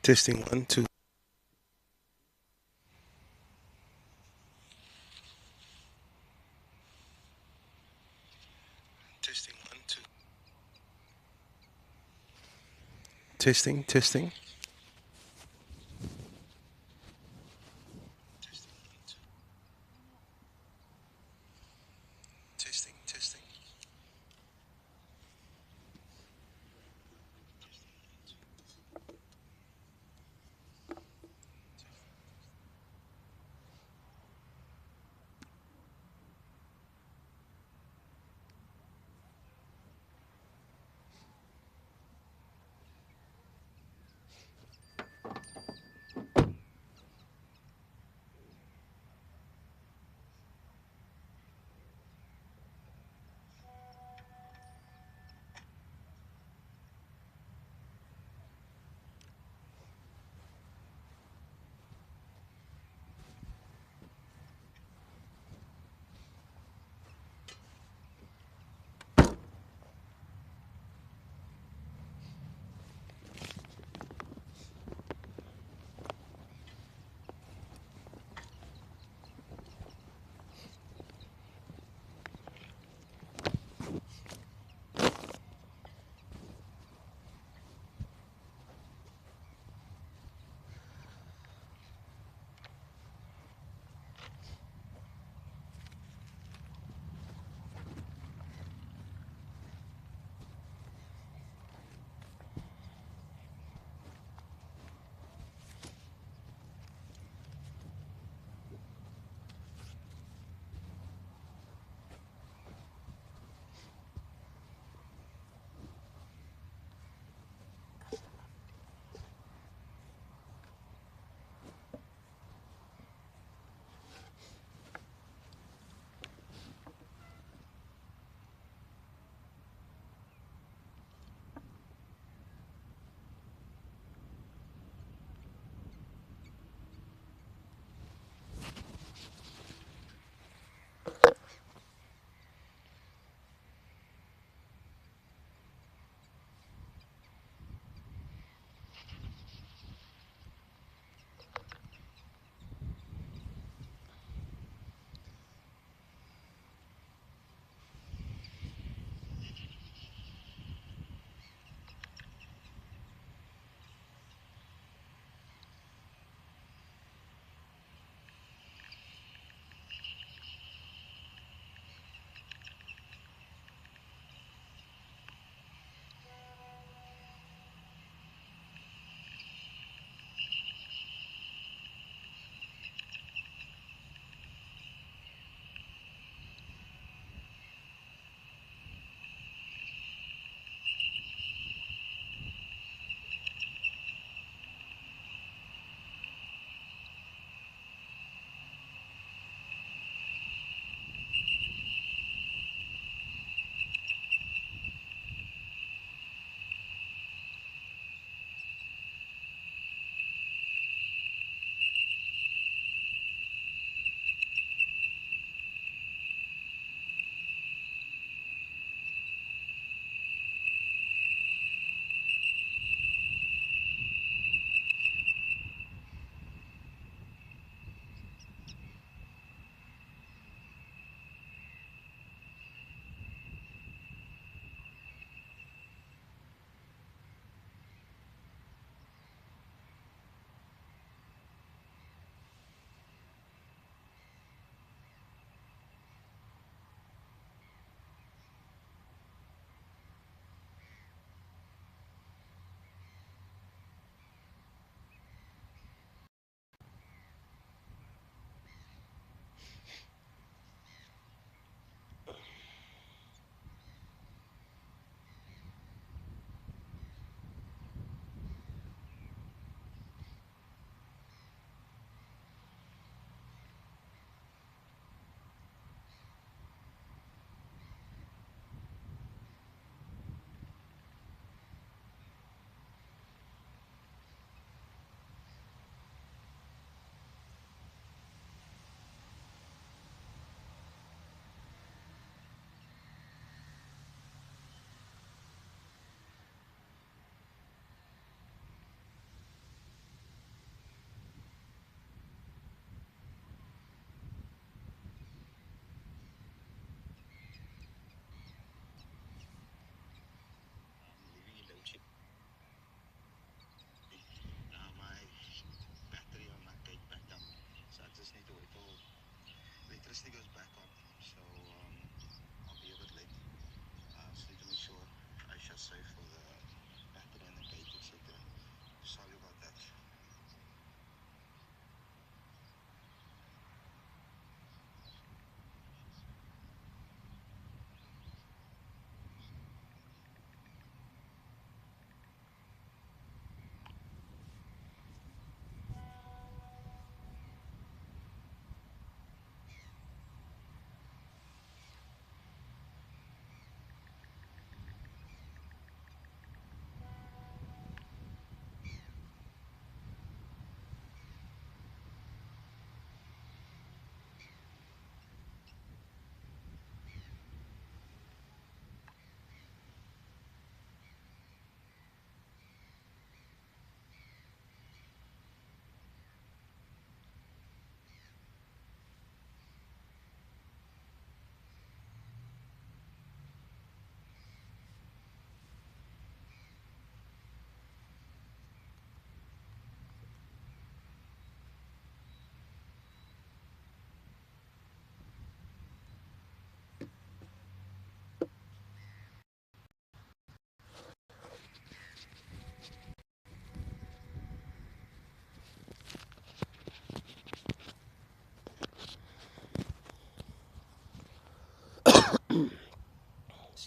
Testing one, two. Testing one, two. Testing, testing. Testing, testing.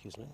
Excuse me.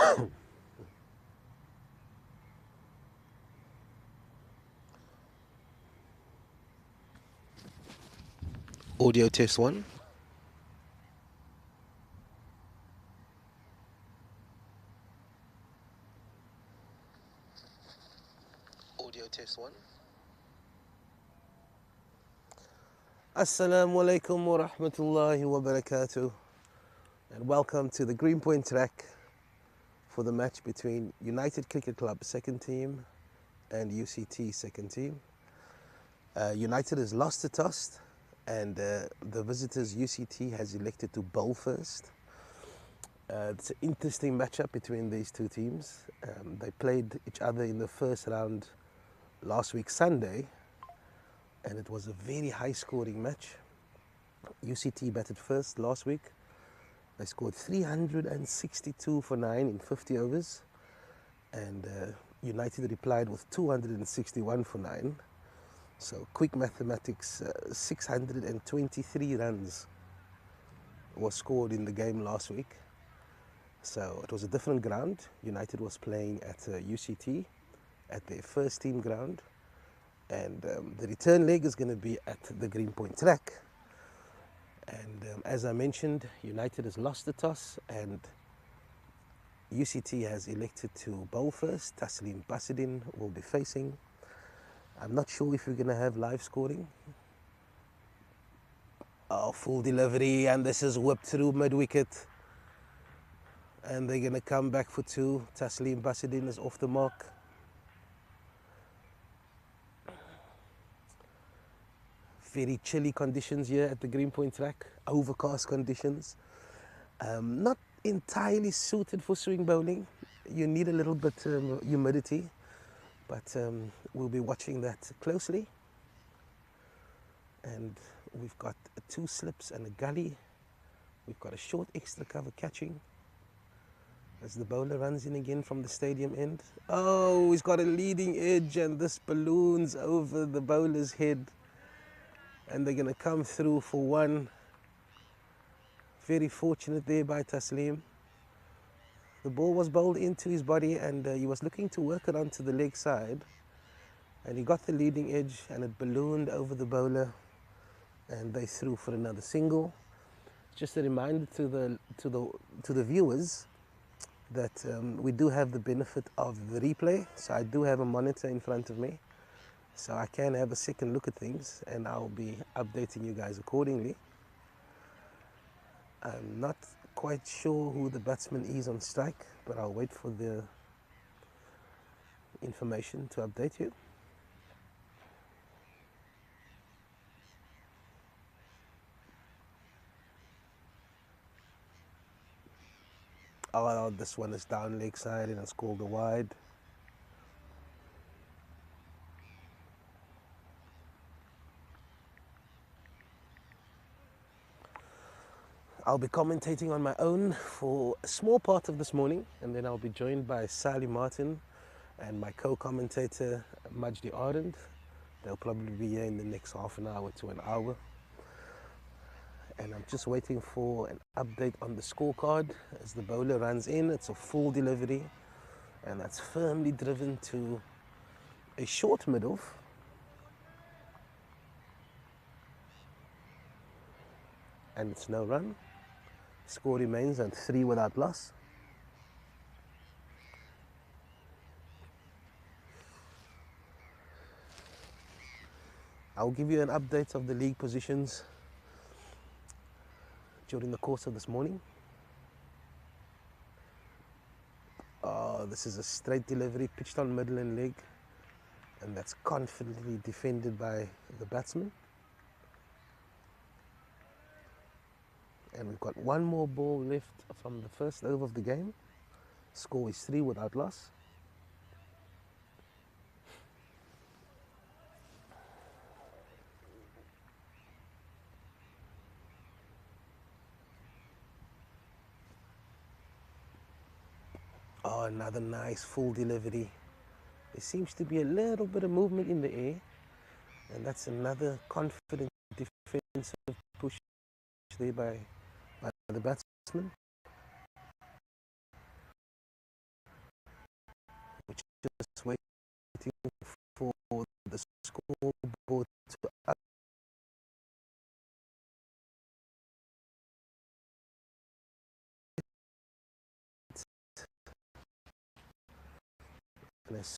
Audio test one. Audio test one. Assalamu alaikum wa rahmatullahi wa barakatuh, and welcome to the Greenpoint track for the match between United Cricket Club second team and UCT second team. United has lost the toss, and the visitors UCT has elected to bowl first. It's an interesting matchup between these two teams. They played each other in the first round last week Sunday, and it was a very high scoring match. UCT batted first last week. They scored 362 for 9 in 50 overs, and United replied with 261 for 9. So quick mathematics, 623 runs was scored in the game last week. So it was a different ground. United was playing at UCT at their first team ground, and the return leg is going to be at the Greenpoint track. And as I mentioned, United has lost the toss, and UCT has elected to bowl first. Taslim Basidin will be facing. I'm not sure if we're going to have live scoring. Oh, full delivery, and this is whipped through mid-wicket. And they're going to come back for two. Taslim Basidin is off the mark. Very chilly conditions here at the Greenpoint track. Overcast conditions. Not entirely suited for swing bowling. You need a little bit humidity. But we'll be watching that closely. And we've got two slips and a gully. We've got a short extra cover catching as the bowler runs in again from the stadium end. Oh, he's got a leading edge, and this balloons over the bowler's head. And they're going to come through for one. Very fortunate there by Taslim. The ball was bowled into his body, and he was looking to work it onto the leg side. And he got the leading edge, and it ballooned over the bowler, and they threw for another single. Just a reminder to the viewers that we do have the benefit of the replay. So I do have a monitor in front of me, so I can have a second look at things, and I'll be updating you guys accordingly. I'm not quite sure who the batsman is on strike, but I'll wait for the information to update you. Oh, this one is down leg side, and it's called a wide. I'll be commentating on my own for a small part of this morning, and then I'll be joined by Sally Martin and my co-commentator Majdi Ardent. They'll probably be here in the next half an hour to an hour. And I'm just waiting for an update on the scorecard as the bowler runs in. It's a full delivery, and that's firmly driven to a short mid-off. And it's no run. Score remains at 3 without loss. I'll give you an update of the league positions during the course of this morning. This is a straight delivery pitched on middle and leg, and that's confidently defended by the batsman. And we've got one more ball left from the first over of the game. Score is 3 without loss. Oh, another nice full delivery. There seems to be a little bit of movement in the air, and that's another confident defensive push there by the batsman. just waiting for the scoreboard to up. And as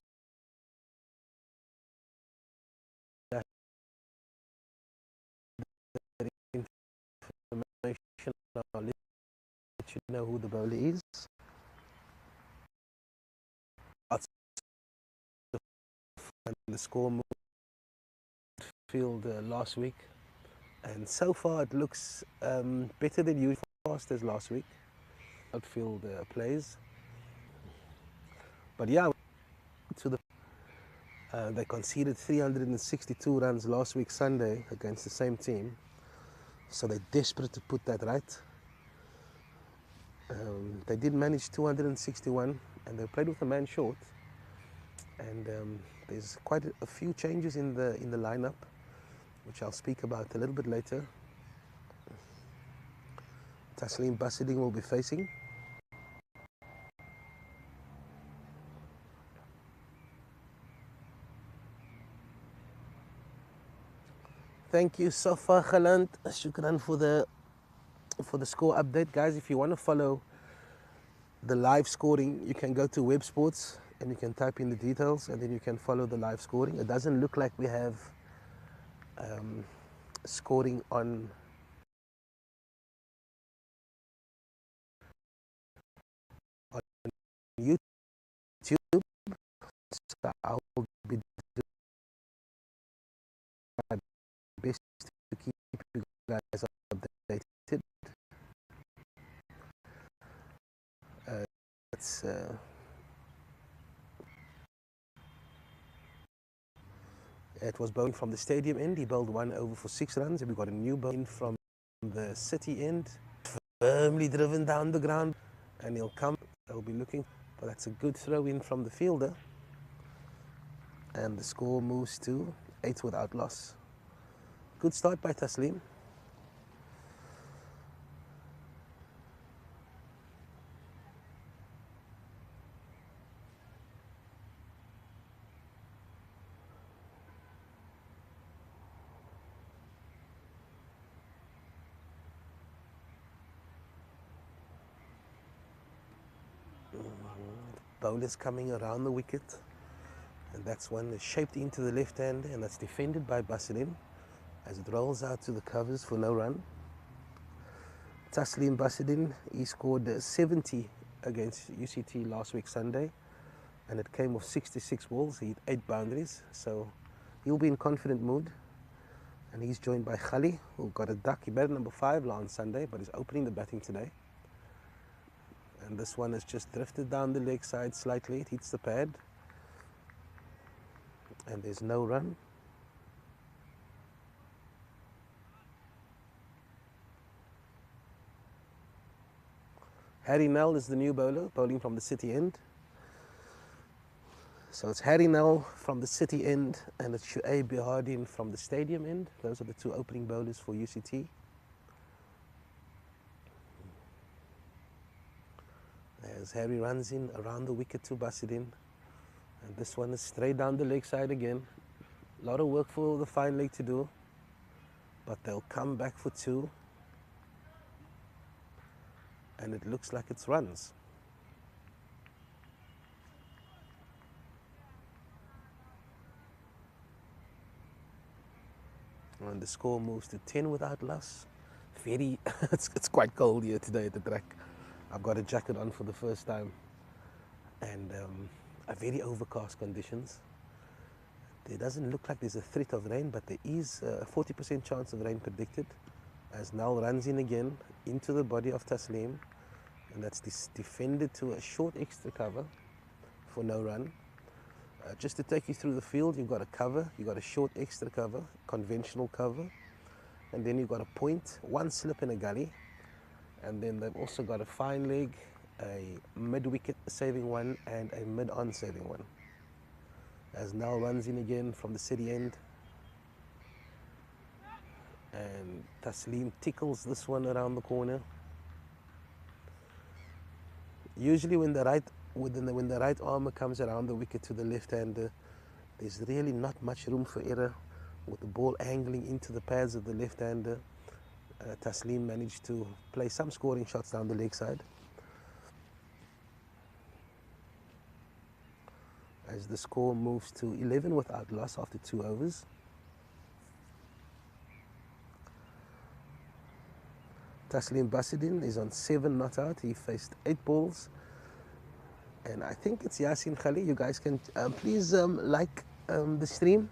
that information, I'll let you know who the bowler is. And the score moved field last week, and so far it looks better than usual, fast as last week. Outfield plays, but yeah, to the they conceded 362 runs last week Sunday against the same team, so they're desperate to put that right. They did manage 261, and they played with a man short. And there's quite a few changes in the lineup, which I'll speak about a little bit later. Taslim Basidin will be facing. Thank you, Safa Khalant. Shukran for the score update, guys. If you want to follow the live scoring, you can go to Web Sports and you can type in the details, and then you can follow the live scoring. It doesn't look like we have scoring on YouTube, so I'll be doing my best to keep you guys updated. It's It was bowling from the stadium end. He bowled one over for 6 runs, and we got a new bowling from the city end, firmly driven down the ground, and he'll come. They'll be looking, but that's a good throw in from the fielder, and the score moves to 8 without loss. Good start by Taslim. Bowlers coming around the wicket, and that's one that's shaped into the left hand, and that's defended by Basidin as it rolls out to the covers for no run. Taslim Basidin, he scored 70 against UCT last week Sunday, and it came off 66 balls. He hit 8 boundaries, so he'll be in confident mood. And he's joined by Khali, who got a duck. He batted number 5 on Sunday, but he's opening the batting today. And this one has just drifted down the leg side slightly. It hits the pad, and there's no run. Harry Nell is the new bowler, bowling from the city end. So it's Harry Nell from the city end, and it's Shuaib Bihardin from the stadium end. Those are the 2 opening bowlers for UCT. As Harry runs in around the wicket to Basidin, and this one is straight down the leg side again. A lot of work for the fine leg to do, but they'll come back for 2, and it looks like it's runs. And the score moves to 10 without loss. It's quite cold here today at the track. I've got a jacket on for the first time, and very overcast conditions. There doesn't look like there's a threat of rain, but there is a 40% chance of rain predicted, as Nal runs in again into the body of Taslim, and that's defended to a short extra cover for no run. Just to take you through the field, you've got a cover, you've got a short extra cover, conventional cover, and then you've got a point, 1 slip in a gully, and then they've also got a fine leg, a mid-wicket saving one, and a mid-on saving one. As Nal runs in again from the city end, and Taslim tickles this one around the corner. Usually when the right when the right armour comes around the wicket to the left-hander, there's really not much room for error. With the ball angling into the pads of the left-hander, Taslim managed to play some scoring shots down the leg side. As the score moves to 11 without loss after 2 overs. Taslim Basidin is on 7 not out. He faced 8 balls. And I think it's Yasin Khali. You guys can please like the stream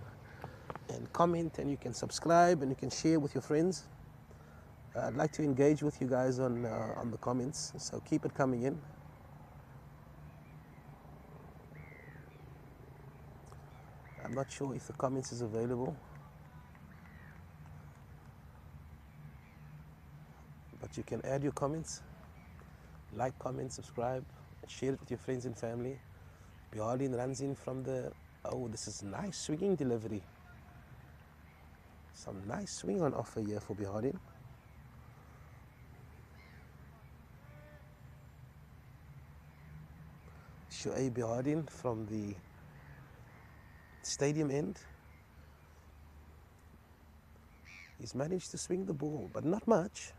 and comment, and you can subscribe and you can share with your friends. I'd like to engage with you guys on the comments, so keep it coming in. I'm not sure if the comments is available, but you can add your comments, like, comment, subscribe, and share it with your friends and family. Bihardin runs in from the, oh, this is nice swinging delivery. Some nice swing on offer here for Bihardin. Shoaib Bihardin from the stadium end. He's managed to swing the ball, but not much.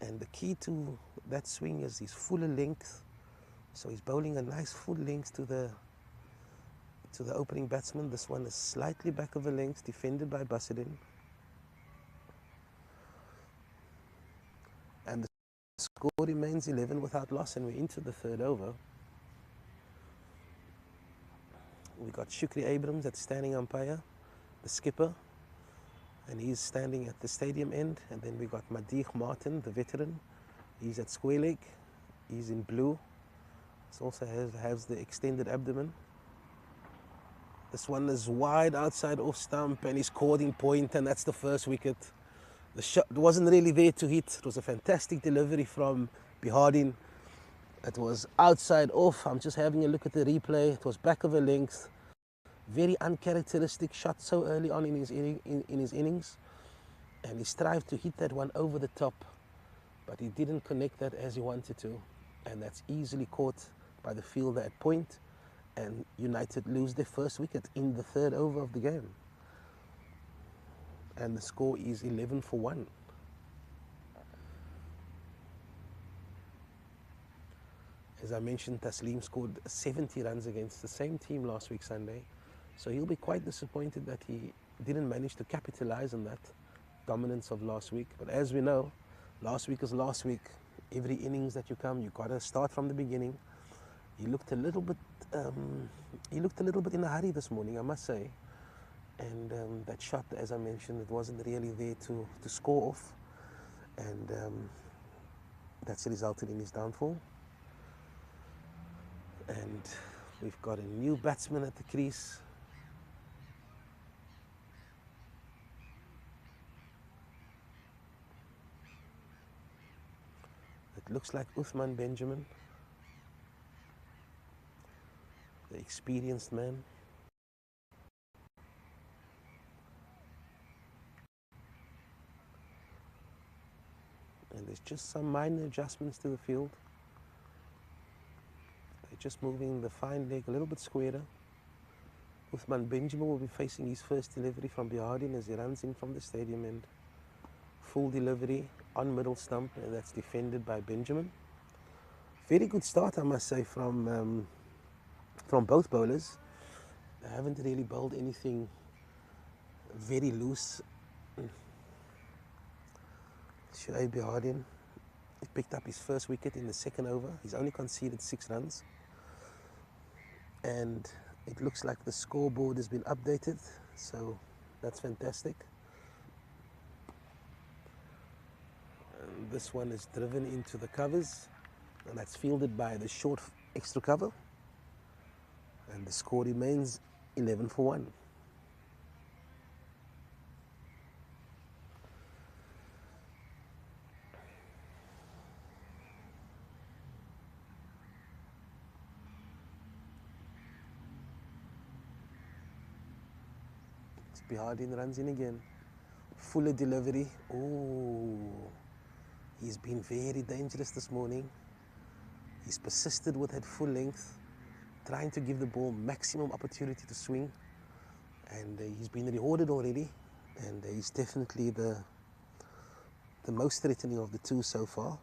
And the key to that swing is his fuller length. So he's bowling a nice full length to the opening batsman. This one is slightly back of a length, defended by Basidin. And the score remains 11 without loss, and we're into the 3rd over. We got Shukri Abrams at standing umpire, the skipper, and he's standing at the stadium end. And then we got Madiq Martin, the veteran. He's at square leg. He's in blue. He also has the extended abdomen. This one is wide outside off stump, and he's caught in point, and that's the first wicket. The shot wasn't really there to hit. It was a fantastic delivery from Bihardin. It was outside off. I'm just having a look at the replay. It was back of a length. Very uncharacteristic shot so early on in his innings. And he strived to hit that one over the top, but he didn't connect that as he wanted to. And that's easily caught by the fielder at point. And United lose their first wicket in the 3rd over of the game. And the score is 11 for 1. As I mentioned, Taslim scored 70 runs against the same team last week Sunday. So he'll be quite disappointed that he didn't manage to capitalize on that dominance of last week. But as we know, last week is last week. Every innings that you come, you got to start from the beginning. He looked a little bit in a hurry this morning, I must say. And that shot, as I mentioned, it wasn't really there to score off. And that's resulted in his downfall. And we've got a new batsman at the crease. It looks like Uthman Benjamin, the experienced man. And there's just some minor adjustments to the field. They're just moving the fine leg a little bit squarer. Uthman Benjamin will be facing his first delivery from Bihardin as he runs in from the stadium end. Full delivery on middle stump, and that's defended by Benjamin. Very good start, I must say, from both bowlers. They haven't really bowled anything very loose. Shoaib Bihardin, he picked up his first wicket in the 2nd over. He's only conceded 6 runs. And it looks like the scoreboard has been updated, so that's fantastic. And this one is driven into the covers, and that's fielded by the short extra cover. And the score remains 11 for 1. Bihardin runs in again. Fuller delivery. Oh, he's been very dangerous this morning. He's persisted with that full length, trying to give the ball maximum opportunity to swing, and he's been rewarded already, and he's definitely the most threatening of the two so far.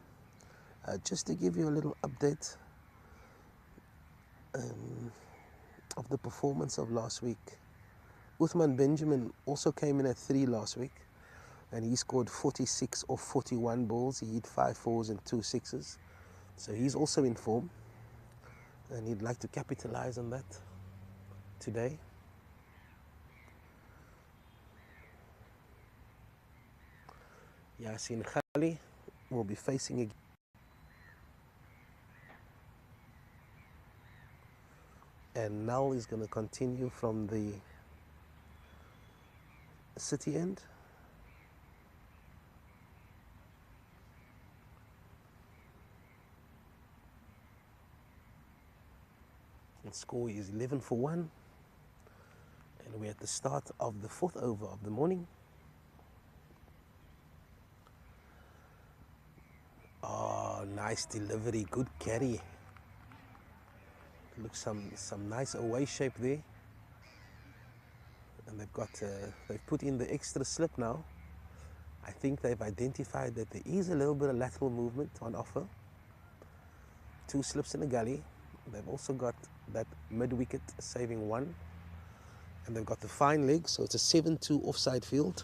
Just to give you a little update of the performance of last week, Uthman Benjamin also came in at 3 last week, and he scored 46 of 41 balls. He hit 5 fours and 2 sixes, so he's also in form, and he'd like to capitalize on that today. Yasin Khali will be facing again. And Null is going to continue from the city end. The score is 11 for 1. And we're at the start of the 4th over of the morning. Oh, nice delivery, good carry. Looks some nice away shape there. And they've put in the extra slip now. I think they've identified that there is a little bit of lateral movement on offer. 2 slips in the gully. They've also got that mid-wicket saving 1. And they've got the fine leg, so it's a 7-2 offside field.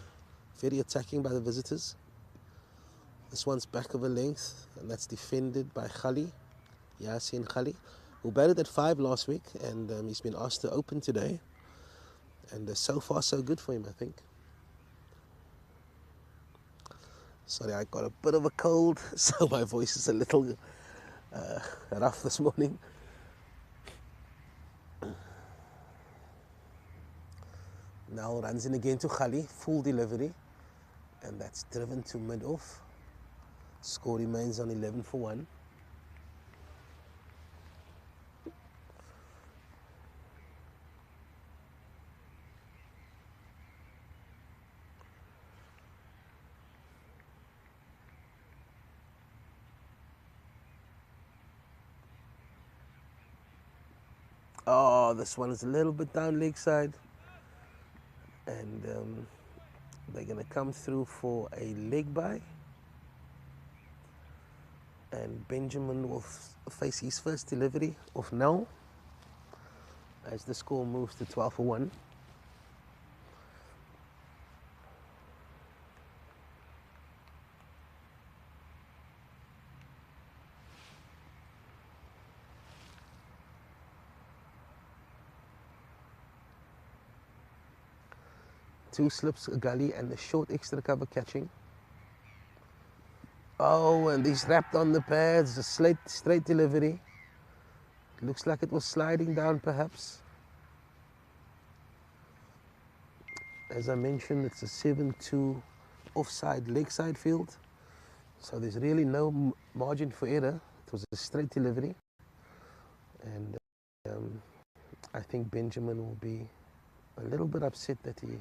Very attacking by the visitors. This one's back of a length, and that's defended by Khali, Yasin Khali, who batted at 5 last week, and he's been asked to open today. And so far, so good for him, I think. Sorry, I got a bit of a cold, so my voice is a little rough this morning. Now runs in again to Khali, full delivery, and that's driven to mid-off. Score remains on 11 for 1. Oh, this one is a little bit down leg side, and they're going to come through for a leg bye. And Benjamin will face his first delivery of now as the score moves to 12 for 1. Two slips, a gully, and a short extra cover catching. Oh, and he's wrapped on the pads, a straight delivery. Looks like it was sliding down, perhaps. As I mentioned, it's a 7-2 offside leg side field, so there's really no margin for error. It was a straight delivery, and I think Benjamin will be a little bit upset that he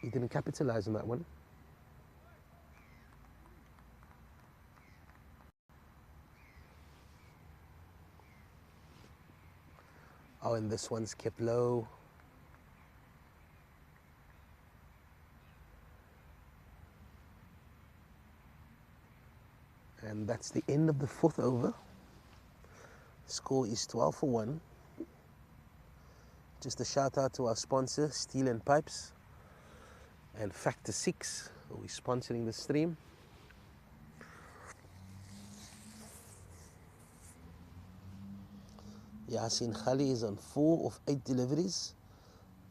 didn't capitalize on that one. Oh, and this one's kept low. And that's the end of the 4th over. Score is 12 for 1. Just a shout out to our sponsor, Steel and Pipes, and Factor 6, who is sponsoring the stream. Yasin Khali is on 4 of 8 deliveries,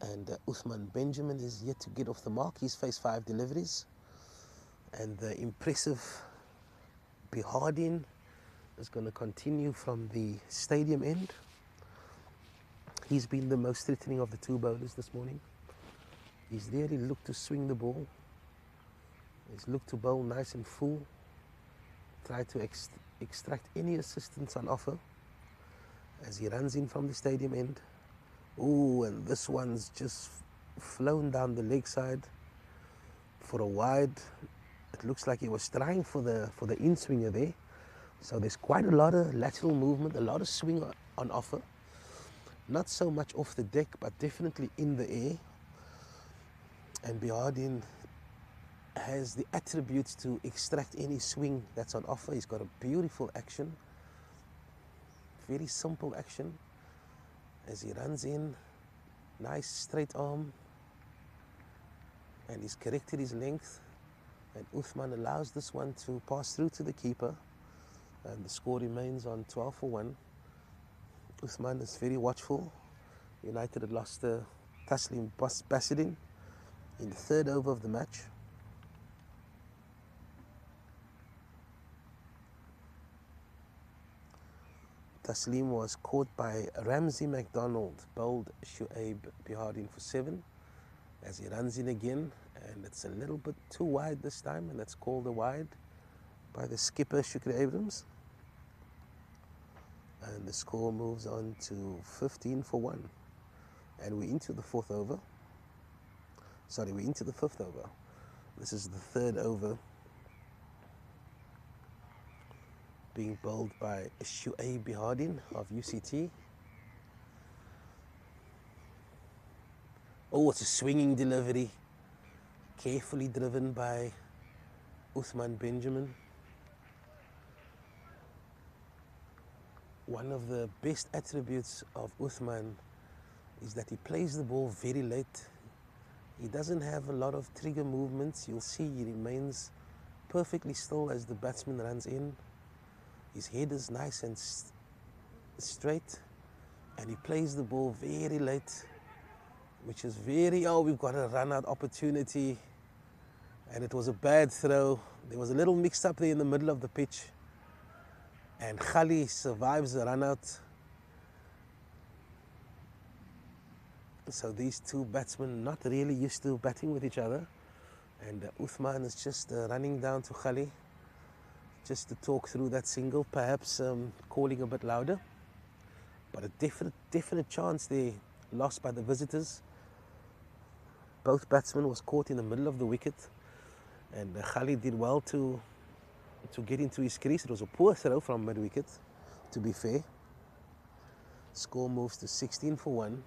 and Uthman Benjamin is yet to get off the mark. He's faced 5 deliveries, and the impressive Bihardin is going to continue from the stadium end. He's been the most threatening of the 2 bowlers this morning. He's really looked to swing the ball. He's looked to bowl nice and full, try to extract any assistance on offer as he runs in from the stadium end. Ooh, and this one's just flown down the leg side for a wide. It looks like he was trying for the in-swinger there. So there's quite a lot of lateral movement, a lot of swing on offer. Not so much off the deck, but definitely in the air. And Behardien has the attributes to extract any swing that's on offer. He's got a beautiful action, very simple action. As he runs in, nice straight arm, and he's corrected his length. And Uthman allows this one to pass through to the keeper, and the score remains on 12-1. Uthman is very watchful. United had lost Taslim Basidin in the third over of the match. Taslim was caught by Ramsey McDonald, bowled Shuaib Behardien for 7 as he runs in again, and it's a little bit too wide this time, and that's called a wide by the skipper Shukri Abrams. And the score moves on to 15-1, and we're into the fourth over. Sorry, we're into the fifth over. This is the third over, being bowled by Shuaib Behardien of UCT. Oh, it's a swinging delivery, carefully driven by Uthman Benjamin. One of the best attributes of Uthman is that he plays the ball very late. He doesn't have a lot of trigger movements. You'll see he remains perfectly still as the batsman runs in. His head is nice and straight, and he plays the ball very late, which is very, oh, we've got a run-out opportunity, and it was a bad throw. There was a little mix-up there in the middle of the pitch, and Khali survives the run-out. So these two batsmen not really used to batting with each other, and Uthman is just running down to Khali just to talk through that single, perhaps calling a bit louder. But a definite chance there lost by the visitors. Both batsmen was caught in the middle of the wicket, and Khali did well to get into his crease. It was a poor throw from mid-wicket, to be fair. Score moves to 16-1,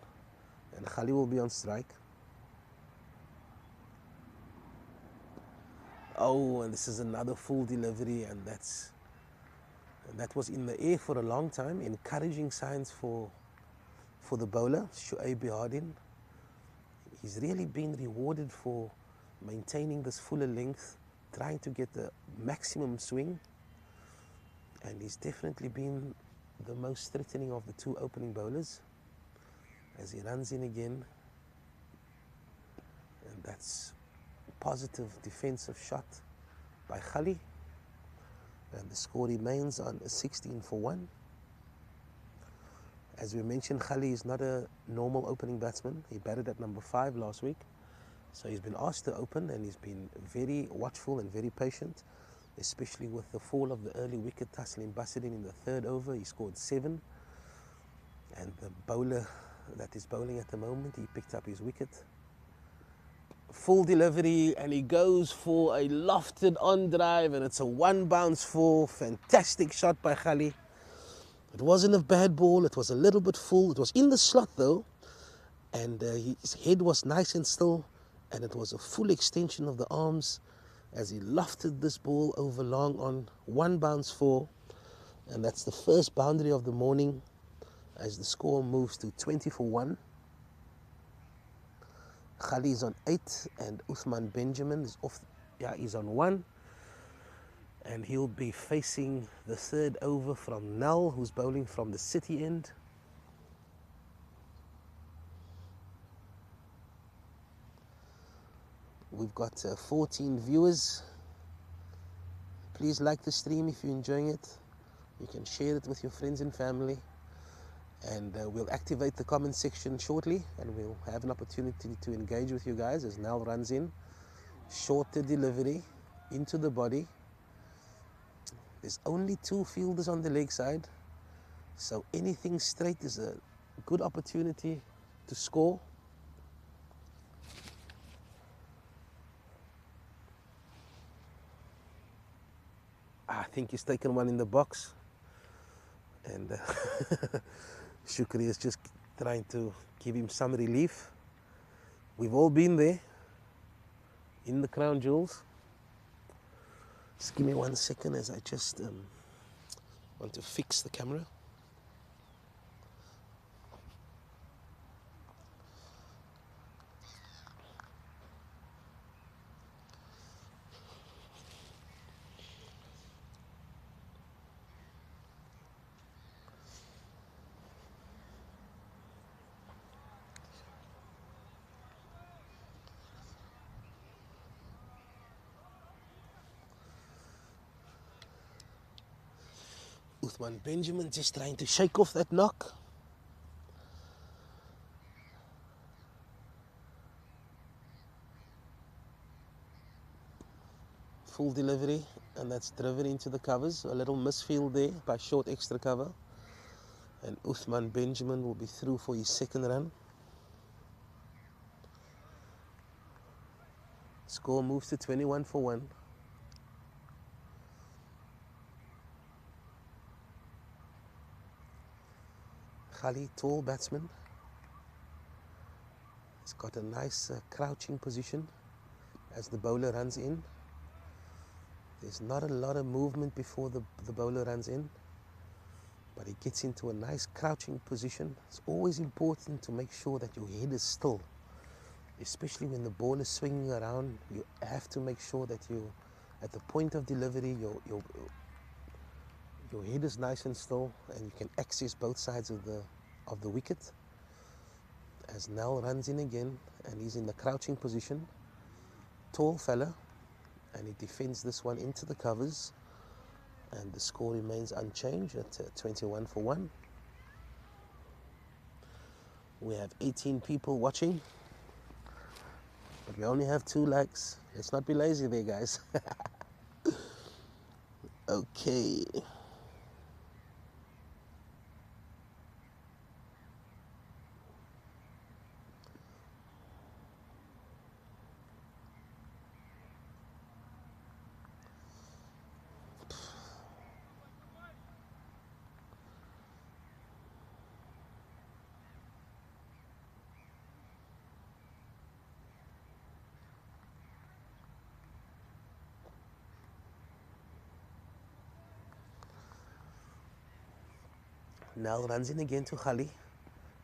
and Khali will be on strike. Oh, and this is another full delivery, and that was in the air for a long time. Encouraging signs for the bowler, Shuaib Behardien. He's really been rewarded for maintaining this fuller length, trying to get the maximum swing, and he's definitely been the most threatening of the two opening bowlers as he runs in again. And that's positive defensive shot by Khali, and the score remains on 16-1. As we mentioned, Khali is not a normal opening batsman. He batted at number 5 last week, so he's been asked to open, and he's been very watchful and very patient, especially with the fall of the early wicket Taslim Basidin in the third over. He scored 7, and the bowler that is bowling at the moment, he picked up his wicket. Full delivery, and he goes for a lofted on drive, and it's a 1 bounce 4. Fantastic shot by Khali. It wasn't a bad ball, it was a little bit full. It was in the slot though, and his head was nice and still, and it was a full extension of the arms as he lofted this ball over long on. 1 bounce 4, and that's the first boundary of the morning as the score moves to 20-1. Khali is on 8, and Uthman Benjamin is off. Yeah, he's on 1, and he'll be facing the third over from Null, who's bowling from the City end. We've got 14 viewers. Please like the stream if you're enjoying it. You can share it with your friends and family. And we'll activate the comment section shortly, and we'll have an opportunity to engage with you guys as Nal runs in. Shorter delivery into the body. There's only 2 fielders on the leg side, so anything straight is a good opportunity to score. I think he's taken one in the box, and Shukri is just trying to give him some relief. We've all been there in the crown jewels. Just give me 1 second as I just want to fix the camera. Uthman Benjamin just trying to shake off that knock. Full delivery, and that's driven into the covers. A little misfield there by short extra cover. And Uthman Benjamin will be through for his second run. Score moves to 21 for 1. Khali, tall batsman. He's got a nice crouching position as the bowler runs in. There's not a lot of movement before the bowler runs in, but he gets into a nice crouching position. It's always important to make sure that your head is still, especially when the ball is swinging around. You have to make sure that you, at the point of delivery, your head is nice and still, and you can access both sides of the wicket. As Nel runs in again, and he's in the crouching position, tall fella, and he defends this one into the covers, and the score remains unchanged at 21 for 1. We have 18 people watching, but we only have 2 likes. Let's not be lazy there, guys. Okay. Nel runs in again to Khali,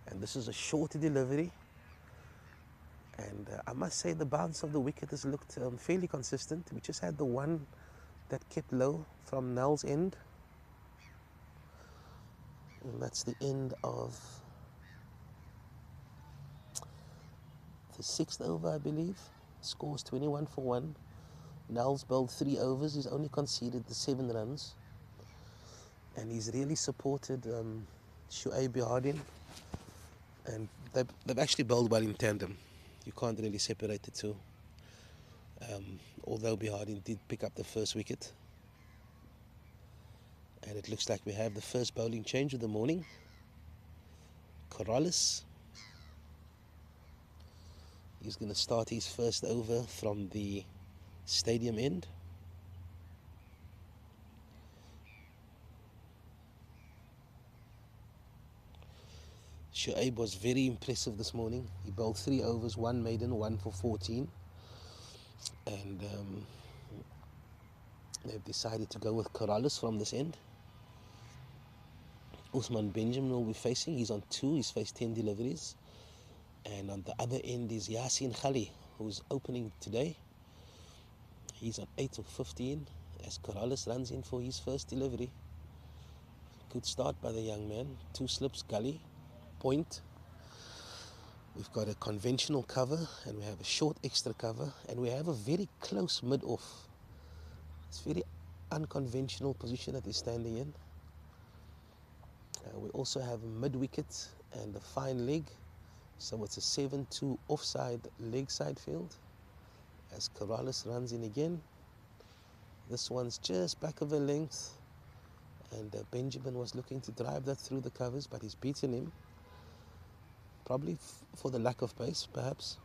and this is a shorter delivery. And I must say the bounce of the wicket has looked fairly consistent. We just had the one that kept low from Nel's end. And that's the end of the 6th over, I believe. Scores 21 for 1. Nel's bowled 3 overs. He's only conceded the 7 runs. And he's really supported Shuaib Bihardin. And they've actually bowled well in tandem. You can't really separate the two. Although Bihardin did pick up the first wicket. And it looks like we have the first bowling change of the morning. Corrales. He's going to start his first over from the stadium end. Shuaib was very impressive this morning. He bowled 3 overs, 1 maiden, 1 for 14. And they've decided to go with Corrales from this end. Uthman Benjamin will be facing. He's on 2. He's faced 10 deliveries. And on the other end is Yasin Khali, who's opening today. He's on 8 of 15 as Corrales runs in for his first delivery. Good start by the young man. 2 slips, gully, point. We've got a conventional cover, and we have a short extra cover, and we have a very close mid-off. It's a very unconventional position that he's standing in. We also have a mid-wicket and a fine leg. So it's a 7-2 offside leg side field as Corrales runs in again. This one's just back of a length, and Benjamin was looking to drive that through the covers, but he's beaten him. Probably for the lack of pace, perhaps.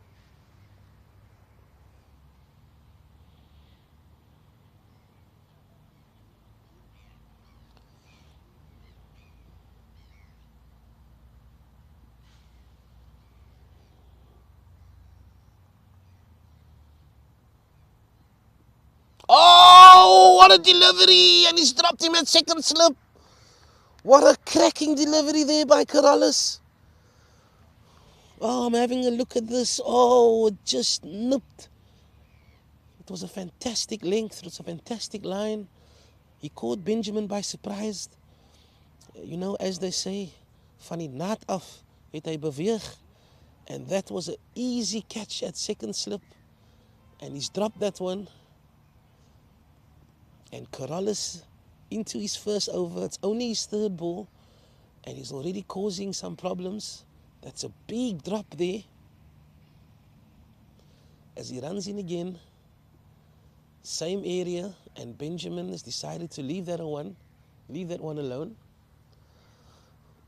What a delivery! And he's dropped him at second slip. What a cracking delivery there by Corrales. Oh, I'm having a look at this. Oh, it just nipped. It was a fantastic length. It was a fantastic line. He caught Benjamin by surprise. You know, as they say, van die naad af het hy beweeg. And that was an easy catch at second slip. And he's dropped that one. And Corrales into his first over. It's only his third ball. And he's already causing some problems. That's a big drop there. As he runs in again. Same area. And Benjamin has decided to leave that one alone.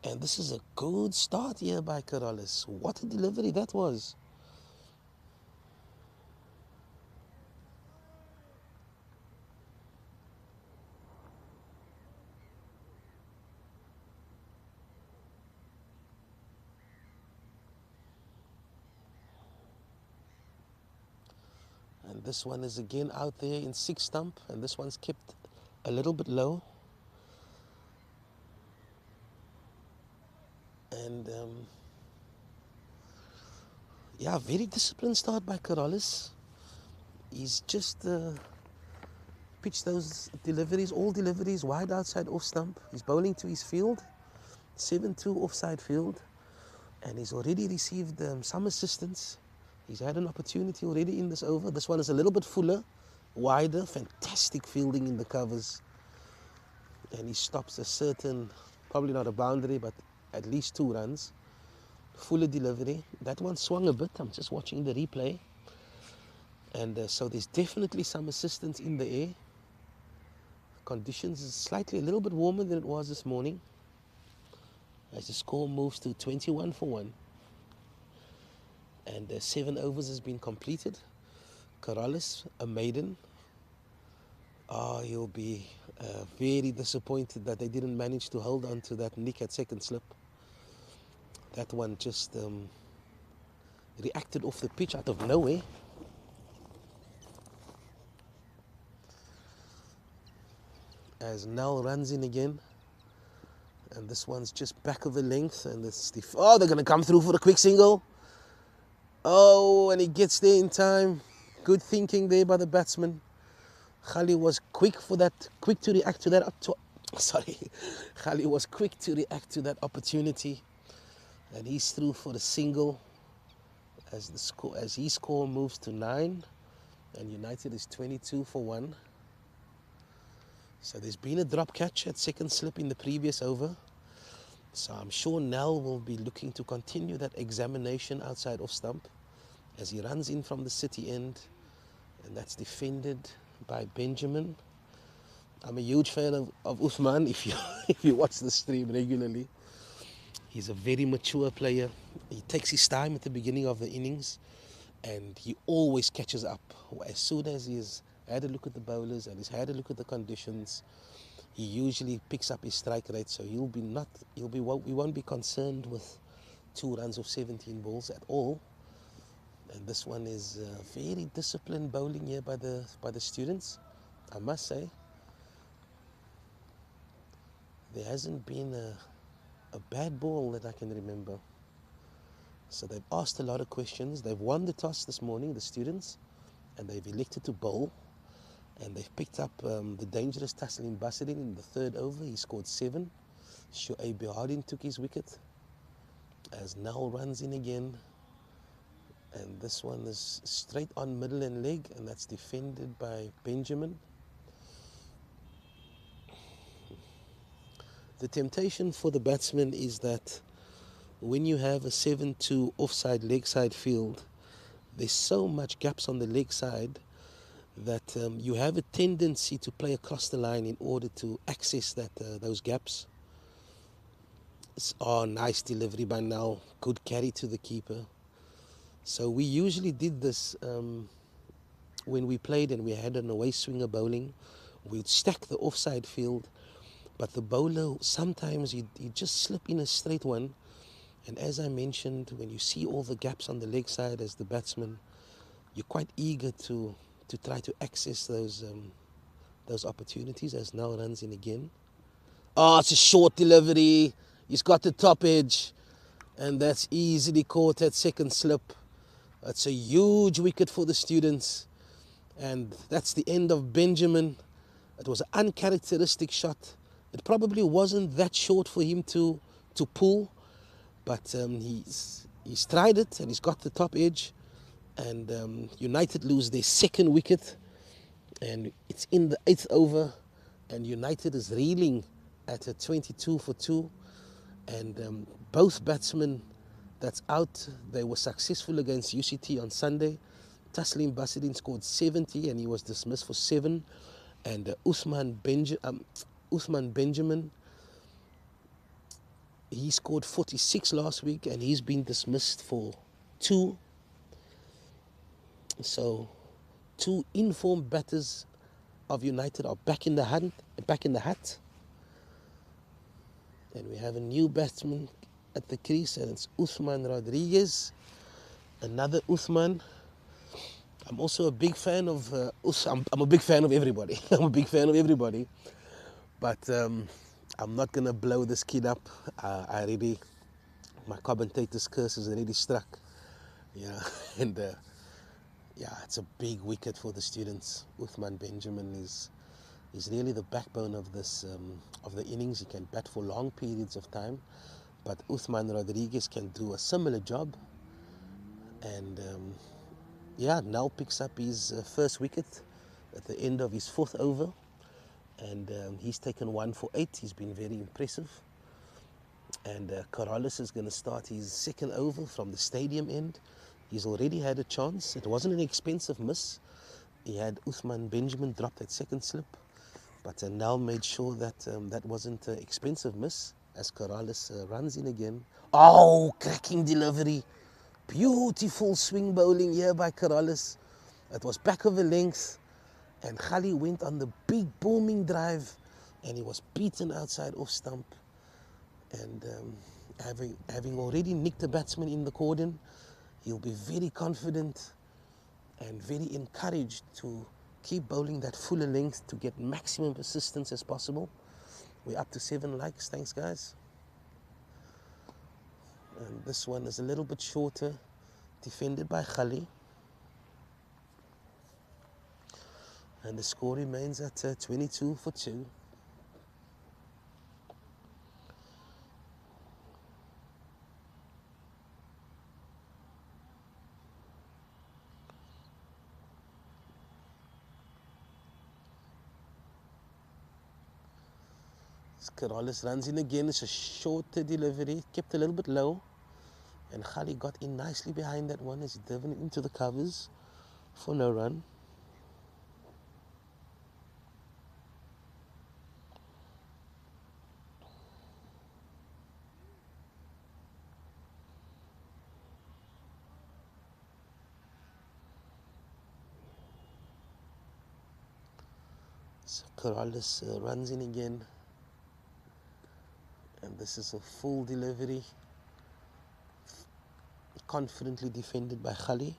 And this is a good start here by Corrales. What a delivery that was. And this one is again out there in 6 stump. And this one's kept a little bit low. And yeah, very disciplined start by Corrales. He's just pitched those deliveries, all deliveries wide outside off stump. He's bowling to his field, 7-2 offside field, and he's already received some assistance. He's had an opportunity already in this over. This one is a little bit fuller, wider, fantastic fielding in the covers. And he stops a certain, probably not a boundary, but at least 2 runs. Fuller delivery. That one swung a bit. I'm just watching the replay. And so there's definitely some assistance in the air. Conditions is slightly a little bit warmer than it was this morning. As the score moves to 21 for 1. And 7 overs has been completed. Corrales, a maiden. He'll be very disappointed that they didn't manage to hold on to that nick at second slip. That one just reacted off the pitch out of nowhere. As Nel runs in again. And this one's just back of the length. And it's they're going to come through for a quick single. Oh, and he gets there in time. Good thinking there by the batsman. Khali was quick to react to that. Khali was quick to react to that opportunity. And he's through for the single as his score moves to 9, and United is 22 for 1. So there's been a drop catch at second slip in the previous over. So I'm sure Nel will be looking to continue that examination outside off stump as he runs in from the city end, and that's defended by Benjamin. I'm a huge fan of Uthman if you watch the stream regularly. He's a very mature player. He takes his time at the beginning of the innings, and he always catches up. As soon as he's had a look at the bowlers and he's had a look at the conditions, he usually picks up his strike rate. So we won't be concerned with 2 runs of 17 balls at all. And this one is very disciplined bowling here by the students, I must say. There hasn't been a bad ball that I can remember. So they've asked a lot of questions. They've won the toss this morning, the students, and they've elected to bowl. And they've picked up the dangerous Taslim Basri in the 3rd over. He scored 7. Shoaib Bihardin took his wicket. As Nel runs in again. And this one is straight on middle and leg, and that's defended by Benjamin. The temptation for the batsman is that when you have a 7-2 offside leg side field, there's so much gaps on the leg side that you have a tendency to play across the line in order to access those gaps. Nice delivery by Nel. Good carry to the keeper. So we usually did this when we played and we had an away swinger bowling. We'd stack the offside field, but the bowler, sometimes he'd just slip in a straight one. And as I mentioned, when you see all the gaps on the leg side as the batsman, you're quite eager to try to access those opportunities as now runs in again. Oh, it's a short delivery. He's got the top edge. And that's easily caught at second slip. That's a huge wicket for the students. And that's the end of Benjamin. It was an uncharacteristic shot. It probably wasn't that short for him to pull, but he's tried it and he's got the top edge. And United lose their second wicket, and it's in the 8th over, and United is reeling at a 22 for 2. And both batsmen that's out, they were successful against UCT on Sunday. Taslim Basidin scored 70 and he was dismissed for 7. And Usman Benjamin, he scored 46 last week and he's been dismissed for 2. So 2 informed batters of United are back in the hat. And we have a new batsman at the crease, and it's Uthman Rodriguez. Another Uthman. I'm also a big fan of I'm a big fan of everybody. I'm a big fan of everybody. But I'm not going to blow this kid up. My commentator's curse is already struck. Yeah, and yeah, it's a big wicket for the students. Uthman Benjamin is really the backbone of this of the innings. He can bat for long periods of time, but Uthman Rodriguez can do a similar job. And yeah, now picks up his first wicket at the end of his 4th over, and he's taken 1 for 8. He's been very impressive. And Corrales is going to start his 2nd over from the stadium end. He's already had a chance. It wasn't an expensive miss. He had Uthman Benjamin drop that second slip, but Nal made sure that that wasn't an expensive miss as Corrales runs in again. Oh, cracking delivery. Beautiful swing bowling here by Corrales. It was back of a length, and Khali went on the big booming drive, and he was beaten outside off stump. And having already nicked the batsman in the cordon, he'll be very confident and very encouraged to keep bowling that fuller length to get maximum assistance as possible. We're up to 7 likes, thanks guys. And this one is a little bit shorter, defended by Khali. And the score remains at 22 for 2. Corrales runs in again. It's a shorter delivery, kept a little bit low. And Khali got in nicely behind that one as he driven into the covers for no run. So Corrales runs in again. And this is a full delivery, confidently defended by Khali.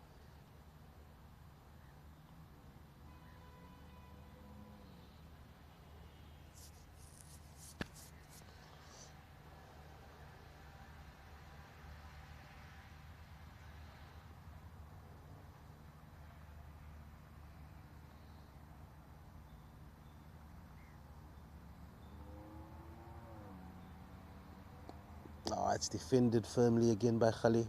Oh, it's defended firmly again by Khali.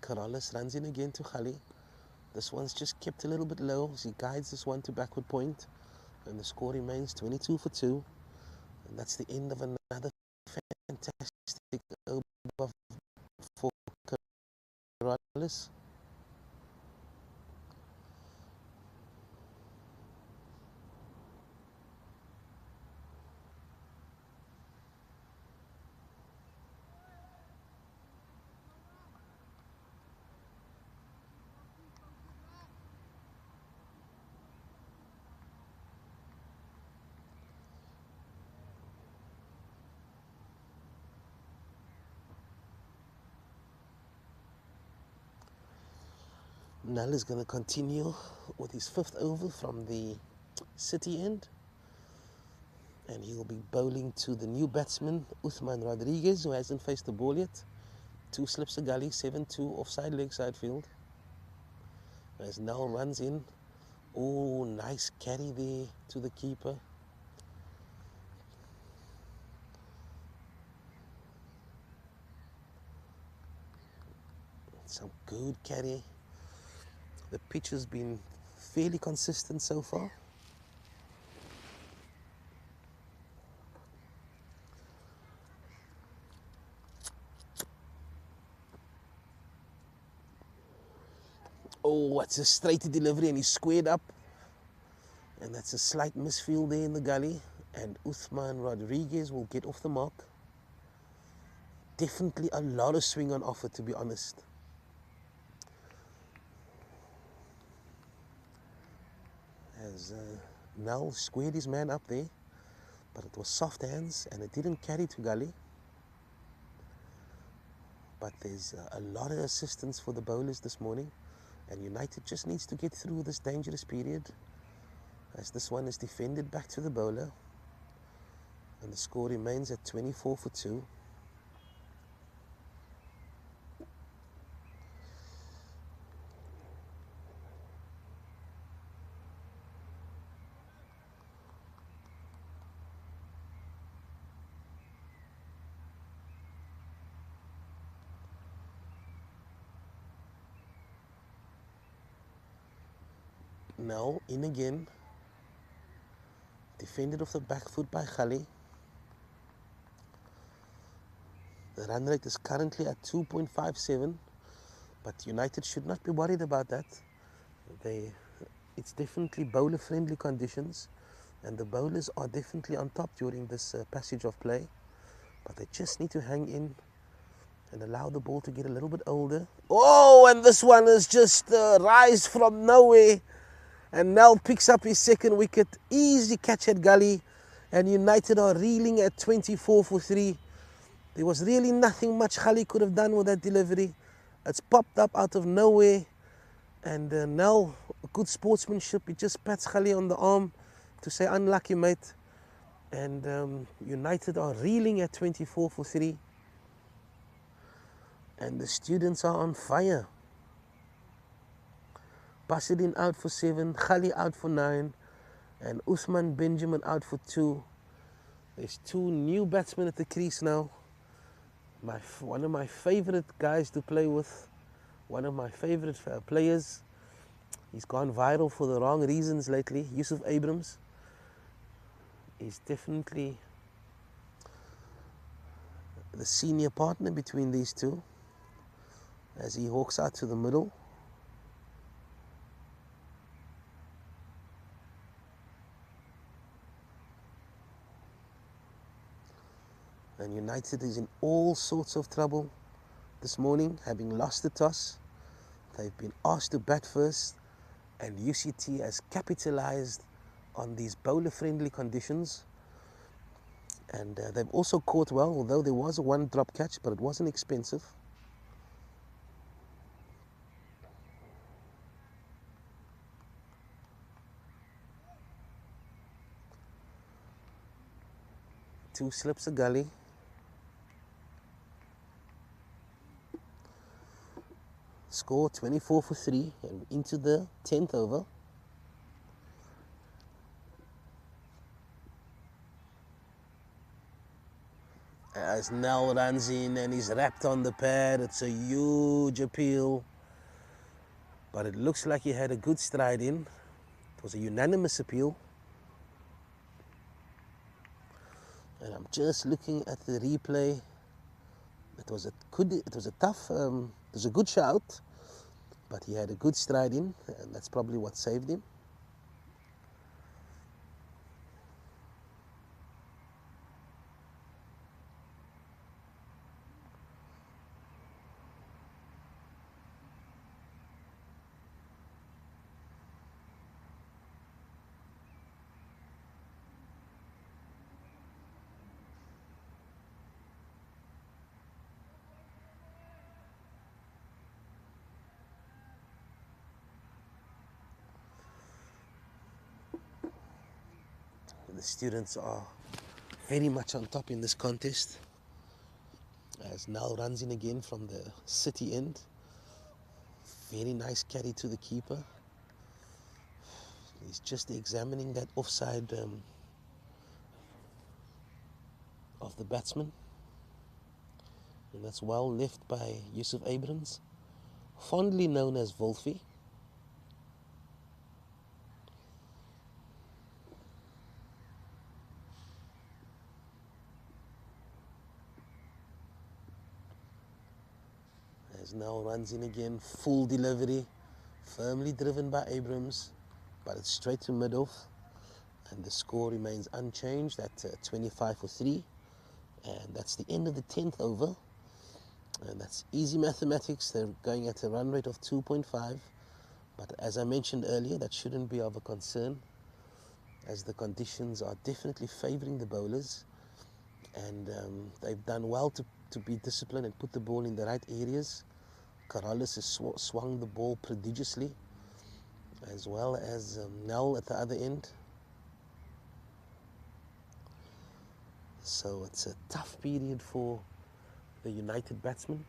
Corrales runs in again to Khali. This one's just kept a little bit low as he guides this one to backward point. And the score remains 22 for 2. And that's the end of another fantastic over for Corrales. Nal is going to continue with his fifth over from the City end, and he'll be bowling to the new batsman Uthman Rodriguez, who hasn't faced the ball yet. 2 slips a gully, 7-2 offside leg side field. As Nal runs in, oh, nice carry there to the keeper. Some good carry. The pitch has been fairly consistent so far. Oh, it's a straight delivery and he's squared up. And that's a slight misfield there in the gully. And Uthman Rodriguez will get off the mark. Definitely a lot of swing on offer, to be honest. As Nal squared his man up there. But it was soft hands and it didn't carry to gully. But there's a lot of assistance for the bowlers this morning. And United just needs to get through this dangerous period. As this one is defended back to the bowler. And the score remains at 24 for 2. Now in again. Defended off the back foot by Khali. The run rate is currently at 2.57, but United should not be worried about that. It's definitely bowler-friendly conditions, and the bowlers are definitely on top during this passage of play. But they just need to hang in and allow the ball to get a little bit older. Oh, and this one is just rise from nowhere. And Nal picks up his second wicket. Easy catch at gully. And United are reeling at 24 for 3. There was really nothing much Khali could have done with that delivery. It's popped up out of nowhere. And Nal, good sportsmanship. He just pats Khali on the arm to say, unlucky, mate. And United are reeling at 24 for 3. And the students are on fire. Basirin out for 7, Khali out for 9, and Usman Benjamin out for 2. There's 2 new batsmen at the crease now. One of my favorite guys to play with, one of my favorite players. He's gone viral for the wrong reasons lately. Yusuf Abrams is definitely the senior partner between these two as he hawks out to the middle. And United is in all sorts of trouble this morning, having lost the toss. They've been asked to bat first, and UCT has capitalized on these bowler-friendly conditions. And they've also caught well, although there was a 1 drop catch, but it wasn't expensive. Two slips a gully. Score 24 for 3 and into the 10th over. As Nal runs in and he's wrapped on the pad, it's a huge appeal. But it looks like he had a good stride in. It was a unanimous appeal. And I'm just looking at the replay. It was a good shout, but he had a good stride in, and that's probably what saved him. The students are very much on top in this contest. As Nal runs in again from the city end. Very nice carry to the keeper. He's just examining that offside of the batsman. And that's well left by Yusuf Abrams, fondly known as Wolfie. As now runs in again, full delivery, firmly driven by Abrams, but it's straight to mid-off, and the score remains unchanged at 25 for 3, and that's the end of the 10th over, and that's easy mathematics. They're going at a run rate of 2.5, but as I mentioned earlier, that shouldn't be of a concern, as the conditions are definitely favouring the bowlers, and they've done well to be disciplined and put the ball in the right areas. Corrales has swung the ball prodigiously, as well as Nel at the other end. So it's a tough period for the United batsmen.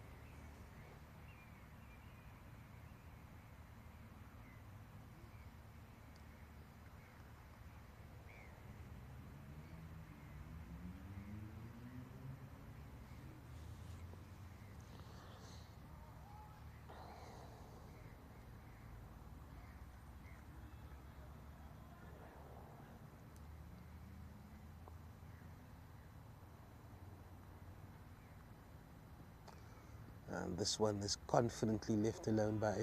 And this one is confidently left alone by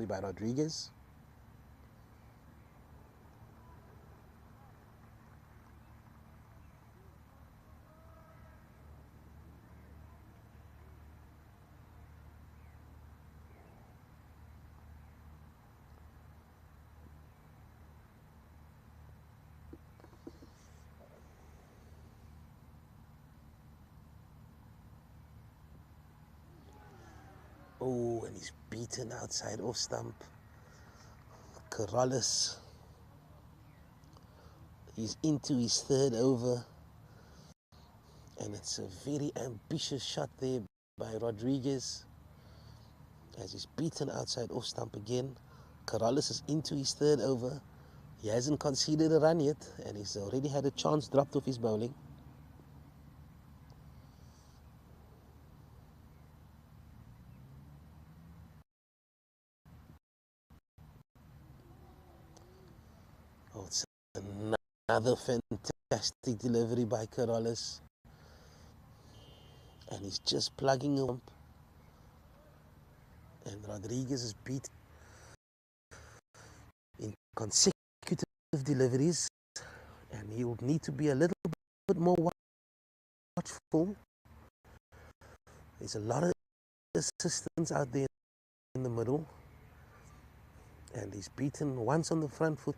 by Rodriguez. Oh, and he's beaten outside off stump. Corrales. He's into his third over. And it's a very ambitious shot there by Rodriguez. As he's beaten outside off stump again. Corrales is into his third over. He hasn't conceded a run yet, and he's already had a chance dropped off his bowling. Oh, it's another fantastic delivery by Corrales. And he's just plugging him. And Rodriguez is beat in consecutive deliveries. And he will need to be a little bit more watchful. There's a lot of assistance out there in the middle. And he's beaten once on the front foot.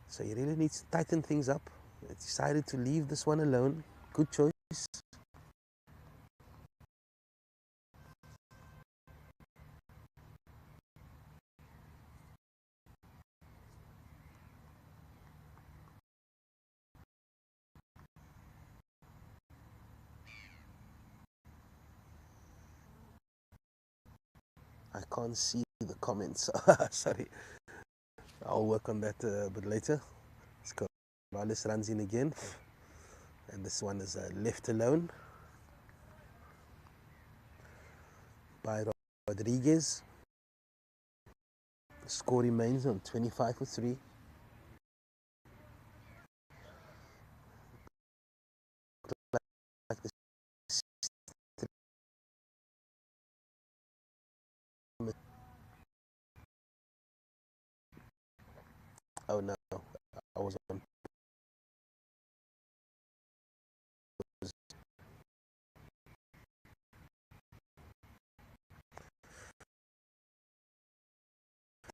So he really needs to tighten things up. He decided to leave this one alone. Good choice. I can't see the comments. Sorry. I'll work on that a bit later. Corrales runs in again. And this one is left alone by Rodriguez. The score remains on 25 for 3. Oh no, I was on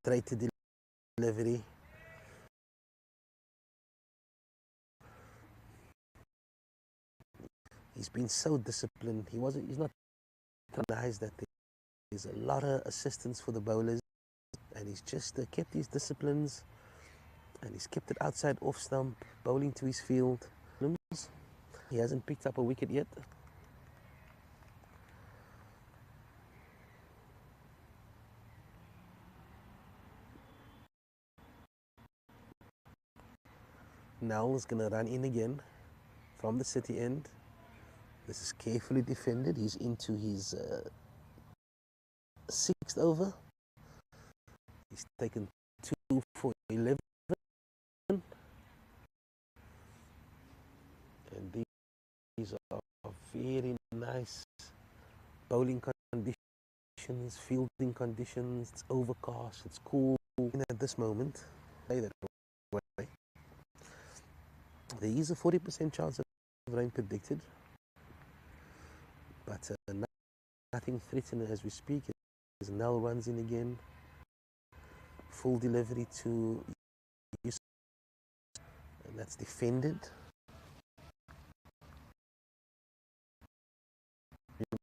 straight to delivery. He's been so disciplined. He's not recognized that there's a lot of assistance for the bowlers, and he's just kept his disciplines And he's kept it outside off stump, bowling to his field. He hasn't picked up a wicket yet. Nell is going to run in again from the city end. This is carefully defended. He's into his 6th over. He's taken 2 for 11. And these are very nice bowling conditions, fielding conditions. It's overcast, it's cool. And at this moment, there is a 40% chance of rain predicted, but nothing threatening as we speak. As Nell runs in again, full delivery to Yusuf, and that's defended.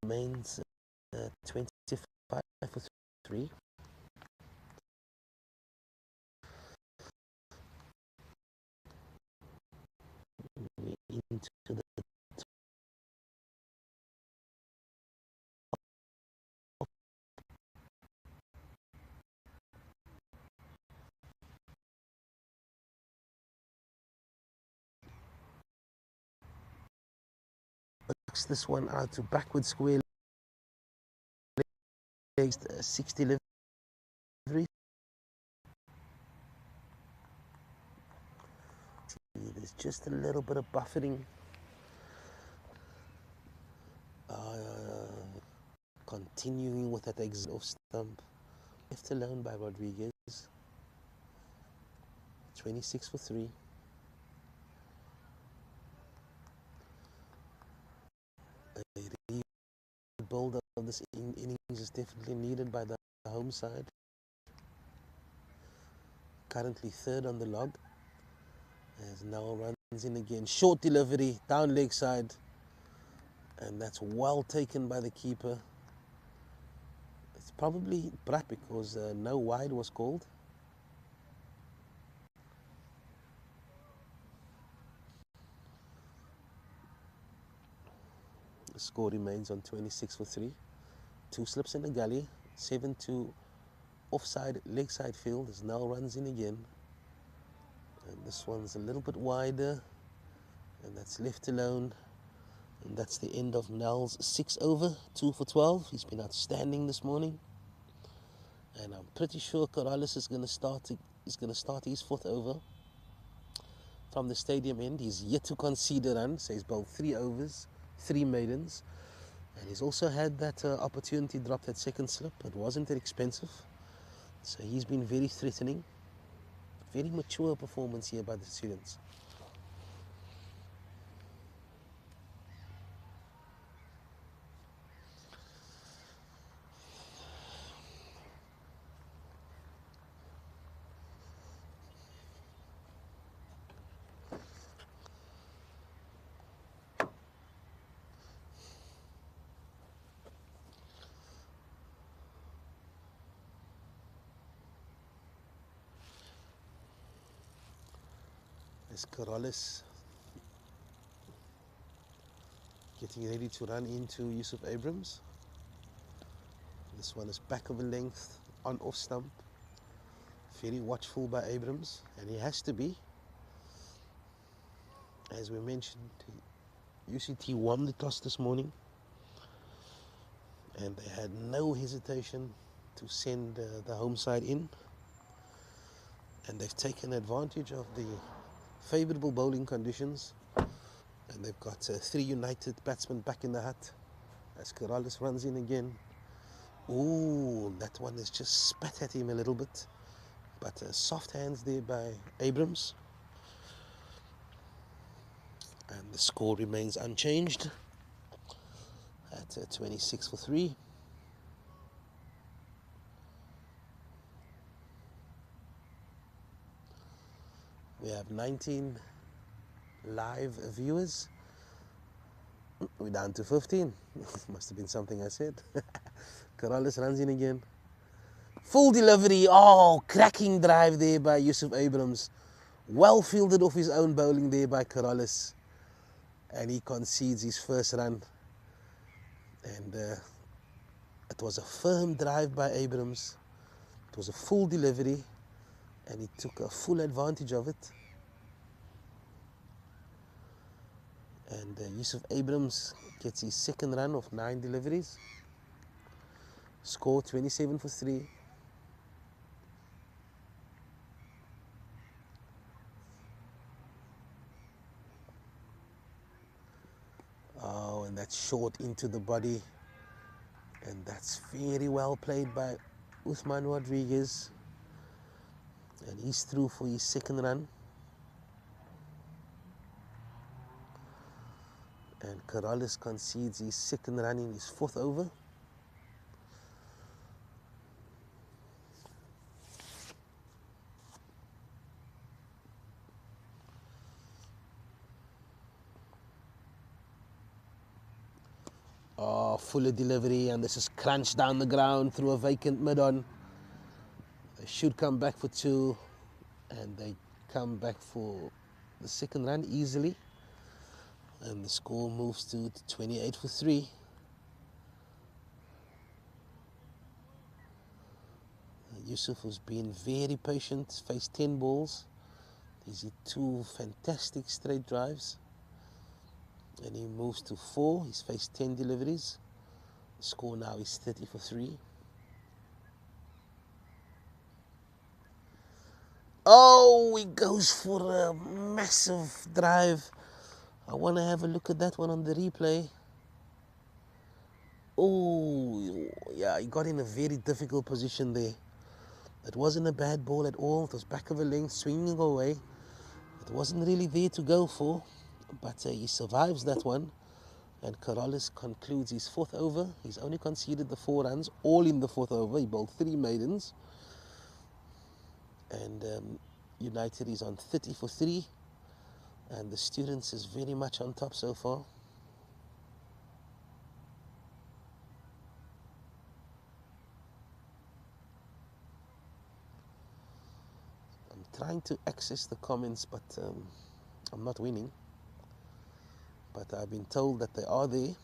Remains 25 for 3. We're into the this one out to backward square legs, 60 deliveries. There's just a little bit of buffeting. Continuing with that exit off stump. Left alone by Rodriguez. 26 for 3. A rebuild of this innings is definitely needed by the home side. Currently 3rd on the log. As now runs in again. Short delivery, down leg side. And that's well taken by the keeper. It's probably Brat because no wide was called. The score remains on 26 for 3. 2 slips in the gully. 7-2 offside, leg side field as Nell runs in again. And this one's a little bit wider. And that's left alone. And that's the end of Nell's 6 over, 2 for 12. He's been outstanding this morning. And I'm pretty sure Corrales is going to start his 4th over from the stadium end. He's yet to concede a run, so he's bowled 3 overs, 3 maidens. And he's also had that opportunity drop that second slip. It wasn't that expensive. So he's been very threatening. Very mature performance here by the students. As Corrales getting ready to run into Yusuf Abrams. This one is back of a length on off stump. Very watchful by Abrams, and he has to be. As we mentioned, UCT won the toss this morning, and they had no hesitation to send the home side in, and they've taken advantage of the favourable bowling conditions, and they've got 3 United batsmen back in the hut as Corrales runs in again. Ooh, that one has just spat at him a little bit, but soft hands there by Abrams. And the score remains unchanged at 26 for 3. We have 19 live viewers. We're down to 15. Must have been something I said. Corrales runs in again. Full delivery. Oh, cracking drive there by Yusuf Abrams. Well fielded off his own bowling there by Corollis, and he concedes his first run. And it was a firm drive by Abrams. It was a full delivery, and he took a full advantage of it. And Yusuf Abrams gets his second run of 9 deliveries. Score 27 for 3. Oh, and that's short into the body. And that's very well played by Uthman Rodriguez. And he's through for his second run. And Corollis concedes his second run in his 4th over. Oh, fuller delivery, and this is crunched down the ground through a vacant mid-on. They should come back for 2, and they come back for the second run easily. And the score moves to 28 for 3. Yusuf has been very patient, faced 10 balls. He's hit 2 fantastic straight drives. And he moves to 4. He's faced 10 deliveries. The score now is 30 for 3. Oh, he goes for a massive drive. I want to have a look at that one on the replay. Oh, yeah, he got in a very difficult position there. It wasn't a bad ball at all. It was back of a length, swinging away. It wasn't really there to go for, but he survives that one. And Corollis concludes his 4th over. He's only conceded the 4 runs, all in the 4th over. He bowled 3 maidens. And United is on 30 for 3. And the Students is very much on top so far. I'm trying to access the comments, but I'm not winning. But I've been told that they are there.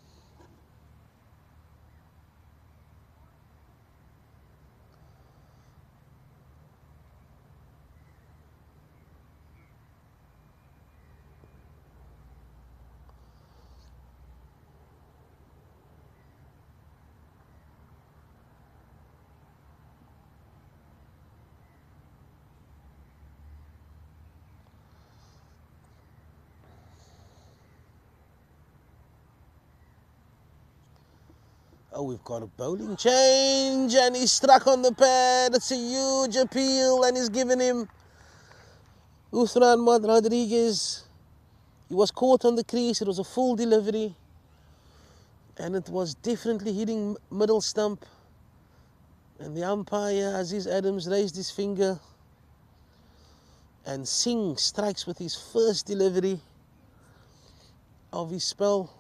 Oh, we've got a bowling change, and he's struck on the pad. It's a huge appeal, and he's given him Uthman Rodriguez. He was caught on the crease. It was a full delivery, and it was definitely hitting middle stump. And the umpire, Aziz Adams, raised his finger, and Singh strikes with his first delivery of his spell.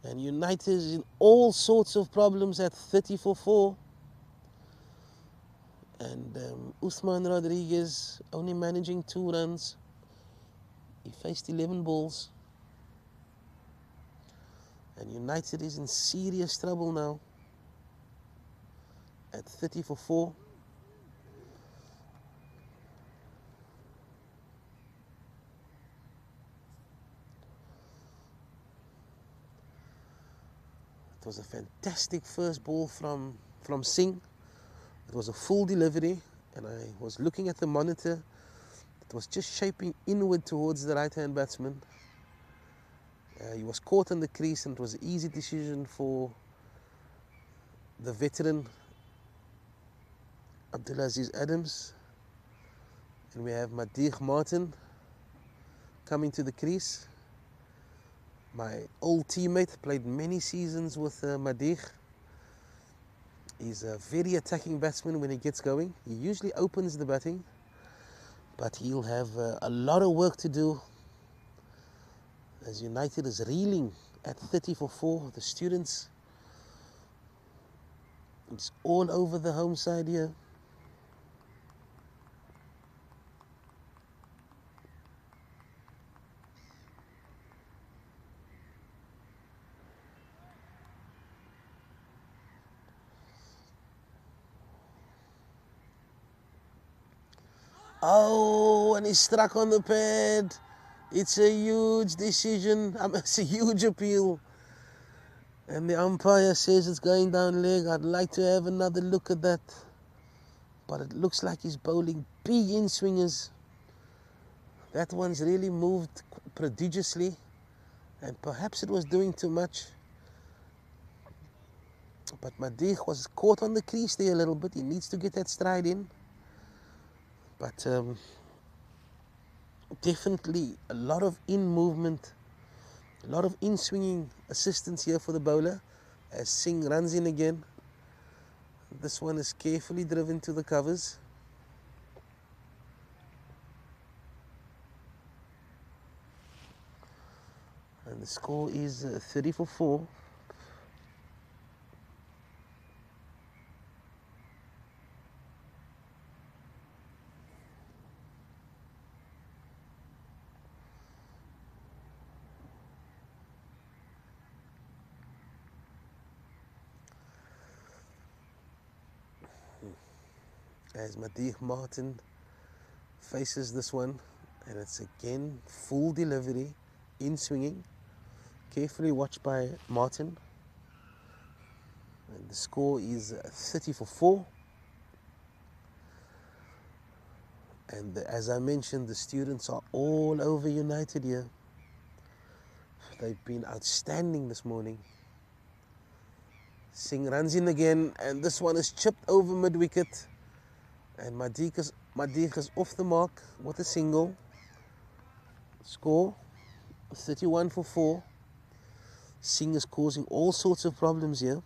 And United is in all sorts of problems at 30 for 4. And Uthman Rodriguez only managing 2 runs. He faced 11 balls. And United is in serious trouble now at 30 for 4. It was a fantastic first ball from Singh. It was a full delivery, and I was looking at the monitor. It was just shaping inward towards the right-hand batsman. He was caught on the crease, and it was an easy decision for the veteran Abdulaziz Adams. And we have Madikh Martin coming to the crease. My old teammate, played many seasons with Madikh. He's a very attacking batsman when he gets going. He usually opens the batting, but he'll have a lot of work to do as United is reeling at 30 for 4. The Students, it's all over the home side here. Oh, and he struck on the pad. It's a huge decision. It's a huge appeal. And the umpire says it's going down leg. I'd like to have another look at that. But it looks like he's bowling big in swingers. That one's really moved prodigiously. And perhaps it was doing too much. But Madiq was caught on the crease there a little bit. He needs to get that stride in. But definitely a lot of in movement, a lot of in swinging assistance here for the bowler as Singh runs in again. This one is carefully driven to the covers. And the score is 30 for 4. As Madiq Martin faces this one, and it's again full delivery, in swinging, carefully watched by Martin. And the score is 30 for 4. And as I mentioned, the students are all over United here. They've been outstanding this morning. Singh runs in again, and this one is chipped over mid-wicket. And Madiq is off the mark with a single. Score 31 for 4. Singh is causing all sorts of problems here.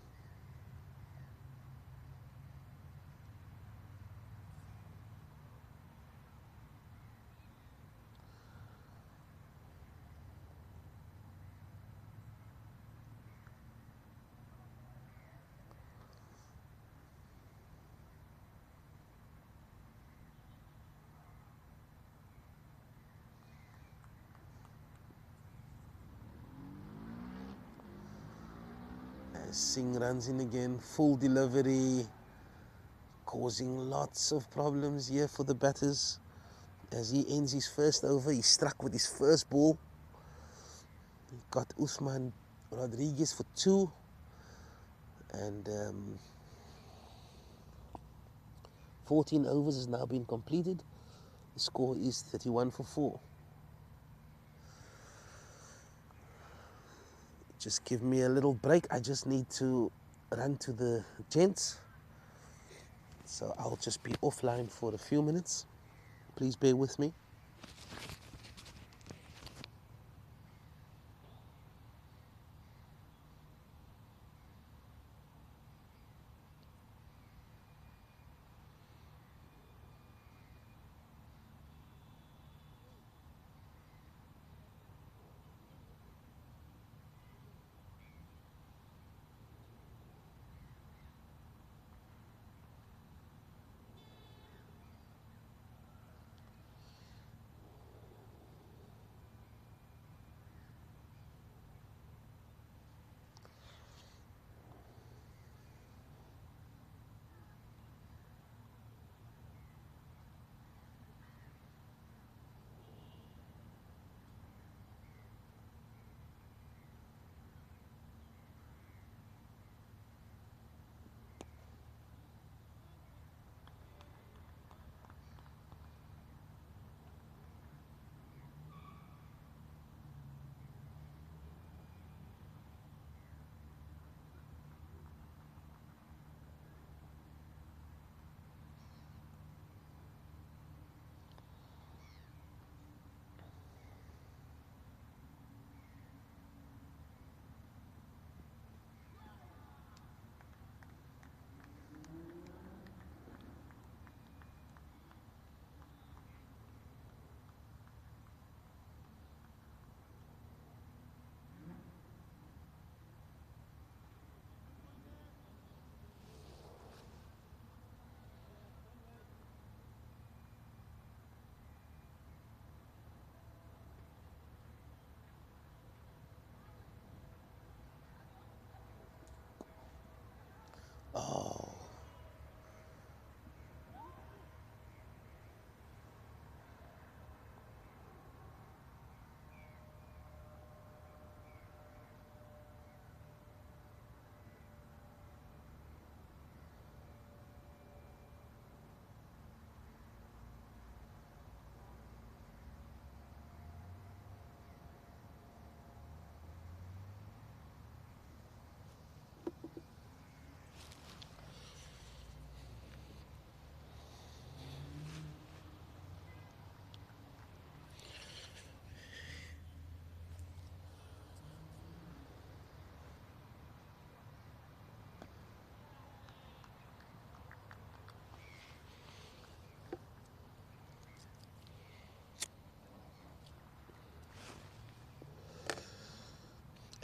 As Singh runs in again, full delivery, causing lots of problems here for the batters. As he ends his first over, he struck with his first ball. He got Usman Rodriguez for 2. And 14 overs has now been completed. The score is 31 for 4. Just give me a little break. I just need to run to the gents. So I'll just be offline for a few minutes. Please bear with me.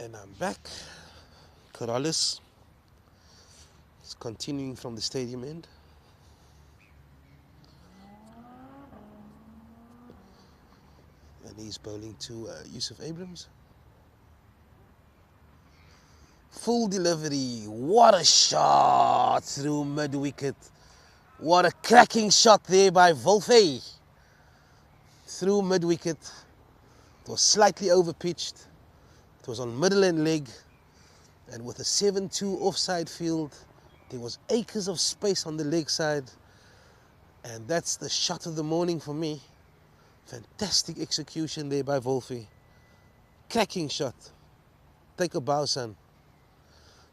And I'm back. Corrales is continuing from the stadium end. And he's bowling to Yusuf Abrams. Full delivery. What a shot through mid-wicket. What a cracking shot there by Wolfe. Through mid-wicket. It was slightly overpitched. It was on middle and leg. And with a 7-2 offside field, there was acres of space on the leg side. And that's the shot of the morning for me. Fantastic execution there by Wolfe. Cracking shot. Take a bow, son.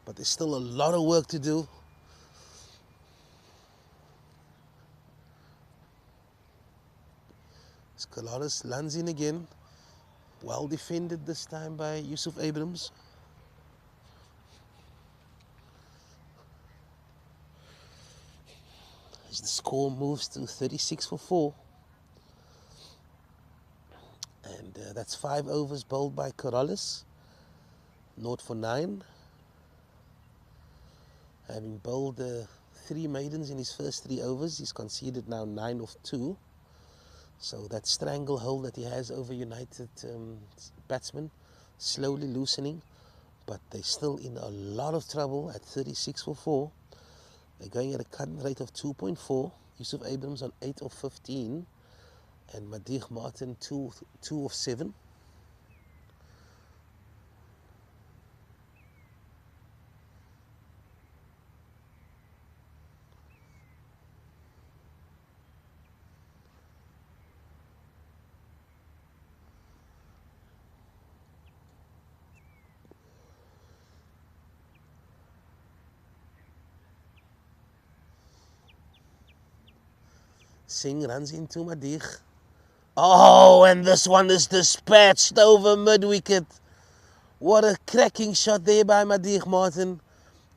But there's still a lot of work to do. Scalaris lands in again. Well defended this time by Yusuf Abrams. As the score moves to 36 for 4. And that's 5 overs bowled by Corrales. 0 for 9. Having bowled 3 maidens in his first 3 overs, he's conceded now 9 of 2. So that stranglehold that he has over United batsmen slowly loosening. But they're still in a lot of trouble at 36 for 4. They're going at a cut rate of 2.4. Yusuf Abrams on 8 of 15. And Madiq Martin 2 of 7. Singh runs into Madiq. Oh, and this one is dispatched over mid-wicket. What a cracking shot there by Madiq Martin.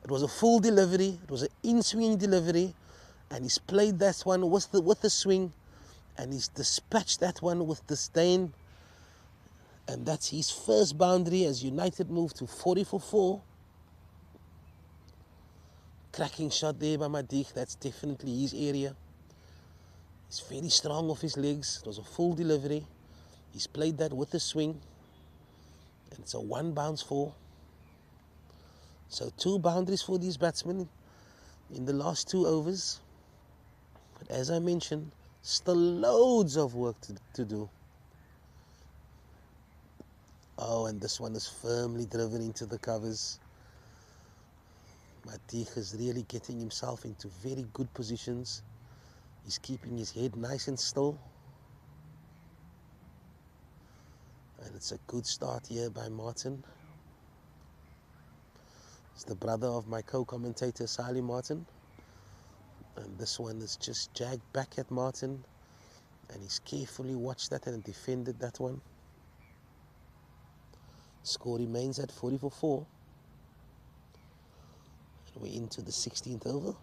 It was a full delivery. It was an in-swing delivery. And he's played that one with the swing. And he's dispatched that one with disdain. And that's his first boundary as United move to 40 for 4. Cracking shot there by Madiq. That's definitely his area. He's very strong off his legs. It was a full delivery. He's played that with the swing. And it's a 1 bounce 4. So 2 boundaries for these batsmen in the last 2 overs. But as I mentioned, still loads of work to do. Oh, and this one is firmly driven into the covers. Madiq is really getting himself into very good positions. He's keeping his head nice and still. And it's a good start here by Martin. It's the brother of my co-commentator, Sally Martin. And this one is just jagged back at Martin. And he's carefully watched that and defended that one. Score remains at 40 for 4. And we're into the 16th over.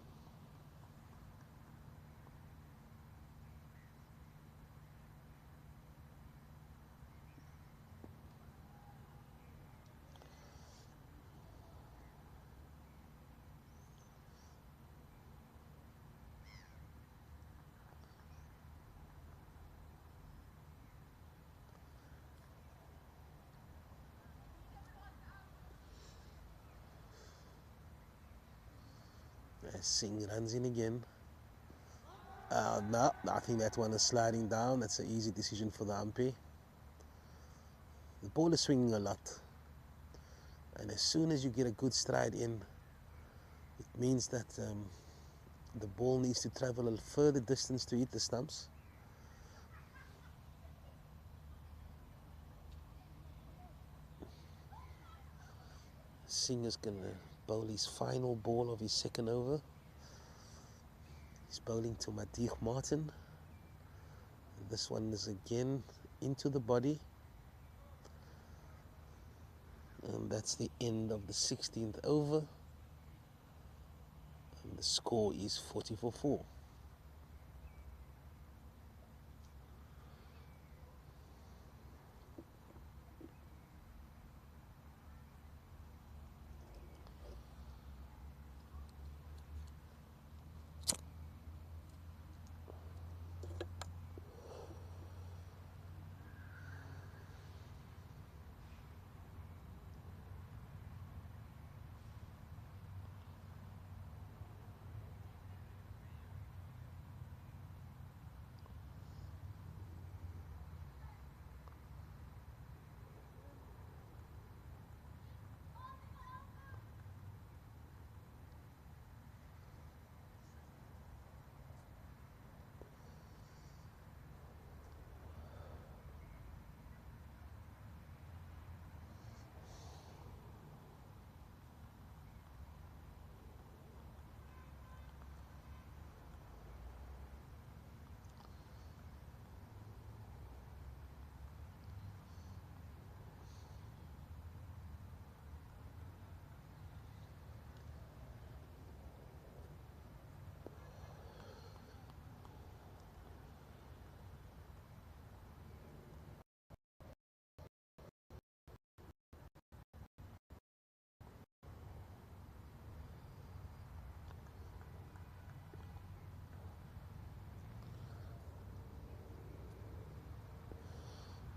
As Singh runs in again. No, I think that one is sliding down. That's an easy decision for the umpire. The ball is swinging a lot. And as soon as you get a good stride in, it means that the ball needs to travel a further distance to hit the stumps. Singh is going to bowl his final ball of his second over. He's bowling to Madiq Martin. And this one is again into the body. And that's the end of the 16th over. And the score is 40 for 4.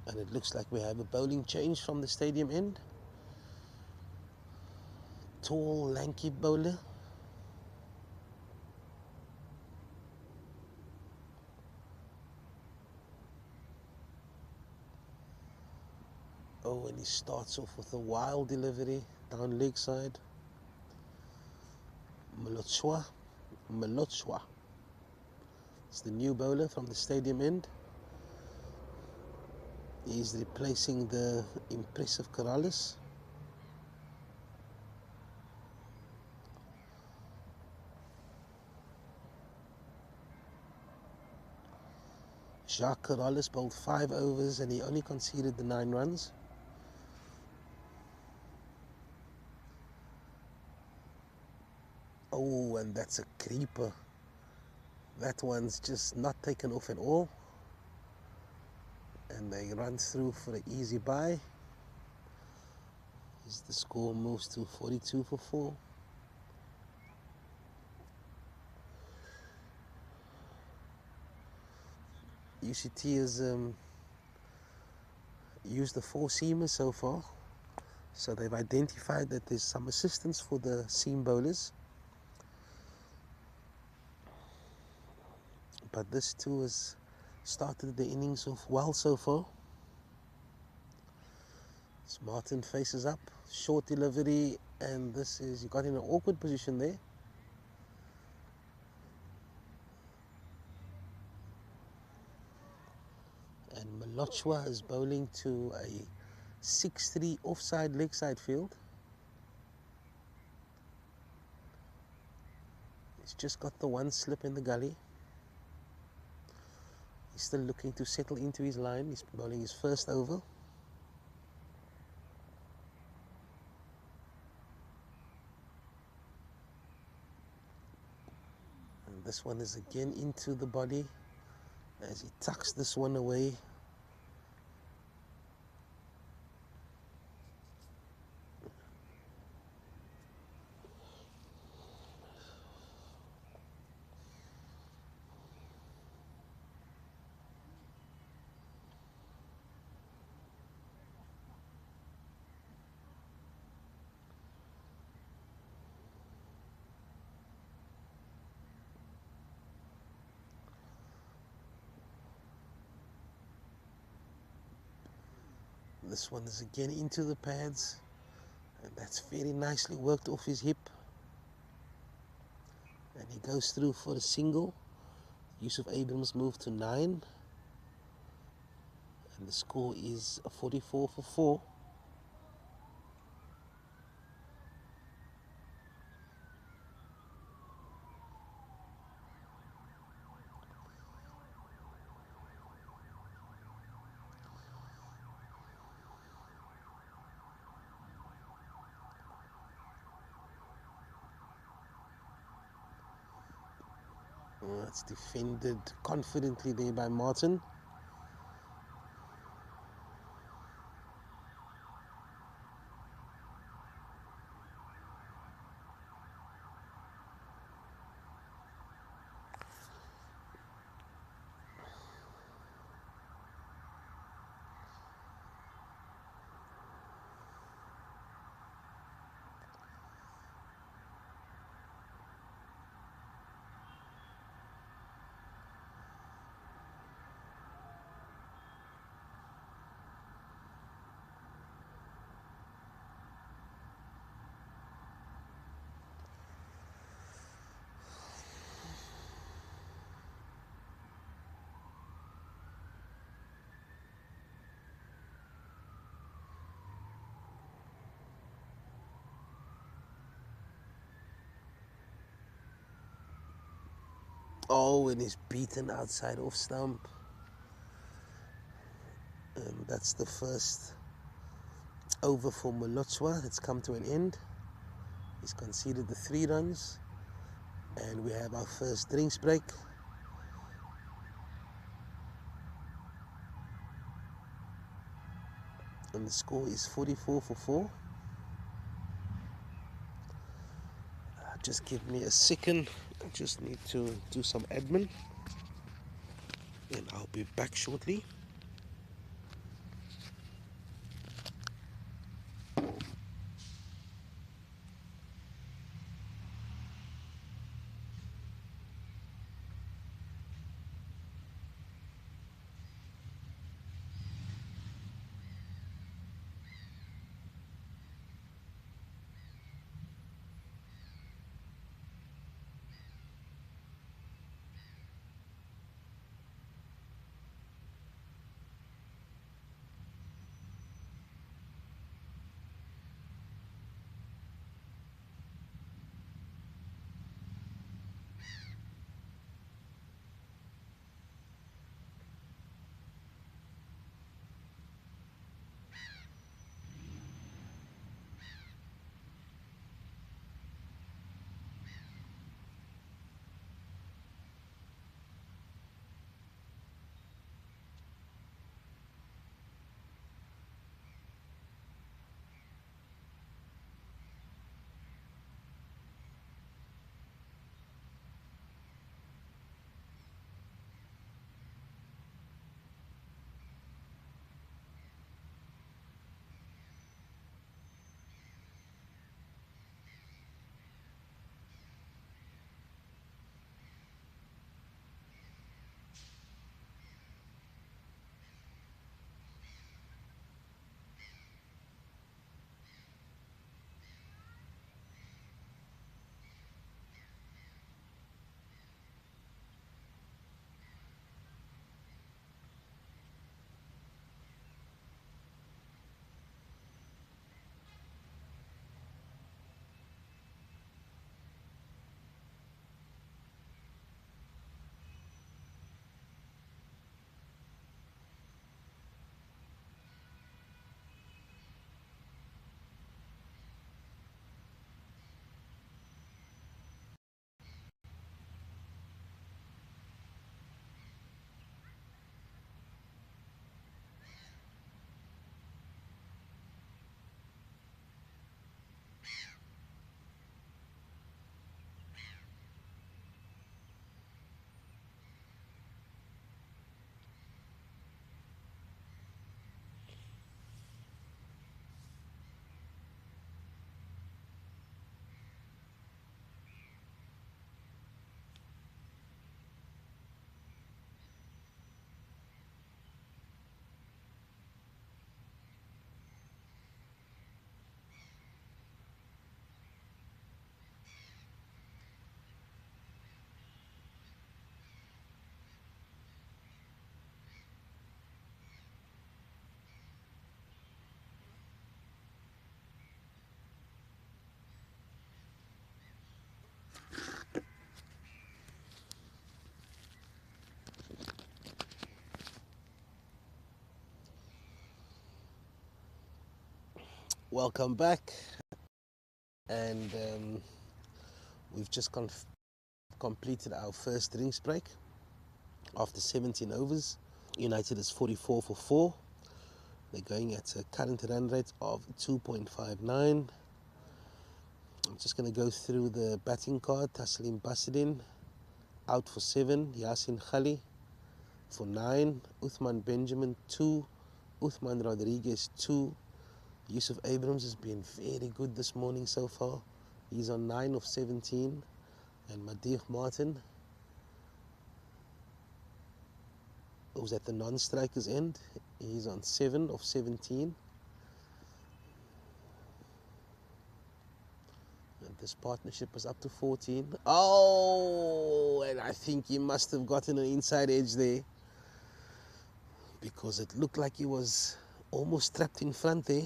And it looks like we have a bowling change from the stadium end. Tall, lanky bowler. Oh, and he starts off with a wild delivery down leg side. Malochwa. It's the new bowler from the stadium end. He's replacing the impressive Corrales. Jacques Corrales bowled 5 overs and he only conceded the 9 runs. Oh, and that's a creeper. That one's just not taken off at all. And they run through for an easy bye. As the score moves to 42 for 4. UCT has used the 4 seamers so far. So they've identified that there's some assistance for the seam bowlers. But this too has started the innings off well so far. As Martin faces up, short delivery, and this is, he got in an awkward position there. And Malochwa is bowling to a 6-3 offside leg side field. He's just got the one slip in the gully. He's still looking to settle into his line. He's bowling his first over. And this one is again into the body as he tucks this one away. This one is again into the pads, and that's very nicely worked off his hip. And he goes through for a single. Yusuf Abrams moved to 9. And the score is 44 for 4. It's defended confidently there by Martin. Oh, and he's beaten outside off stump. And that's the first over for Malochwa. It's come to an end. He's conceded the 3 runs. And we have our first drinks break. And the score is 44 for 4. Just give me a second. I just need to do some admin. And I'll be back shortly. Welcome back, and we've just completed our first drinks break after 17 overs. United is 44 for 4. They're going at a current run rate of 2.59. I'm just going to go through the batting card. Taslim Basidin out for 7. Yasin Khali for 9. Uthman Benjamin 2. Uthman Rodriguez 2. Yusuf Abrams has been very good this morning so far. He's on 9 of 17. And Madih Martin, who's at the non-strikers end, he's on 7 of 17. And this partnership is up to 14. Oh, and I think he must have gotten an inside edge there, because it looked like he was almost trapped in front there.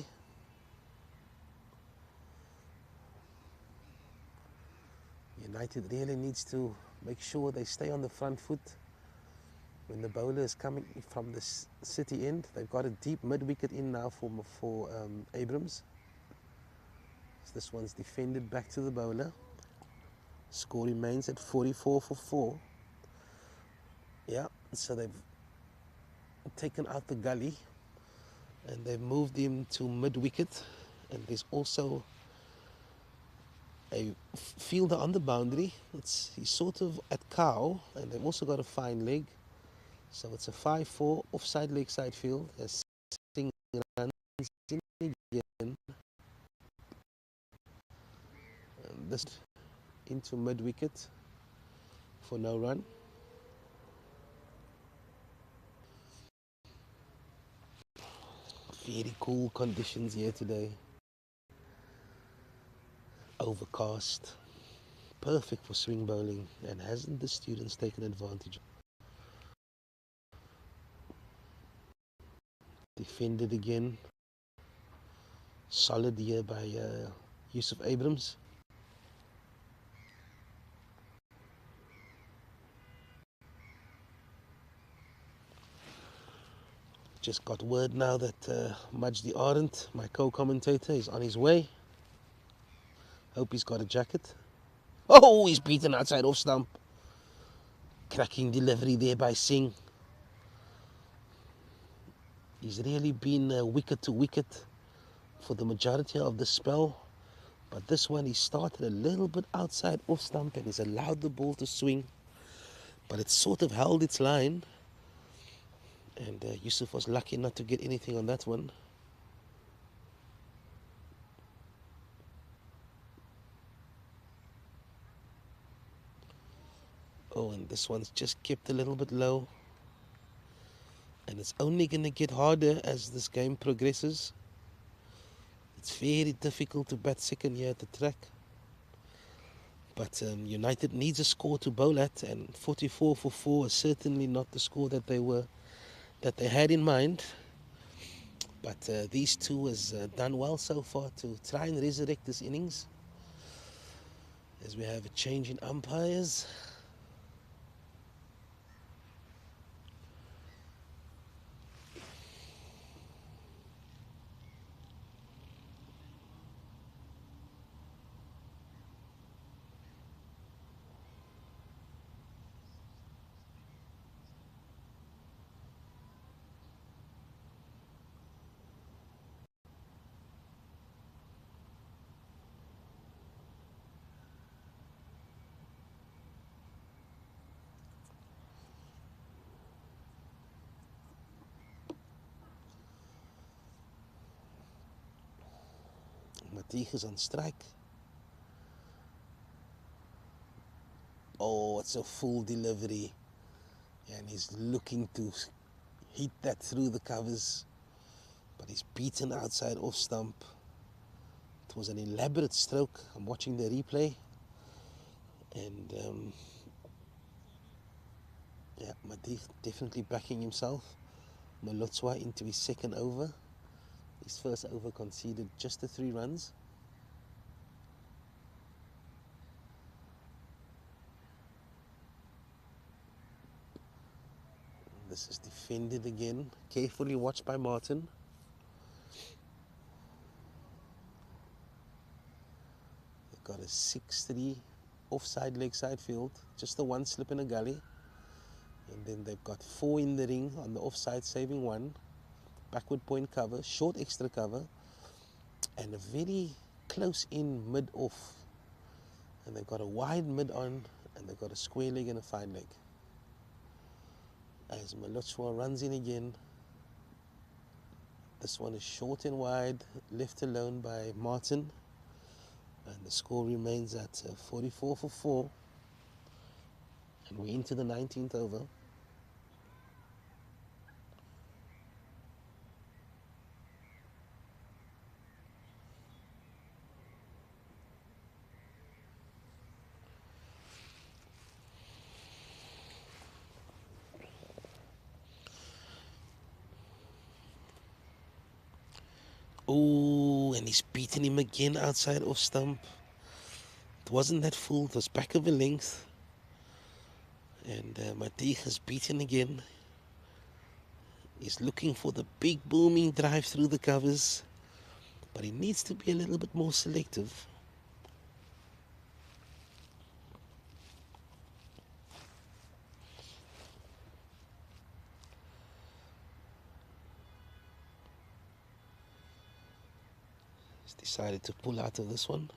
United really needs to make sure they stay on the front foot when the bowler is coming from the city end. They've got a deep mid-wicket in now for Abrams. So this one's defended back to the bowler. Score remains at 44 for 4. Yeah, so they've taken out the gully and they've moved him to mid-wicket. And there's also a fielder on the boundary. He's sort of at cow, and they've also got a fine leg. So it's a 5-4 offside leg side field. As Singh runs in again. And this into mid-wicket for no run. Very cool conditions here today. Overcast. Perfect for swing bowling. And hasn't the students taken advantage? Defended again. Solid here by Yusuf Abrams. Just got word now that Majdi Arendt, my co-commentator, is on his way. Hope he's got a jacket. Oh, he's beaten outside off stump. Cracking delivery there by Singh. He's really been wicket to wicket for the majority of the spell. But this one, he started a little bit outside off stump and he's allowed the ball to swing. But it sort of held its line. And Yusuf was lucky not to get anything on that one. Oh, and this one's just kept a little bit low. And it's only going to get harder as this game progresses. It's very difficult to bat second here at the track. But United needs a score to bowl at, and 44 for 4 is certainly not the score that they had in mind. But these two has done well so far to try and resurrect this innings. As we have a change in umpires. Madih is on strike. Oh, it's a full delivery. And he's looking to hit that through the covers. But he's beaten outside off stump. It was an elaborate stroke. I'm watching the replay. And yeah, Madih definitely backing himself. Molotswa into his second over. His first over conceded just the 3 runs. This is defended again. Carefully watched by Martin. got a 6-3 offside leg side field, just the one slip in a gully. And then they've got 4 in the ring on the offside, saving 1. Backward point cover, short extra cover, and a very close in mid off. And they've got a wide mid on, and they've got a square leg and a fine leg. As Malotswa runs in again, this one is short and wide, left alone by Martin. And the score remains at 44 for 4. And we're into the 19th over. Oh, and he's beaten him again outside off stump. It wasn't that full, it was back of a length. And Madikh has beaten again. He's looking for the big booming drive through the covers, but he needs to be a little bit more selective. He's decided to pull out of this one.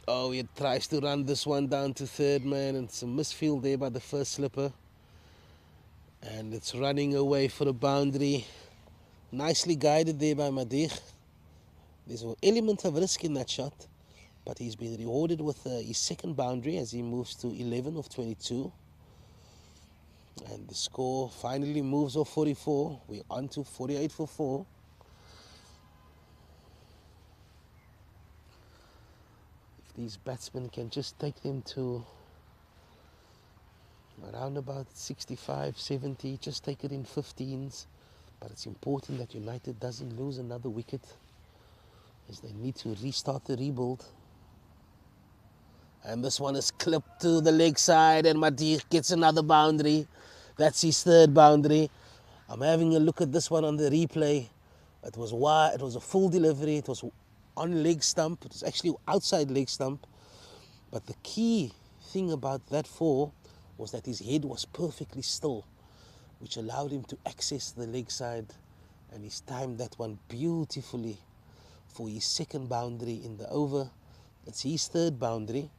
Oh, he tries to run this one down to third man, and it's a misfield there by the first slipper. And it's running away for a boundary. Nicely guided there by Madikh. There's an element of risk in that shot, but he's been rewarded with his second boundary as he moves to 11 of 22. And the score finally moves off 44. We're on to 48 for 4. If these batsmen can just take them to around about 65, 70, just take it in 15s. But it's important that United doesn't lose another wicket, as they need to restart the rebuild. And this one is clipped to the leg side, and Madikh gets another boundary. That's his third boundary. I'm having a look at this one on the replay. It was wide, it was a full delivery, it was on leg stump, it was actually outside leg stump. But the key thing about that 4 was that his head was perfectly still, which allowed him to access the leg side, and he's timed that one beautifully for his second boundary in the over. It's his third boundary,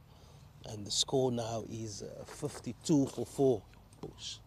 and the score now is 52 for 4. Push.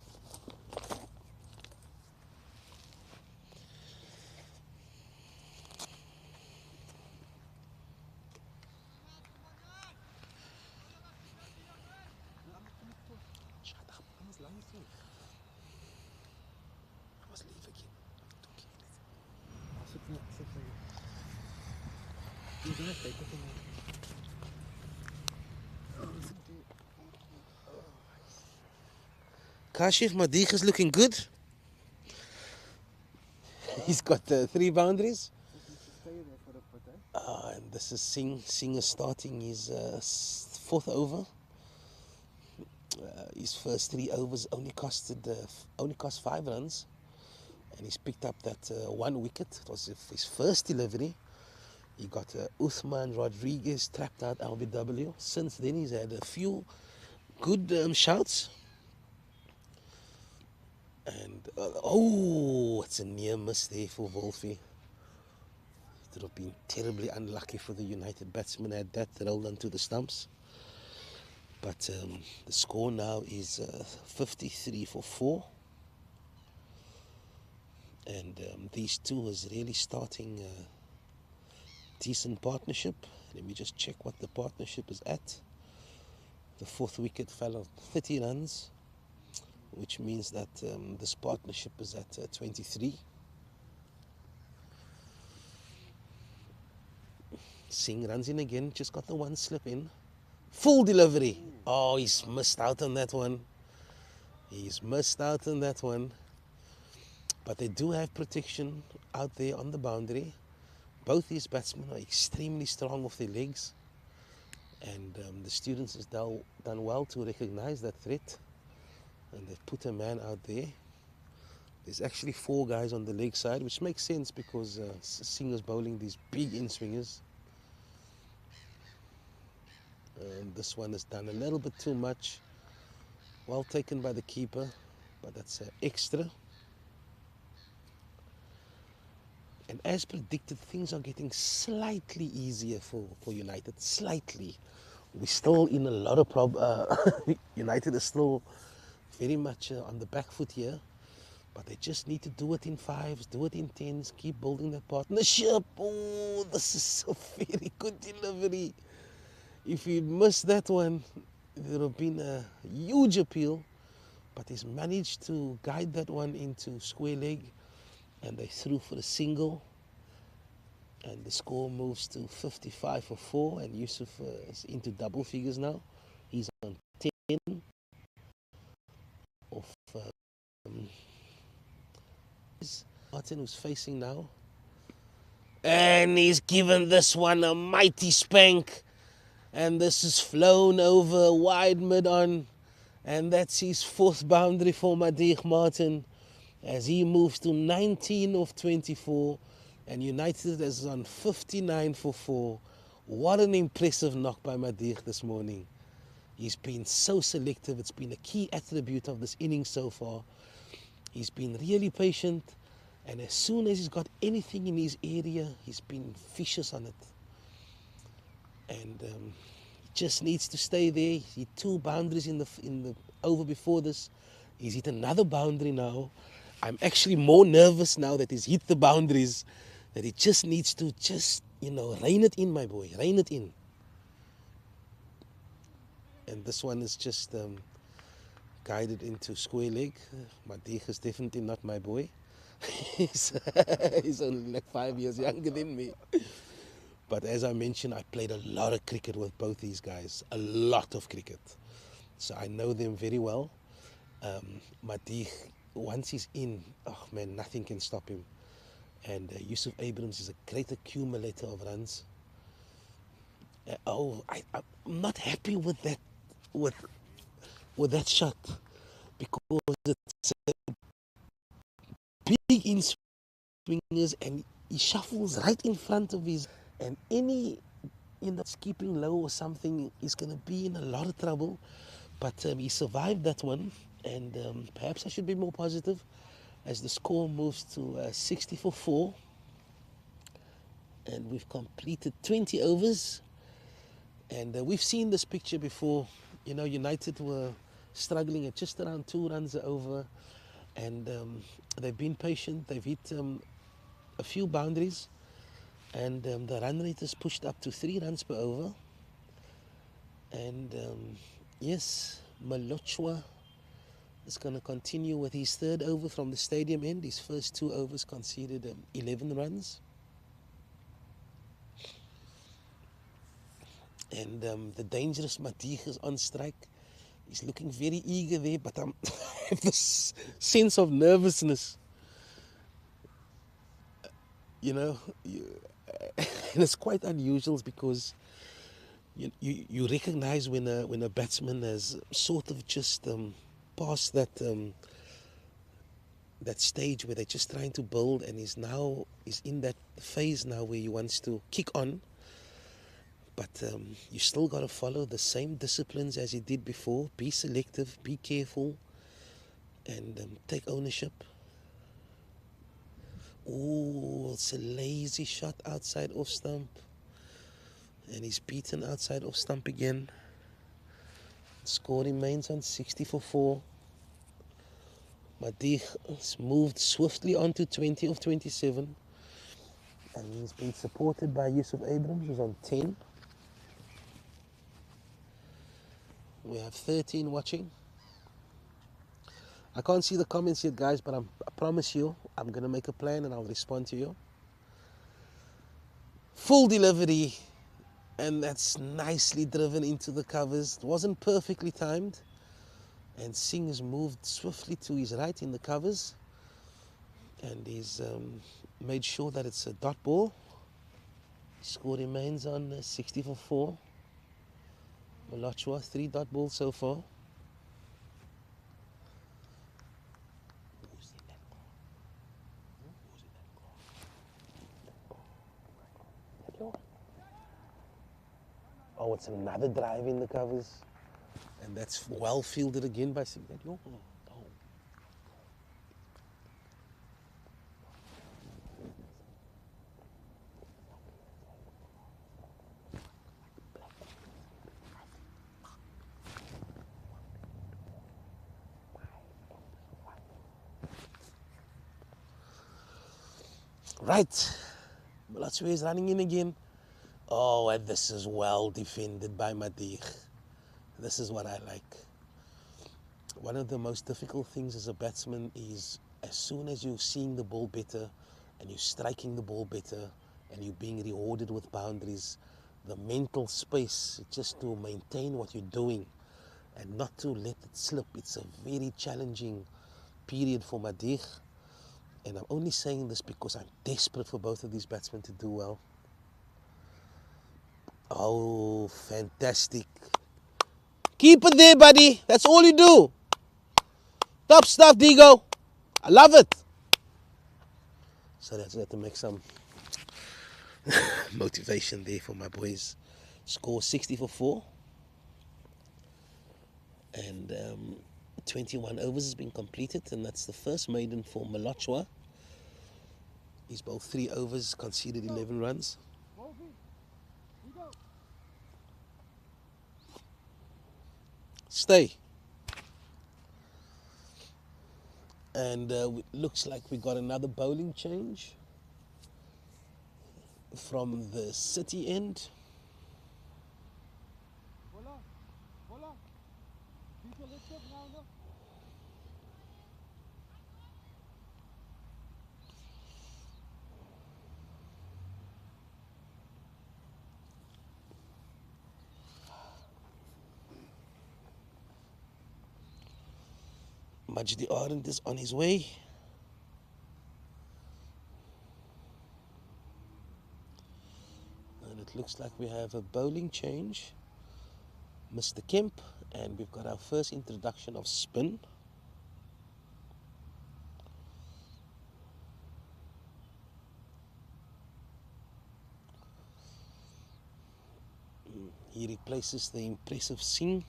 Kashif Madikh is looking good. He's got 3 boundaries. And this is Singh. Singh is starting his 4th over. His first 3 overs only cost 5 runs, and he's picked up that 1 wicket. It was his first delivery. He got Uthman Rodriguez trapped out LBW. Since then, he's had a few good shouts. And it's a near miss there for Wolfie. It would have been terribly unlucky for the United batsman had that rolled onto the stumps. But the score now is 53 for 4. And these two is really starting a decent partnership. Let me just check what the partnership is at. The 4th wicket fell on 30 runs, which means that this partnership is at 23. Singh runs in again, just got the 1 slip in. Full delivery. Oh, he's missed out on that one. He's missed out on that one. But they do have protection out there on the boundary. Both these batsmen are extremely strong with their legs. And the students has done well to recognize that threat. And they've put a man out there. There's actually 4 guys on the leg side, which makes sense because Singh bowling these big in-swingers. And this one has done a little bit too much. Well taken by the keeper, but that's extra. And as predicted, things are getting slightly easier for United. Slightly. We're still in a lot of United is still very much on the back foot here. But they just need to do it in 5s, do it in 10s, keep building that partnership. Oh, this is a very good delivery. If he missed that one, there would have been a huge appeal. But he's managed to guide that one into square leg. And they threw for a single. And the score moves to 55 for 4. And Yusuf is into double figures now. He's on 10 of Martin, who's facing now. And he's given this one a mighty spank. And this is flown over wide mid-on. And that's his 4th boundary for Madiq Martin as he moves to 19 of 24. And United is on 59 for 4. What an impressive knock by Madiq this morning. He's been so selective. It's been a key attribute of this innings so far. He's been really patient. And as soon as he's got anything in his area, he's been vicious on it. And he just needs to stay there. He hit 2 boundaries in the over before this. He's hit another boundary now. I'm actually more nervous now that he's hit the boundaries, that he just needs to rein it in, my boy, rein it in. And this one is just guided into square leg. Madiq is definitely not my boy. He's only like 5 years younger than me. But as I mentioned, I played a lot of cricket with both these guys. A lot of cricket. So I know them very well. Madiq, once he's in, oh man, nothing can stop him. And Yusuf Abrams is a great accumulator of runs. I'm not happy with that, with that shot, because it's a big in swingers and he shuffles right in front of his, and any that's keeping low or something is going to be in a lot of trouble. But he survived that one, and perhaps I should be more positive as the score moves to 60 for 4. And we've completed 20 overs. And we've seen this picture before. You know, United were struggling at just around 2 runs over. And they've been patient. They've hit a few boundaries. And the run rate is pushed up to 3 runs per over. And yes, Malochwa is going to continue with his 3rd over from the stadium end. His first 2 overs conceded 11 runs. And the dangerous Madiq is on strike. He's looking very eager there, but I have this sense of nervousness. And it's quite unusual because you recognize when a batsman has sort of just past that stage where they're just trying to build, and is in that phase now where he wants to kick on. But you still got to follow the same disciplines as he did before. Be selective, be careful, and take ownership. Oh, it's a lazy shot outside off stump. And he's beaten outside off stump again. Score remains on 60 for 4. Madiq has moved swiftly on to 20 of 27. And he's been supported by Yusuf Abrams, who's on 10. We have 13 watching. I can't see the comments yet, guys, but I promise you, I'm going to make a plan and I'll respond to you. Full delivery, and that's nicely driven into the covers. It wasn't perfectly timed, and Singh has moved swiftly to his right in the covers. And he's made sure that it's a dot ball. Score remains on 60 for 4. Malachua, 3 dot balls so far. Oh, it's another drive in the covers. And that's well fielded again by Signet. Right. Malachua is running in again. Oh, and this is well defended by Madich. This is what I like. One of the most difficult things as a batsman is as soon as you're seeing the ball better and you're striking the ball better and you're being rewarded with boundaries, the mental space just to maintain what you're doing and not to let it slip. It's a very challenging period for Madich. And I'm only saying this because I'm desperate for both of these batsmen to do well. Oh, fantastic. Keep it there, buddy. That's all you do. Top stuff, Digo. I love it. So that's got to make some motivation there for my boys. Score 60 for 4. And 21 overs has been completed. And that's the first maiden for Malachua. He's bowled 3 overs, conceded 11 runs. Stay. And looks like we got another bowling change from the City end. Majdi Arend is on his way. And it looks like we have a bowling change. Mr. Kemp, and we've got our first introduction of spin. He replaces the impressive Singh.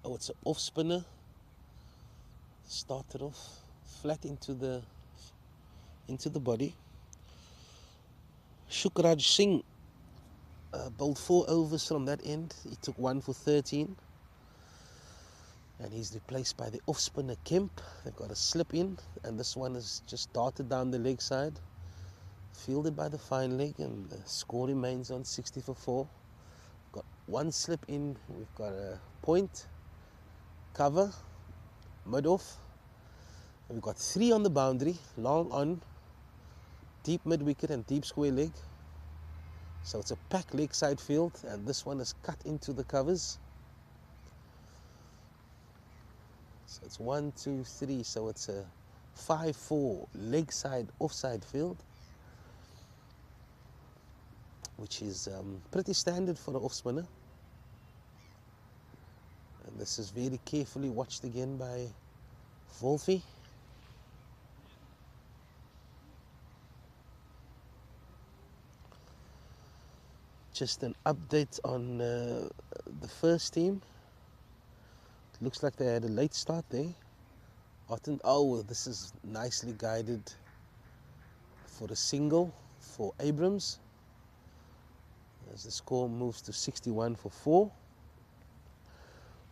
Oh, it's an off spinner. Started off flat into the body. Shukraj Singh bowled 4 overs from that end. He took 1 for 13. And he's replaced by the off spinner Kemp. They've got a slip in, and this one is just darted down the leg side. Fielded by the fine leg, and the score remains on 60 for 4. Got 1 slip in. We've got a point, cover, mid off. And we've got 3 on the boundary, long on, deep mid wicket and deep square leg. So it's a packed leg side field, and this one is cut into the covers. So it's 1, 2, 3. So it's a 5-4 leg side offside field, which is pretty standard for an off spinner. And this is very carefully watched again by Wolfie. Just an update on the first team. It looks like they had a late start there. Oh, this is nicely guided for a single for Abrams. As the score moves to 61 for 4.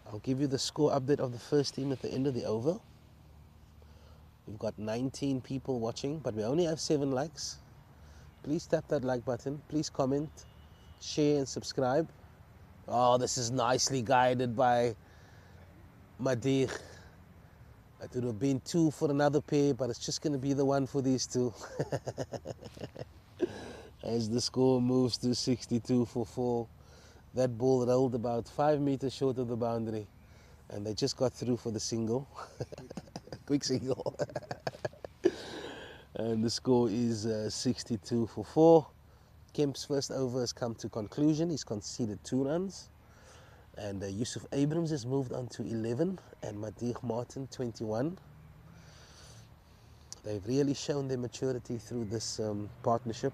I'll give you the score update of the first team at the end of the over. We've got 19 people watching, but we only have 7 likes. Please tap that like button. Please comment, share and subscribe. Oh, this is nicely guided by Madich. It would have been 2 for another pair, but it's just going to be the 1 for these 2. As the score moves to 62 for 4. That ball rolled about 5 meters short of the boundary, and they just got through for the single. Quick single. And the score is 62 for 4. Kemp's first over has come to conclusion. He's conceded 2 runs. And Yusuf Abrams has moved on to 11 and Madiq Martin 21. They've really shown their maturity through this partnership.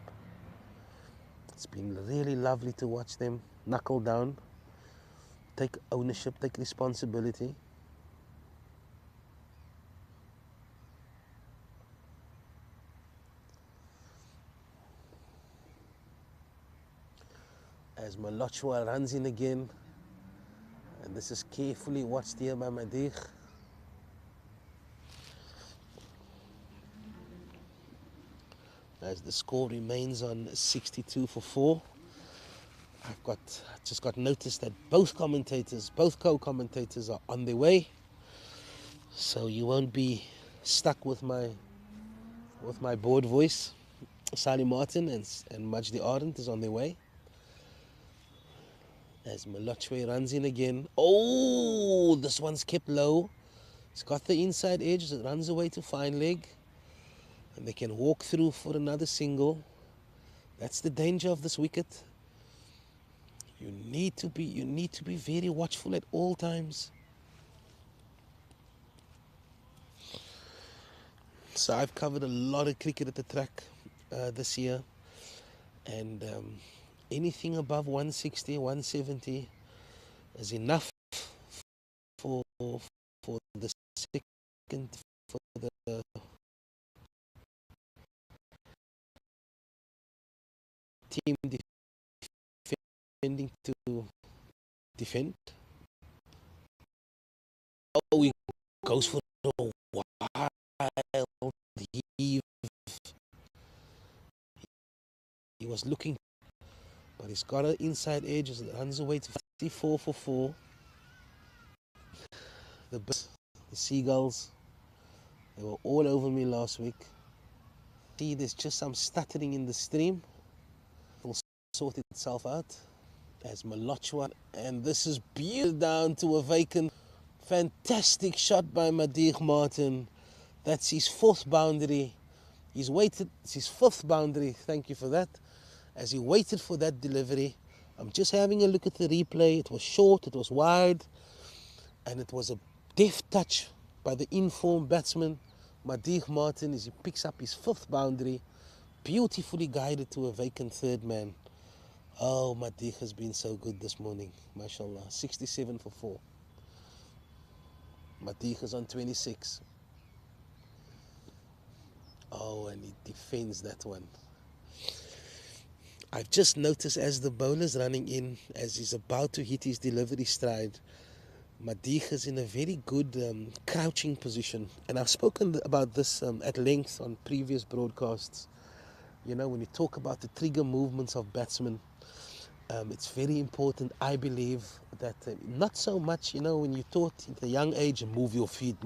It's been really lovely to watch them knuckle down, take ownership, take responsibility. As Malochwa runs in again, and this is carefully watched here by Madiq. As the score remains on 62 for 4. I just got notice that both co-commentators are on their way. So you won't be stuck with my board voice. Sally Martin and Majdi Ardent is on their way. As Malochwe runs in again. Oh, this one's kept low. It's got the inside edge. It runs away to fine leg. And they can walk through for another single. That's the danger of this wicket. You need to be very watchful at all times. So I've covered a lot of cricket at the track this year, and anything above 160, 170 is enough for the second, for the team defending to defend. Oh, he goes for a wild heave. He was looking, but he's got an inside edge as it runs away to 54 for 4. The seagulls, they were all over me last week. See, there's just some stuttering in the stream. It will sort itself out. As Malochwa, and this is beautiful down to a vacant. Fantastic shot by Madiq Martin. That's his 4th boundary. He's waited, it's his 5th boundary, thank you for that. As he waited for that delivery, I'm just having a look at the replay. It was short, it was wide, and it was a deft touch by the informed batsman, Madiq Martin, as he picks up his 5th boundary, beautifully guided to a vacant 3rd man. Oh, Madiq has been so good this morning, mashallah. 67 for 4. Madiq is on 26. Oh, and he defends that one. I've just noticed as the bowler's running in, as he's about to hit his delivery stride, Madiq is in a very good crouching position. And I've spoken about this at length on previous broadcasts. You know, when you talk about the trigger movements of batsmen, it's very important, I believe, that not so much, you know, when you're taught at a young age, move your feet.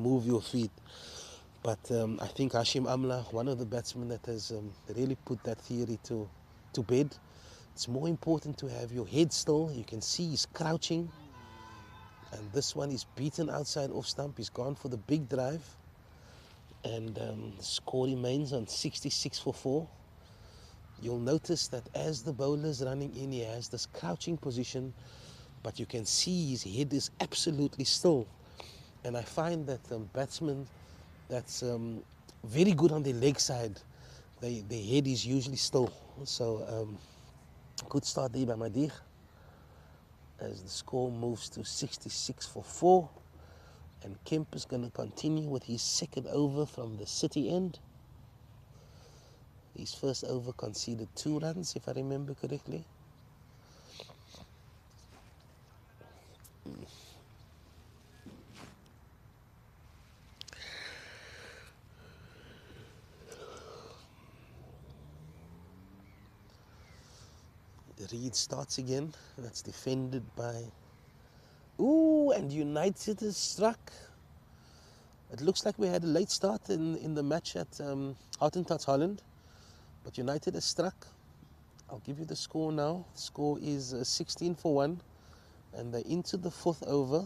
But I think Hashim Amla, one of the batsmen that has really put that theory to bed, it's more important to have your head still. You can see he's crouching. And this one is beaten outside off stump. He's gone for the big drive. And the score remains on 66 for 4. You'll notice that as the bowler's running in, he has this crouching position, but you can see his head is absolutely still. And I find that batsmen that's very good on their leg side, their head is usually still. So good start there by Madiq, as the score moves to 66 for 4. And Kemp is going to continue with his 2nd over from the city end. His first over conceded 2 runs, if I remember correctly. Reed starts again. That's defended by... Ooh, and United is struck. It looks like we had a late start in the match at Hottentots, Holland. But United is struck. I'll give you the score now. The score is 16 for 1. And they're into the 4th over.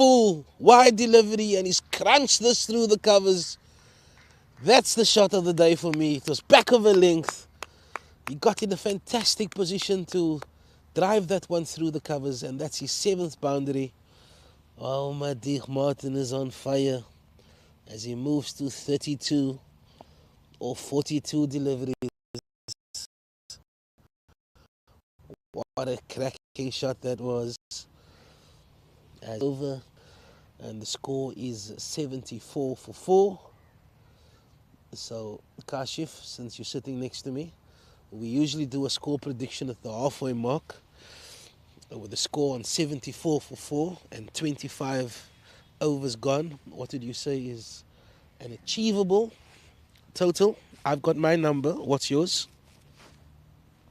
full wide delivery and he's crunched this through the covers. That's the shot of the day for me. It was back of a length. He got in a fantastic position to drive that one through the covers, and that's his 7th boundary. Oh, Madiq Martin is on fire as he moves to 32 or 42 deliveries. What a cracking shot that was. As over, and the score is 74 for 4. So, Kashif, since you're sitting next to me, we usually do a score prediction at the halfway mark with a score on 74 for 4 and 25 overs gone. What did you say is an achievable total? I've got my number. What's yours?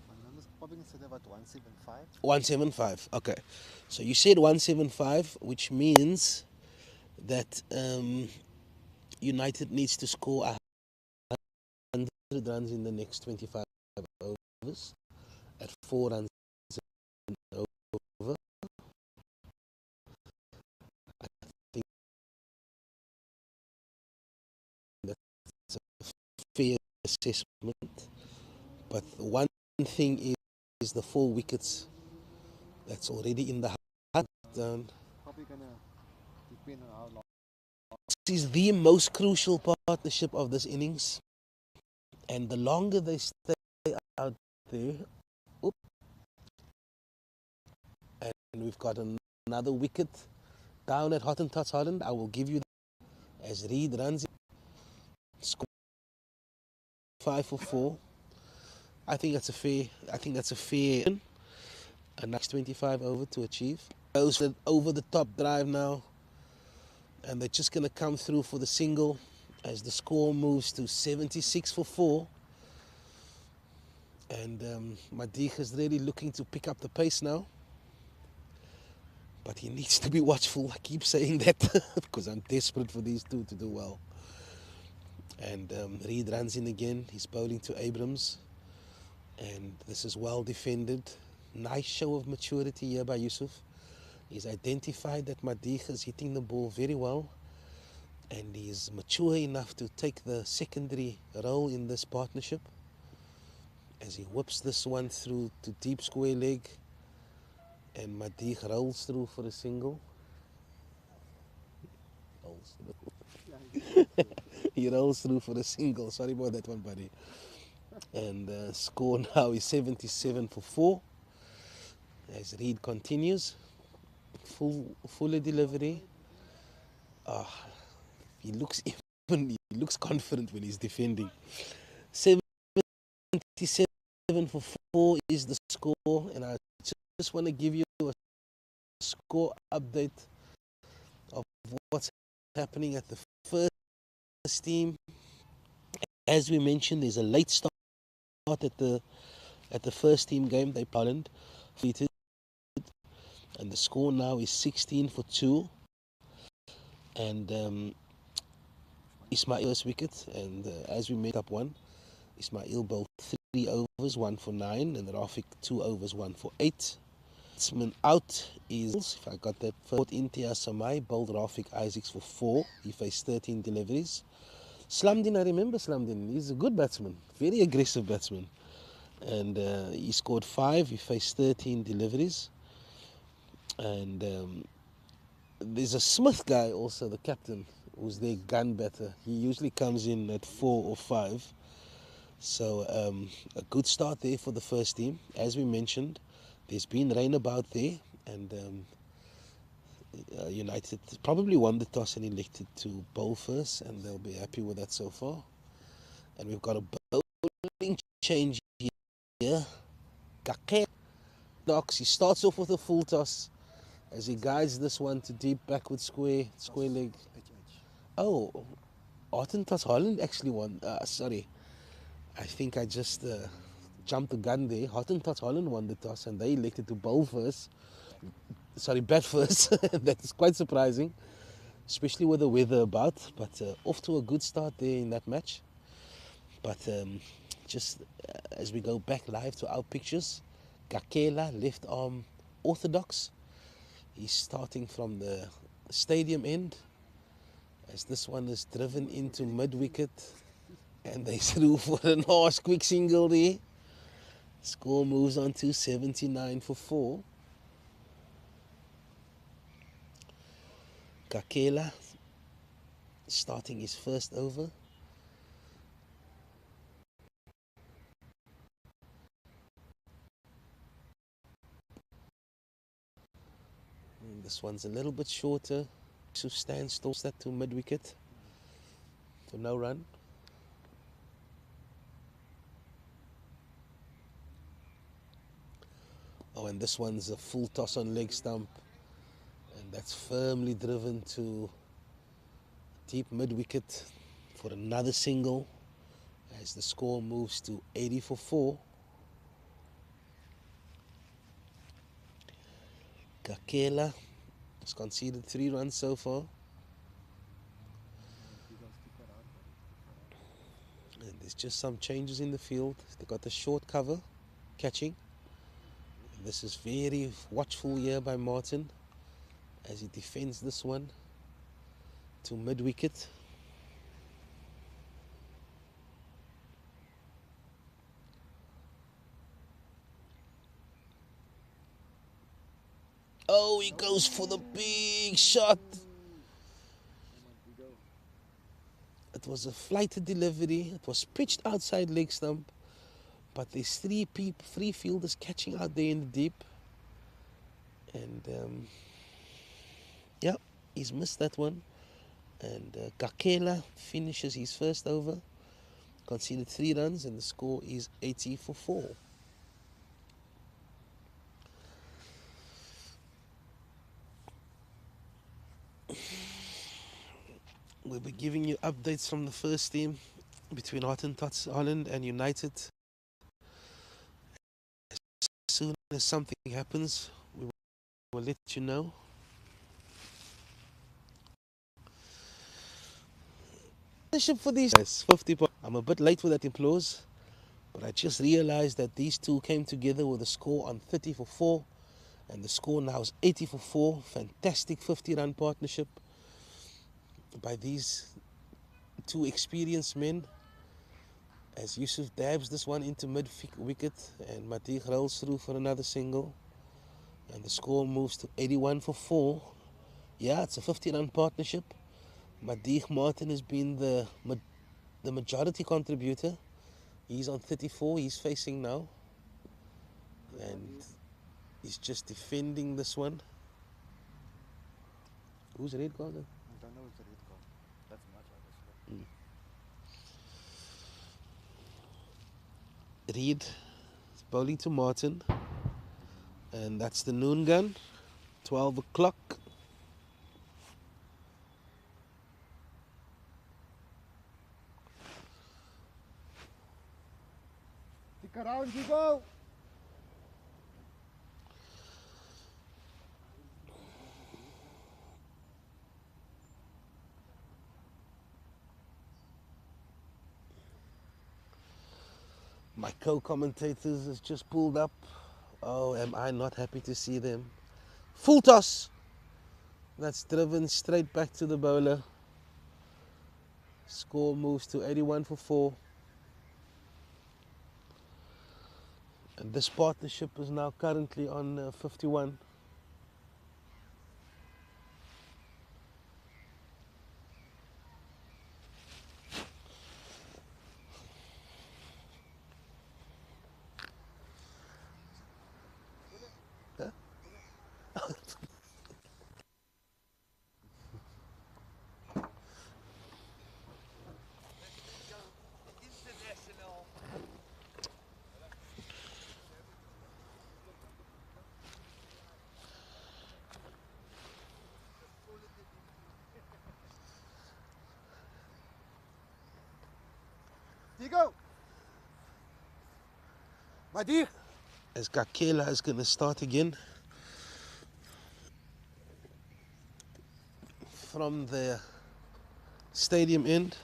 My number's probably going to sit about 175. 175. Okay. So you said 175, which means that United needs to score 100 runs in the next 25 overs at 4 runs over. I think that's a fair assessment. But one thing is the 4 wickets that's already in the hut down. Probably going to depend on how long. This is the most crucial partnership of this innings. And the longer they stay out there, and we've got another wicket down at Hottentots Holland. I will give you that as Reed runs it. Score 5 for 4. I think that's a fair a next 25 over to achieve. Goes over the top drive now, and they're just going to come through for the single as the score moves to 76 for 4. And Madiq is really looking to pick up the pace now. But he needs to be watchful. I keep saying that because I'm desperate for these two to do well. And Reed runs in again. He's bowling to Abrams. And this is well defended. Nice show of maturity here by Yusuf. He's identified that Madiq is hitting the ball very well. And he's mature enough to take the secondary role in this partnership. As he whips this one through to deep square leg. And Madiq rolls through for a single. He rolls through for a single. Sorry about that one, buddy. And score now is 77 for 4. As Reed continues. Fuller delivery. He looks confident when he's defending. 77 for 4 is the score. And I just want to give you a score update of what's happening at the first team. As we mentioned, there's a late start at the first team game. They Poland defeated, and the score now is 16 for 2. And Ismail's wicket, and as we made up one, Ismail bowled 3 overs, 1 for 9, and Rafiq 2 overs, 1 for 8. Batsman out is, if I got that first, Imtiaz Samai bowled Rafiq Isaacs for 4. He faced 13 deliveries. Slamdin, I remember Slamdin. He's a good batsman, very aggressive batsman. And he scored 5. He faced 13 deliveries. And there's a Smith guy also, the captain, who's their gun batter. He usually comes in at 4 or 5. So a good start there for the first team. As we mentioned, there's been rain about there, and United probably won the toss and elected to bowl first, and they'll be happy with that so far. And we've got a bowling change here. Kake knocks. He starts off with a full toss as he guides this one to deep backward square leg. Oh, Hottentots Holland actually won. Sorry, I think I just jumped the gun there. Hottentots Holland won the toss and they elected to bowl first. Sorry, bat first. That's quite surprising, especially with the weather about. But off to a good start there in that match. But just as we go back live to our pictures, Gakela, left arm orthodox. He's starting from the stadium end, as this one is driven into mid-wicket, and they threw for a nice quick single there. Score moves on to 79 for 4. Kakela starting his first over. And this one's a little bit shorter. So standstill that to mid-wicket for no run. Oh, and this one's a full toss on leg stump, and that's firmly driven to deep mid-wicket for another single as the score moves to 80 for 4. Kakela has conceded 3 runs so far. And there's just some changes in the field. They got the short cover catching. And this is very watchful here by Martin as he defends this one to mid-wicket. Oh, he goes for the big shot. It was a flighted delivery. It was pitched outside leg stump. But there's three fielders catching out there in the deep. And yeah, he's missed that one. And Kakela finishes his first over. Conceded 3 runs and the score is 80 for 4. We'll be giving you updates from the first team between Hottentots Holland and United. As soon as something happens, we will let you know. For these guys, 50 points. I'm a bit late with that applause, but I just realized that these two came together with a score on 30 for 4, and the score now is 80 for 4. Fantastic 50-run partnership by these two experienced men, as Yusuf dabs this one into mid-wicket and Matiq rolls through for another single, and the score moves to 81 for 4. Yeah, it's a 50-run partnership. Matiq Martin has been the majority contributor. He's on 34, he's facing now, and he's just defending this one. Who's red card? I don't know if it's a red card. That's much like a Reed is bowling to Martin, and that's the noon gun, 12 o'clock. Stick around, you go. My co-commentators has just pulled up. Oh, am I not happy to see them. Full toss. That's driven straight back to the bowler. Score moves to 81 for 4. And this partnership is now currently on 51. Digo. Matiq. As Kakela is going to start again from the stadium end.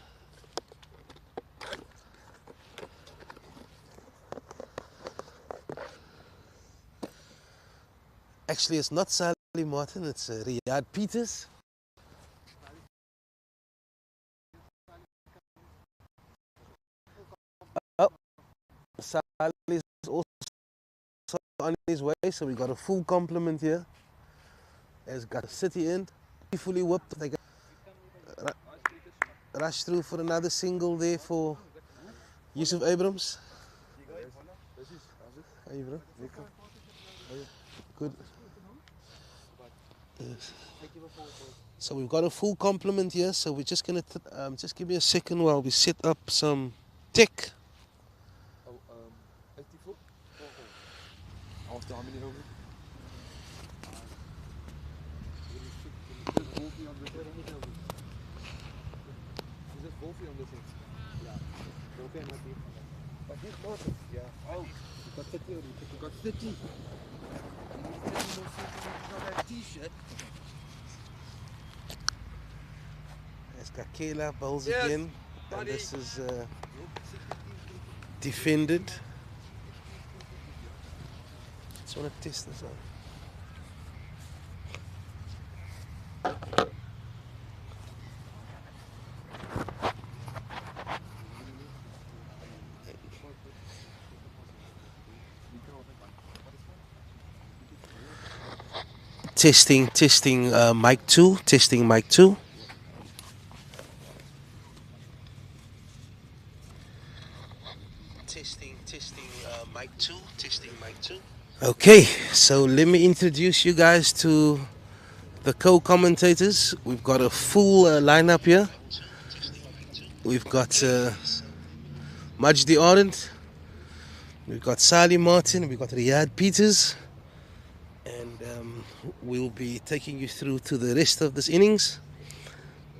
Actually, it's not Sally Martin, it's Riyad Peters. Ali's also on his way, so we got a full complement here. Has got a city end, fully whipped. They got rush through for another single there for Yusuf Abrams. Hey, bro. Good. Yes. So we've got a full complement here. So we're just gonna just give me a second while we set up some tech. It's got Kayla bowls again, and this is defended. Just want to test this out. Testing, mic 2, testing mic 2. Testing, mic 2, testing mic 2. Okay, so let me introduce you guys to the co-commentators. We've got a full lineup here. We've got Majdi Arendt, we've got Sally Martin, we've got Riyad Peters, and we'll be taking you through to the rest of this innings.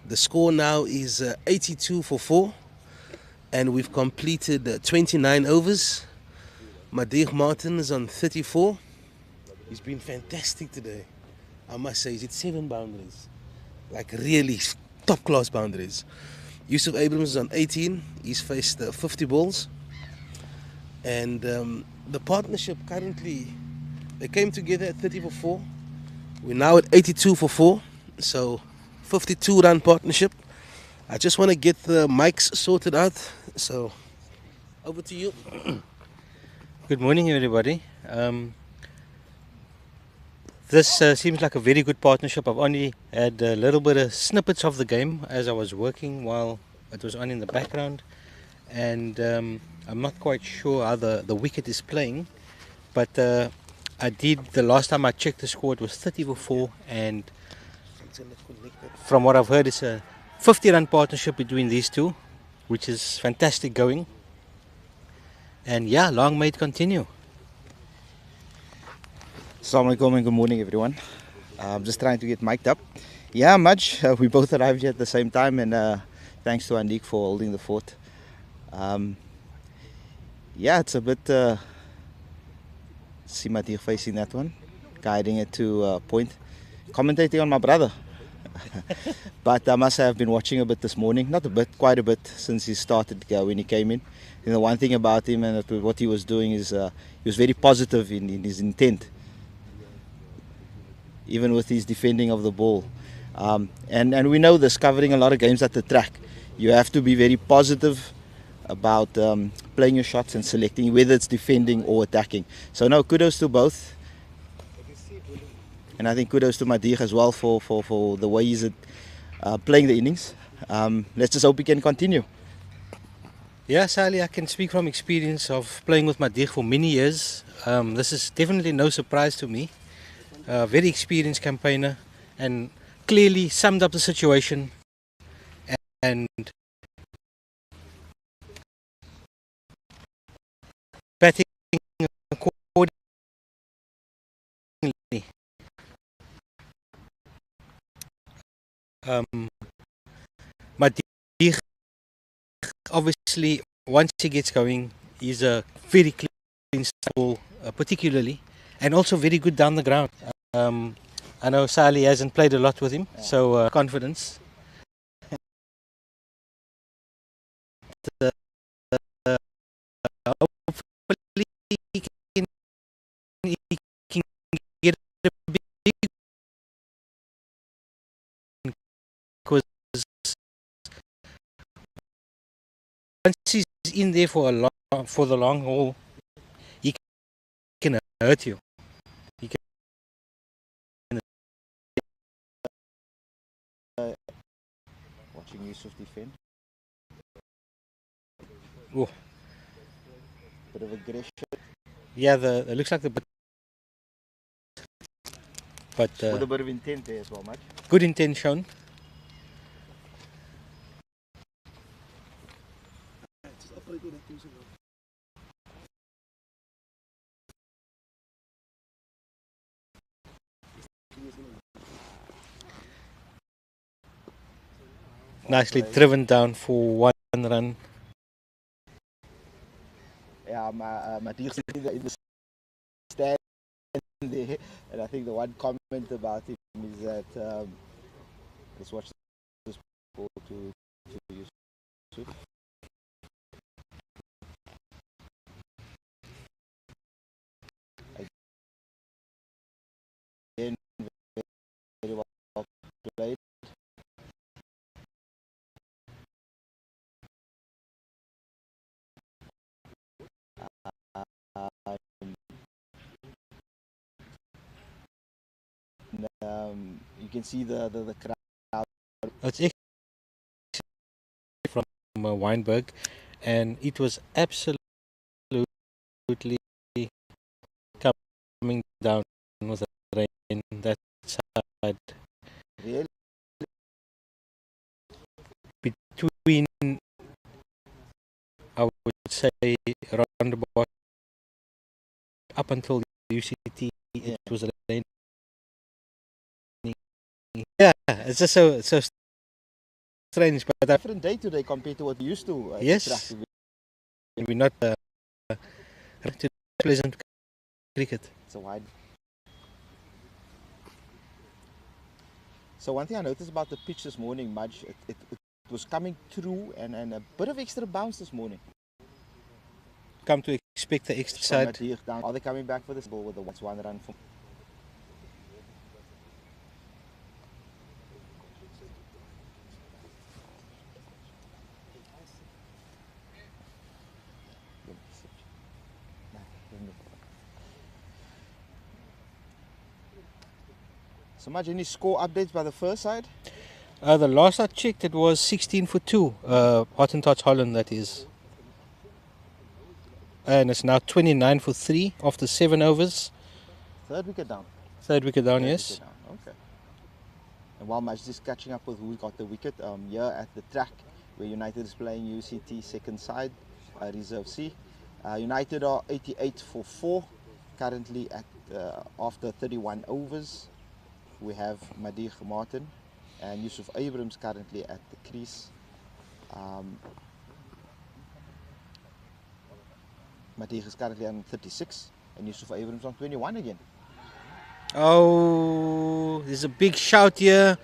The score now is 82 for 4, and we've completed 29 overs. Madih Martin is on 34. He's been fantastic today. I must say, he's hit 7 boundaries. Like really top class boundaries. Yusuf Abrams is on 18. He's faced 50 balls. And the partnership currently, they came together at 30 for 4. We're now at 82 for 4. So 52 run partnership. I just want to get the mics sorted out. So over to you. Good morning, everybody. This seems like a very good partnership. I've only had a little bit of snippets of the game as I was working while it was on in the background, and I'm not quite sure how the wicket is playing, but I did, the last time I checked the score, it was 30 for 4, and from what I've heard, it's a 50-run partnership between these two, which is fantastic going. And yeah, long may it continue. Assalamu alaikum and good morning, everyone. I'm just trying to get mic'd up. Yeah, Maj, we both arrived here at the same time, and thanks to Andik for holding the fort. Yeah, it's a bit Simatir facing that one, guiding it to point, commentating on my brother. But I must say I've been watching a bit this morning, not a bit, quite a bit since he started when he came in. You know, one thing about him and what he was doing is he was very positive in his intent, even with his defending of the ball. And we know this, covering a lot of games at the track, you have to be very positive about playing your shots and selecting whether it's defending or attacking. So no, kudos to both. And I think kudos to Madih as well for the way he's playing the innings. Let's just hope he can continue. Yeah, Sally, I can speak from experience of playing with Madih for many years. This is definitely no surprise to me. Very experienced campaigner, and clearly summed up the situation and batting accordingly. Madih, obviously, once he gets going, he's a very clean ball, particularly, and also very good down the ground. I know Sally hasn't played a lot with him, so confidence. Hopefully he can get a big, because once he's in there for the long haul, hurt you. He can Watching Yusuf defend. Oh. Bit of aggression. Yeah, it looks like but With a bit of intent there as well, mate. good intent shown. Nicely driven down for 1 run. Yeah, my deal's in the stand there, and I think the one comment about him is that let's watch this ball to Yusuf. Again, very well played. You can see the crowd. It's actually from Weinberg, and it was absolutely coming down with the rain that side. Really? Between, I would say, around about up until UCT, it was raining. Yeah, it's just so strange, but Different day today compared to what we used to. yes, we're not pleasant cricket. It's a wide. So one thing I noticed about the pitch this morning, Mudge, it was coming through and a bit of extra bounce this morning. Come to expect the extra From side. Nadir down. Are they coming back for this ball with the 1 run from? So much any score updates by the first side? The last I checked, it was 16 for 2. Hottentots Holland, that is. And it's now 29 for 3 after 7 overs. Third wicket down. Third wicket down, Third yes. wicket down. Okay. And while Maj just catching up with who got the wicket, here at the track where United is playing UCT second side, Reserve C. United are 88 for 4, currently at after 31 overs. We have Madir Martin and Yusuf Abrams currently at the crease. Madir is currently on 36 and Yusuf Abrams on 21 again. Oh, there's a big shout here.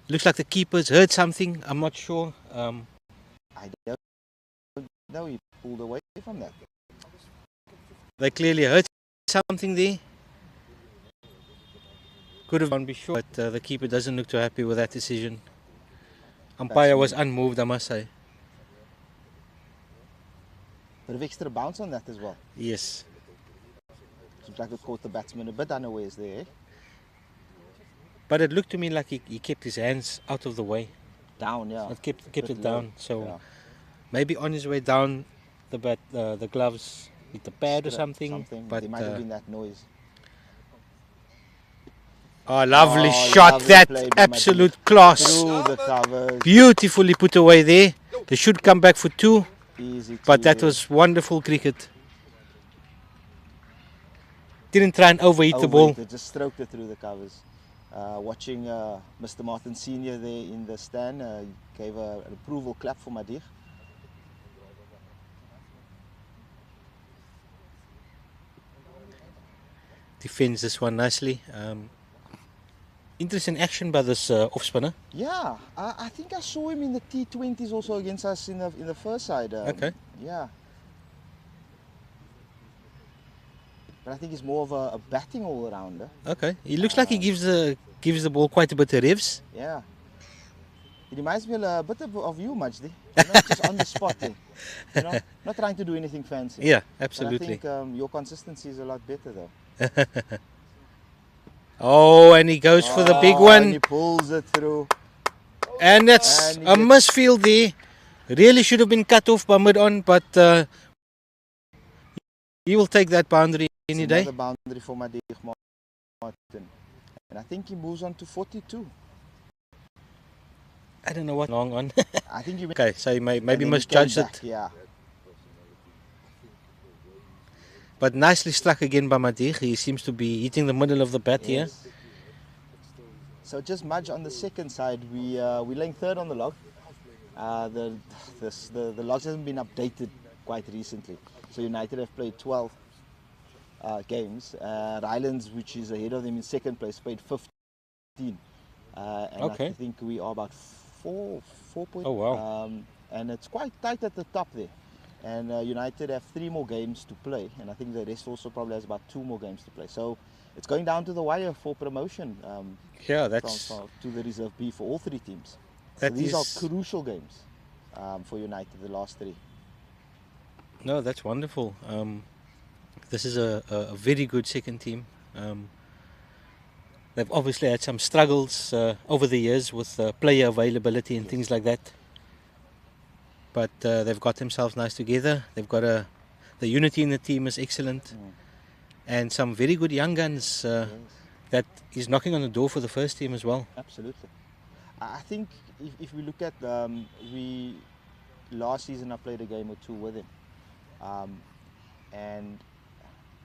Looks like the keeper's heard something. I'm not sure. I don't know, he pulled away from that. They clearly heard something there. Could have gone be sure, but the keeper doesn't look too happy with that decision. Umpire was unmoved, I must say. Bit of extra bounce on that as well. Yes. Seems like it caught the batsman a bit unawares there. But it looked to me like he kept his hands out of the way. Down, yeah. It kept Bit it low. down. So Yeah. maybe on his way down, the gloves hit the pad or something. But there might have been that noise. lovely Oh, shot! lovely That play by absolute class. Through the covers. Beautifully put away there. They should come back for 2, Easy. but that was wonderful cricket. Didn't try and overhit the ball. They just stroked it through the covers. Watching Mr. Martin Senior there in the stand, gave an approval clap for Madir. Defends this one nicely. Interesting action by this off spinner. Yeah, I think I saw him in the T20s also against us in the first side. Okay. Yeah. But I think he's more of a batting all-rounder. Okay, he looks like he gives the ball quite a bit of revs. Yeah. It reminds me a bit of you, Majdi. You know, just on the spot there. You know, not trying to do anything fancy. Yeah, But absolutely. I think your consistency is a lot better though. Oh, and he goes for the big Oh, and he one. pulls it through. And that's And he a gets- misfield there. Really should have been cut off by mid-on, but he will take that boundary any It's day. another boundary for Madiq Martin. And I think he moves on to 42. I don't know what long on. I think he Okay, so he maybe and then he misjudged came it. back, Yeah. But nicely struck again by Madiq. He seems to be hitting the middle of the bat here. Yes. So just Mudge on the second side, we're laying third on the log. The logs hasn't been updated quite recently. So United have played 12 games. Rylands, which is ahead of them in second place, played 15. And Okay. I think we are about 4 points. Oh, wow. And it's quite tight at the top there. And United have 3 more games to play, and I think the rest also probably has about 2 more games to play. So it's going down to the wire for promotion Yeah, that's to the Reserve B for all 3 teams. So That these is- are crucial games for United, the last 3. no, that's wonderful. This is a very good second team. They've obviously had some struggles over the years with player availability and things like that. But they've got themselves nice together. They've got the unity in the team is excellent, and some very good young guns Yes, that is knocking on the door for the first team as well. absolutely. I think if we look at we last season I played a game or 2 with him, and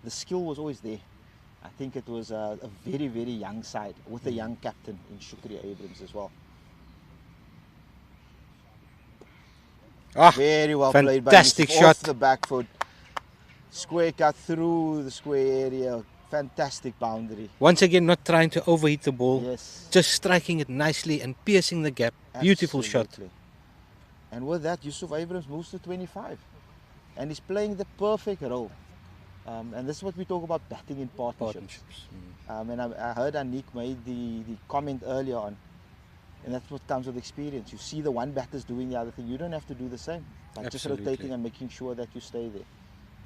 the skill was always there. I think it was a very, very young side with a young captain in Shukri Abrams as well. Ah, Very well played by fantastic him, shot. off the back foot. Square cut through the square area. Fantastic boundary. once again, not trying to overhit the ball, Yes. just striking it nicely and piercing the gap. Beautiful shot. Absolutely. And with that, Yusuf Abrams moves to 25. And he's playing the perfect role. And this is what we talk about batting in partnerships. And I heard Anik made the comment earlier on. And that's what comes with experience. You see the one batter's doing the other thing. You don't have to do the same. But just Absolutely. rotating and making sure that you stay there.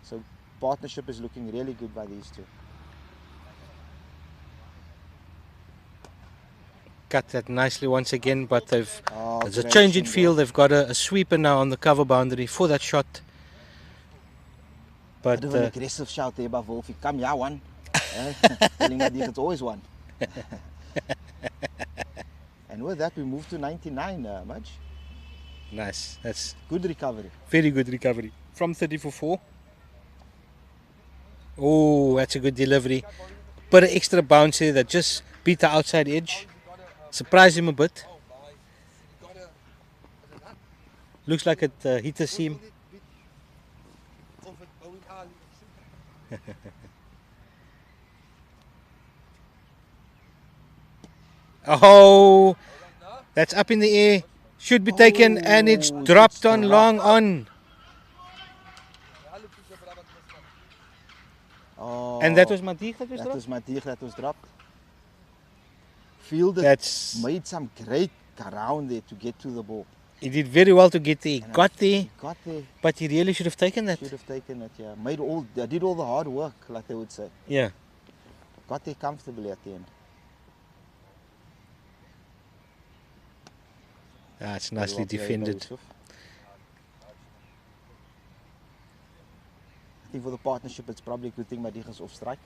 So partnership is looking really good by these 2. Cut that nicely once again, but there's a great change in single. field. They've got a sweeper now on the cover boundary for that shot. But Bit of an aggressive shout there by Wolfie. Come, yeah, one. Telling Madiq it's always one. And with that, we move to 99, Mudge. nice. That's Good recovery. very good recovery. From 30 for 4. Oh, that's a good delivery. Put an extra bounce here that just beat the outside edge. Surprised him a bit. Looks like it hit the seam. Oh, that's up in the air. Should be taken, and it's Oh, dropped it's on dropped. long on. Oh, And that was Madiq that was that dropped? was Madiq that was dropped. Fielded, That's made some great ground there to get to the ball. He did very well to get there. He And got there, He got there, but he really should have taken that. should have taken it, yeah. Did all the hard work, like they would say. Yeah. Got there comfortably at the end. Ah, it's Very nicely well played by defended. Yusuf. I think for the partnership, it's probably a good thing Madiq is off strike.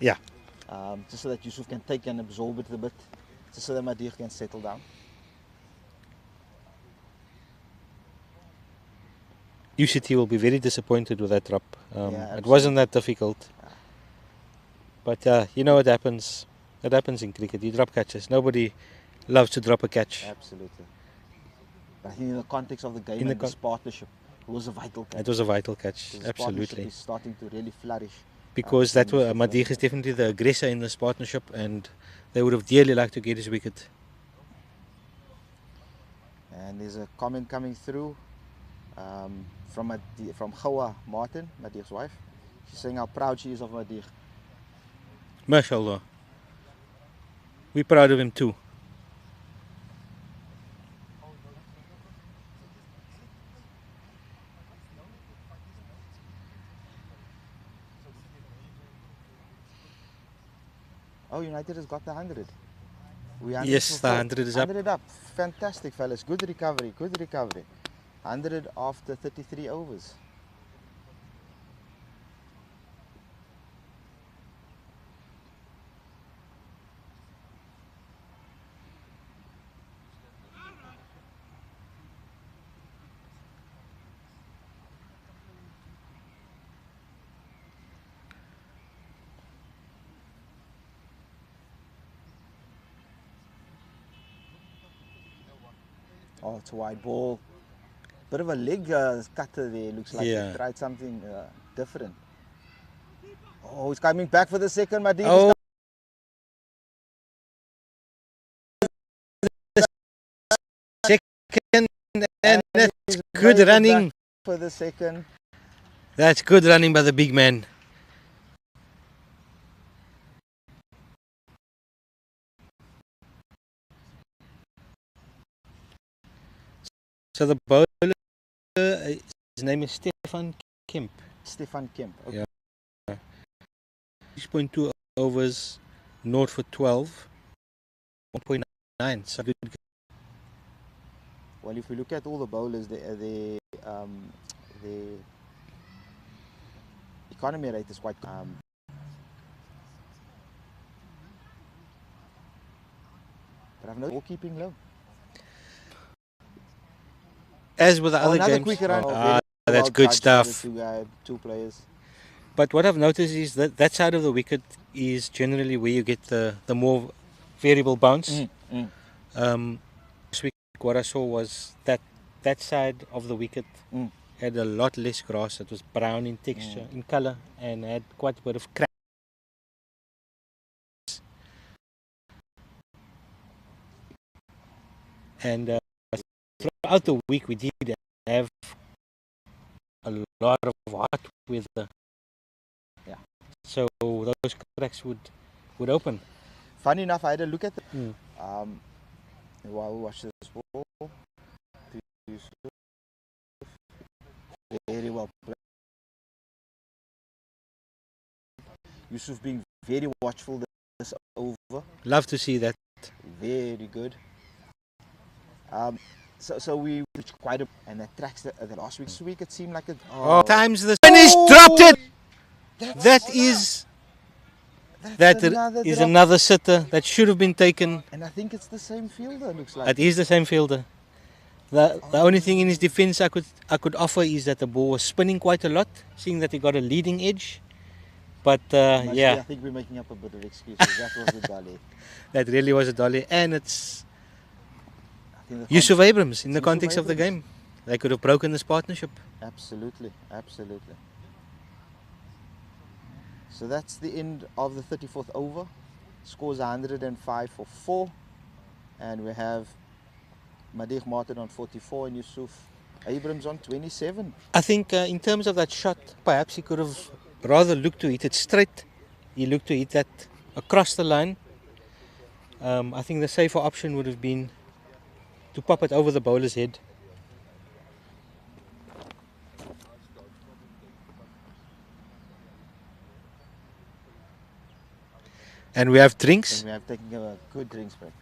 Yeah. Just so that Yusuf can take and absorb it a bit, just so that Madiq can settle down. UCT will be very disappointed with that drop. Yeah, it wasn't that difficult. But you know what happens. It happens in cricket. You drop catches. Nobody loves to drop a catch. Absolutely. But I think in the context of the game In the and this partnership, it was a vital catch. It was a vital catch. This partnership Absolutely. is starting to really flourish. Because that between was, Yusuf and Madiq is definitely the aggressor in this partnership, and they would have dearly liked to get his wicket. And there's a comment coming through from Hawa Martin, Madiq's wife. She's saying how proud she is of Madiq. MashaAllah. We're proud of him too. Oh, United has got the 100. We Yes, the 100 is up. 100 up. Fantastic, fellas. Good recovery. Good recovery. 100 after 33 overs. Oh, it's a wide ball. Bit of a leg cutter there. Looks like Yeah. he tried something different. Oh, he's coming back for the second. Madrid Oh, second, and that's he's good made it running. back for the second. That's good running by the big man. So the bowler, his name is Stefan Kemp. Stefan Kemp. Okay. Yeah. 6.2 overs, 0 for 12, 1.9. So good. Well, if we look at all the bowlers, the economy rate is quite. But I've no ball keeping low. As with the other Another games. quick run. That's Well good judged by the stuff. two players. But what I've noticed is that that side of the wicket is generally where you get the more variable bounce. This week, what I saw was that side of the wicket Mm. had a lot less grass. It was brown in texture, in color, and had quite a bit of crack. And throughout the week, we did have a lot of hot weather. Yeah. So those cracks would open. Funny enough, I had a look at the Mm. while we watched this ball. Very well played. Yusuf being very watchful this over. Love to see that. Very good. So we reached quite a, and that tracks the last week's week. It seemed like it. Oh, times the finish dropped it. That is another drop. another sitter that should have been taken. And I think it's the same fielder. Looks like. It is the same fielder. The only thing in his defence I could offer is that the ball was spinning quite a lot, seeing that he got a leading edge. But Mostly, yeah, I think we're making up a bit of excuses. That was the dolly. that really was a dolly, and it's I think the Yusuf Abrams in the Yusuf context of the Abrams. game. They could have broken this partnership. Absolutely, absolutely. So that's the end of the 34th over. Scores 105 for 4. And we have Madej Martin on 44 and Yusuf Abrams on 27. I think in terms of that shot, perhaps he could have rather looked to hit it straight. He looked to hit that across the line. I think the safer option would have been to pop it over the bowler's head. And we have drinks. And we have taken a good drinks break.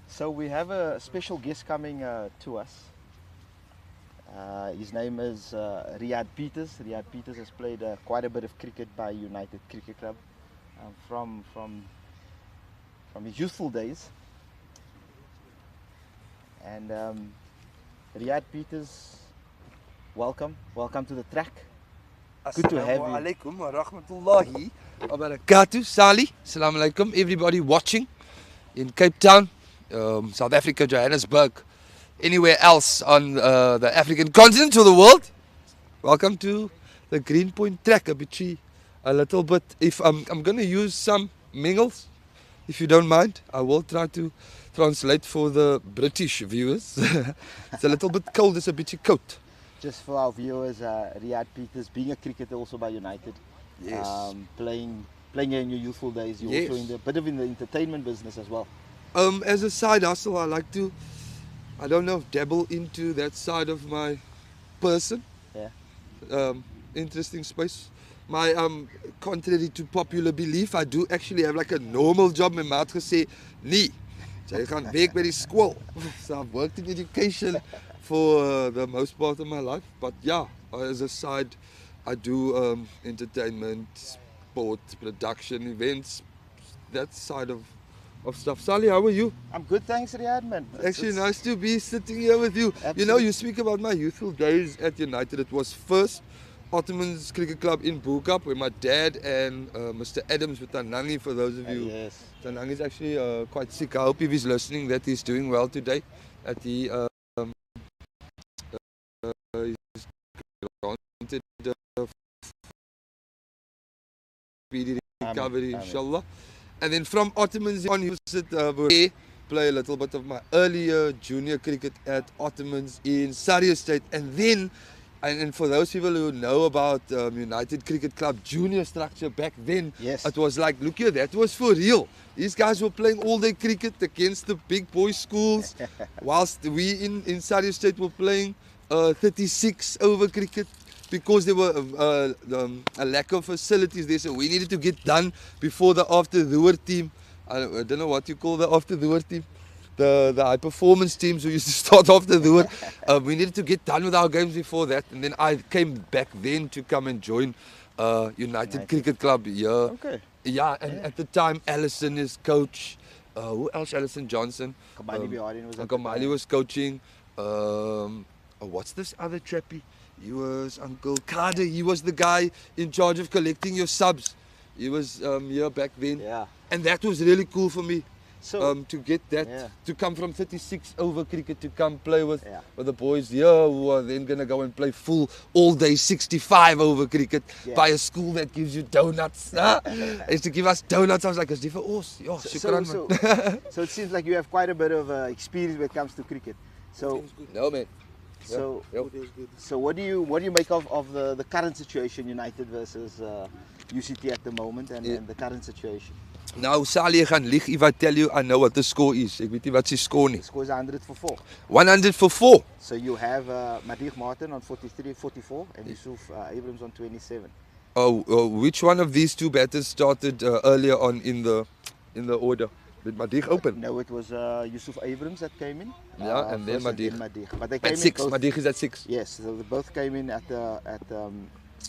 So we have a special guest coming to us. His name is Riyad Peters. Riyad Peters has played quite a bit of cricket by United Cricket Club from his youthful days. And Riyad Peters, welcome to the track. Good to have you. Assalamu alaikum wa rahmatullahi wa barakatuh. Sali, assalamu alaikum. Everybody watching in Cape Town, South Africa, Johannesburg, anywhere else on the African continent or the world. Welcome to the Greenpoint track. A little bit. If I'm going to use some mingles, if you don't mind, I will try to translate for the British viewers. It's a little bit cold. It's a bit cold. Just for our viewers, Riyad Peters, being a cricketer also by United, Yes. playing here in your youthful days. You're also Yes. in bit of in the entertainment business as well. As a side hustle, I like to, I don't know, dabble into that side of my person. Yeah. interesting space. My contrary to popular belief, I do actually have like a normal job. My ma het gesê, nee, jy gaan werk by die skool. So I've worked in education for the most part of my life. But yeah, as a side, I do entertainment, sport, production, events, that side of stuff. Sally, how are you? I'm good, thanks, Riyad, man. Actually, nice to be sitting here with you. You know, you speak about my youthful days at United. It was first Ottomans Cricket Club in Boekap, where my dad and Mr. Adams with Tanangi, for those of you. Yes. Tanangi is actually quite sick. I hope if he's listening that he's doing well today. That he is granted speedy recovery, inshallah. And then from Ottomans on, you sit play a little bit of my earlier junior cricket at Ottomans in Surrey Estate, and then. And for those people who know about United Cricket Club junior structure back then, Yes. it was like, look here, that was for real. These guys were playing all day cricket against the big boy schools, whilst we in Surrey State were playing 36 over cricket because there were a lack of facilities there. So we needed to get done before the after the team. I don't know what you call the after the team. The high performance teams who used to start off the door. We needed to get done with our games before that, and then I came back then to come and join United Cricket Club here. Okay. Yeah, and at the time Allison is coach. Who else? Allison Johnson. Kamali Bihari was Kamali was coaching. What's this other chappie? He was Uncle Kader. He was the guy in charge of collecting your subs. He was here back then. Yeah. And that was really cool for me. So To get that, Yeah. to come from 36 over cricket to come play with the boys here who are then going to go and play full all day 65 over cricket by a school that gives you donuts. They used to give us donuts. I was like, it's different. Oh, shukran, man. so it seems like you have quite a bit of experience when it comes to cricket. So No, man. so Yep. so what do you make of the current situation, United versus UCT at the moment, and the current situation? Nou, Sally, jy gaan lieg if I tell you I know what the score is. Ek weet nie wat sy score nie. The score is 100 for 4. 100 for 4. So you have Madiq Martin on 43, 44, and Yusuf Abrams on 27. Which one of these two batters started earlier on in the order? Did Madiq open? No, it was Yusuf Abrams that came in. Yeah, and then first Madiq. But they came At 6. in both, Madiq is at 6. yes, so they both came in at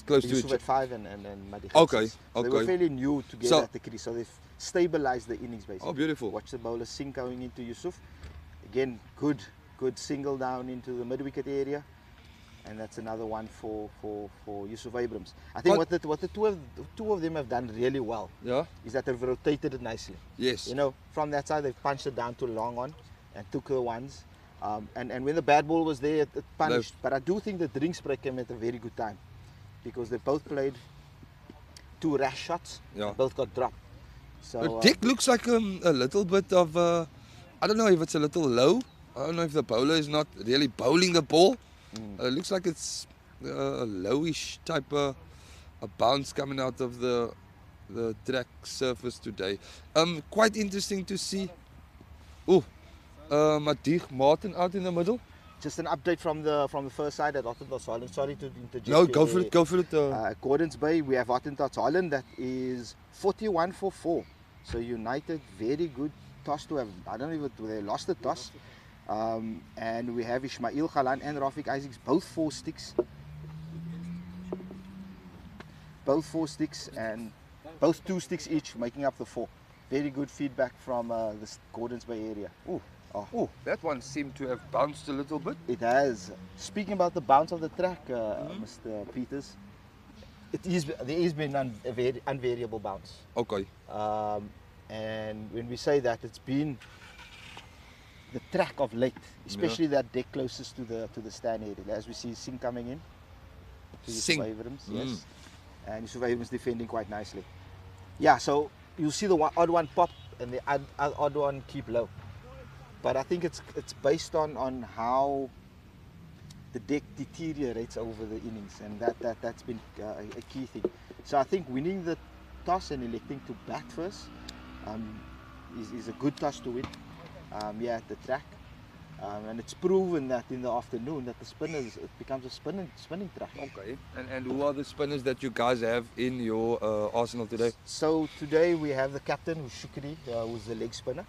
Close to Yusuf each at 5 and Madiq at Okay, 6. So they were okay. fairly new together So- at the crease, so they've stabilized the innings basically. Oh, beautiful. Watch the bowler sink going into Yusuf. Again, good single down into the mid wicket area, and that's another one for Yusuf Abrams. I think what the two of them have done really well Yeah? is that they've rotated it nicely. Yes. You know, from that side they've punched it down to long on and took the ones. And when the bad ball was there, it punished. But I do think the drink spray came at a very good time because they both played 2 rash shots. Yeah. Both got dropped. So But Dick looks like a little bit of, I don't know if it's a little low. I don't know if the bowler is not really bowling the ball. It looks like it's a lowish type of a bounce coming out of the track surface today. Quite interesting to see. Madiq Martin out in the middle. just an update from the first side at Hottentots Holland. Sorry to interject. No, go for it. Go for it. Gordons Bay, we have Hottentots Holland that is 41 for 4. So United, very good toss to have. I don't know if they lost the toss. And we have Ismail Khalan and Rafiq Isaacs, both 4 sticks. Both 4 sticks and both 2 sticks each, making up the 4. Very good feedback from the Gordons Bay area. Oh, that one seemed to have bounced a little bit. It has. Speaking about the bounce of the track, Mr. Peters, there has been a very unvariable bounce. Okay. And when we say that, it's been the track of late, especially that deck closest to the stand area. As we see Singh coming in, to Singh. Yusuf Abrams, yes, and Yusuf Abrams defending quite nicely. Yeah, so you see the odd one pop and the odd one keep low. But I think it's based on how the deck deteriorates over the innings, and that's been a key thing. So I think winning the toss and electing to bat first is a good toss to win. At the track. And it's proven that in the afternoon that the spinners, it becomes a spinning track. Okay. And who are the spinners that you guys have in your arsenal today? So today we have the captain, who's Shukri, who's the leg spinner.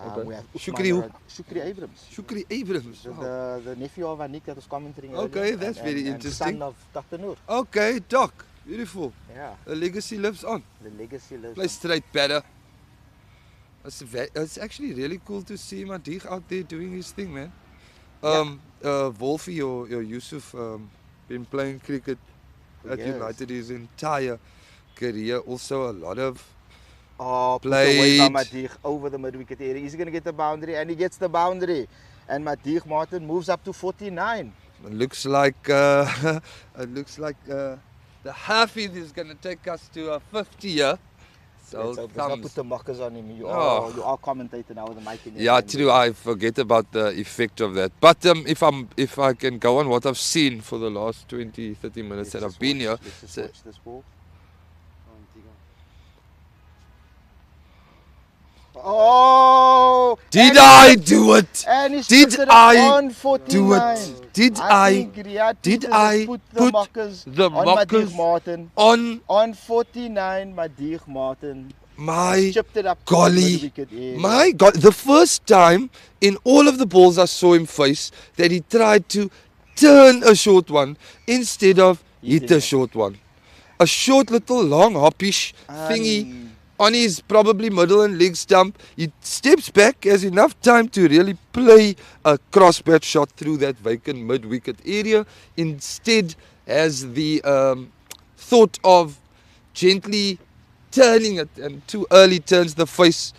Okay. We have Shukri who? Shukri Abrams. Shukri Abrams. The nephew of Anik that was commenting Okay, earlier, that's very interesting. And son of Dr. Noor. Okay, Doc. Beautiful. Yeah, The legacy lives on. the legacy lives Play on. straight batter. It's actually really cool to see Madich out there doing his thing, man. Wolfie or Yusuf been playing cricket For at years. United his entire career. Also a lot of Oh, put away Played. by Madich over the mid-wicket area. He's going to get the boundary, and he gets the boundary. And Madich Martin moves up to 49. it looks like the Hafiz is gonna take us to a 50 year. So Let's hope let's not put thumbs. the mockers on him. You Oh. are commentating now with the mic in your Yeah, hand. true. I forget about the effect of that. But if I can go on what I've seen for the last 20, 30 minutes that I've been here, Let's just so- watch this ball. Oh! did and I he puts do it? And he Did puts it I on 49. do it? Did I think Riyad did Peters I has put the put mockers the on mockers Madich Martin? on On 49, Madich Martin my chipped it up to golly, the mid-wicket area. my God, the first time in all of the balls I saw him face that he tried to turn a short one instead of hit Hitting a it. short one. A short little long hoppish thingy on his probably middle and leg stump. He steps back, has enough time to really play a cross-bat shot through that vacant mid-wicket area. Instead has the thought of gently turning it, and too early turns the face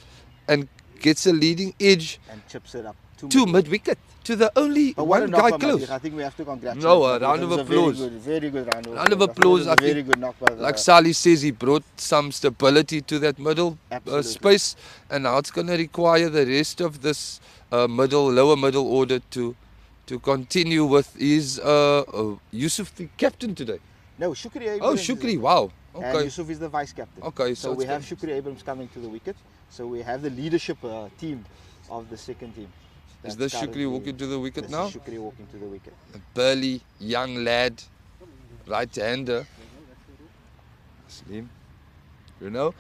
and gets a leading edge And chips it up to to mid-wicket. mid-wicket, to the only But what a one knock guy by close. Madich. I think we have to congratulate No, a Madich. round It of was a applause. Very good round of Round of applause. applause, It was I a very think. good knock by the Like Sally says, he brought some stability to that middle Absolutely. space, and now it's going to require the rest of this lower middle order to continue with his Yusuf, the captain today. No, Shukri Abrams. Oh, is- Shukri, wow. And Okay, Yusuf is the vice captain. okay. So So we it's have gonna- Shukri Abrams coming to the wicket. So we have the leadership team of the second team. Is That's this Shukri currently- walking to the wicket this now? is Shukri walking to the wicket. A burly young lad, right-hander. Slim, you know.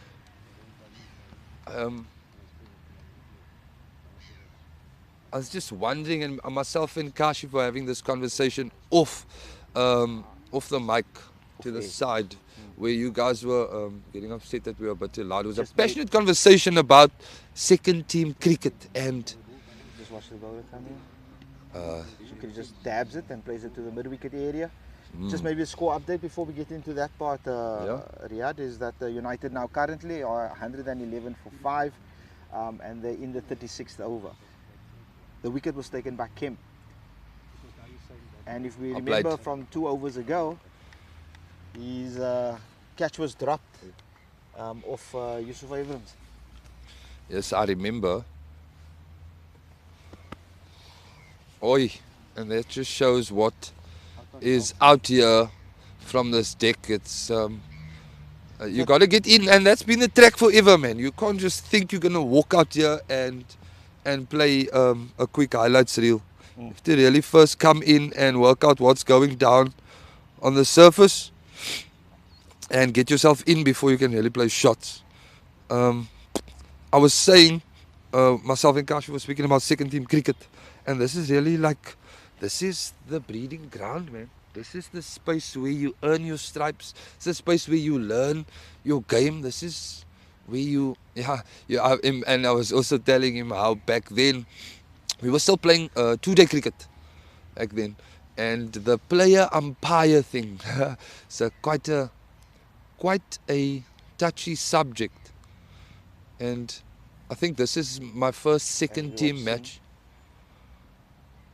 I was just wondering, and myself and Kashif were having this conversation off the mic to the Okay. side, where you guys were getting upset that we were a bit too loud. It was a Just maybe- passionate conversation about second team cricket, and Just watch the bowler come in. Shukri just dabs it and plays it to the mid-wicket area. Just maybe a score update before we get into that part, Riyad, is that United now currently are 111 for 5 and they're in the 36th over. The wicket was taken by Kemp. And if we Well remember played. from 2 overs ago, his catch was dropped off Yusuf Abrams. yes, I remember. Oi, and that just shows what is out here from this deck. It's you got to get in, and that's been the track forever, man. You can't just think you're gonna walk out here and play a quick highlights reel. You have to really first come in and work out what's going down on the surface and get yourself in before you can really play shots. I was saying, myself and Kashi were speaking about second team cricket, and this is really like, this is the breeding ground, man. This is the space where you earn your stripes. It's the space where you learn your game. This is where you, and I was also telling him how back then, we were still playing 2-day cricket back then. And the player umpire thing, so quite a touchy subject. And I think this is my first second team watch match.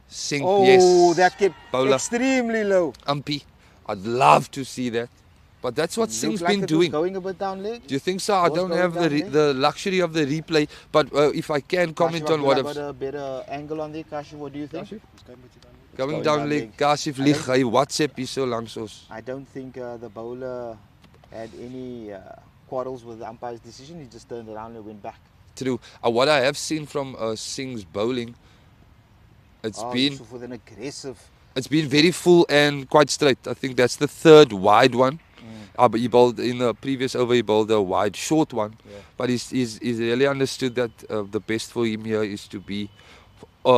Singh, Oh, yes. that kept Bowler. extremely low. Umpy. I'd love to see that. But that's what Singh's Looked like been it was doing. going a bit down leg. Do you think so? I Was don't going have down there? the luxury of the replay. But if I can comment on what I've I've got a better angle on there, Kashif. What do you think? going going down down leg. leg. Kashif I lig don't- hy WhatsApp hier so langs ons. I don't think the bowler had any quarrels with the umpire's decision. He just turned around and went back. True. What I have seen from Singh's bowling, It's Oh, been Yusuf with an aggressive. It's been very full and quite straight. I think that's the third wide one. But he bowled in the previous over. He bowled a wide short one. Yeah. But he's really understood that the best for him here is to be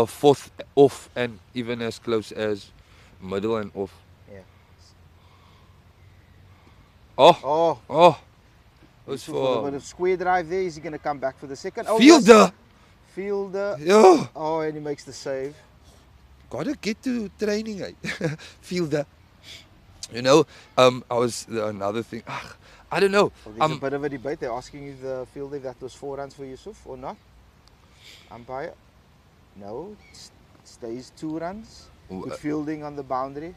fourth off and even as close as middle and off. Yeah. Oh, Oh, oh, that's Yusuf with a for bit of square drive there. Is he going to come back for the second? Oh, fielder. Fielder. Yeah, Oh, and he makes the save. gotta get to training, eh? Fielder. You know, I was another thing. I don't know. Well, there's a bit of a debate. They're asking you the fielder if that was 4 runs for Yusuf or not. Umpire. No, it stays 2 runs. Good fielding on the boundary.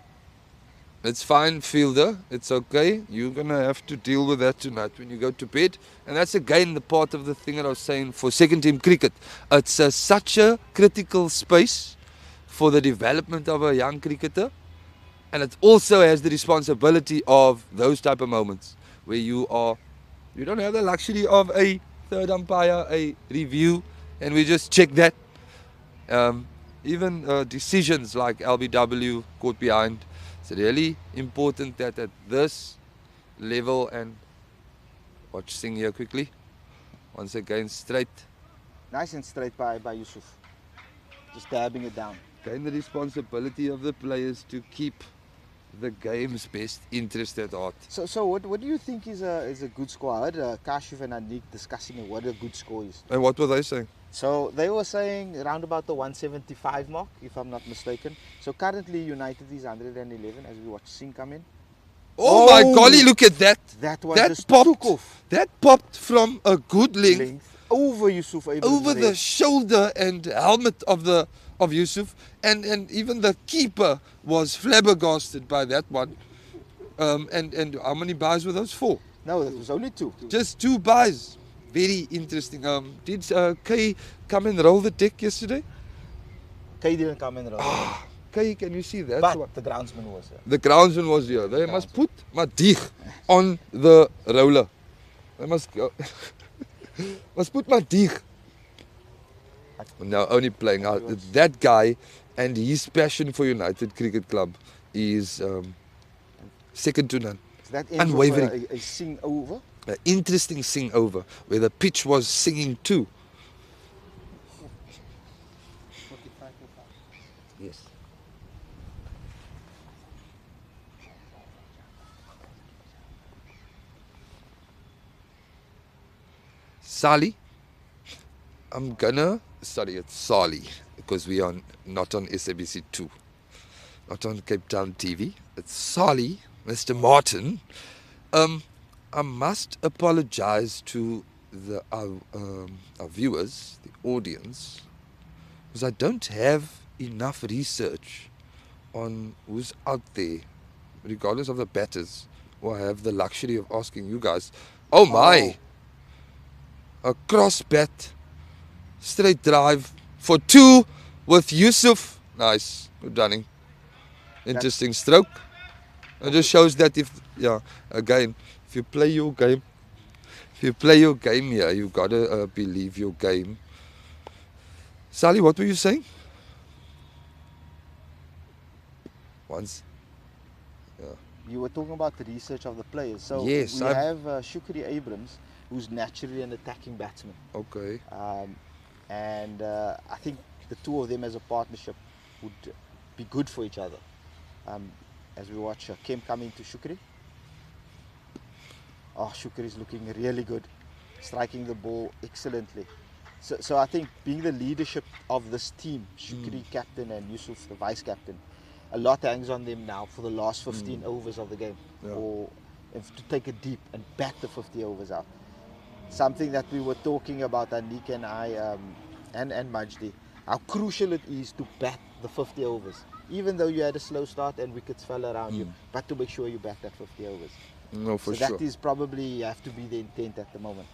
It's fine, fielder. It's okay. You're going to have to deal with that tonight when you go to bed. And that's again the part of the thing that I was saying for second team cricket. It's such a critical space for the development of a young cricketer. And it also has the responsibility of those type of moments where you don't have the luxury of a third umpire, a review, and we just check that. Even decisions like LBW caught behind. It's really important that at this level, and watch Singh here quickly, once again straight, Nice and straight by Yusuf. Just dabbing it down. again the responsibility of the players to keep the game's best interest at heart. So what do you think is a good score? I heard Kashif and Anik discussing what a good score is. And what were they saying? So they were saying around about the 175 mark, if I'm not mistaken. So currently United is 111 as we watch Singh come in. Oh, my golly, look at that. That one That just popped. took off. That popped from a good length Over Yusuf. over the shoulder and helmet of Yusuf, and even the keeper was flabbergasted by that one. And how many buys were those? 4. No, that was only 2. Just 2 buys. Very interesting. Did Kay come and roll the deck yesterday? Kay didn't come in at all. Kay, can you see that? But the groundsman was there. The groundsman was here. They must put Madig on the roller. They must go. Must put Madig. Now only playing out. That guy and his passion for United Cricket Club is second to none. So that ends Unwavering. with a Singh over. An interesting sing over where the pitch was singing too. Yes. Sally, sorry, it's Sally, because we are not on SABC 2, not on Cape Town TV. It's Sally, Mr. Martin. I must apologize to our viewers, the audience, because I don't have enough research on who's out there, regardless of the batters, who I have the luxury of asking you guys. Oh my! A cross bat, straight drive for 2 with Yusuf. Nice, good running. Interesting stroke. It just shows that if you play your game, here, you gotta believe your game. Sally, what were you saying? Once. You were talking about the research of the players. So Yes, we have Shukri Abrams, who's naturally an attacking batsman. Okay. And I think the 2 of them as a partnership would be good for each other. As we watch Kem come into Shukri. Oh, Shukri is looking really good, striking the ball excellently. So I think being the leadership of this team, Shukri captain and Yusuf the vice captain, a lot hangs on them now for the last 15 overs of the game, or if to take it deep and bat the 50 overs out. Something that we were talking about, Anik and I, and Majdi, how crucial it is to bat the 50 overs. Even though you had a slow start and wickets fell around you, but to make sure you bat that 50 overs. No, for so sure. that is probably have to be the intent at the moment.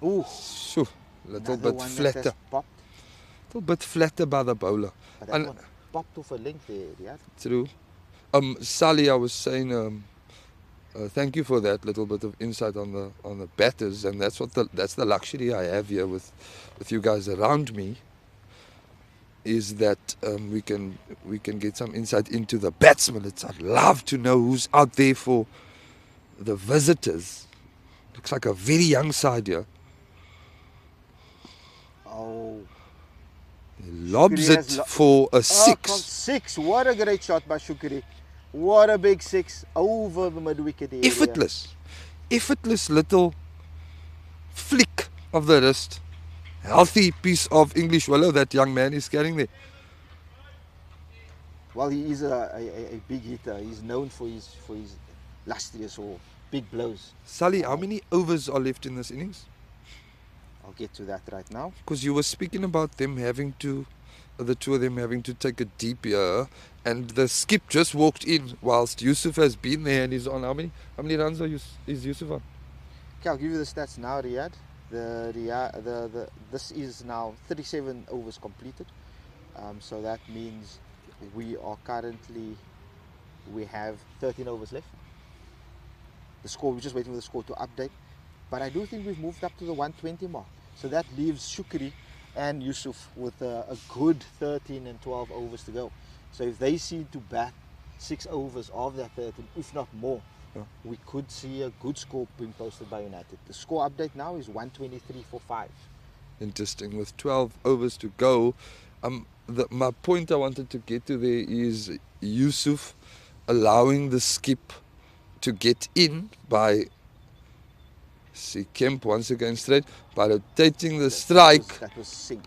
Ooh, Shoo, little another bit one that flatter. has popped. Little bit flatter by the bowler. But that And- one popped off a length there, yeah. True. Sally, I was saying, thank you for that little bit of insight on the batters, and that's the luxury I have here with you guys around me. is that we can get some insight into the batsmen. I'd love to know who's out there for the visitors. Looks like a very young side here. Oh, He lobs Shukri it has for a from 6. 6. What a great shot by Shukri. What a big 6 over the mid wicket area. Effortless little flick of the wrist. Healthy piece of English willow that young man is carrying there. Well, he is a big hitter. He's known for his lustrous or big blows. Sally, how many overs are left in this innings? I'll get to that right now. Because you were speaking about them having to, the two of them having to take a deep year, and the skip just walked in whilst Yusuf has been there and is on how many runs is Yusuf on? Okay, I'll give you the stats now, Riyadh. This is now 37 overs completed. So that means we have 13 overs left. The score, we're just waiting for the score to update. But I do think we've moved up to the 120 mark. So that leaves Shukri and Yusuf with a good 13 and 12 overs to go. So if they seem to bat 6 overs of that 13, if not more, we could see a good score being posted by United. The score update now is 123 for 5. Interesting. With 12 overs to go, my point I wanted to get to there is Yusuf allowing the skip to get in by, see Kemp once again straight, by rotating the strike. That was Singh.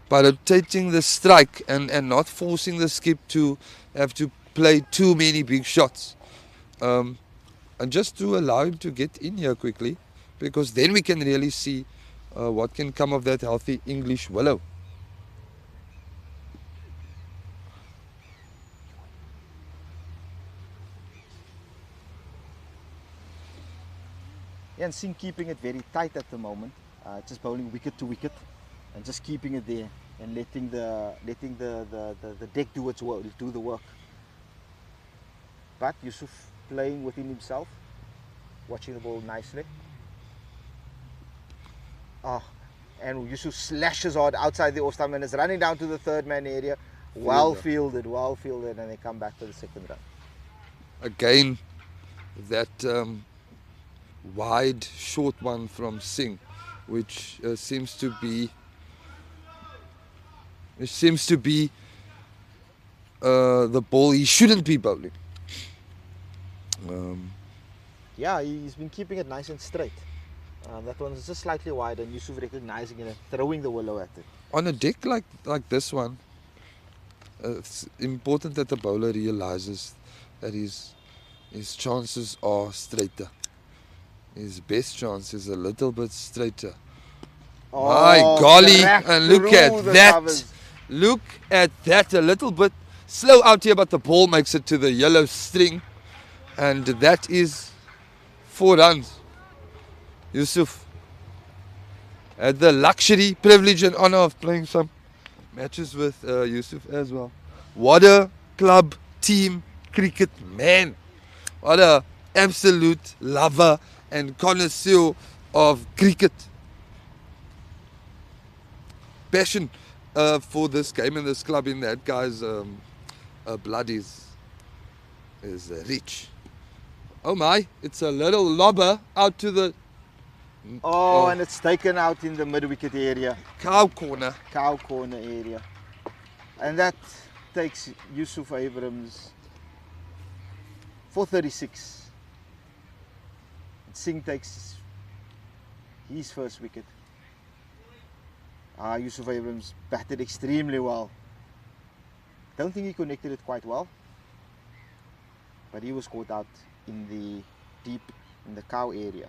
By rotating the strike and not forcing the skip to have to play too many big shots. And just to allow him to get in here quickly, because then we can really see what can come of that healthy English willow. Yeah, and Singh keeping it very tight at the moment, just bowling wicket to wicket, and just keeping it there and letting the deck do its work, do the work. But Yusuf playing within himself, watching the ball nicely. And Yusuf slashes hard outside the off-stump and is running down to the third man area. Well fielded, and they come back for the second run. Again, that wide short one from Singh, which seems to be the ball he shouldn't be bowling. Yeah, he's been keeping it nice and straight. That one is just slightly wide, and Yusuf recognizing it and throwing the willow at it. On a deck like this one, it's important that the bowler realizes that his chances are straighter. His best chance is a little bit straighter. My golly, and look at that. Covers. Look at that, a little bit slow out here, but the ball makes it to the yellow string. And that is 4 runs. Yusuf had the luxury, privilege and honor of playing some matches with Yusuf as well. What a club team cricket man. What a absolute lover and connoisseur of cricket. Passion for this game and this club in that guy's blood is rich. Oh my, it's a little lobber out to the And it's taken out in the mid-wicket area, cow corner. cow corner area. And that takes Yusuf Abrams 436. Singh takes his first wicket. Yusuf Abrams batted extremely well. Don't think he connected it quite well, but he was caught out in the cow area.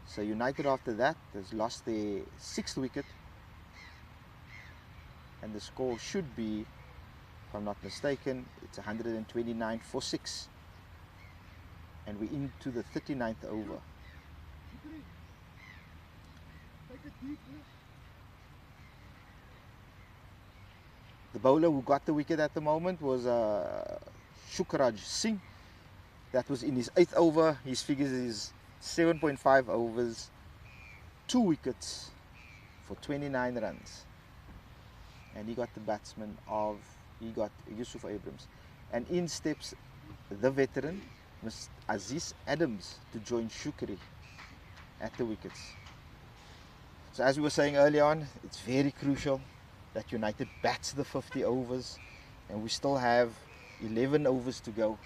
So United after that has lost their 6th wicket, and the score should be, if I'm not mistaken, it's 129 for 6, and we're into the 39th over. The bowler who got the wicket at the moment was Shukraj Singh. That was in his 8th over. His figures is 7.5 overs, 2 wickets for 29 runs. And he got the batsman he got Yusuf Abrams. And in steps the veteran, Mr. Aziz Adams, to join Shukri at the wickets. So as we were saying earlier on, it's very crucial that United bats the 50 overs, and we still have 11 overs to go.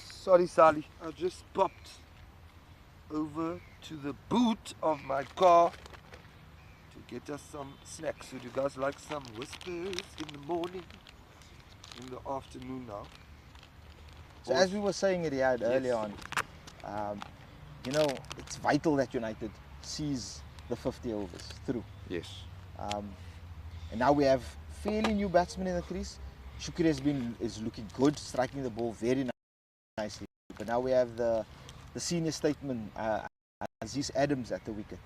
Sorry, Sally. I just popped over to the boot of my car to get us some snacks. Would you guys like some whispers in the morning, in the afternoon now? So as we were saying, Riyad, earlier on, it's vital that United sees the 50 overs through. Yes. And now we have fairly new batsmen in the crease. Shukri is looking good, striking the ball very nicely. But now we have the senior statesman, Aziz Adams, at the wicket.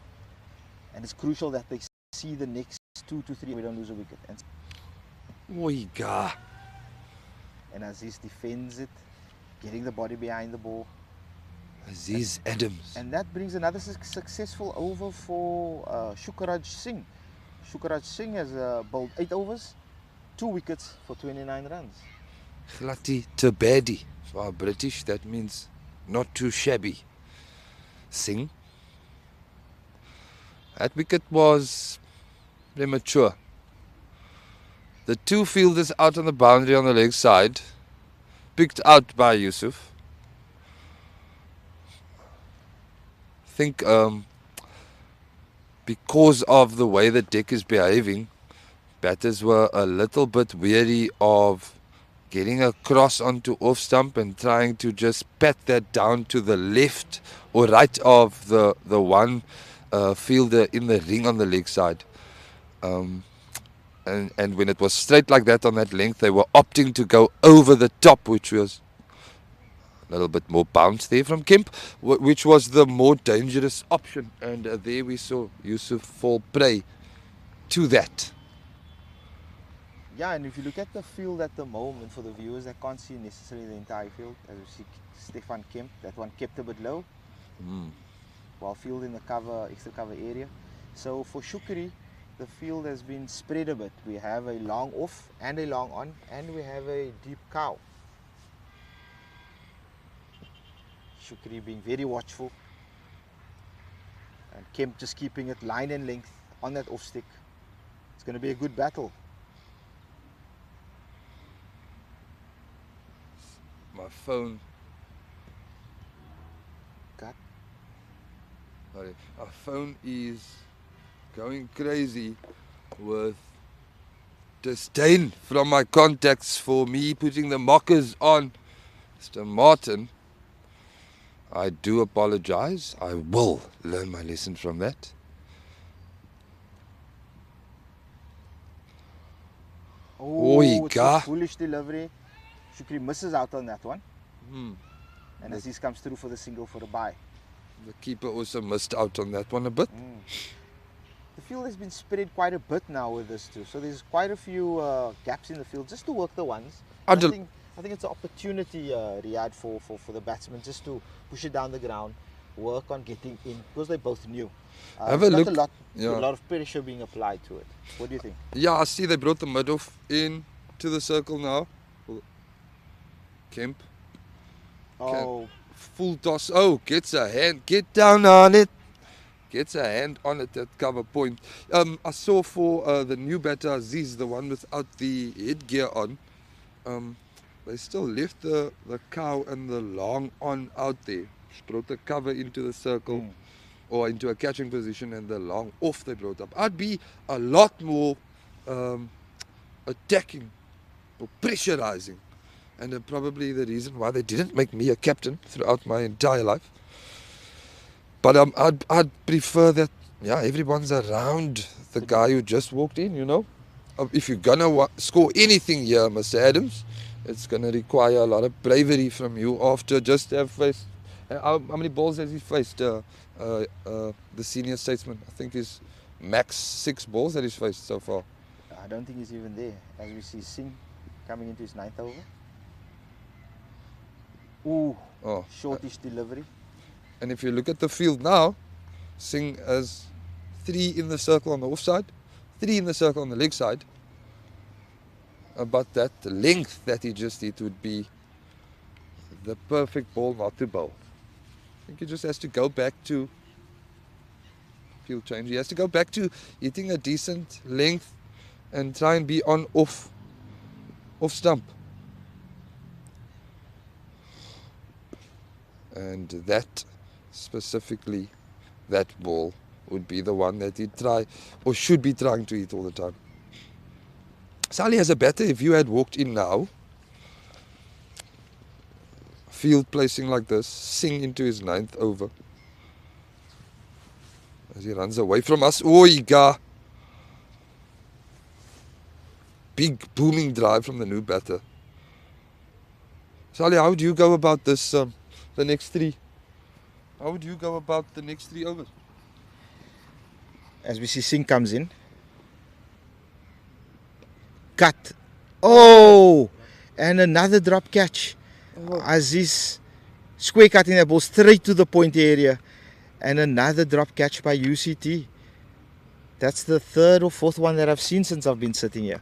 And it's crucial that they see the next 2 to 3 we don't lose a wicket. Oiga. And Aziz defends it, getting the body behind the ball. Aziz Adams. And that brings another successful over for Shukraj Singh. Shukraj Singh has bowled 8 overs, 2 wickets for 29 runs. Glati te badi. For our British, that means not too shabby. Singh. That wicket was premature. The 2 fielders out on the boundary on the leg side, picked out by Yusuf. I think because of the way the deck is behaving, batters were a little bit weary of getting across onto off stump and trying to just pat that down to the left or right of the one fielder in the ring on the leg side. And when it was straight like that on that length, they were opting to go over the top, which was a little bit more bounce there from Kemp, which was the more dangerous option. And there we saw Yusuf fall prey to that. Yeah, and if you look at the field at the moment, for the viewers that can't see necessarily the entire field, as you see Stefan Kemp, that one kept a bit low, while fielding the extra cover area. So for Shukri, the field has been spread a bit. We have a long off and a long on, and we have a deep cow. Shukri being very watchful, and Kemp just keeping it line and length on that off stick. It's going to be a good battle. My phone. Cut. Sorry, our phone is going crazy with disdain from my contacts for me putting the mockers on Mr. Martin. I do apologize. I will learn my lesson from that. Oh, it's a Oiga. foolish delivery. Shukri misses out on that one. Hmm. And Aziz comes through for the single for the bye. The keeper also missed out on that one a bit. The field has been spread quite a bit now with this too. So there's quite a few gaps in the field just to work the ones. I think it's an opportunity, Riyad, for the batsmen just to push it down the ground, work on getting in, because they're both new. Have a look. A lot of pressure being applied to it. What do you think? Yeah, I see they brought the mid-off in to the circle now. Kemp. Oh, Full toss. Oh, gets a hand. Get down on it. Gets a hand on it at cover point. I saw for the new batter Aziz, the one without the headgear on, they still left the cow and the long on out there. Brought the cover into the circle or into a catching position, and the long off they brought up. I'd be a lot more attacking or pressurizing. And probably the reason why they didn't make me a captain throughout my entire life. But I'd prefer that, everyone's around the guy who just walked in, you know. If you're going to score anything here, Mr. Adams, it's going to require a lot of bravery from you after just have faced... How many balls has he faced, the senior statesman? I think he's max 6 balls that he's faced so far. I don't think he's even there. As we see Singh coming into his 9th over. Ooh, Oh. shortish delivery. And if you look at the field now, Singh has 3 in the circle on the offside, 3 in the circle on the leg side. But that length that he just hit would be the perfect ball not to bowl. I think he just has to go back to field change. He has to go back to hitting a decent length and try and be on off stump. And that specifically, that ball would be the one that he'd try or should be trying to hit all the time. Sally, as a batter, if you had walked in now, field placing like this, Singh into his 9th over. As he runs away from us. Oiga! Big booming drive from the new batter. Sally, how would you go about this, the next 3? How would you go about the next 3 overs? As we see Singh comes in. Cut. Oh! And another drop catch. Aziz square cutting that ball straight to the point area. And another drop catch by UCT. That's the 3rd or 4th one that I've seen since I've been sitting here.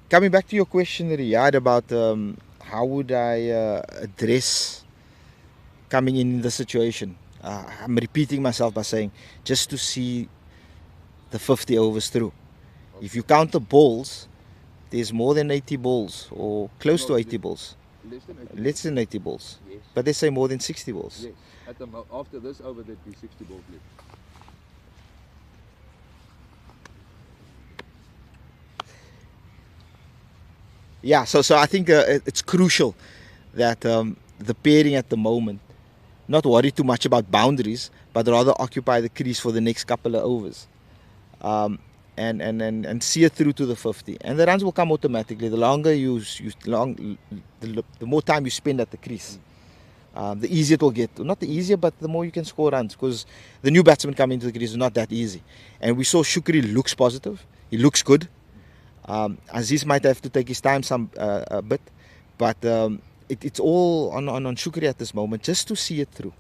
Coming back to your question, Riyad, about how would I address coming in the situation. I'm repeating myself by saying just to see the 50 overs through. If you count the balls, there's more than 80 balls or close to 80 balls. Less than 80 balls. Yes. But they say more than 60 balls. Yes. After this over, there'd be 60 balls left. Yeah, so I think it's crucial that the pairing at the moment not worry too much about boundaries, but rather occupy the crease for the next couple of overs. And see it through to the 50. And the runs will come automatically. The longer the more time you spend at the crease, the easier it will get. Not the easier, but the more you can score runs, because the new batsman coming into the crease is not that easy. And we saw Shukri looks positive. He looks good. Aziz might have to take his time a bit, but it's all on Shukri at this moment, just to see it through.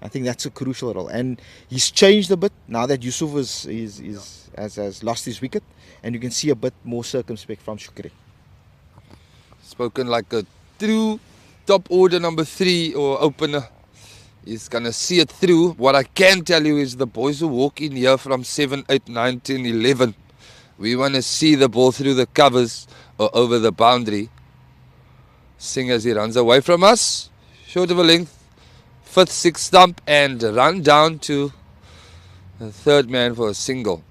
I think that's a crucial role, and he's changed a bit now that Yusuf has lost his wicket, and you can see a bit more circumspect from Shukri. Spoken like a true top order number 3 or opener. He's gonna see it through. What I can tell you is the boys who walk in here from 7, 8, 9, 10, 11, we want to see the ball through the covers or over the boundary. Singh as he runs away from us, short of a length, 5th, 6th stump, and run down to the 3rd man for a single.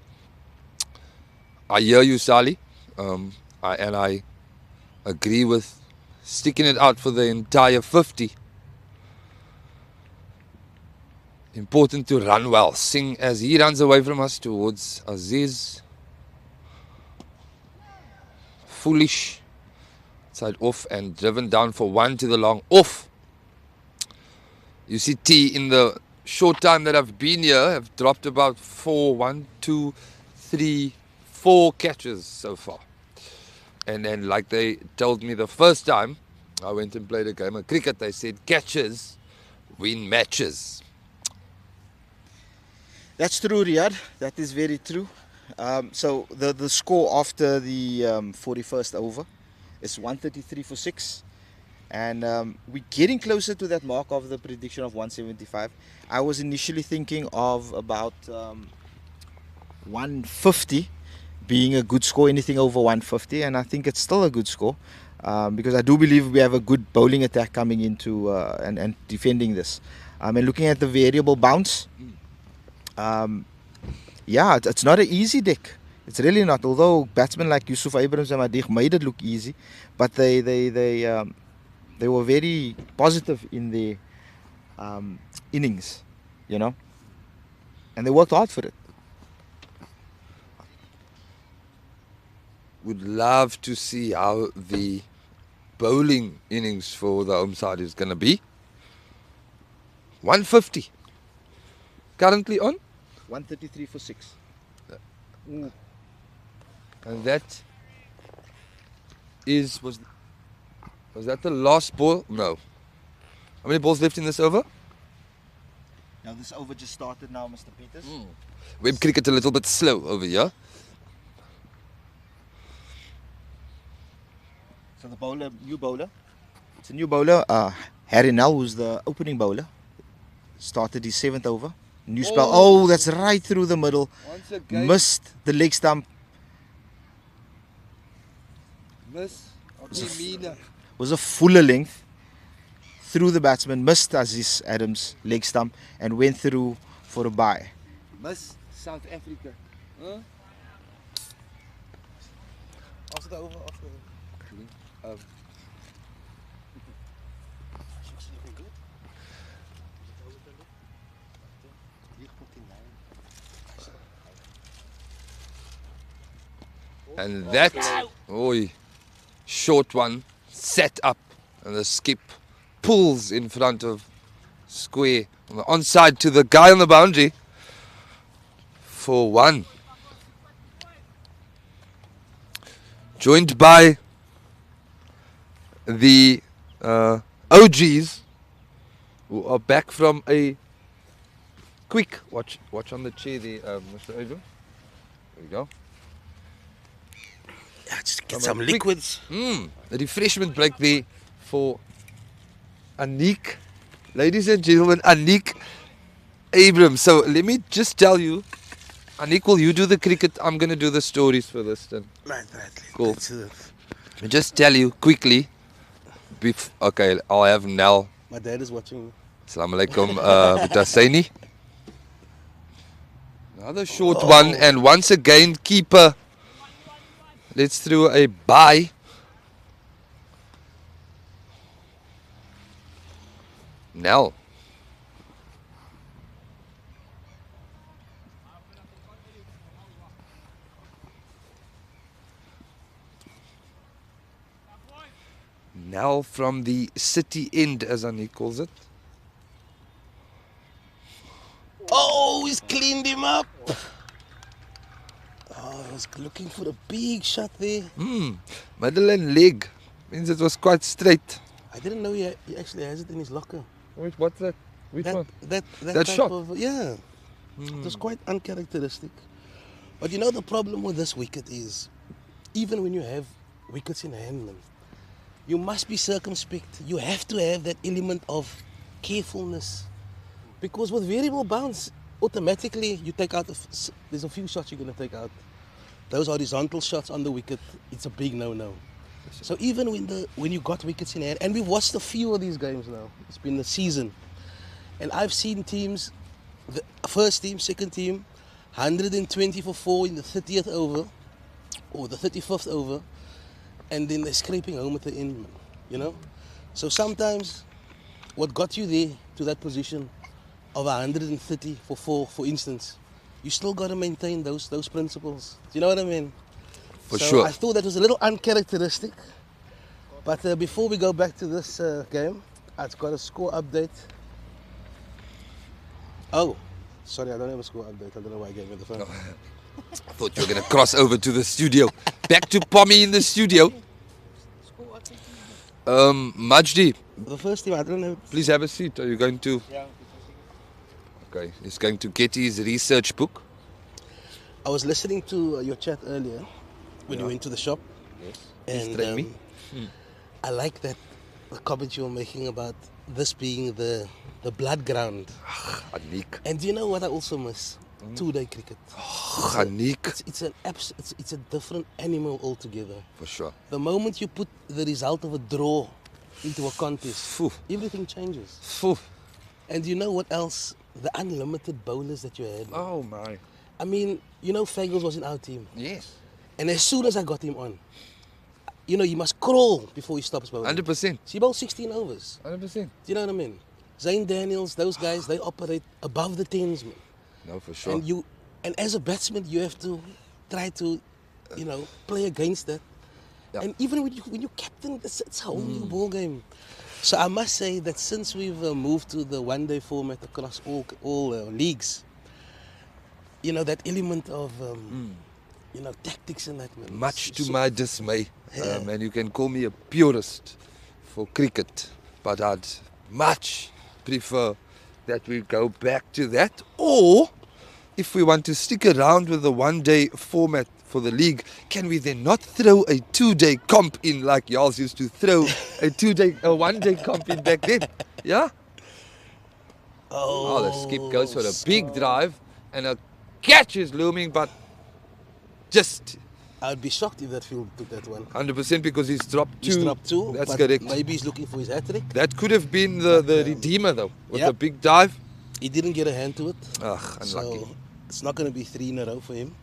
I hear you, Sally, and I agree with sticking it out for the entire 50. Important to run well. Singh as he runs away from us towards Aziz. Foolish. Side off and driven down for 1 to the long off. You see T in the short time that I've been here have dropped about 4 catches so far. And then like they told me the first time I went and played a game of cricket, they said catches win matches. That's true, Riyad. That is very true. So the score after the 41st over is 133 for 6. And we're getting closer to that mark of the prediction of 175. I was initially thinking of about 150 being a good score, anything over 150, and I think it's still a good score because I do believe we have a good bowling attack coming into and defending this. And looking at the variable bounce, yeah, it's not an easy deck. It's really not. Although batsmen like Yusuf Abrahams and Madiq made it look easy, but they were very positive in their innings, you know, and they worked hard for it. Would love to see how the bowling innings for the home side is going to be. 150. Currently on? 133 for 6. And that was Was that the last ball? No. How many balls left in this over? Now this over just started now, Mr. Peters. Web cricket a little bit slow over here. So the bowler, new bowler. It's a new bowler. Harry Nell, who's the opening bowler, started his 7th over. New spell. Oh, that's right through the middle. Once again. Missed the leg stump. Miss. Was a fuller length through the batsman. Missed Aziz Adams' leg stump and went through for a bye. Miss South Africa. Huh? After the over, after the over. And that, short one, set up, and the skip pulls in front of square on the onside to the guy on the boundary for 1. Joined by the OGs who are back from a quick watch on the chair there, Mr. Adrian. There we go. Yeah, just get From some a quick- liquids. A refreshment break there for Aniek. Ladies and gentlemen, Aniek Abrams. So let me just tell you, Aniek, will you do the cricket? I'm going to do the stories for this then. Right. Cool. Let's do it. Let me just tell you quickly. Okay, I'll have Nel. My dad is watching. Assalamu alaikum, Butasaini. Another short one, and once again, keeper. Let's throw a bye. Nel. Nel from the city end, as Aniek calls it. Oh, he's cleaned him up. Oh, I was looking for the big shot there. Middle and leg. Means it was quite straight. I didn't know he actually has it in his locker. Wait, what's that? Which one? That That type shot? of, yeah. It was quite uncharacteristic. But you know the problem with this wicket is, even when you have wickets in hand, man, you must be circumspect. You have to have that element of carefulness. Because with variable bounce, automatically you take out, there's a few shots you're going to take out. Those horizontal shots on the wicket, it's a big no-no. So even when you got wickets in hand, and we've watched a few of these games now, it's been a season, and I've seen teams, the first team, second team, 120 for 4 in the 30th over, or the 35th over, and then they're scraping home at the end, man, you know? So sometimes, what got you there to that position of 130 for 4, for instance, you still got to maintain those principles. Do you know what I mean? For So sure. I thought that was a little uncharacteristic. But before we go back to this game, I've got a score update. Oh, sorry, I don't have a score update. I don't know why I gave you the phone. I thought you were going to cross over to the studio. Back to Pommy in the studio. Majdi, The first team, I don't know. please have a seat. Are you going to? Yeah. Okay, he's going to get his research book. I was listening to your chat earlier when you went to the shop. Yes. And train me. I like that the comment you were making about this being the blood ground. Aniek. And do you know what I also miss? Two-day cricket. Aniek. It's a different animal altogether. For sure. The moment you put the result of a draw into a contest, Phew. everything changes. Phew. And you know what else? The unlimited bowlers that you had. Oh my. I mean, you know Fagels was in our team. Yes. And as soon as I got him on, you know, you must crawl before he stops bowling. 100%. He bowled 16 overs. 100%. Do you know what I mean? Zane Daniels, those guys, they operate above the tens, man. No, for sure. And as a batsman, you have to try to, you know, play against that. Yeah. And even when you captain, it's a whole new ball game. So I must say that since we've moved to the one-day format across all leagues, you know, that element of, you know, tactics in that, man. Much it's to so- my dismay. Yeah. And you can call me a purist for cricket, but I'd much prefer that we go back to that. Or if we want to stick around with the one-day format for the league, can we then not throw a 2-day comp in like y'all used to throw a one-day comp in back then? Yeah? Oh, the skip goes for a big drive and a catch is looming, but just I'd be shocked if that field took that one. 100% because he's dropped two. He's dropped two. That's but correct. Maybe he's looking for his hat-trick. That could have been the redeemer though, with Yep. the big dive. He didn't get a hand to it. Ugh, unlucky. So it's not going to be 3 in a row for him.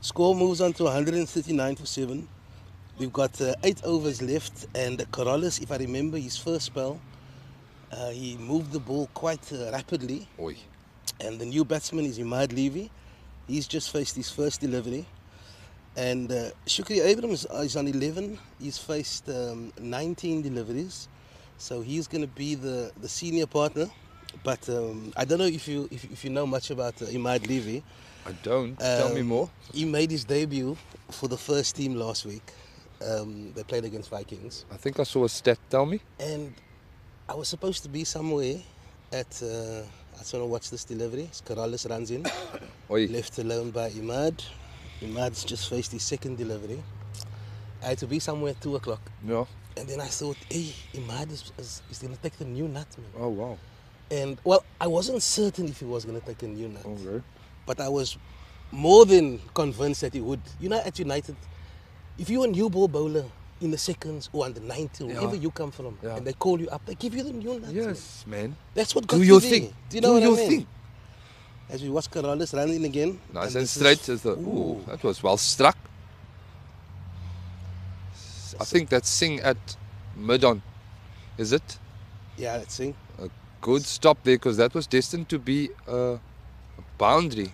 Score moves on to 139 for 7. We've got 8 overs left, and Corollis, if I remember his first spell, he moved the ball quite rapidly. Oi. And the new batsman is Imad Levy. He's just faced his first delivery. And Shukri Abrams is on 11. He's faced 19 deliveries. So he's going to be the senior partner. But I don't know if you know much about Imad Levy. I don't. Tell me more. He made his debut for the first team last week. They played against Vikings. I think I saw a stat. Tell me. And I was supposed to be somewhere at, I just want to watch this delivery. Corollis runs in, Oi. left alone by Imad. Imad's just faced his second delivery. I had to be somewhere at 2 o'clock. Yeah. And then I thought, hey, Imad is going to take the new nut, man. Oh wow. And, well, I wasn't certain if he was going to take a new nut. Okay. But I was more than convinced that he would. You know, at United, if you're a new ball bowler in the seconds or under 90, Yeah. wherever you come from, Yeah. and they call you up, they give you the new nuts. Man. Yes, man. That's what got Do you your there. thing. Do you know what your I mean? thing. As we watch Corollis running again. Nice and this straight is- as the. Ooh. Ooh, that was well struck. I think that's Singh at mid-on. Is it? Yeah, let's see. Good stop there because that was destined to be a boundary.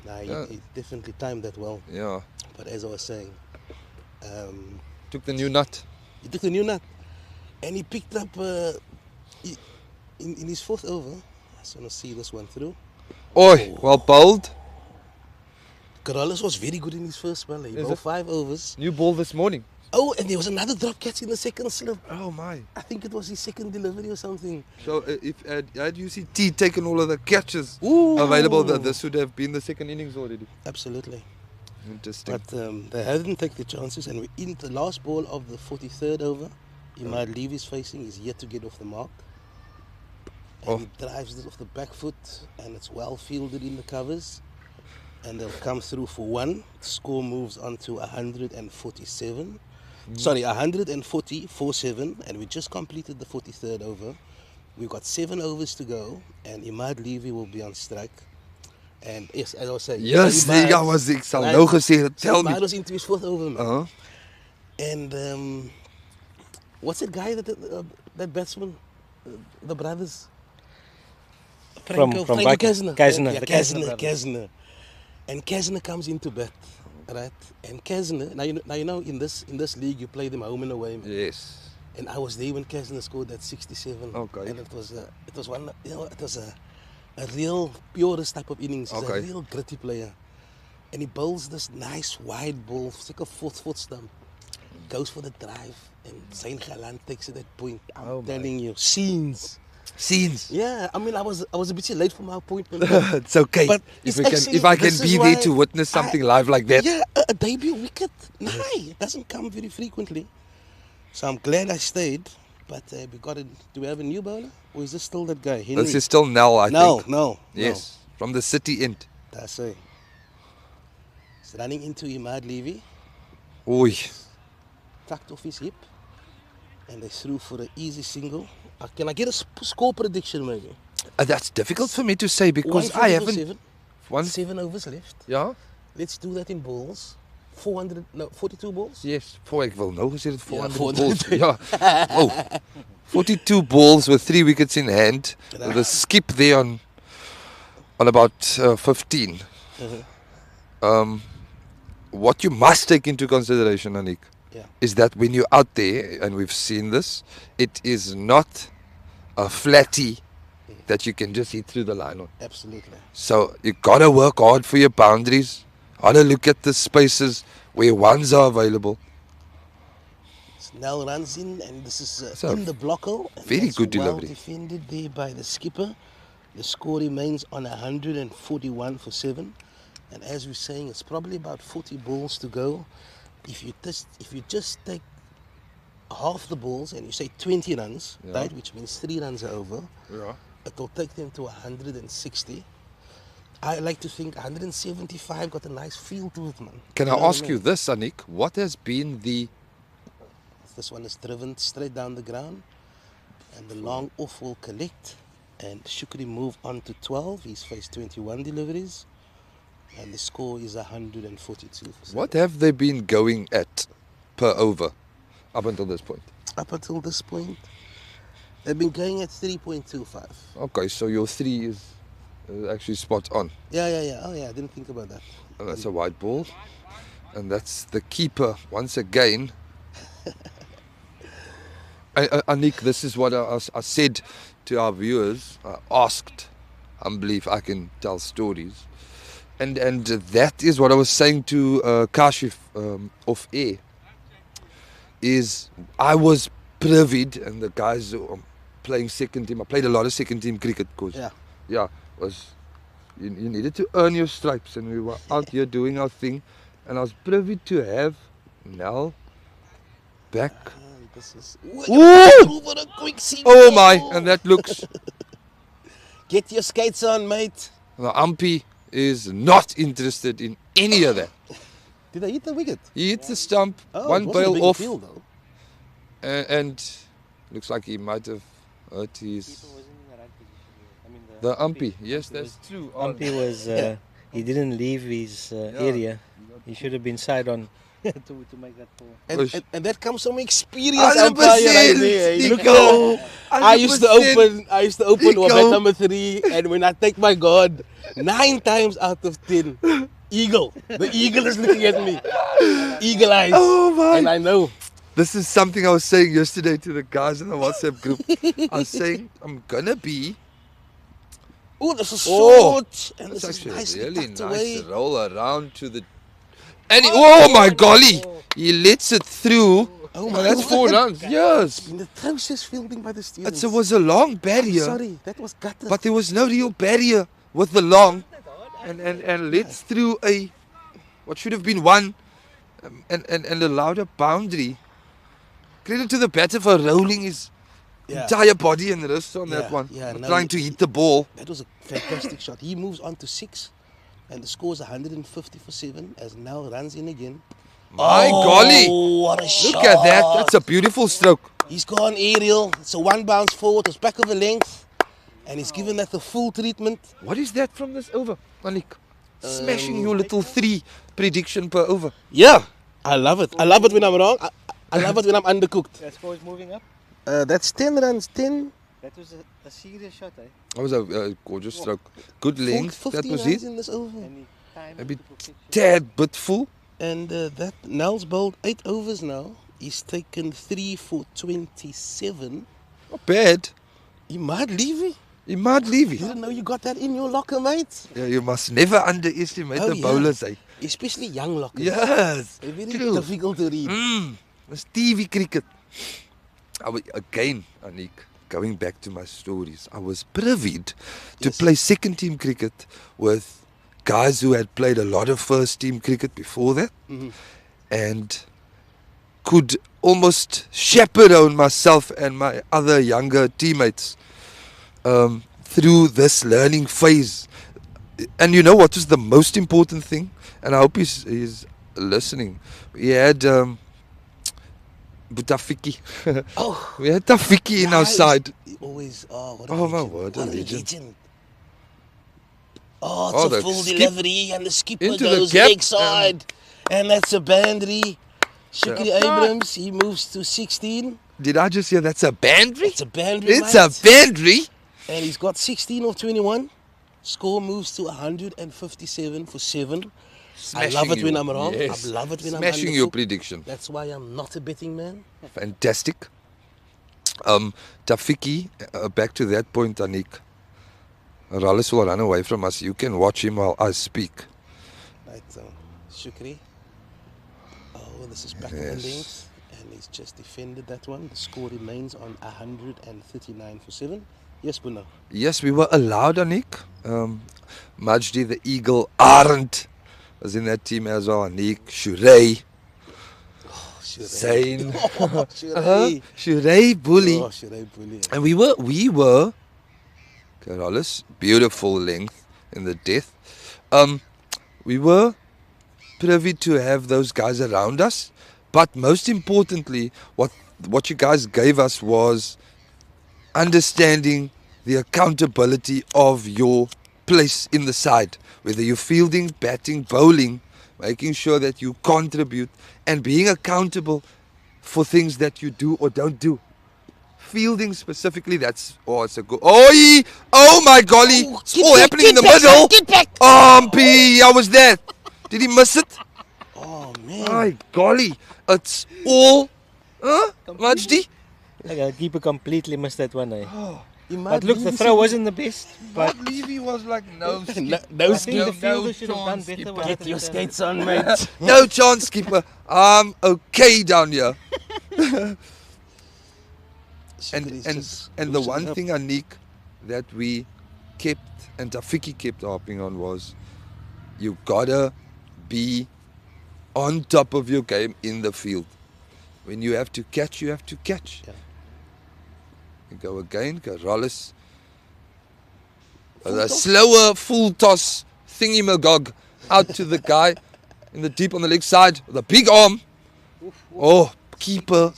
Nah, Yeah. he definitely timed that well. Yeah. But as I was saying, Took the new nut. he took the new nut. And he picked up, in his fourth over, I just want to see this one through. Oi, well bowled. Corollis was very good in his first spell. He Is bowled it? 5 overs. New ball this morning. Oh, and there was another drop catch in the second slip. Oh my. I think it was his second delivery or something. So if had UCT taken all of the catches Ooh. available, this would have been the second innings already. Absolutely. Interesting. But they hadn't taken the chances, and we're in the last ball of the 43rd over. Imad Levy is facing, he's yet to get off the mark. And Oh. he drives it off the back foot, and it's well fielded in the covers. And they'll come through for 1. Score moves on to 147. Sorry, 140 for 7, and we just completed the 43rd over. We've got 7 overs to go, and Imad Levy will be on strike. And yes, as I was saying, Yes, Imad- ek was ek sal nou gesê het. Tell Imad me. was into his 4th over, man. Uh-huh. And what's that guy that batsman, the brothers? From Franco Viking- Kesner. Kesner, Yeah, the Kesner brothers. Kesner. And Kesner comes into bat, right? And Kesner, now you know in this league you play them home and away, man. Yes. And I was there when Kesner scored that 67. Okay. And it was one, you know, it was a real purest type of innings. He's Okay. a real gritty player. And he bowls this nice wide ball, it's like a 4th foot stump. Goes for the drive, and Zayn Galan takes it at point. I'm Oh my. telling you, scenes. Scenes. Yeah, I mean, I was a bit late for my appointment. But It's okay. But if it's if I can this is be there why to witness something live like that. yeah, a debut wicket. No, it doesn't come very frequently. So I'm glad I stayed. But do we have a new bowler? Or is this still that guy, Henry? This is still Nell, I no, think. no. Yes. From the city end. No. That's it. He's running into Imad Levy. Oi. Tucked off his hip. And they threw for an easy single. Can I get a score prediction, maybe? That's difficult for me to say because 140 I for haven't. 7. One. 7 overs left. Yeah. Let's do that in balls. 42 balls? Yes. Ek wil nou gesê dit 400 400. balls. Ja. Oh. 42 balls with 3 wickets in hand. With a skip there on about 15. What you must take into consideration, Anik, Yeah. is that when you're out there, and we've seen this, it is not a flatty that you can just hit through the line on. Absolutely. So you gotta work hard for your boundaries. Gotta look at the spaces where ones are available. It's Nel runs in, and this is So, in the blocker. And very that's good well delivery. defended there by the skipper. The score remains on 141 for 7. And as we're saying, it's probably about 40 balls to go. If you just take half the balls and you say 20 runs, Yeah. right, which means 3 runs are over, Yeah. it will take them to 160. I like to think 175 got a nice feel to it, man. Can You I know what ask you mean? this, Anik? What has been the This one is driven straight down the ground, and the long off will collect. And Shukri move on to 12. He's faced 21 deliveries, and the score is 142. For 7. what have they been going at per over up until this point? Up until this point, they've been going at 3.25. Okay, so your 3 is actually spot on. Yeah. Oh yeah, I didn't think about that. And that's a white ball, and that's the keeper once again. Anik, this is what I said to our viewers. I asked humbly if I can tell stories, and that is what I was saying to Kashif off air. Is I was privy, and the guys who are playing second team. I played a lot of second team cricket, coach. Yeah. Was you needed to earn your stripes, and we were out here doing our thing, and I was privy to have Nel back. And this is Ooh! over a quick seam. Oh my! And that looks. Get your skates on, mate. The umpy is not interested in any of that. Did I hit the wicket? He hit the stump, Oh, one it wasn't a bail big off, field, though. and looks like he might have hurt his. The umpy, yes, that's true. Umpy was, he didn't leave his area. He should have been side on to make that ball. And that comes from experience. 100%, Umpire right there. Look Nico. at I used to 100%. open Nico. at number 3, and when I take my God, 9 times out of 10, eagle. The eagle is looking at me. Eagle eyes. Oh my! And I know. This is something I was saying yesterday to the guys in the WhatsApp group. I was saying I'm gonna be. Oh, this is Oh, short. And That's this is actually nicely really tucked nice away. roll around to the. And oh my golly! He lets it through. Oh Oh, my that's 4 God. runs. Yes. In the atrocious fielding by the students. It was a long barrier, Sorry, that was gutter. but there was no real barrier with the long, and lets through a what should have been 1, and allowed a boundary. Credit to the batter for rolling his entire body and wrists on that one, trying to hit the ball. That was a fantastic shot. He moves on to 6, and the score is 150 for 7 as Nel runs in again. My golly! What a shot! Look at that. That's a beautiful stroke. He's gone aerial. It's a 1 bounce forward. It's back of the length, and he's given that the full treatment. What is that from this over, Anik? Smashing your little 3 prediction per over. Yeah, I love it. I love it when I'm wrong. I love it when I'm undercooked. That score is moving up. That's 10 runs. 10. That was a serious shot, eh? That was a gorgeous stroke. Good length. 50 That was runs it. in this over. And he timed A bit the perfection. tad bit full. And that Nel's bowled 8 overs now. He's taken 3 for 27. Not bad. You might leave it. He might leave You it. didn't know you got that in your locker, mate. Yeah, you must never underestimate Oh, the yeah. bowlers, eh? Especially young lockers. Yes. They're very True. difficult to read. It's TV cricket. Again, Anik, going back to my stories, I was privy to Yes. play second team cricket with guys who had played a lot of first team cricket before that, and could almost chaperone myself and my other younger teammates through this learning phase. And you know what was the most important thing? And I hope he's listening. We had Butafiki. Oh, We had Tafiki in our nice. side. He always, what a Oh, my legend. word, a What legend. Oh, Oh, it's the a full skip delivery and the skipper into the goes gap, leg side. And that's a boundary. Shukri Yeah. Abrams, he moves to 16. Did I just hear that's a boundary? It's a boundary, It's mate. a boundary. And he's got 16 of 21. Score moves to 157 for 7. I love it when I'm wrong. Yes. I love it when Smashing I'm your undercooked. prediction. That's why I'm not a betting man. Fantastic. Tafiki, back to that point, Anik. Rallis will run away from us. You can watch him while I speak. Right, Shukri. Oh, this is back of the Yes. length. And he's just defended that one. The score remains on 139 for 7. Yes, Bruno. Yes, we were allowed, Anik. Majdi the Eagle Arendt was in that team as well. Anik, Shurey, Zain, Shurey. Shurey Bully. Oh, Shurey Bully. And we were, Carolus, beautiful length in the death. We were privy to have those guys around us, but most importantly, what you guys gave us was understanding the accountability of your place in the side, whether you're fielding, batting, bowling, making sure that you contribute and being accountable for things that you do or don't do. Fielding specifically, it's a good. Oh my golly! It's all happening in the middle. Get back! P, how was that? Did he miss it? Oh, man. My golly! It's all. Majdi? Like, keeper completely missed that one. Eh? Imad But look, the Levy throw wasn't the best. But But Levy was like, no, No, skip. no I think the fielder should have done chance, better. skipper. with Get that your return. skates on, mate. No chance, skipper. I'm okay down here. And the one thing, Anik, that we kept and Tafiki kept harping on was you gotta be on top of your game in the field. When you have to catch, you have to catch. Yeah. You go again, Carolus. A slower full toss thingy magog out to the guy in the deep on the leg side with a big arm. Oh, keeper.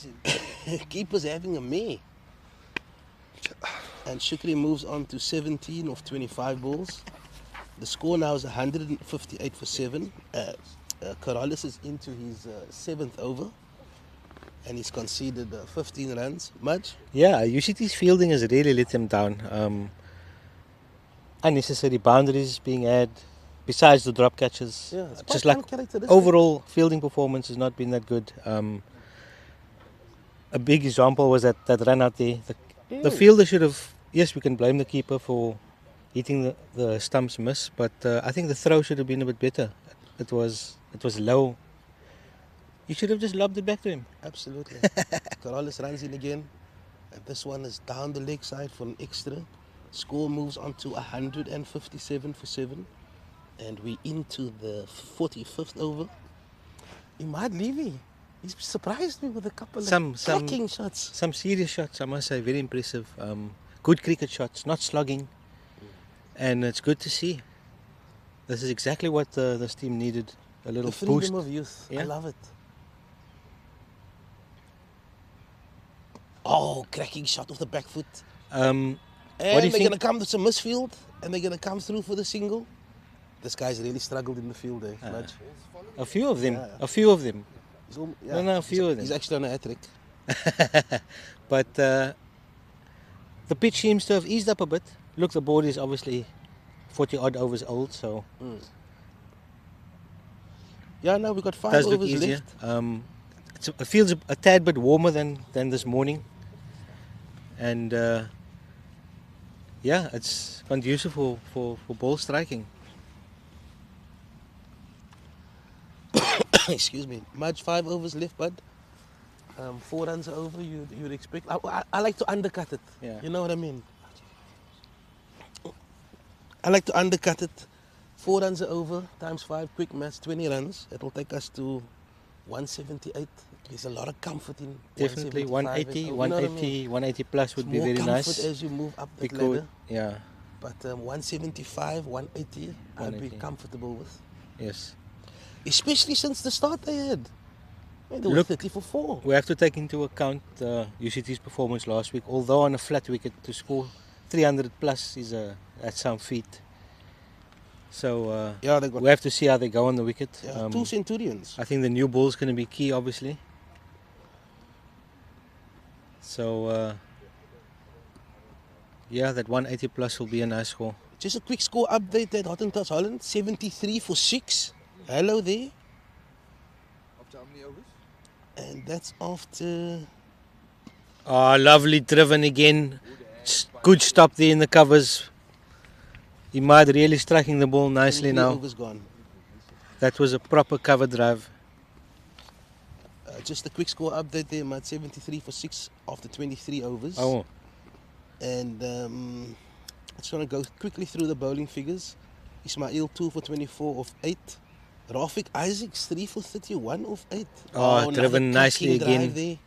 Keeper's having a mare. And Shukri moves on to 17 of 25 balls. The score now is 158 for 7. Corrales is into his 7th over. And he's conceded 15 runs. Much? Yeah, UCT's fielding has really let them down. Unnecessary boundaries being had, besides the drop catches. Yeah, it's Just quite like uncharacteristic. overall fielding performance has not been that good. A big example was that run out there. The fielder should have. Yes, we can blame the keeper for hitting the stumps miss, but I think the throw should have been a bit better. It was low. You should have just lobbed it back to him. Absolutely. Corrales runs in again. And this one is down the leg side for an extra. Score moves on to 157 for 7. And we're into the 45th over. Imad Levy, he's surprised me with a couple of cracking shots. Some serious shots, I must say, very impressive. Good cricket shots, not slogging. And it's good to see. This is exactly what this team needed. A little The freedom boost. of youth. I Yeah. love it. Oh, cracking shot off the back foot. Um, And What do you they're think- going to come to some misfield. And they're going to come through for the single. This guy's really struggled in the field, eh? Much. a few of them. Yeah, yeah. A few of them. He's al- No, a few of them. He's actually on a hat-trick. But the pitch seems to have eased up a bit. Look, the board is obviously 40 odd overs old, so Yeah, no, we got 5 it does look overs easier. left. It feels a tad bit warmer than this morning. And yeah, it's conducive for ball striking. Excuse me. Much 5 overs left, bud. 4 runs over, you'd expect. I like to undercut it. Yeah. You know what I mean? I like to undercut it. 4 runs are over, times 5, quick maths, 20 runs. It'll take us to 178. There's a lot of comfort in Definitely 180, 175 and over. You know what I 180, mean? 180 plus would It's be more very comfort nice. as you move up the Because, ladder. yeah, But 175, 180, I'd be 180. comfortable with. yes. Especially since the start they had. Man, they were Look, 30 for 4. We have to take into account UCT's performance last week. Although on a flat wicket to score 300 plus is that's some feat. So Yeah, they got we have to see how they go on the wicket. 2 Centurions. I think the new ball is going to be key, obviously. So yeah, that 180 plus will be a nice score. Just a quick score update at Hottentots Holland. 73 for 6. Hello there. After how many overs? And that's after... Oh, lovely driven again. Good stop there in the covers. Imad really striking the ball nicely 3 now. overs gone. That was a proper cover drive. Just a quick score update there, Mud. 73 for 6 after 23 overs. Oh, And I just want to go quickly through the bowling figures. Ismail 2 for 24 off 8. Rafiq Isaacs 3 for 31 off 8. Oh, driven another nicely cracking again. drive there.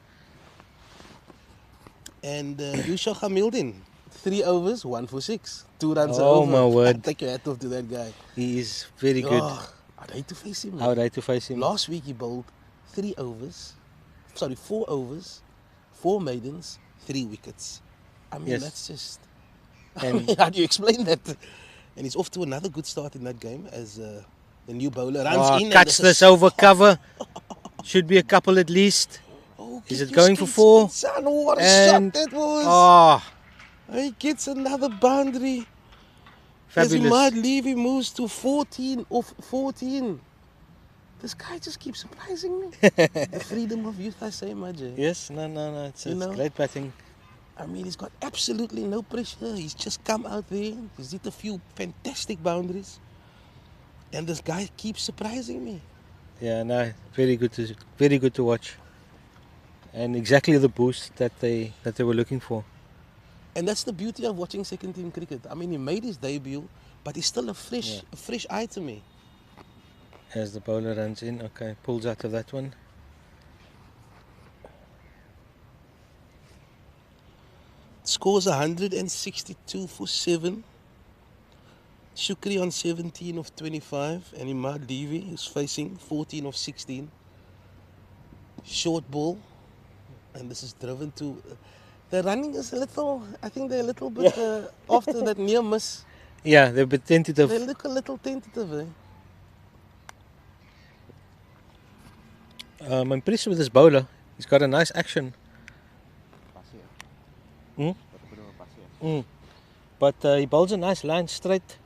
And Yusha Hamildin 3 overs, 1 for 6. 2 runs Oh, over. my word. Take your hat off to that guy. he is very good. Oh, I'd hate to face him. I would like to face him. Last week he bowled 4 overs, 4 maidens, 3 wickets. I mean, Yes. that's just. And- How do you explain that? And he's off to another good start in that game as the new bowler runs Oh, in. and cuts this over cover. Should be a couple at least. Oh, Is get it your going for skates, 4? Son, what a And- shot that was! Oh, He gets another boundary. As he fabulous. might leave, he moves to 14 off 14. This guy just keeps surprising me. The freedom of youth, I say, Majay. Yes, no. It's You know? great batting. I mean, he's got absolutely no pressure. He's just come out there. He's hit a few fantastic boundaries. And this guy keeps surprising me. Yeah, no, very good to watch. And exactly the boost that they were looking for. And that's the beauty of watching second team cricket. I mean, he made his debut, but he's still a fresh eye to me. As the bowler runs in, okay, pulls out of that one. Scores 162 for 7. Shukri on 17 of 25. And Imad Levy is facing 14 of 16. Short ball. And this is driven to... The running is a little... I think they're a little bit after that near miss. Yeah, they're a bit tentative. They look a little tentative, eh? I'm impressed with this bowler. He's got a nice action. But he bowls a nice line straight.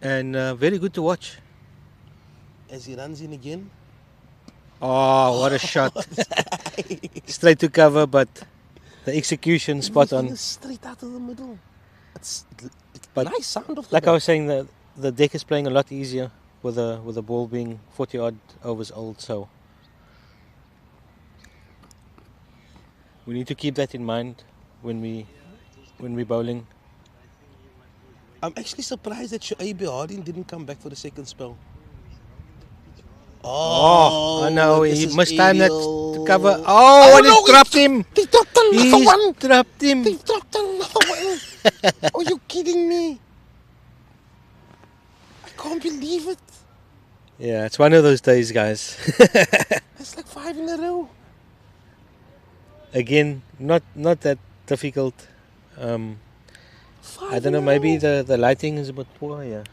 And very good to watch. As he runs in again. Oh, what a shot. Straight to cover, but the execution spot Everything on. is straight out of the middle. It's But nice sound of the Like I bat. was saying, the deck is playing a lot easier with the ball being 40 odd overs old, so we need to keep that in mind when we bowling. I'm actually surprised that Shoaib Hardin didn't come back for the second spell. Oh, I know, this he is mistimed that aerial. to cover. Oh, and no, he dropped him. They dropped another He's one. dropped him. They dropped another one. Are you kidding me? I can't believe it. Yeah, it's one of those days, guys. It's like 5 in a row. Again, not that difficult. 5 I don't know, in a maybe row. the lighting is a bit poor here.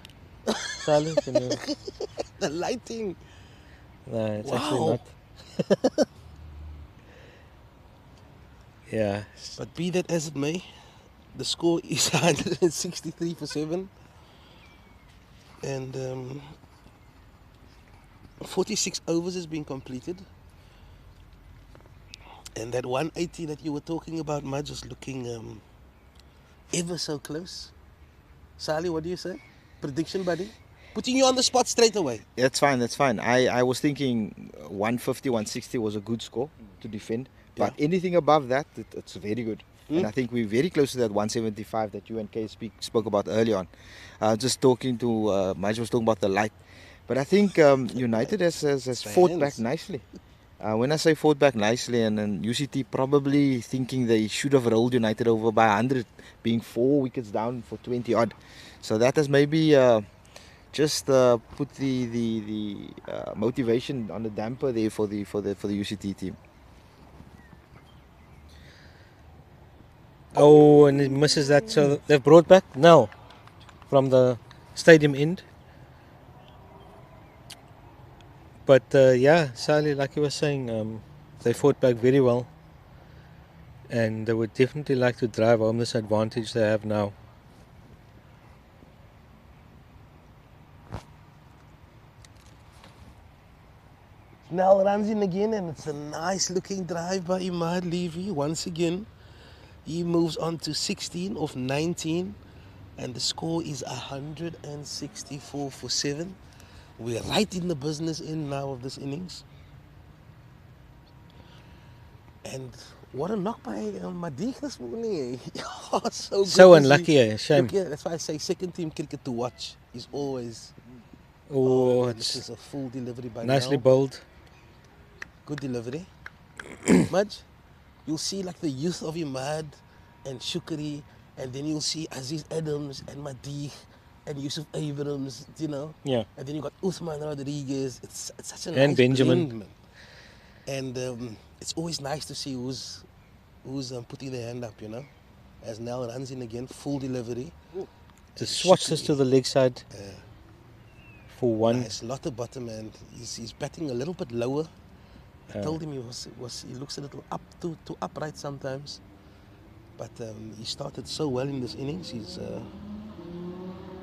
Silent, can you? The lighting. No, it's actually Wow. not. Yeah. But be that as it may, the score is 163 for 7. And 46 overs has been completed. And that 180 that you were talking about, Mudge, is looking ever so close. Sally, what do you say? Prediction, buddy? Putting you on the spot straight away. That's fine. I was thinking 150, 160 was a good score to defend. But anything above that, it's very good. And I think we're very close to that 175 that you and Kay spoke about early on. Just talking to, Maj was talking about the light. But I think United has fought back nicely. When I say fought back nicely, and then UCT probably thinking they should have rolled United over by 100, being 4 wickets down for 20 odd. So that has maybe just put the motivation on the damper there for the UCT team. Oh, and it misses that. So they've brought back now from the stadium end. But yeah, Sally, like you were saying, they fought back very well. And they would definitely like to drive home this advantage they have now. Snell runs in again, and it's a nice looking drive by Imad Levy once again. He moves on to 16 of 19, and the score is 164 for 7. We're right in the business end now of this innings. And what a knock by Madiq this morning. Oh, so good So to unlucky, see. shame. Look, yeah, that's why I say second team cricket to watch is always. Oh, man, this it's is a full delivery by nicely Nel. bowled. Good delivery. Mudge, you'll see like the youth of Imad and Shukri, and then you'll see Aziz Adams and Madiq and Yusuf Abrams, you know. Yeah. And then you got Uthman Rodriguez. It's such a And nice Benjamin. blend, man. And it's always nice to see who's putting their hand up, you know. As Nel runs in again, full delivery. Just swatch this to the leg side for one. Nice, lot of bottom, and he's batting a little bit lower. I told him he looks a little up too upright sometimes, but he started so well in this innings. He's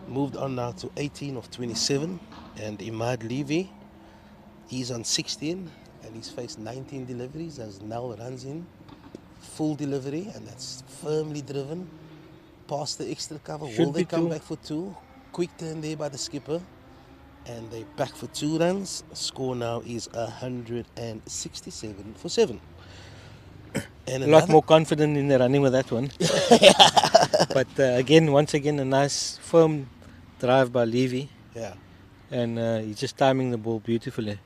moved on now to 18 of 27, and Imad Levy, he's on 16, and he's faced 19 deliveries as Nel runs in, full delivery, and that's firmly driven past the extra cover. Should Will they be come two. back for two? Quick turn there by the skipper. And they back for 2 runs. Score now is 167 for 7. And A lot more confident in the running with that one. But once again, a nice firm drive by Levy. Yeah. And he's just timing the ball beautifully.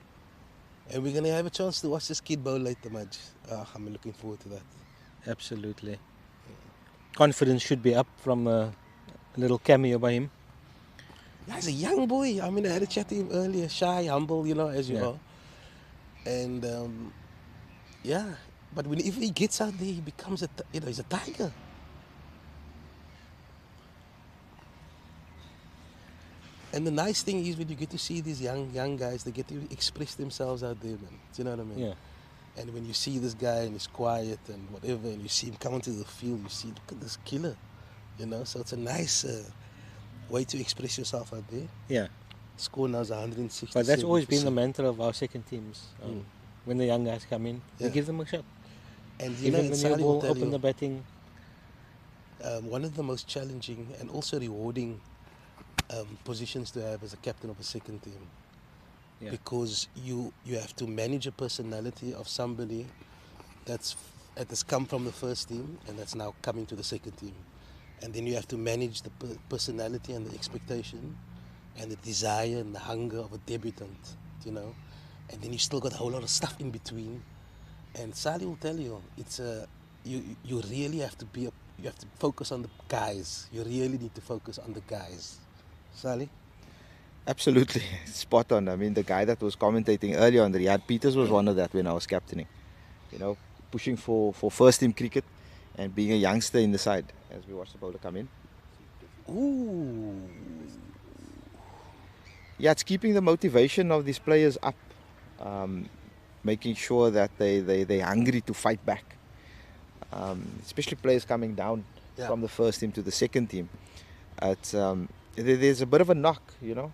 And we're going to have a chance to watch this kid bowl later, Mudge. I'm looking forward to that. Absolutely. Confidence should be up from a little cameo by him. Yeah, he's a young boy. I mean, I had a chat to him earlier. Shy, humble, you know, as you are. And but if he gets out there, he becomes he's a tiger. And the nice thing is when you get to see these young guys, they get to express themselves out there, man. Do you know what I mean? Yeah. And when you see this guy and he's quiet and whatever, and you see him come onto the field, you see, look at this killer, you know. So it's a nice way to express yourself out there. Yeah. Score now is 167. But that's always been the mantra of our second teams. Mm. When the young guys come in, we Yeah. give them a shot. And you Give know, them the new Sally will ball, tell open you, the batting. one of the most challenging and also rewarding positions to have as a captain of a second team. Yeah. Because you have to manage a personality of somebody that has come from the first team and that's now coming to the second team. And then you have to manage the personality and the expectation and the desire and the hunger of a debutant, you know. And then you still got a whole lot of stuff in between. And Sally will tell you, it's you really have to you have to focus on the guys. You really need to focus on the guys. Sally? Absolutely, spot on. I mean, the guy that was commentating earlier on, Riyad Peters, was one of that when I was captaining. You know, pushing for first team cricket and being a youngster in the side as we watch the bowler come in. Ooh. Yeah, it's keeping the motivation of these players up, making sure that they're hungry to fight back. Especially players coming down from the first team to the second team. It's there's a bit of a knock, you know,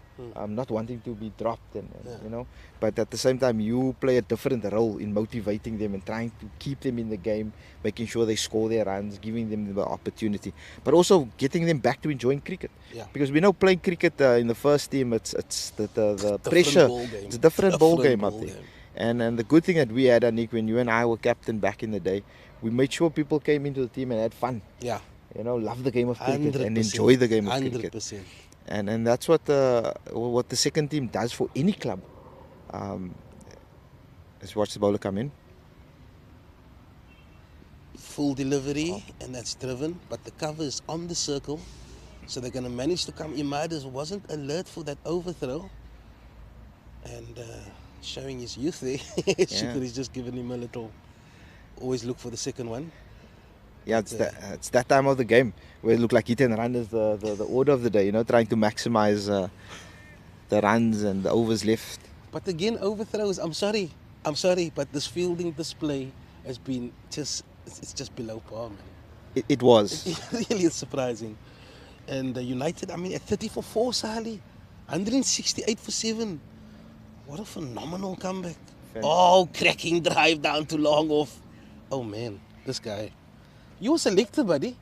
not wanting to be dropped, and you know, but at the same time you play a different role in motivating them and trying to keep them in the game, making sure they score their runs, giving them the opportunity, but also getting them back to enjoying cricket. Because we know playing cricket in the first team, it's the pressure, it's a different ball game up there. And the good thing that we had, Anik, when you and I were captain back in the day, we made sure people came into the team and had fun. Yeah. You know, love the game of cricket 100%, and enjoy the game of 100%. cricket. And that's what the second team does for any club. Let's watch the bowler come in. Full delivery, and that's driven, but the cover is on the circle, so they're going to manage to come. Imad wasn't alert for that overthrow, and showing his youth there. Shukri's just given him a little. Always look for the second one. Yeah, it's that time of the game where it looked like hit and run is the order of the day, you know, trying to maximize the runs and the overs left. But again, overthrows, I'm sorry, but this fielding display has been it's just below par, man. It was. It really is surprising. And United, I mean, at 30 for 4, Sally, 168 for 7. What a phenomenal comeback. Oh, cracking drive down to long off. Oh, man, this guy. You were selected, buddy.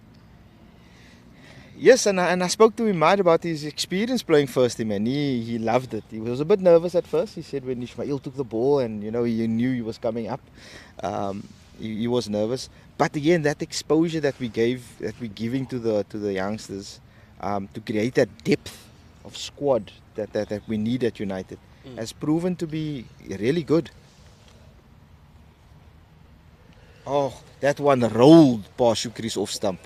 Yes, and I spoke to Imad about his experience playing first team, and he loved it. He was a bit nervous at first. He said when Ismail took the ball and, you know, he knew he was coming up. He was nervous. But again, that exposure that we're giving to the youngsters, to create that depth of squad that we need at United, has proven to be really good. Oh, that one rolled past Shukri's off stump.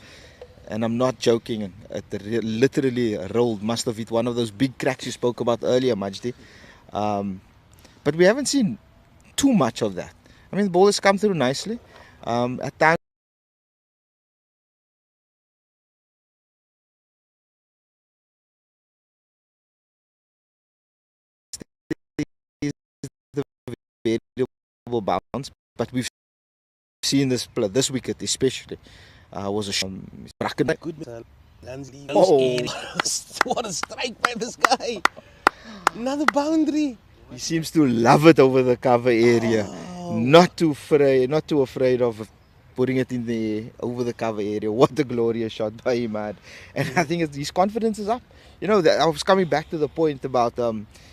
And I'm not joking. It literally rolled. Must have hit one of those big cracks you spoke about earlier, Majdi. But we haven't seen too much of that. I mean, the ball has come through nicely. At times, the variable bounce, but we've seen this wicket especially was a Good Lansley. Oh. What a strike by this guy. Another boundary. He seems to love it over the cover area. Not too afraid of putting it in the over the cover area. What a glorious shot by him, man. And I think his confidence is up. You know, I was coming back to the point about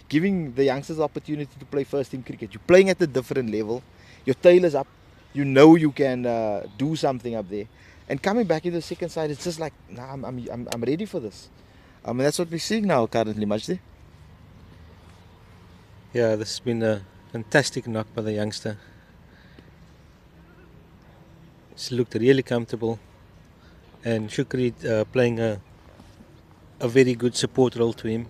giving the youngsters the opportunity to play first team cricket. You're playing at a different level. Your tail is up. You know you can do something up there. And coming back into the second side, it's just like, nah, I'm ready for this. I mean, that's what we're seeing now currently, Majdi. Yeah, this has been a fantastic knock by the youngster. It's looked really comfortable, and Shukri playing a very good support role to him,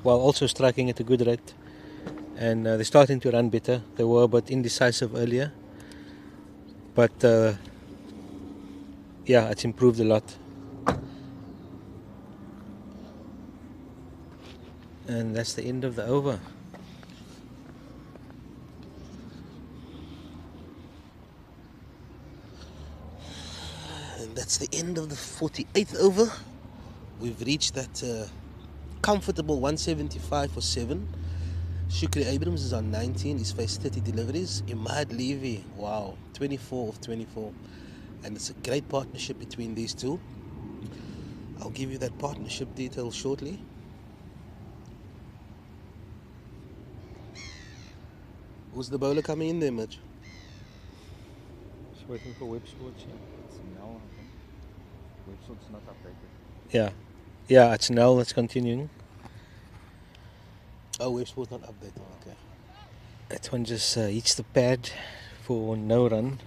while also striking at a good rate. And they're starting to run better. They were a bit indecisive earlier, but yeah, it's improved a lot. And that's the end of the over. And that's the end of the 48th over. We've reached that comfortable 175 for 7. Shukri Abrams is on 19. He's faced 30 deliveries. Imad Levy, wow, 24 of 24. And it's a great partnership between these two. I'll give you that partnership detail shortly. Who's the bowler coming in there, Mitch? Just waiting for web sports. Websport's not updated. Yeah, it's Nell that's continuing. Oh, web sports not updated. Okay. That one just hits the pad for no run.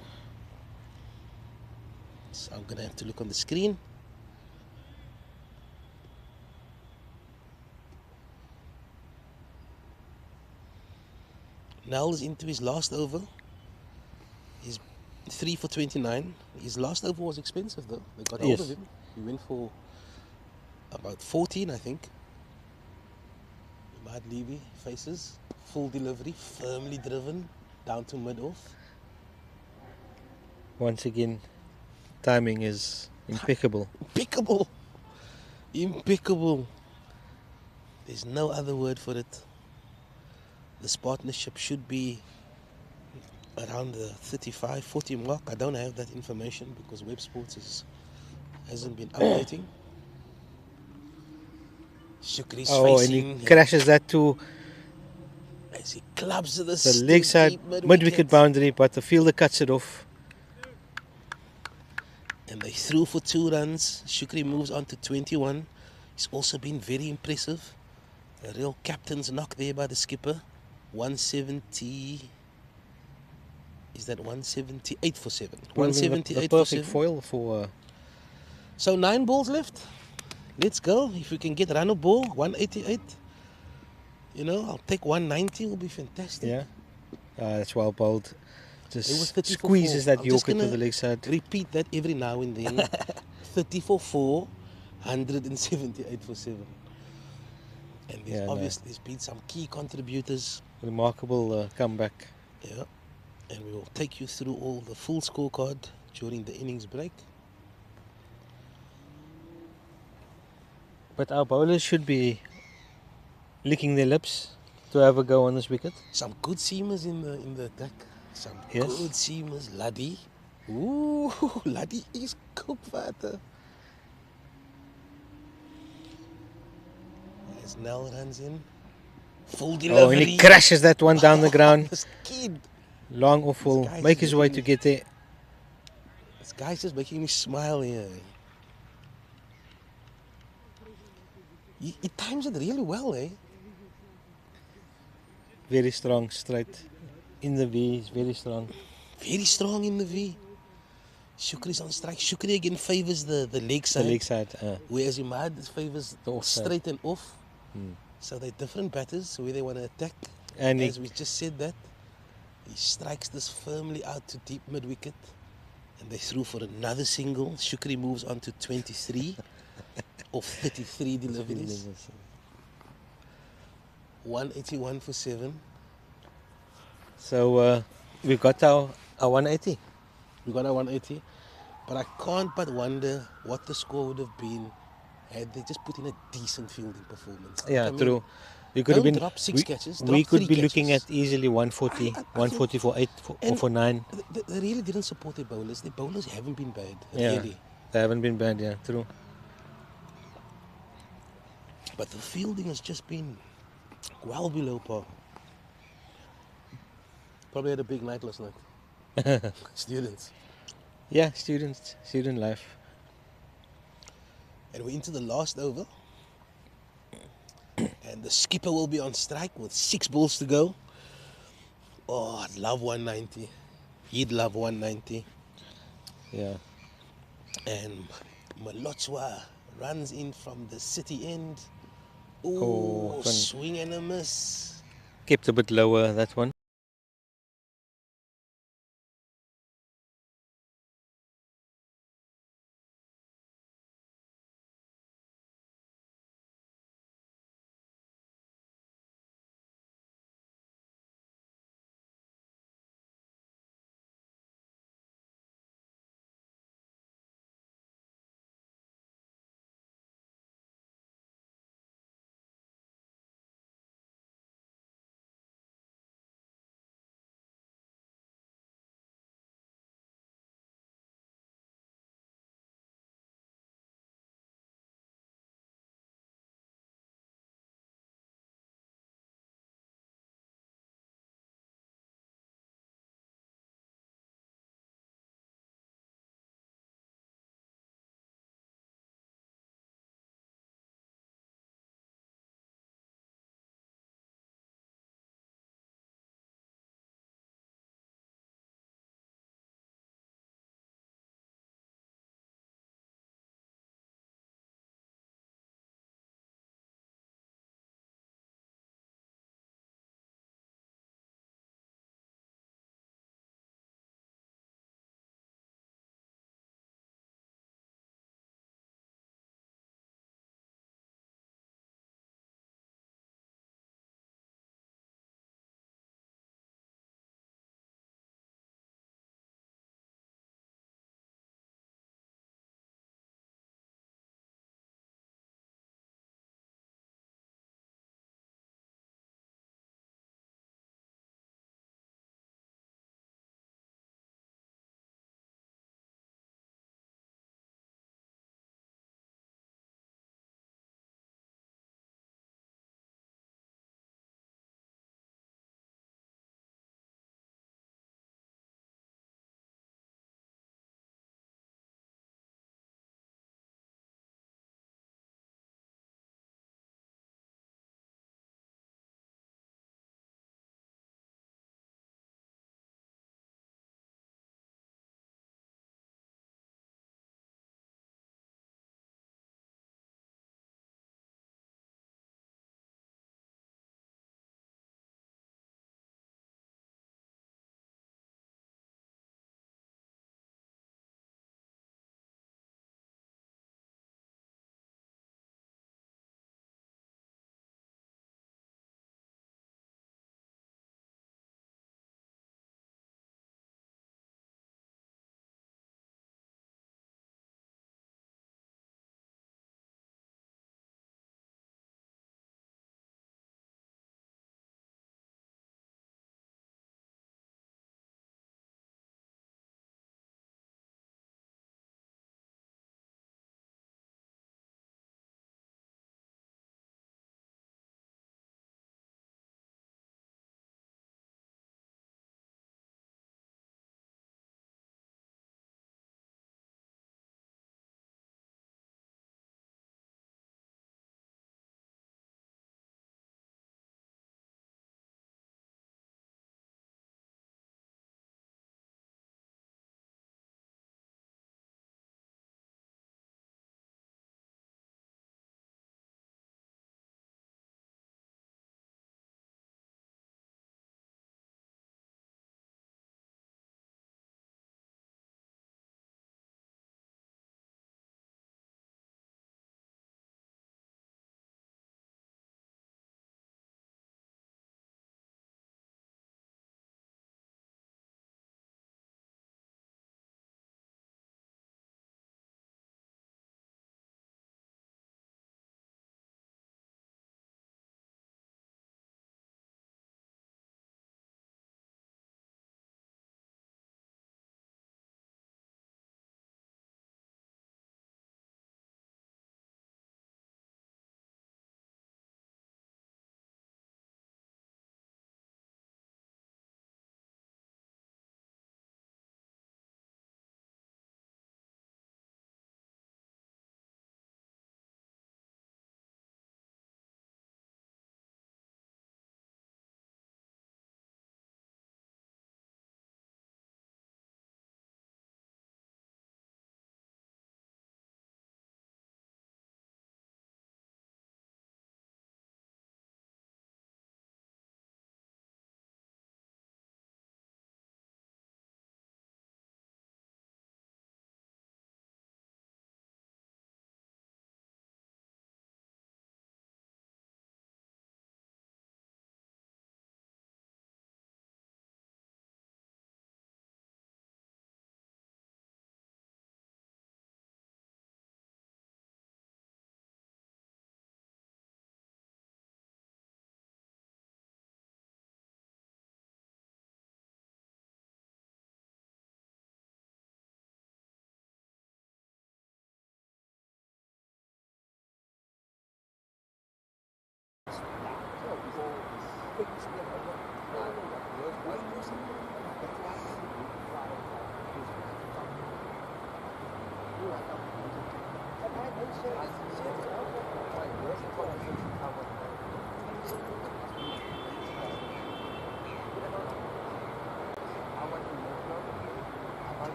So I'm gonna have to look on the screen. Nell is into his last over. He's 3 for 29. His last over was expensive though. They got hold Yes. of him. He went for about 14, I think. Imad Levy faces full delivery, firmly driven down to mid off. Once again, timing is impeccable. Impeccable. Impeccable. There's no other word for it. This partnership should be around the 35, 40 mark. I don't have that information because Web Sports hasn't been updating. Shukri's Oh, and facing he crashes that to as he clubs the the leg side mid-wicket boundary, but the fielder cuts it off. And they threw for 2 runs. Shukri moves on to 21. He's also been very impressive. A real captain's knock there by the skipper. 170. Is that 178 for 7? Well, 178 the for perfect 7. foil for So 9 balls left. Let's go. If we can get run a ball, 188. You know, I'll take 190. Will be fantastic. yeah. That's well bowled. It was Just 30 for squeezes 4. that I'm just Yorker to gonna the leg side. Repeat that every now and then. 30 for 4, 178 for 7. And there's Yeah, no. obviously there's been some key contributors. Remarkable comeback. Yeah. And we will take you through all the full scorecard during the innings break. But our bowlers should be licking their lips to have a go on this wicket. Some good seamers in the attack. Some Yes. good seamers. Laddie. Ooh, Laddie is cooked vater. As Nell runs in. Full delivery. Oh, and he crashes that one down the ground. This kid. Long off will guy's make just his way making to me- get there. This guy's just making me smile here. He times it really well, eh? Very strong, straight. In the V, he's very strong. Very strong in the V. Shukri's on strike. Shukri again favors the leg The side. leg side. Whereas Imad favors The offside. straight and off. Hmm. So they're different batters where they want to attack. And As he, we just said that, he strikes this firmly out to deep mid wicket. And they threw for another single. Shukri moves on to 23 of 33 deliveries. 181 for 7. so we got our 180. We got a 180. But I can't but wonder what the score would have been had they just put in a decent fielding performance. Yeah, I mean, true. We could have don't been. drop six catches, We drop could 3 be looking catches. at easily 140, I 140 for 8 or And for 9. They really didn't support their bowlers. Their bowlers haven't been bad, Yeah, really. they haven't been bad. Yeah, true. But the fielding has just been well below par. Probably had a big night last night. Students. Yeah, student life. And we're into the last over. And the skipper will be on strike with 6 balls to go. Oh, I'd love 190. He'd love 190. Yeah. And Malotswa runs in from the city end. Oh, Oh, swing and a miss. Kept a bit lower, that one.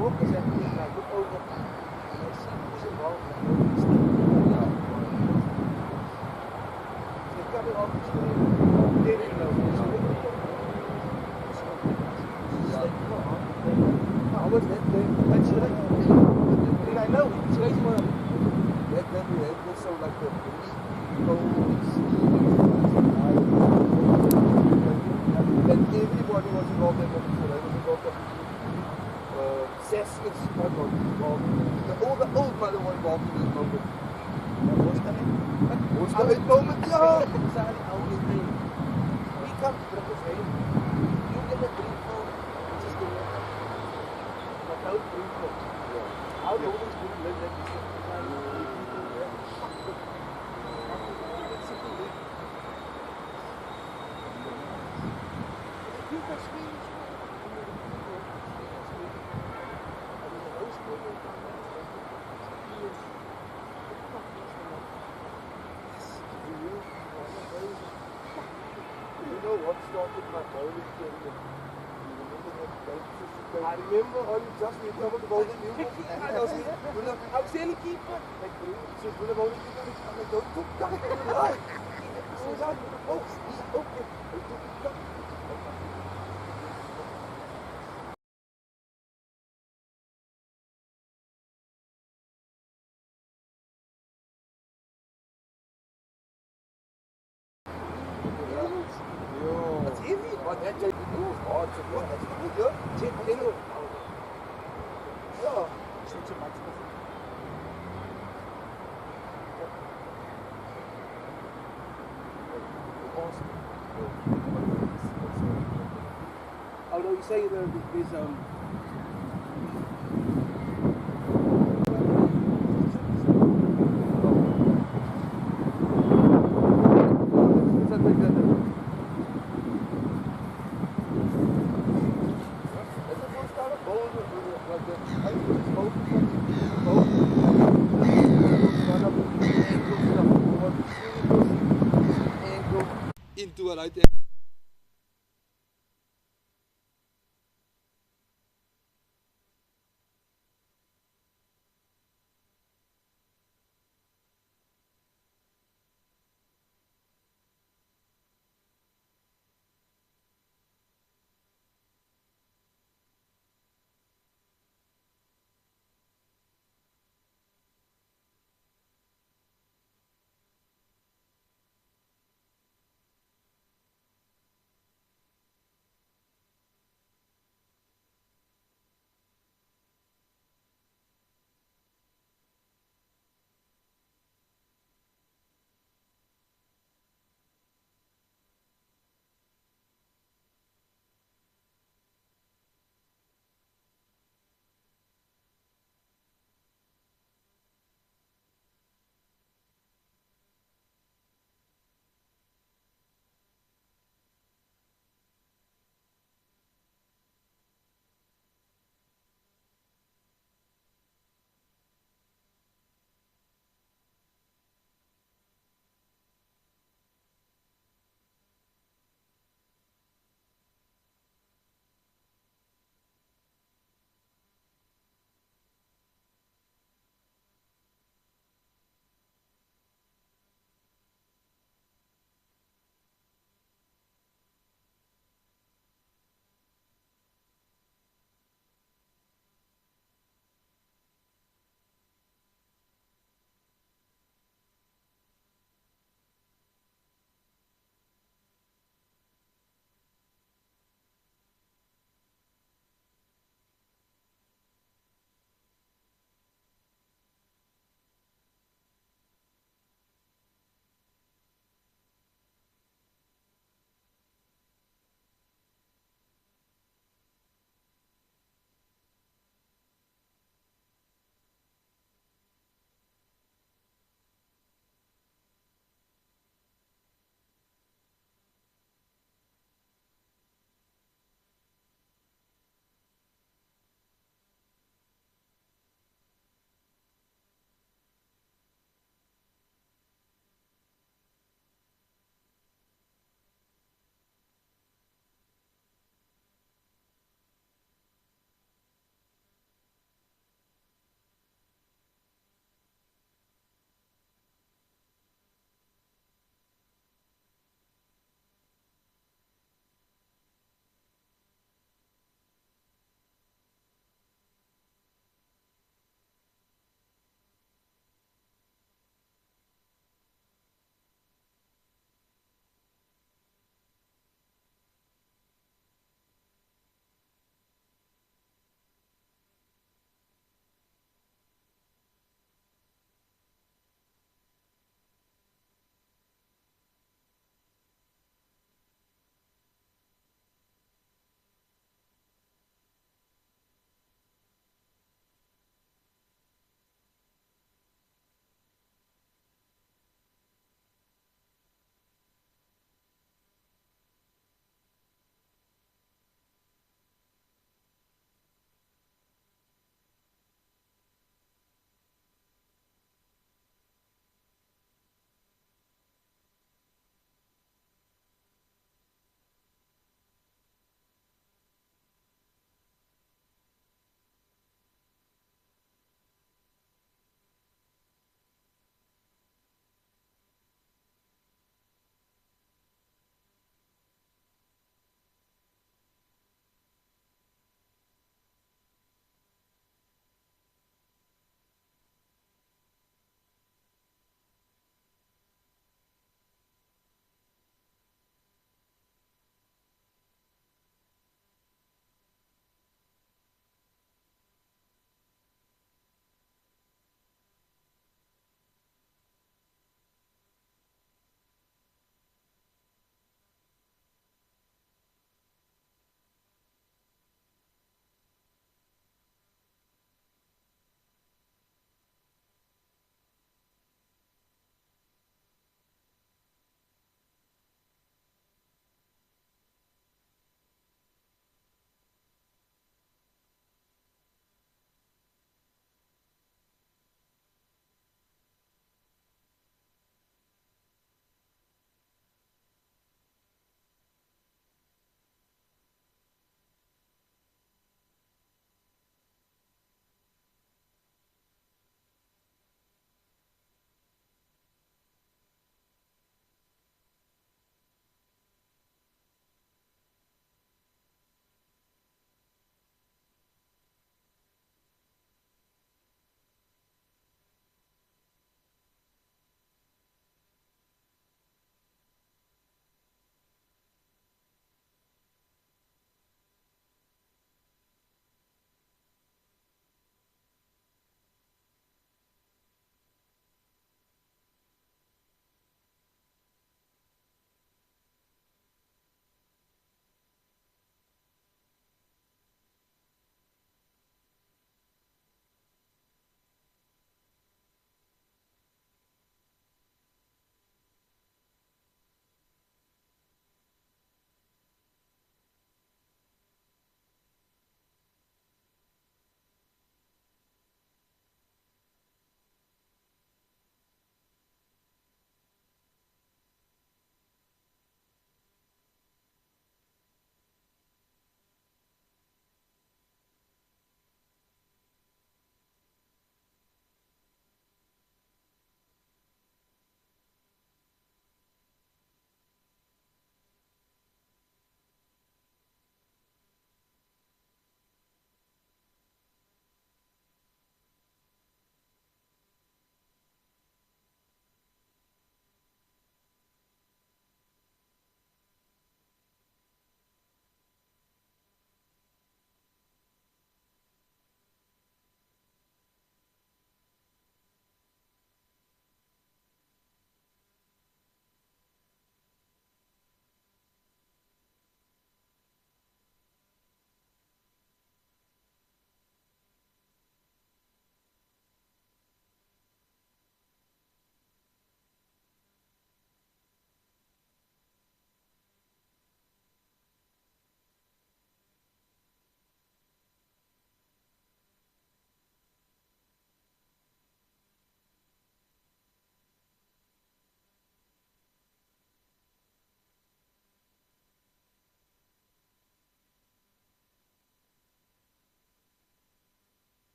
Marokko zegt, nou, look over. was that that's right. I know, it's right man. That we had also like the and everybody was involved in what I was involved in. Sess is involved. All the old mother were involved in this moment. What's coming? Moment, ja! Sorry, how is it? We come to the same. You get a brief phone, which is the water. Without brief phone. How long is good live like this? I remember on just we covered the golden new I was saying keeper. Like so when the golden keeper I'm like don't took that. So that okay. That's heavy. But that just was hard to do. That's good. Yeah. Such a much although you say there's into a right there.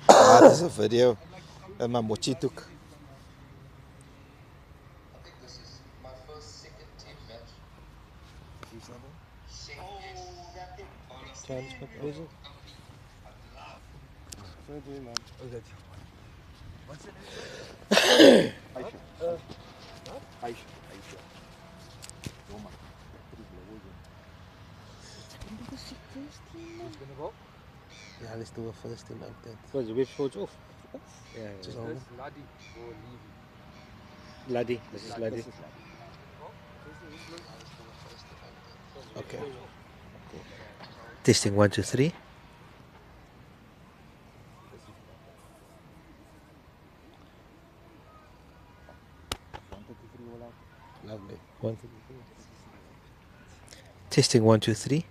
That is a video that my mochi took. Yeah, let's do a first team update. Was the web shorts off? Yeah, Just hold on. Ladi or Levy? Luddy. This is Luddy. Okay. Testing 1, 2, 3. Lovely. 1, 2, 3. Testing 1, 2, 3.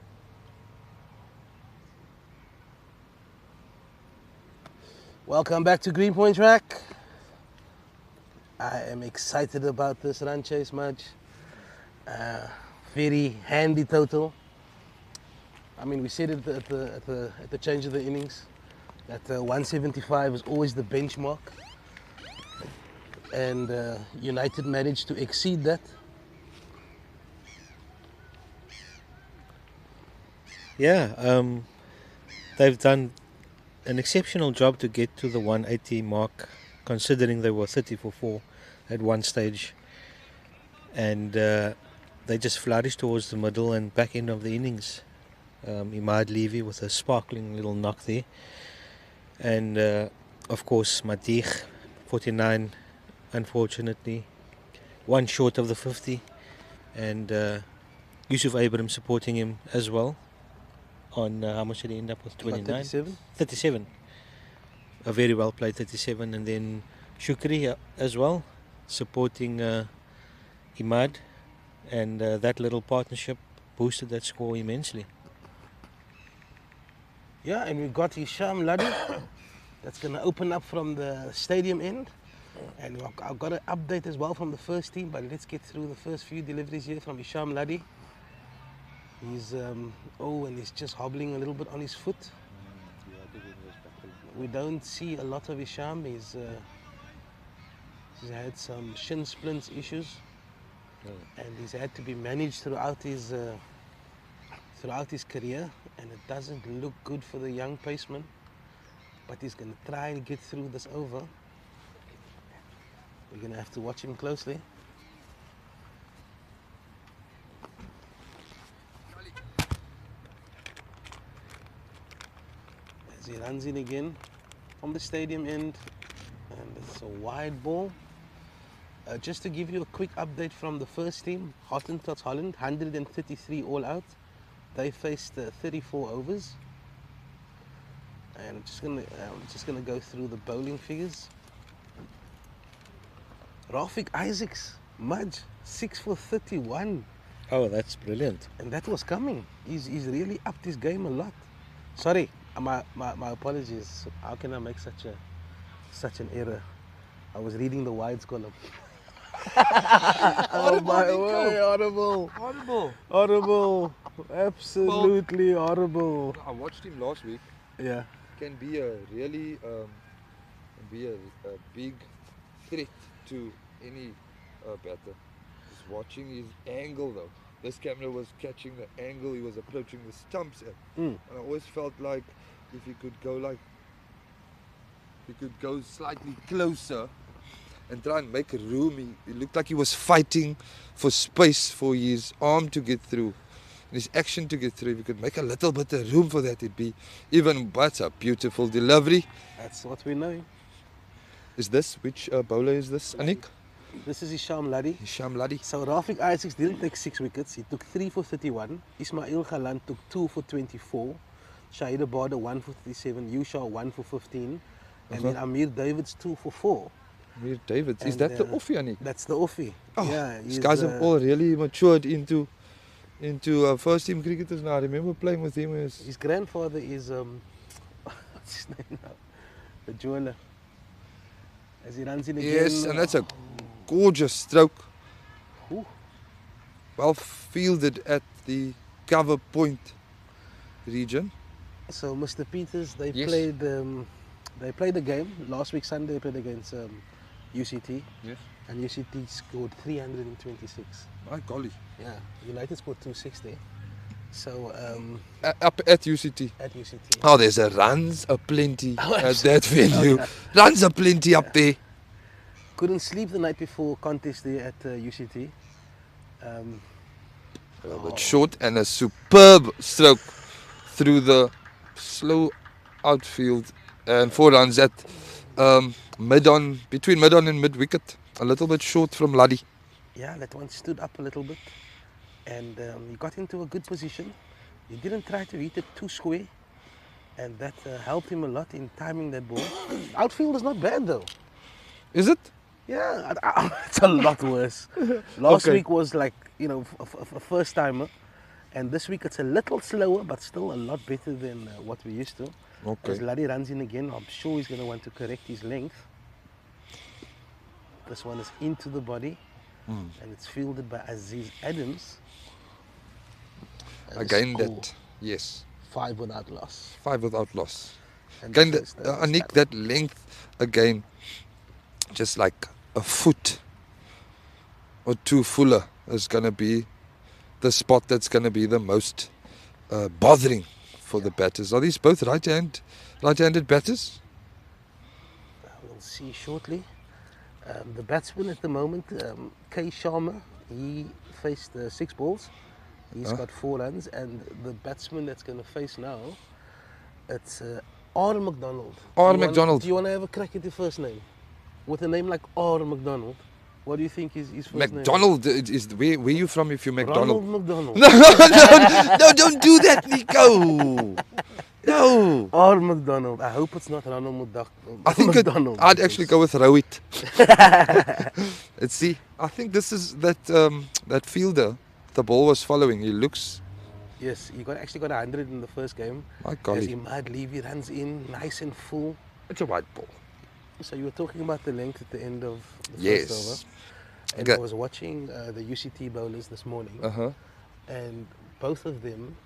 Welcome back to Greenpoint Track. I am excited about this run chase match. Very handy total. I mean, we said it at the change of the innings that 175 is always the benchmark, and United managed to exceed that. Yeah, they've done an exceptional job to get to the 180 mark, considering they were 30 for 4 at one stage, and they just flourished towards the middle and back end of the innings. Imad Levy with a sparkling little knock there, and of course Matich 49, unfortunately one short of the 50, and Yusuf Abraham supporting him as well on how much did he end up with? 29? 37? 37. A very well played 37, and then Shukri as well supporting Imad, and that little partnership boosted that score immensely. Yeah, and we got Hisham Ladi. That's going to open up from the stadium end. And I've got an update as well from the first team, but let's get through the first few deliveries here from Hisham Ladi. He's, and he's just hobbling a little bit on his foot. We don't see a lot of Hisham. He's had some shin splints issues, and he's had to be managed throughout his career, and it doesn't look good for the young paceman. But he's going to try and get through this over. We're going to have to watch him closely. As he runs in again from the stadium end, and it's a wide ball. Just to give you a quick update from the first team, Hottentots Holland, 133 all out. They faced 34 overs. And I'm just gonna go through the bowling figures. Rafik Isaacs, Mudge, 6 for 31. Oh, that's brilliant. And that was coming. He's really upped his game a lot. Sorry, my apologies. How can I make such an error? I was reading the wides column. Oh my way, horrible. Horrible. Absolutely horrible. I watched him last week. Yeah. Can be a really a big threat to any batter. Just watching his angle though. This camera was catching the angle he was approaching the stumps at. And I always felt like if he could go slightly closer and try and make a room. It looked like he was fighting for space for his arm to get through, and his action to get through. If he could make a little bit of room for that, it'd be even better. Beautiful delivery. That's what we know. Is this, which bowler is this, Anik? This is Hisham Ladi. Hisham Ladi. So Rafik Isaacs didn't take 6 wickets. He took 3 for 31. Ismail Khalan took 2 for 24. Shahid Abada 1 for 37. Yusha 1 for 15. And then Amir Davids 2 for 4. Amir Davids. Is And, that the offie, Anik? That's the offie. Oh, yeah, these guys have all really matured into first team cricketers now. I remember playing with him. His grandfather is what's his name now? The jeweler. As he runs in again. Yes, and that's a gorgeous stroke. Oof. well fielded at the cover point region. So, Mr. Peters, Yes. they played the game last week Sunday. They played against UCT, Yes. and UCT scored 326. My golly. Yeah, United scored 260. So Up at UCT. at UCT, Oh, there's a runs aplenty Oh, at that venue. Runs aplenty up there. couldn't sleep the night before contest there at UCT. A little bit short and a superb stroke through the slow outfield and 4 runs at between mid on and mid wicket. A little bit short from Luddy. Yeah, that one stood up a little bit, and he got into a good position. He didn't try to hit it too square, and that helped him a lot in timing that ball. Outfield is not bad though. Is it? Yeah, it's a lot worse. Last Okay. week was like, you know, a first timer, and this week it's a little slower, but still a lot better than what we used to. As Okay. Laddie runs in again, I'm sure he's going to want to correct his length. This one is into the body, and it's fielded by Aziz Adams. And the Again, score, that. Yes. 5 without loss. 5 without loss. And Again, the first, Anik, that length again, just like a foot or 2 fuller is going to be the spot that's going to be the most bothering for the batters. Are these both right-handed batters? We'll see shortly. The batsman at the moment, K. Sharma, he faced 6 balls. He's got 4 runs, and the batsman that's going to face now, it's R. McDonald. R. Do you McDonald. Do you want to have a crack at your first name? With a name like R. McDonald, what do you think his first name is? McDonald is where you from if you're McDonald? Ronald McDonald. No, don't do that, Nico. No. R. McDonald. I hope it's not Ronald I think McDonald. I'd actually go with Rowit. Let's see. I think this is that fielder the ball was following. He looks, Yes, he actually got 100 in the first game. my As golly, Imad Levy runs in, nice and full. it's a white ball. So you were talking about the length at the end of the Yes. first over. And Okay. I was watching the UCT bowlers this morning, Uh-huh. and both of them,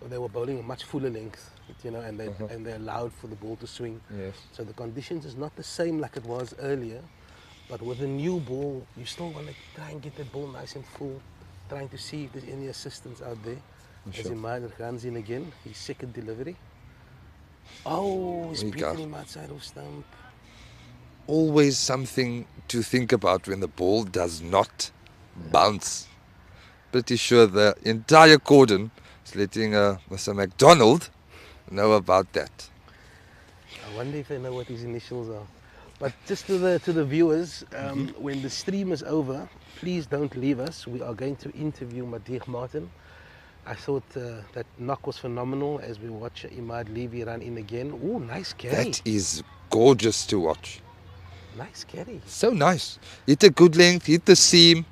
they were bowling a much fuller length, you know, and they allowed for the ball to swing. Yes. So the conditions is not the same like it was earlier, but with a new ball, you still want to try and get that ball nice and full, trying to see if there's any assistance out there. Sure. As Imad runs in again, his second delivery. Oh, he's There you go. beaten him outside of stump. Always something to think about when the ball does not bounce. Pretty sure the entire cordon is letting Mr. McDonald know about that. I wonder if they know what his initials are. But just to the viewers, when the stream is over, please don't leave us. We are going to interview Madih Martin. I thought that knock was phenomenal as we watch Imad Levy run in again. Oh, nice carry. That is gorgeous to watch. Nice carry. So nice. Hit a good length, hit the seam.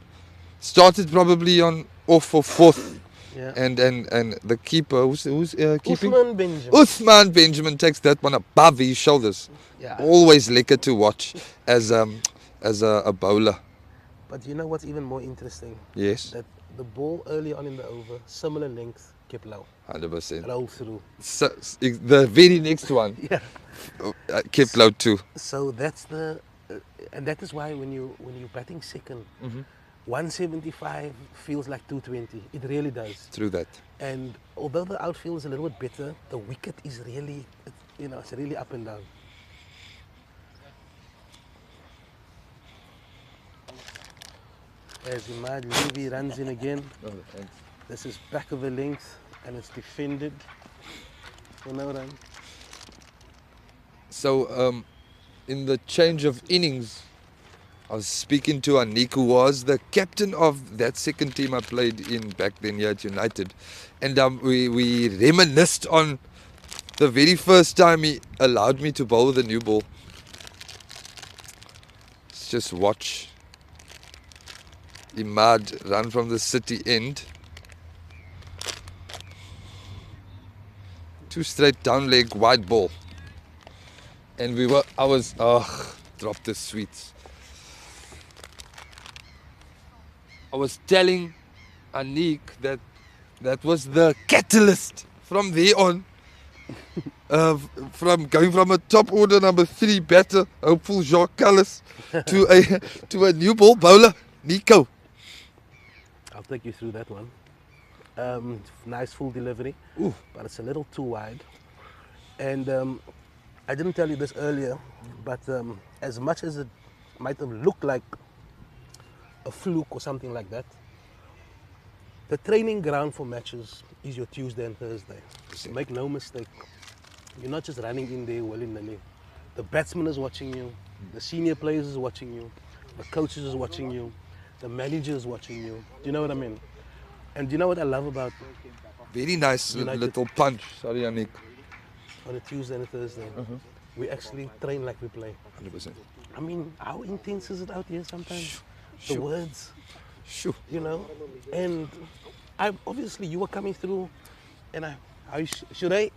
Started probably off for 4th. Yeah. And the keeper, who's keeping? Uthman Benjamin. Uthman Benjamin takes that one above his shoulders. Yeah. Always lekker to watch as a bowler. But you know what's even more interesting? Yes, That the ball early on in the over, similar length, kept low. 100%. Rolled through. So, the very next one Yeah. kept low too. So that's and that is why when you're batting second, 175 feels like 220. It really does. Through that. And although the outfield is a little bit better, the wicket is really, it's really up and down. As Imad Levy runs in again, this is back of the length and it's defended for no run. So in the change of innings, I was speaking to Anik, who was the captain of that second team I played in back then here at United. And we reminisced on the very first time he allowed me to bowl the new ball. Let's just watch Imad run from the city end. 2 straight down leg wide ball. And dropped the sweets. I was telling Anik that was the catalyst from there on. From going from a top order number 3 batter, hopeful Jacques Callis, to a new ball bowler, Nico. I'll take you through that one. Nice full delivery, Ooh. but it's a little too wide. And I didn't tell you this earlier, but as much as it might have looked like a fluke or something like that, the training ground for matches is your Tuesday and Thursday. So make no mistake, you're not just running in there willy-nilly. The batsman is watching you, the senior players is watching you, the coaches is watching you, the manager is watching you. Do you know what I mean? And do you know what I love about Very nice United. little punch. Sorry, Anik. on a Tuesday and a Thursday? We actually train like we play. 100%. I mean, how intense is it out here sometimes? The Shoo. words, Shoo. you know? And obviously you were coming through, and should I?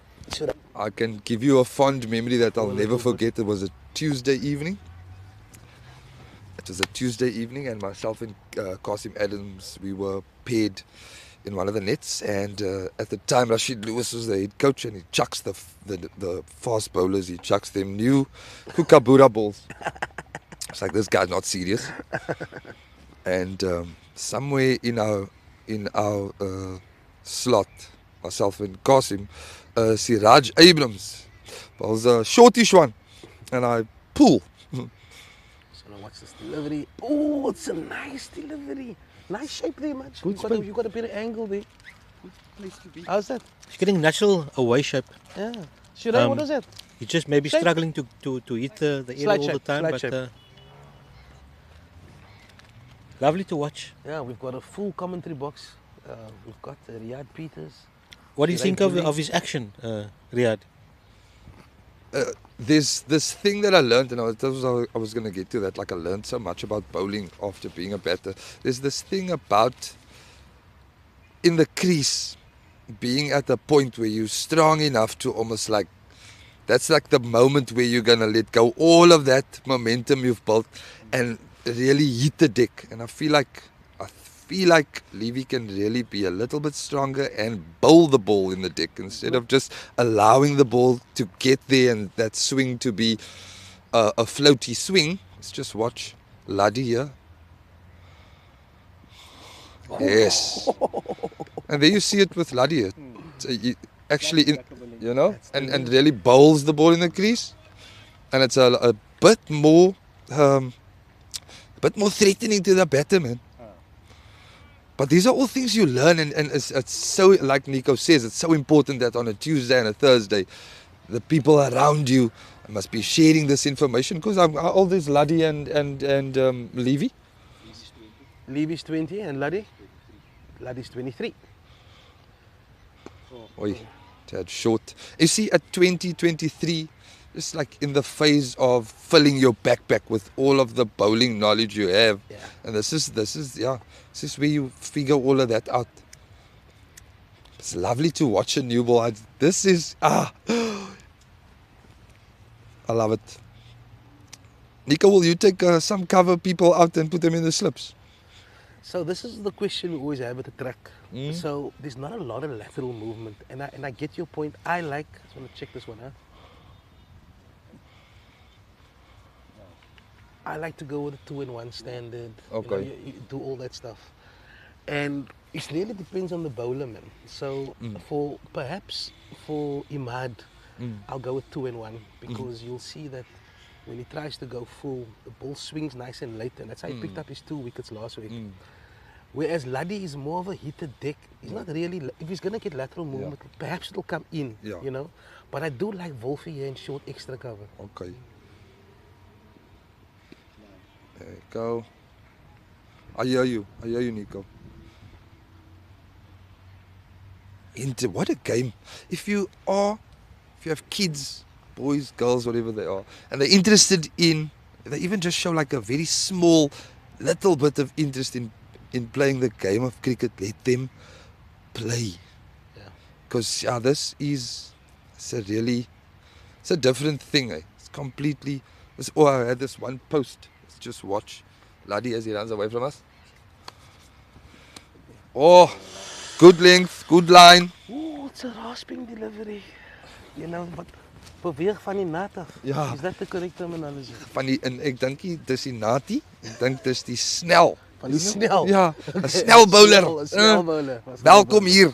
I can give you a fond memory that I'll Well, never little bit. forget. It was a Tuesday evening. It was a Tuesday evening, and myself and Qasim Adams, we were paired in one of the nets. And at the time, Rashid Lewis was the head coach, and he chucks the fast bowlers. He chucks them new Kookaburra balls. It's like, this guy's not serious. And somewhere in our slot, myself and Qasim, Siraj Abrams was a shortish one, and I pull. So now watch this delivery. Oh, it's a nice delivery. Nice shape there, man. You got a bit of angle there. How's that? He's getting natural away shape. Yeah. Should I? What is that? He's just maybe Shape. struggling to hit the area Slight all the shape, time. slight But shape. lovely to watch. Yeah, we've got a full commentary box. We've got Riyad Peters. What do you Siraj think Bulli. of his action, Riyad? There's this thing that I learned, and I was going to get to that. Like, I learned so much about bowling after being a batter. There's this thing about in the crease being at a point where you're strong enough to almost like, that's like the moment where you're going to let go all of that momentum you've built and really hit the deck. And I feel like Levy can really be a little bit stronger and bowl the ball in the deck instead of just allowing the ball to get there and that swing to be a floaty swing. Let's just watch Luddy here. Yes. And there you see it with Luddy here. So actually, and really bowls the ball in the crease. And it's a bit more threatening to the batter, man. But these are all things you learn, and it's so, like Nico says, it's so important that on a Tuesday and a Thursday, the people around you must be sharing this information. Because how old is Luddy and Levy? Levy's 20 and Luddy's 23. Oi, that's short. You see, at 20, 23, it's like in the phase of filling your backpack with all of the bowling knowledge you have. Yeah. And this is where you figure all of that out. It's lovely to watch a new ball. This is, I love it. Nico, will you take some cover people out and put them in the slips? So this is the question we always have at the track. Mm. So there's not a lot of lateral movement, and I get your point. I just want to check this one out. I like to go with a 2-in-1 standard. Okay. You do all that stuff, and it really depends on the bowler, man. So perhaps for Imad, I'll go with 2-in-1 because you'll see that when he tries to go full, the ball swings nice and late, and that's how he picked up his 2 wickets last week. Whereas Luddy is more of a hitter deck. He's not really, if he's going to get lateral movement, perhaps it'll come in, you know. But I do like Wolfie here in short extra cover. Okay. There you go. I hear you, Nico. What a game. If you have kids, boys, girls, whatever they are, and they're interested in, they even just show like a very small, little bit of interest in playing the game of cricket, let them play. Because this is, it's a different thing. It's completely, I had this one post. Let's just watch Luddy as he runs away from us. Oh, good length, good line. Ooh, it's a rasping delivery. You know, but beweeg van die nat af. Ja. Is that the correct terminology? En ek dink nie dis die nati, ek dink dis die snel. Van die snel. Ja, 'n snel bowler. Een snel bowler. Een snel Welkom bowler. hier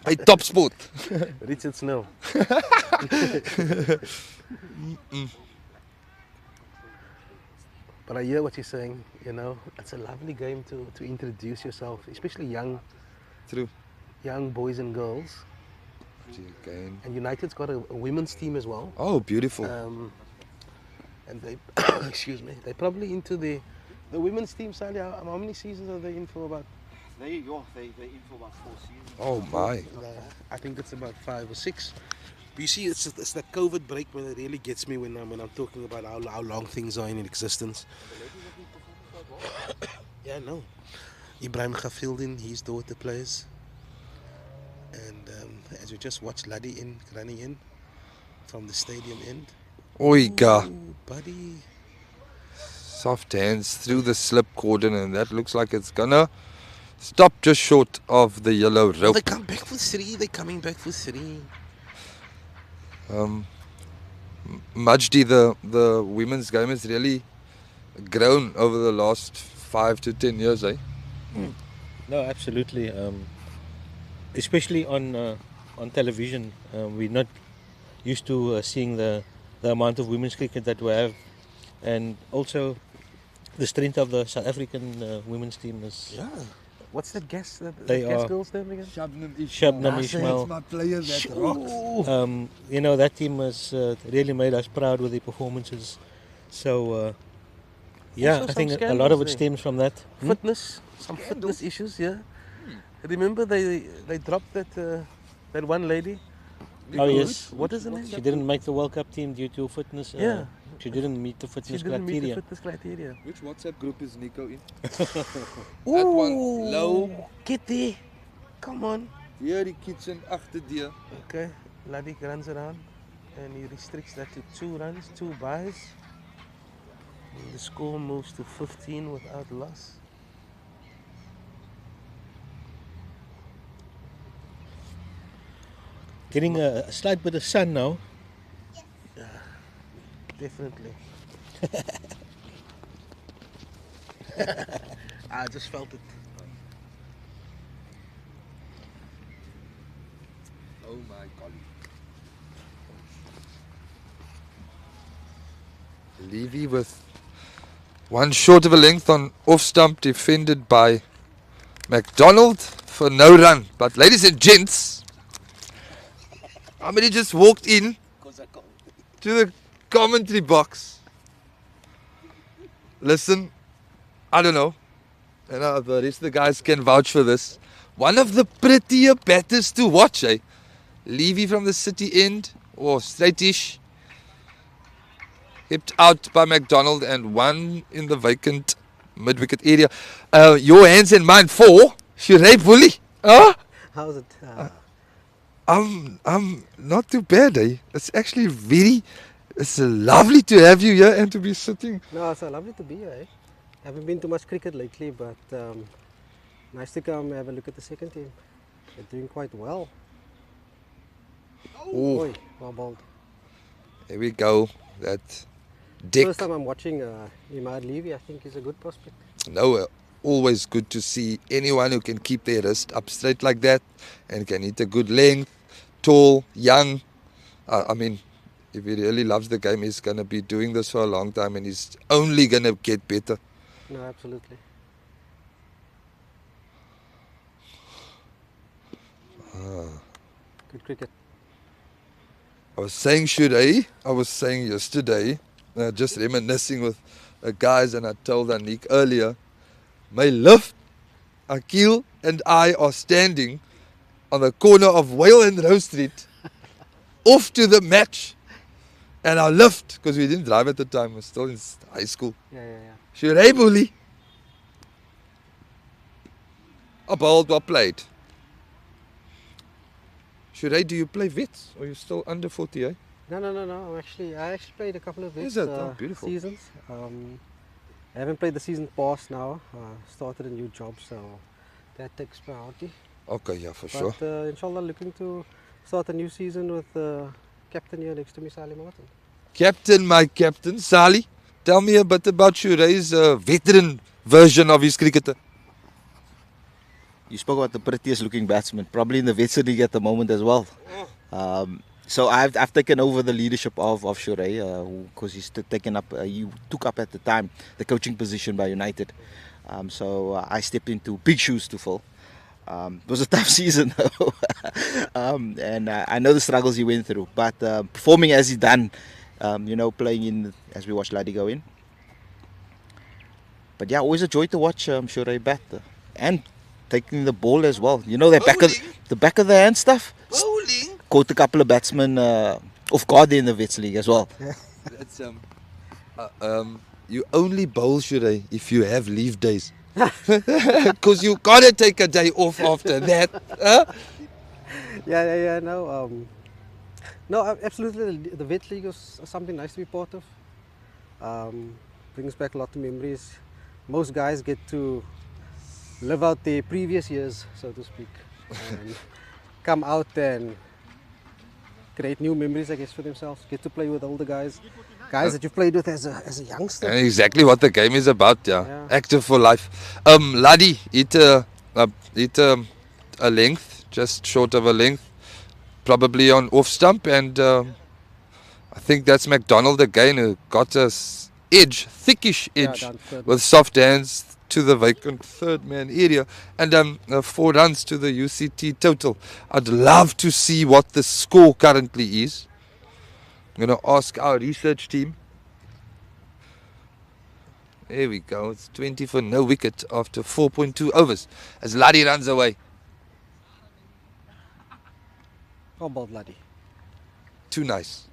by Topsport. Richard Snell. But I hear what you're saying, you know. It's a lovely game to introduce yourself, especially True. young boys and girls. Again. And United's got a women's team as well. Oh, beautiful. And they, excuse me, they're probably into the women's team, Sally. How many seasons are they in for? About? They're in for about 4 seasons. Oh my. I think it's about 5 or 6. But you see, it's that COVID break when it really gets me when I'm talking about how long things are in existence. Yeah, no. Ibrahim Khafildin, his daughter plays. And as we just watched Laddie running in from the stadium end. Oiga. Ooh, buddy. Soft hands through the slip cordon, and that looks like it's gonna stop just short of the yellow Oh, rope. they come back for 3. They're coming back for 3. Majdi, the women's game has really grown over the last 5 to 10 years, eh? No, absolutely. Especially on television, we're not used to seeing the amount of women's cricket that we have, and also the strength of the South African women's team is. Yeah. What's that guess? They guess are- girl's name again? Shabnam That's Ismail. my player that Ooh. You know, that team has really made us proud with their performances. So, yeah, Also I think some a lot of scandals it stems from that. Fitness, some fitness issues, yeah. Remember they dropped that one lady? Oh, yes. What is her name? She didn't make the World Cup team due to fitness. Yeah. She didn't meet the She fitness didn't meet the criteria. fitness criteria. Which WhatsApp group is Nico in? That one, low. Get there. Come on. Here die kitchen agter die. Okay. Laddie runs around and he restricts that to 2 runs, 2 buys. And the score moves to 15 without loss. Getting a slight bit of sun now. Definitely. I just felt it. Oh my god. Levy with one short of a length on off stump, defended by McDonald for no run. But ladies and gents, somebody just walked in to the commentary box. Listen, I don't know, and the rest of the guys can vouch for this. One of the prettier batters to watch, eh? Levy from the city end, or straightish, kept out by McDonald and one in the vacant mid-wicket area. Your hands and mine for Shirey Bully. Huh? How's it? Not too bad, eh? It's actually it's lovely to have you here and to be sitting. No, it's lovely to be here. Eh? Haven't been to much cricket lately, but nice to come have a look at the second team. They're doing quite well. Oh, Oi, well bowled. here we go. That Dick. First time I'm watching Imad Levy. I think he's a good prospect. No, always good to see anyone who can keep their wrist up straight like that and can hit a good length, tall, young. I mean, if he really loves the game, he's going to be doing this for a long time and he's only going to get better. No, absolutely. Good cricket. I was saying yesterday, just reminiscing with the guys, and I told Anik earlier, my lift, Akil and I are standing on the corner of Whale and Rose Street, off to the match, and our lift, because we didn't drive at the time, we were still in high school, Yeah. Shirey Bully, a ball well played. Shirey, do you play vets, or are you still under 40, eh? No. I actually played a couple of Is this, it? Oh, beautiful. seasons. I haven't played the season past now. Started a new job, so that takes priority. Okay, yeah, for But sure. inshallah, looking to start a new season with captain here next to me, Sally Martin. Captain, my captain, Sally, tell me a bit about Shuray's veteran version of his cricketer. You spoke about the prettiest looking batsman, probably in the Wits League at the moment as well. So I've taken over the leadership of Shuray, because he's taken up, he took up at the time the coaching position by United. So I stepped into big shoes to fill. It was a tough season though, and I know the struggles he went through. But performing as he done, playing in as we watched Laddie go in. But yeah, always a joy to watch Shuray bat and taking the ball as well. You know, the back of the hand stuff. Bowling? Caught a couple of batsmen off guard there in the Wits League as well. That's you only bowl Shuray if you have leave days. Because you gotta take a day off after that. Huh? Yeah. No, absolutely. The Wits League is something nice to be part of. Brings back a lot of memories. Most guys get to live out their previous years, so to speak, and come out and create new memories, I guess, for themselves. Get to play with older guys that you've played with as a youngster. And exactly what the game is about, yeah. Active for life. Laddie, hit a length, just short of a length, probably on off stump, and I think that's McDonald again who got us thickish edge, with soft hands to the vacant third man area, and 4 runs to the UCT total. I'd love to see what the score currently is. I'm going to ask our research team. There we go. It's 20 for no wicket after 4.2 overs as Laddie runs away. How about Laddie? Too nice.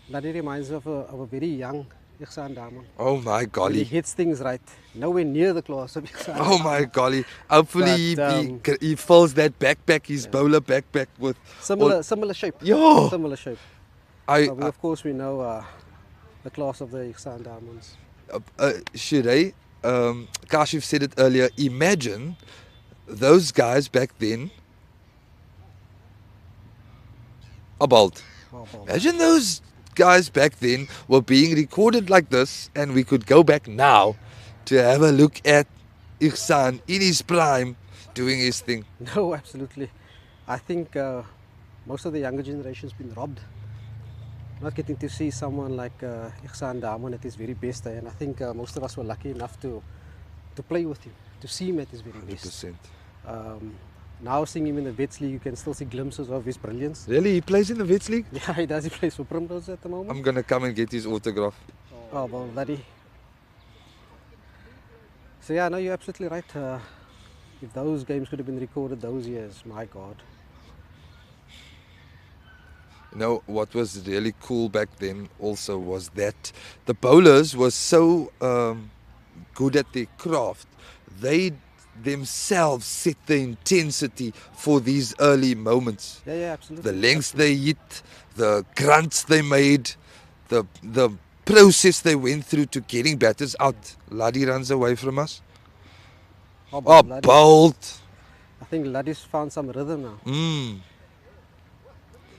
Laddie reminds me of a very young Ihsan Daman. Oh my He golly. hits things right. Nowhere near the class of Ihsan. Oh my golly. Hopefully he fills that backpack, his bowler backpack with Similar shape. Yo. Similar shape. Of course, we know the class of the Ihsan Damans. Shuray, Kashif said it earlier, imagine those guys back then are bald. Imagine those guys back then were being recorded like this, and we could go back now to have a look at Ihsan in his prime doing his thing. No, absolutely. I think most of the younger generation's been robbed. Not getting to see someone like Ihsan Daman at his very best, and I think most of us were lucky enough to play with him, to see him at his very best. 100%. Now seeing him in the Wits League, you can still see glimpses of his brilliance. Really? He plays in the Wits League? Yeah, he does. He plays for Primrose at the moment. I'm going to come and get his autograph. Oh, well, Laddie. So yeah, no, you're absolutely right. If those games could have been recorded those years, my God. You know, what was really cool back then also was that the bowlers were so good at their craft. They themselves set the intensity for these early moments. Yeah, absolutely. The lengths they hit, the grunts they made, the process they went through to getting batters out. Laddie runs away from us. Oh, bold. I think Laddie's found some rhythm now.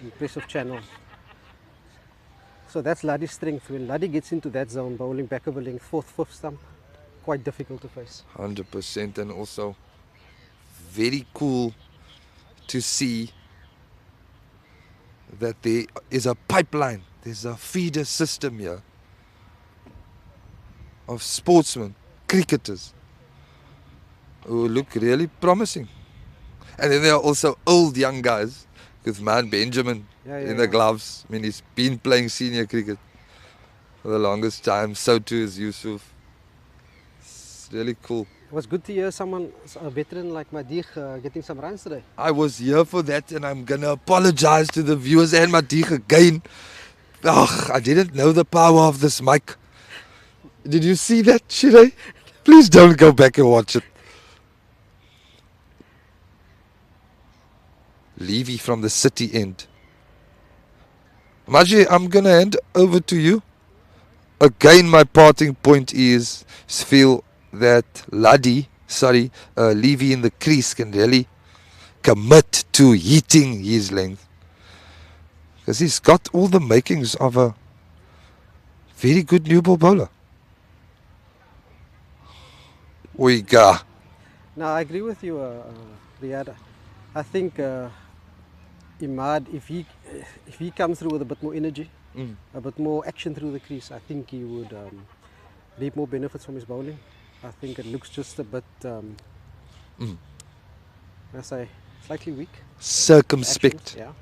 Impressive channel. So that's Laddie's strength. When Laddie gets into that zone, bowling back over length, fourth, fifth stump, quite difficult to face. 100%, and also very cool to see that there is a pipeline, there's a feeder system here of sportsmen, cricketers who look really promising. And then there are also old young guys with Man Benjamin in the gloves. I mean, he's been playing senior cricket for the longest time, so too is Yusuf. Really cool. It was good to hear someone, a veteran like Madich, getting some runs today. I was here for that, and I'm gonna apologize to the viewers and Madich again. I didn't know the power of this mic. Did you see that, Shuray? Please don't go back and watch it. Levy from the city end. Maji, I'm gonna hand over to you. Again, my parting point is feel that Levy in the crease can really commit to hitting his length. Because he's got all the makings of a very good new ball bowler. Oiga. No, I agree with you, Riyad. I think Imad, if he comes through with a bit more energy, a bit more action through the crease, I think he would reap more benefits from his bowling. I think it looks just a bit, I say, slightly weak. Circumspect. Actions,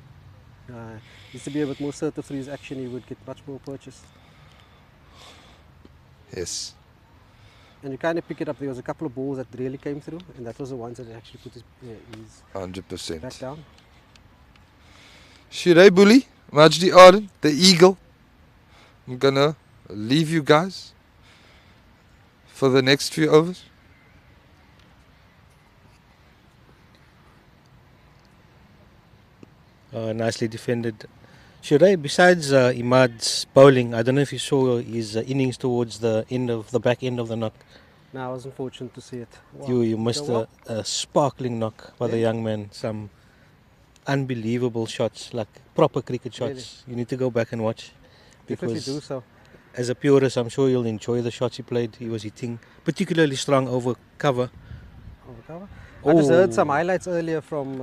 yeah. Needs to be a bit more assertive through his action. He would get much more purchase. Yes. And you kind of pick it up. There was a couple of balls that really came through, and that was the ones that actually put his 100%. back down. Shiray Bully, Majdi Arden, the Eagle. I'm gonna leave you guys for the next few overs. Nicely defended. Shiray, besides Imad's bowling, I don't know if you saw his innings towards the back end of the knock. No, I was unfortunate to see it. Wow. You missed So a sparkling knock by the young man. Some unbelievable shots, like proper cricket shots. Really? You need to go back and watch. Definitely Because do so. as a purist, I'm sure you'll enjoy the shots he played. He was hitting particularly strong over cover. Over cover. I just heard some Oh. highlights earlier from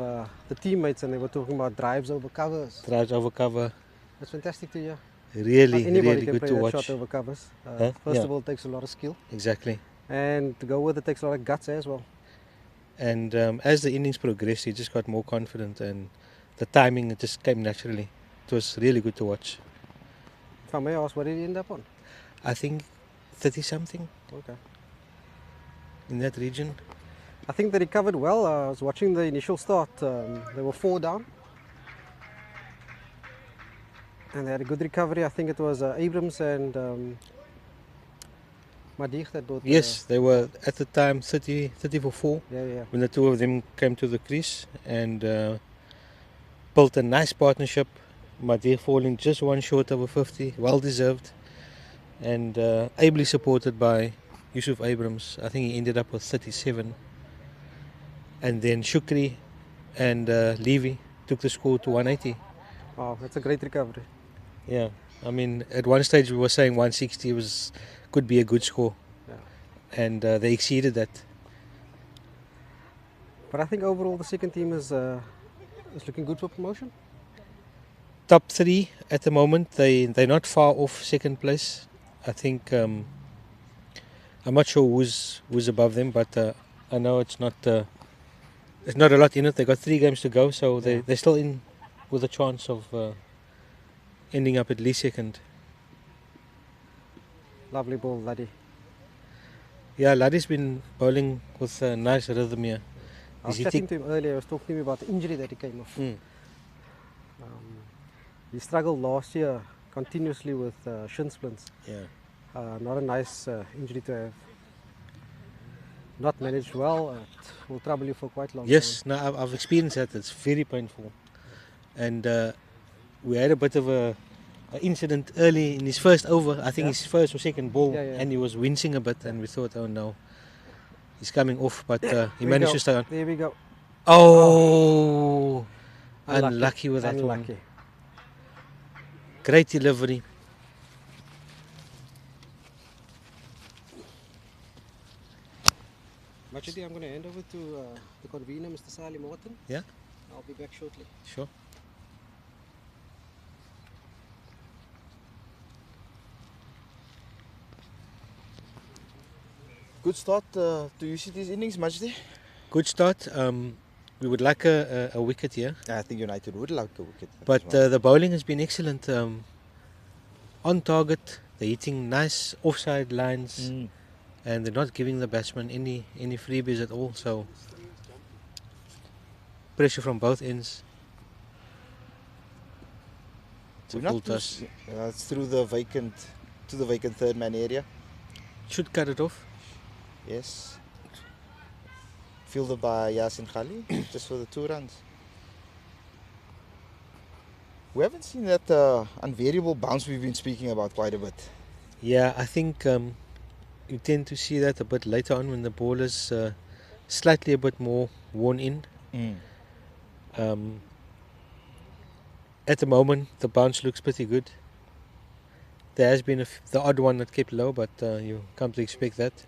the teammates, and they were talking about drives over covers. Drives over cover. That's fantastic to hear. Really, Anybody really can good play to that watch. shot over covers. Huh? First Yeah. of all, it takes a lot of skill, Exactly. and to go with it takes a lot of guts as well. And as the innings progressed, he just got more confident, and the timing it just came naturally. It was really good to watch. If I may ask, what did he end up on? I think 30 something Okay. in that region. I think they recovered well. I was watching the initial start. They were 4 down. And they had a good recovery. I think it was Abrams and Madich that both. Yes, they were at the time 30 for 4 Yeah. when the two of them came to the crease and built a nice partnership. Madeh falling just one short over 50, well deserved, and ably supported by Yusuf Abrams. I think he ended up with 37. And then Shukri and Levy took the score to 180. Wow, that's a great recovery. Yeah, I mean, at one stage we were saying 160 could be a good score, Yeah. and they exceeded that. But I think overall the second team is looking good for promotion. Top 3 at the moment. They're not far off second place. I think I'm not sure who's above them, but I know it's not a lot in it. They got 3 games to go, so they're still in with a chance of ending up at least second. Lovely ball, Laddie. Yeah, Laddie's been bowling with a nice rhythm here. I was Is he chatting to him earlier. I was talking to him about the injury that he came off. He struggled last year continuously with shin splints. Yeah. Not a nice injury to have. Not managed well. It will trouble you for quite long. Yes, no, I've experienced that. It's very painful. And we had a bit of a incident early in his first over. I think Yeah. his first or second ball, Yeah, yeah. and he was wincing a bit, and we thought, oh no, he's coming off. But he Here we managed go. to stay on. There we go. Oh, unlucky with that Unlucky. one. Great delivery. Machidi, I'm going to hand over to the convener, Mr. Sali Morton. Yeah. I'll be back shortly. Sure. Good start to UCT's innings, Majdi. Good start. We would like a wicket here, I think United would like a wicket. but the bowling has been excellent. On target, they're hitting nice offside lines, and they're not giving the batsman any freebies at all. So pressure from both ends. It's a full toss. It's through the vacant third man area. Should cut it off. Yes. Fielded by Yasin Khali, just for the 2 runs. We haven't seen that unvariable bounce we've been speaking about quite a bit. Yeah, I think you tend to see that a bit later on when the ball is slightly a bit more worn in. At the moment, the bounce looks pretty good. There has been the odd one that kept low, but you come to expect that.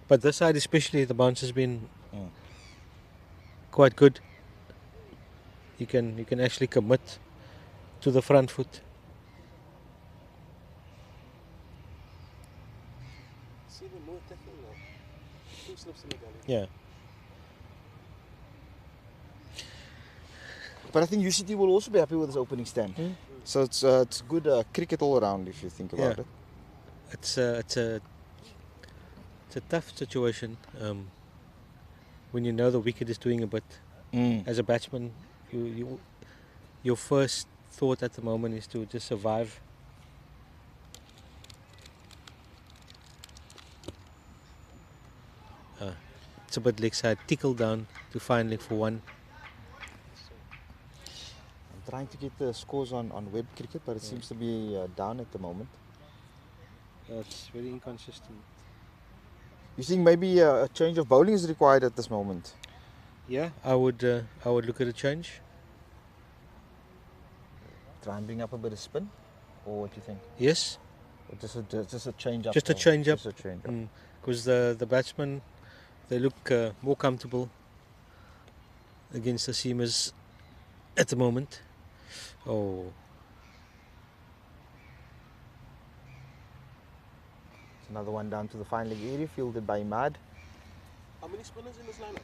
But this side especially, the bounce has been quite good. You can actually commit to the front foot. Yeah. But I think UCT will also be happy with his opening stand. So it's good cricket all around if you think about it. It's a tough situation when you know the wicket is doing a bit. As a batsman, your first thought at the moment is to just survive. It's a bit leg side, tickle down to fine leg for one. I'm trying to get the scores on web cricket, but it seems to be down at the moment. It's very inconsistent. You think maybe a change of bowling is required at this moment? Yeah, I would look at a change. Try and bring up a bit of spin, or what do you think? Yes. Or just a change up. Just a change up. Just a change up. Because the batsmen, they look more comfortable against the seamers at the moment. Oh. It's another one down to the fine leg area, fielded by Mad. How many spinners in this lineup?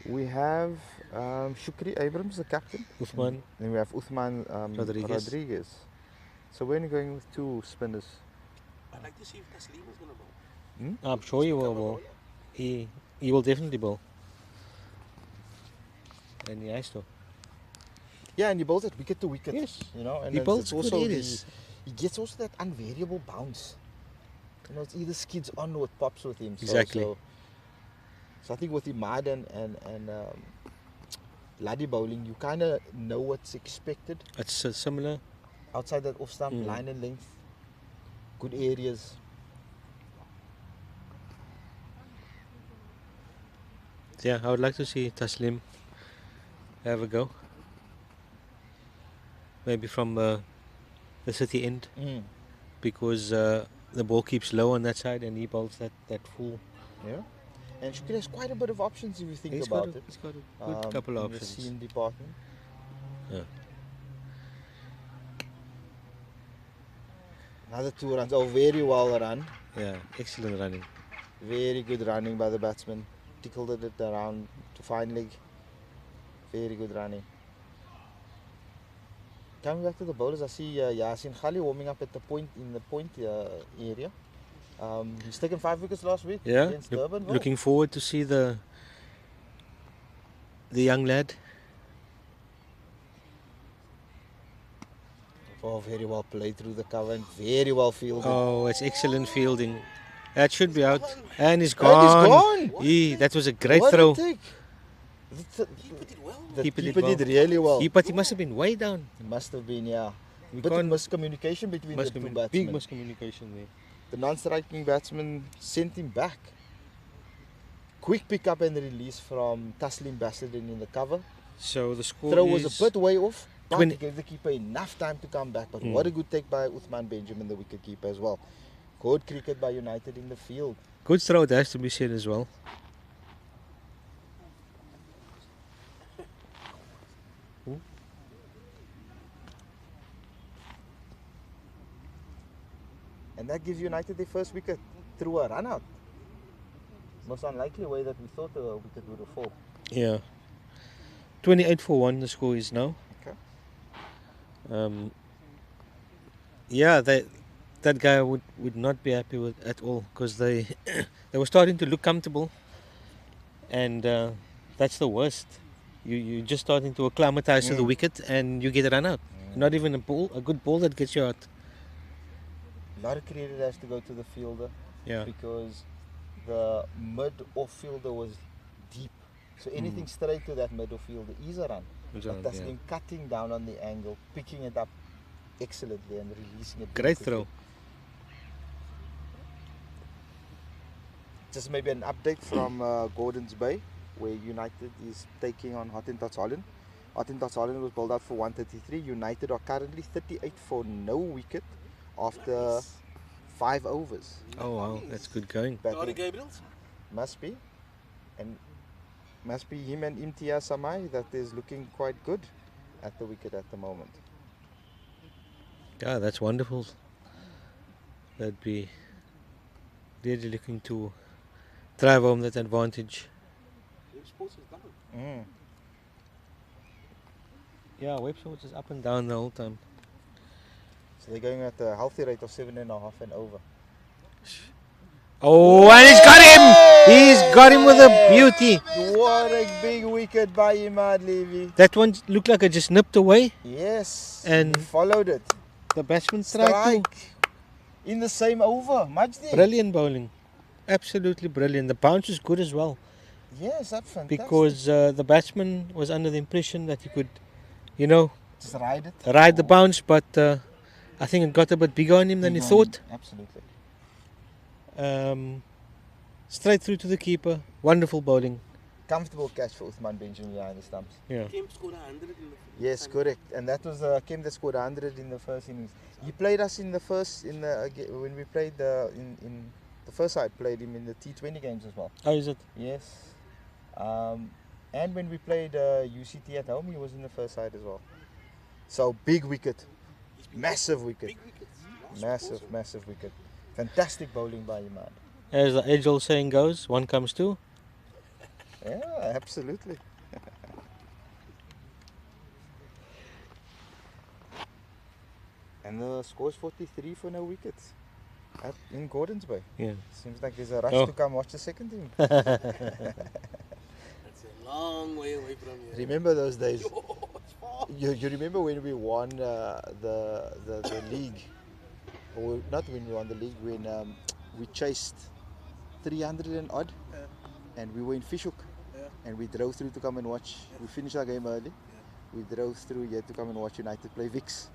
We have Shukri Abrams, the captain. Uthman. Then we have Uthman Rodriguez. So we're only going with two spinners. I'd like to see if Taslim is going to bowl. I'm sure he will bowl. He will definitely bowl. And he has to. Yeah, and he bowls it wicket to wicket. Yes. You know, and He it's bowls also good areas. he gets also that unvariable bounce. You know, it's either skids on or it pops with him. Exactly. So I think with Imad and Laddy bowling, you kind of know what's expected. It's similar. Outside that off stump, line and length, good areas. Yeah, I would like to see Taslim have a go. Maybe from the city end, because the ball keeps low on that side and he bowls that full. Yeah. And Shukri has quite a bit of options if you think He's about it. He's got a good couple of in options. the seam department. Yeah. Another 2 runs. Oh, very well run. Yeah, excellent running. Very good running by the batsman. Tickled it around to fine leg. Very good running. Coming back to the bowlers, I see Yasin Khali warming up at the point in the point area. He's taken 5 wickets last week against Durban. Looking forward to see the young lad. Oh, very well played through the cover and very well fielded. Oh, it's excellent fielding. That should be out. And he's gone. And he's gone. That was a great What throw. a take. The Keeper keeper did did really well. But he must have been way down. It must have been, yeah. We Bit of can't- miscommunication between the two batsmen. Big miscommunication there. The non-striking batsman sent him back. Quick pick up and release from Taslim Basildin in the cover. So the score Throw is was a bit way off, but 20 he gave the keeper enough time to come back. But what a good take by Uthman Benjamin, the wicket keeper as well. Good cricket by United in the field. good throw, that has to be said as well. And that gives United their first wicket through a run out. Most unlikely way that we thought a wicket would have fallen. Yeah. 28 for 1 the score is now. Okay. Yeah, that guy would not be happy with at all, because they were starting to look comfortable, and that's the worst. You're just starting to acclimatize to the wicket and you get a run out. Not even a good ball that gets you out. A lot of credit has to go to the fielder. Yeah. Because the mid-off fielder was deep. So anything straight to that mid-off fielder is a run. But that's him cutting down on the angle, picking it up excellently and releasing it. Great throw. just maybe an update from Gordons Bay, where United is taking on Hottentots Holland. Hottentots Holland was bowled out for 133. United are currently 38 for no wicket after 5 overs. Oh wow, that's good going. Batting. Must be. And must be him and Imtiaz Samai that is looking quite good at the wicket at the moment. Yeah, that's wonderful. That'd be really looking to drive home that advantage. Mm. Yeah, Web Sports is up and down the whole time. So they're going at a healthy rate of 7.5 and over. Oh, and he's got him! He's got him with a beauty. What a big wicket by Imad Levy. That one looked like it just nipped away. Yes. And he followed it. The batsman tried to. In the same over. Majdi. Brilliant bowling. Absolutely brilliant. The bounce was good as well. Yes, that's fantastic. Because the batsman was under the impression that he could, you know, just ride it. Ride the bounce, but I think it got a bit bigger on him than he thought. Absolutely. Straight through to the keeper. Wonderful bowling. Comfortable catch for Uthman Benjamin behind the stumps. Yeah. Kemp scored 100 in the Yes, correct. And that was Kemp that scored 100 in the first innings. He played us in the first when we played in the first side. Played him in the T20 games as well. Oh, is it? Yes. And when we played UCT at home, he was in the first side as well. So big wicket, massive wicket, massive wicket. Fantastic bowling by Imad. As the age-old saying goes, one comes two. Yeah, absolutely. And the score's 43 for no wickets in Gordons Bay. Yeah. Seems like there's a rush to come watch the second team. That's a long way away from here. Remember those days? You remember when we won the league? Or not when we won the league, when we chased 300 and odd, and we were in Fishhook, and we drove through to come and watch. We finished our game early. We drove through here to come and watch United play Vicks.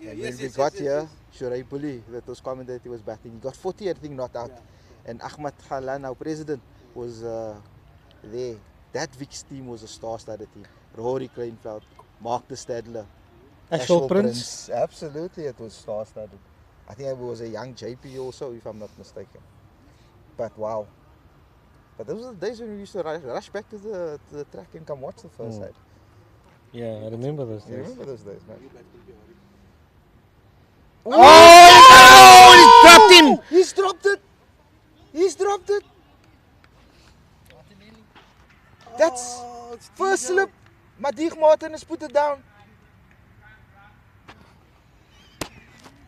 And when we got here, Shurai Puli, that was commentator, he was batting. He got 40, I think, not out. And Ahmad Khalan, our president, was there. That Vicks team was a star-studded team. Rory Kleinveld, Mark de Stadler, Ashwell Prince. Absolutely, it was star-studded. I think it was a young JP also, if I'm not mistaken. But wow. But those were the days when we used to rush back to the track and come watch the first side. Yeah, I remember those days. You remember those days, man? Oh, he dropped him! He's dropped it! He's dropped it! That's first slip. Madiq Martin has put it down.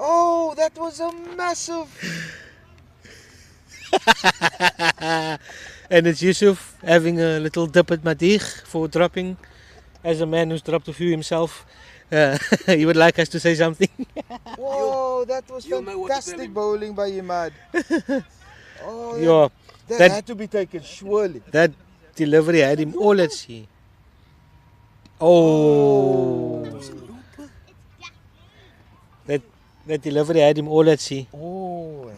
Oh, that was a massive. And it's Yusuf having a little dip at Madiq for dropping. As a man who's dropped a few himself, he would like us to say something. Whoa, that was fantastic bowling by Imad. Oh, Yeah, that had to be taken, surely. that delivery had him all at sea. Oh, that delivery had him all at sea. Oh,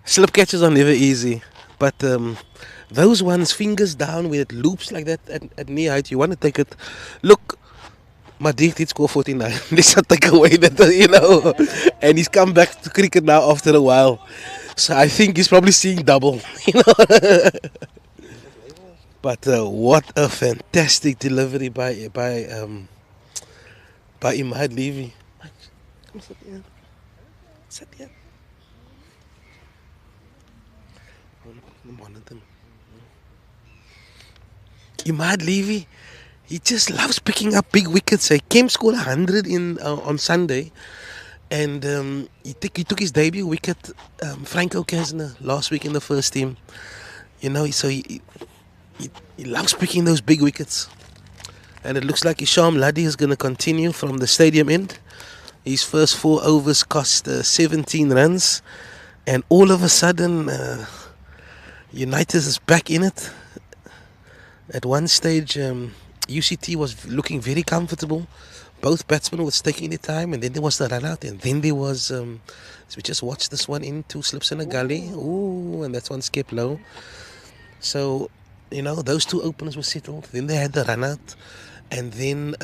Slip catches are never easy, but those ones fingers down where it loops like that at knee height, you want to take it. Look, Madiq did score 49. Let's not take away that, you know. And he's come back to cricket now after a while. So I think he's probably seeing double, you know. But what a fantastic delivery by Imad Levy. Come sit here. Sit here. Imad Levy, he just loves picking up big wickets. Kemp scored 100 on Sunday, and he took his debut wicket, Franco Kesner, last week in the first team. You know, so he loves picking those big wickets. And it looks like Isham Ladi is going to continue from the stadium end. His first 4 overs cost 17 runs, and all of a sudden, United is back in it. At one stage, UCT was looking very comfortable, both batsmen was taking their time, and then there was the run out, and then there was. So we just watched this one in, two slips in a gully. Ooh, and that's one skip low. So, those two openers were settled. Then they had the run out, and then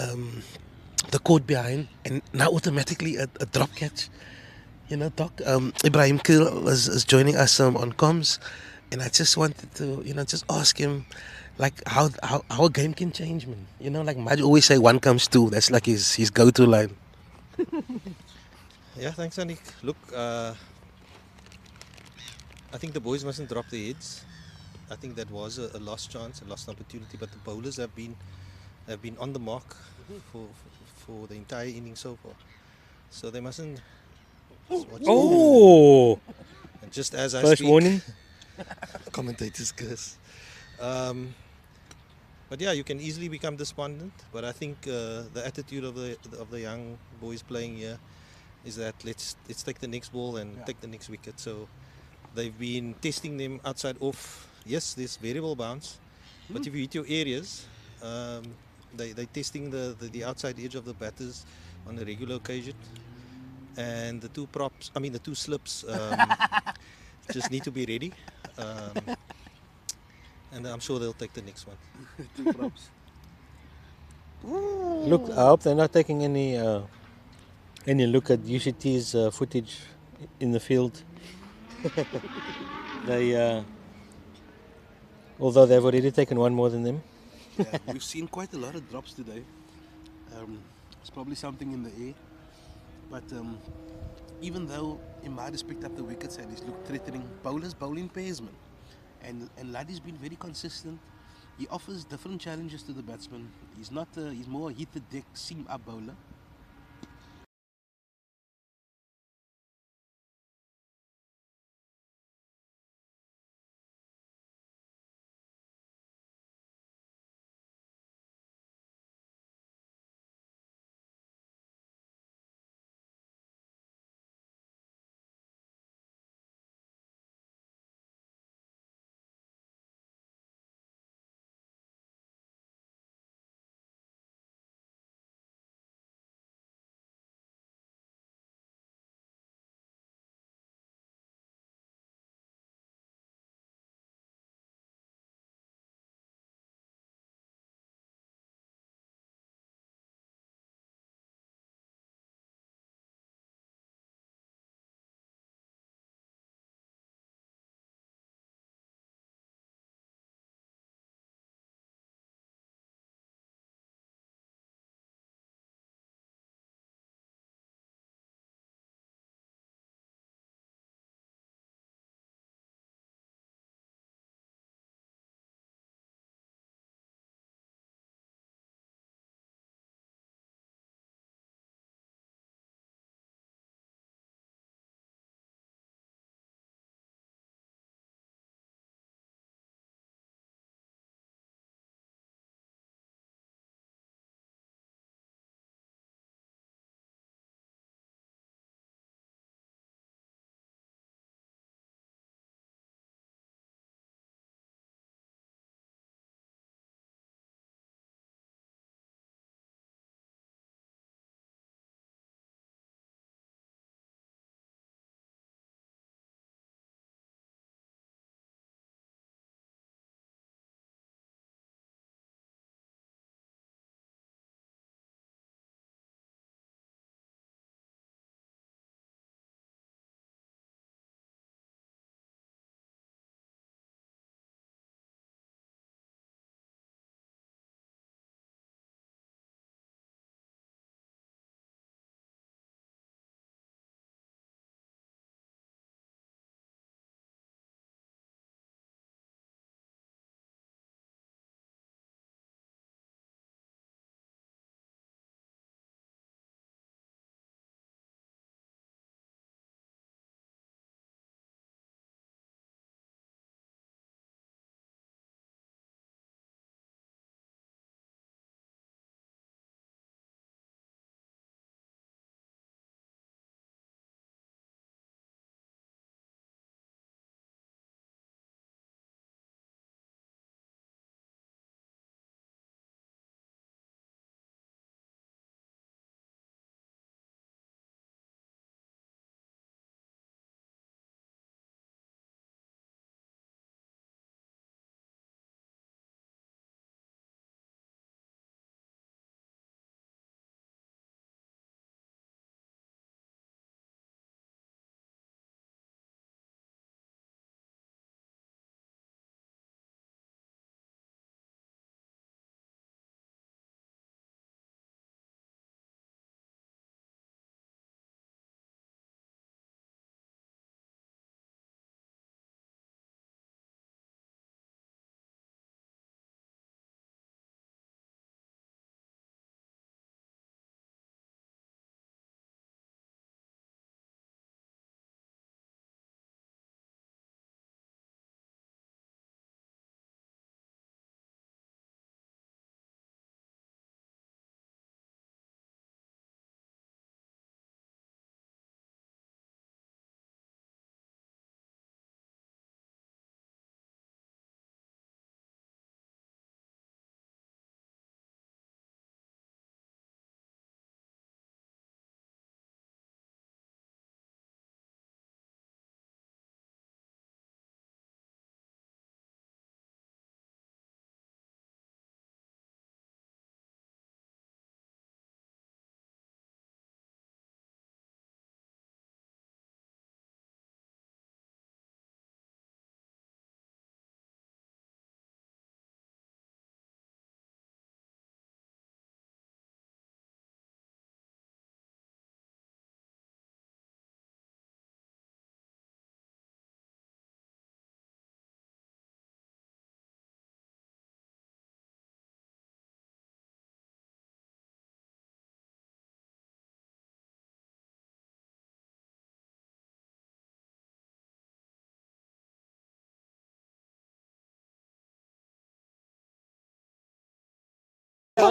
the caught behind, and now automatically a drop catch. Doc, Ibrahim Kil is joining us on comms, and I just wanted to, just ask him, like, how a game can change, man. Like Maj always say, one comes two. That's like his go-to line. Yeah, thanks, Anik. Look, I think the boys mustn't drop their heads. I think that was a lost chance, a lost opportunity. But the bowlers have been on the mark for the entire inning so far. So they mustn't. Oh! And just as I First speak, warning. commentators curse. But yeah, you can easily become despondent. But I think the attitude of the young boys playing here is that let's take the next ball and take the next wicket. So they've been testing them outside off. Yes, there's variable bounce, but if you hit your areas, they're testing the outside edge of the batters on a regular occasion. And the two slips just need to be ready. And I'm sure they'll take the next one. Two props. Look, I hope they're not taking any look at UCT's footage in the field. Although they've already taken one more than them. Yeah, we've seen quite a lot of drops today. It's probably something in the air. But even though Imad has picked up the wickets and he's looked threatening, bowlers bowling pairs, man. And Laddie's been very consistent. He offers different challenges to the batsman. He's more a hit the deck, seam up bowler.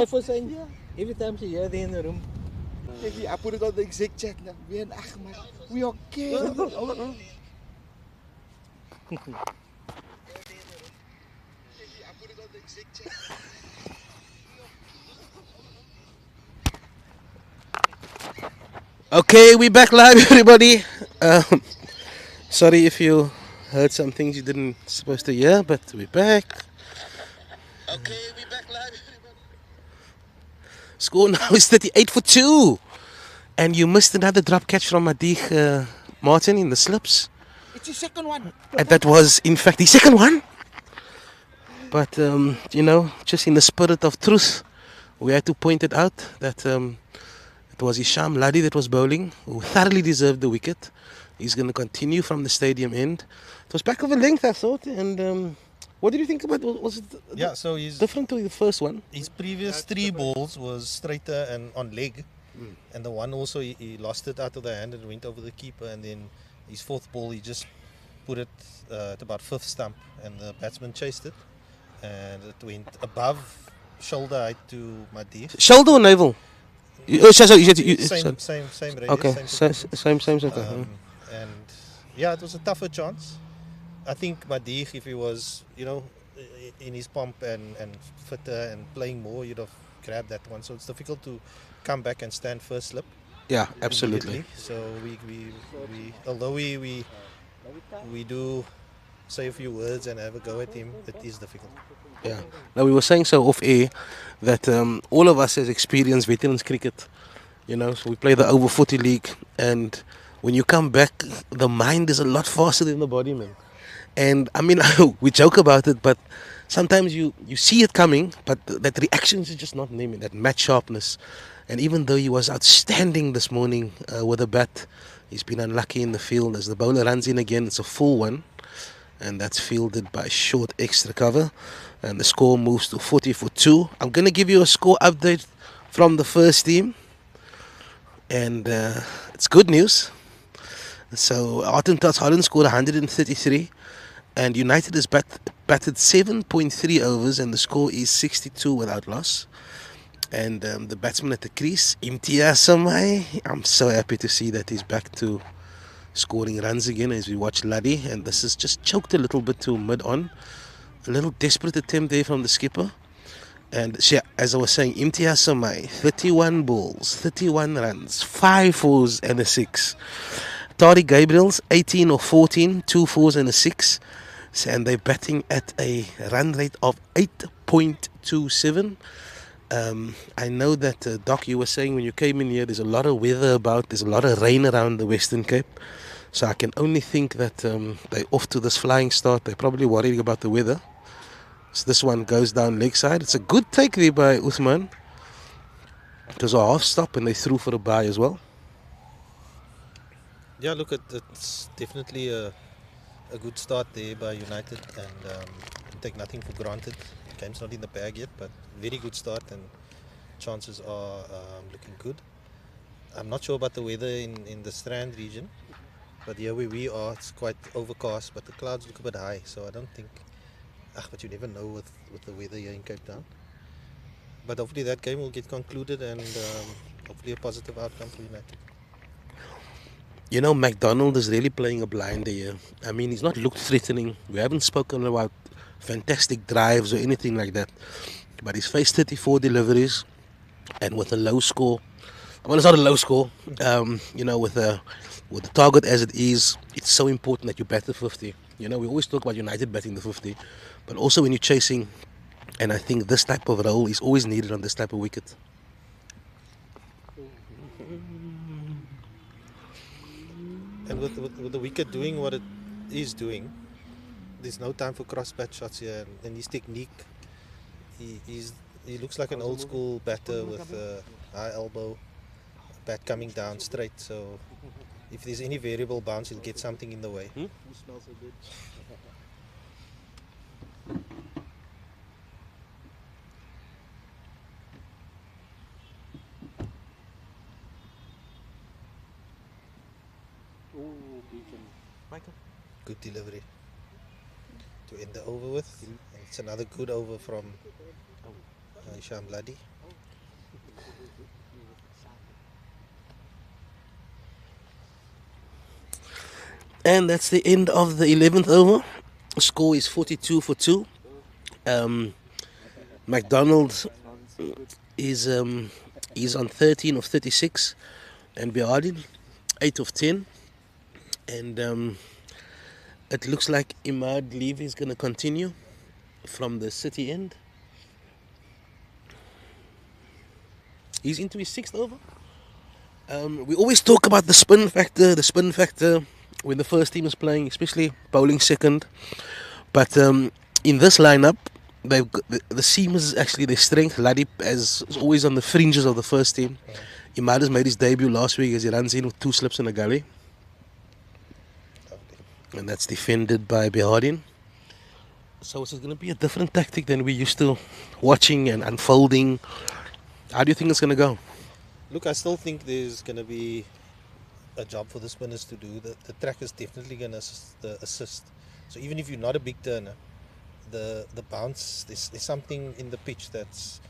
wife was saying, every time she hear they in the room. I put it on the exec chat now. Me and Ahmad, we okay. Okay, we back live, everybody. Sorry if you heard some things you didn't supposed to hear, but we're back. Okay, we back live, everybody. Score now is 38-2, and you missed another drop catch from Madich Martin in the slips. It's your second one. And that was, in fact, the second one. But, just in the spirit of truth, we had to point it out that it was Hisham Ladi that was bowling, who thoroughly deserved the wicket. He's going to continue from the stadium end. It was back of a length, I thought. And what did you think about it? Was it So he's different to the first one? his previous 3 balls was straighter and on leg, and the one also he lost it out of the hand and went over the keeper, and then his 4th ball he just put it at about 5th stump, and the batsman chased it, and it went above shoulder height to Madich. Shoulder or navel? Same range. Okay, same. And yeah, it was a tougher chance. I think Madich, if he was, in his pump and fitter and playing more, you'd have grabbed that one. So it's difficult to come back and stand first slip. Yeah, absolutely. So we although we do say a few words and have a go at him, it is difficult. Yeah. Now we were saying so off air that all of us as experienced veterans cricket, so we play the over 40 league, and when you come back, the mind is a lot faster than the body, man. And I mean, we joke about it, but sometimes you see it coming, but that reaction is just not naming that match sharpness. And even though he was outstanding this morning with a bat, he's been unlucky in the field. As the bowler runs in again, it's a full one, and that's fielded by short extra cover, and the score moves to 40-2. I'm going to give you a score update from the first team, and it's good news. So Artentats Holland scored 133, and United has batted 7.3 overs, and the score is 62 without loss. And the batsman at the crease, Imtiaz Samai, I'm so happy to see that he's back to scoring runs again as we watch Ladi, and this is just choked a little bit to mid-on. A little desperate attempt there from the skipper. And as I was saying, Imtiaz Samai, 31 balls, 31 runs, 5 fours and a 6. Tariq Gabriels, 18 or 14, 2 fours and a 6. And they're batting at a run rate of 8.27. I know that, Doc, you were saying when you came in here, there's a lot of weather about, there's a lot of rain around the Western Cape. So I can only think that they're off to this flying start. They're probably worried about the weather. So this one goes down leg side. It's a good take there by Uthman. It was a half stop and they threw for a bye as well. Yeah, look, it's definitely a good start there by United, and take nothing for granted. The game's not in the bag yet, but very good start, and chances are looking good. I'm not sure about the weather in the Strand region, but here where we are, it's quite overcast, but the clouds look a bit high, so I don't think, but you never know with the weather here in Cape Town. But hopefully that game will get concluded, and hopefully a positive outcome for United. McDonald is really playing a blinder here. I mean, he's not looked threatening. We haven't spoken about fantastic drives or anything like that. But he's faced 34 deliveries, and with a low score. Well, it's not a low score. With the target as it is, it's so important that you bat the 50. We always talk about United batting the 50, but also when you're chasing, and I think this type of role is always needed on this type of wicket. And with the wicket doing what it is doing, there's no time for cross-bat shots here. And his technique, he looks like an old school batter with a high elbow, bat coming down straight. So if there's any variable bounce, he'll get something in the way. Good delivery to end the over with. And it's another good over from Isham Ladi. And that's the end of the 11th over. Score is 42 for 2. McDonald is on 13 of 36, and Behardien 8 of 10. And it looks like Imad Levy is going to continue from the City end. He's into his 6th over. We always talk about the spin factor when the first team is playing, especially bowling second. But in this lineup, they've got the seam is actually their strength. Ladip is always on the fringes of the first team. Imad has made his debut last week as he runs in with 2 slips in a gully. And that's defended by Behardien. So it's going to be a different tactic than we used to watching and unfolding. How do you think it's going to go? Look, I still think there's going to be a job for the spinners to do. The track is definitely going to assist. So even if you're not a big turner, the bounce, there's something in the pitch that's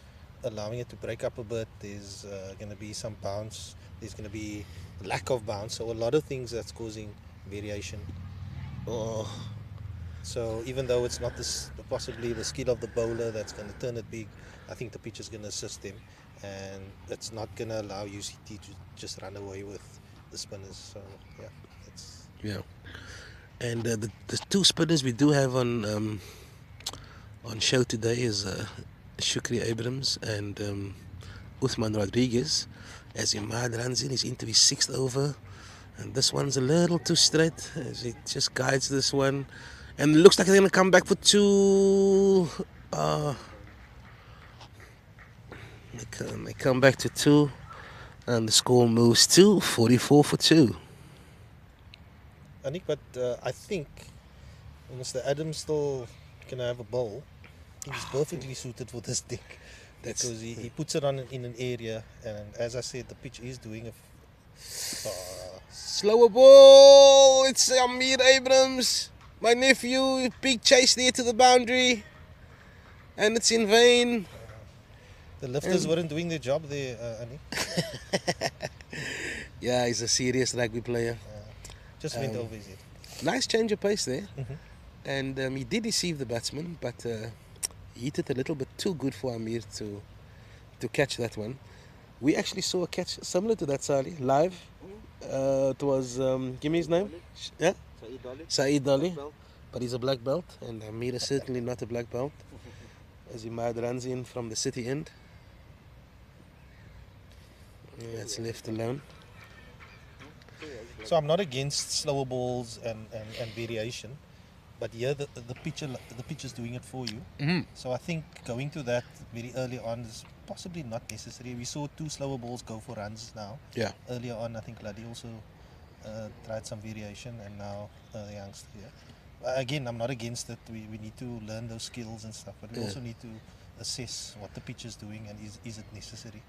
allowing it to break up a bit. There's going to be some bounce. There's going to be lack of bounce. So a lot of things that's causing variation. Oh. So even though it's not possibly the skill of the bowler that's going to turn it big, I think the pitch is going to assist him, and it's not going to allow UCT to just run away with the spinners. So yeah. And the 2 spinners we do have on show today is Shukri Abrams and Uthman Rodriguez. As Imad runs in, he's into his 6th over. And this one's a little too straight as he just guides this one. And it looks like they're going to come back for 2. They come back to 2. And the score moves to 44 for 2. Anik, but I think Mr. Adams still can have a bowl. He's perfectly suited for this deck. Because he puts it on in an area, and as I said, the pitch is doing a slower ball. It's Amir Abrams, my nephew. Big chase there to the boundary, and it's in vain. The lifters weren't doing their job there, Anik. Yeah, he's a serious rugby player. Just went over his head. Nice change of pace there. And he did deceive the batsman, but he hit it a little bit too good for Amir to catch that one. We actually saw a catch similar to that, Sali, live. It was, give me his name. Yeah? Saeed Dali. But he's a black belt, and Amir is certainly not a black belt. As Imad runs in from the City end. Yeah, it's left alone. So I'm not against slower balls and variation, but here the pitch is doing it for you. So I think going to that very early on is possibly not necessary. We saw 2 slower balls go for runs now. Yeah. Earlier on, I think Ladi also tried some variation, and now the youngster here. Again, I'm not against it. We need to learn those skills and stuff, but we also need to assess what the pitch is doing and is it necessary.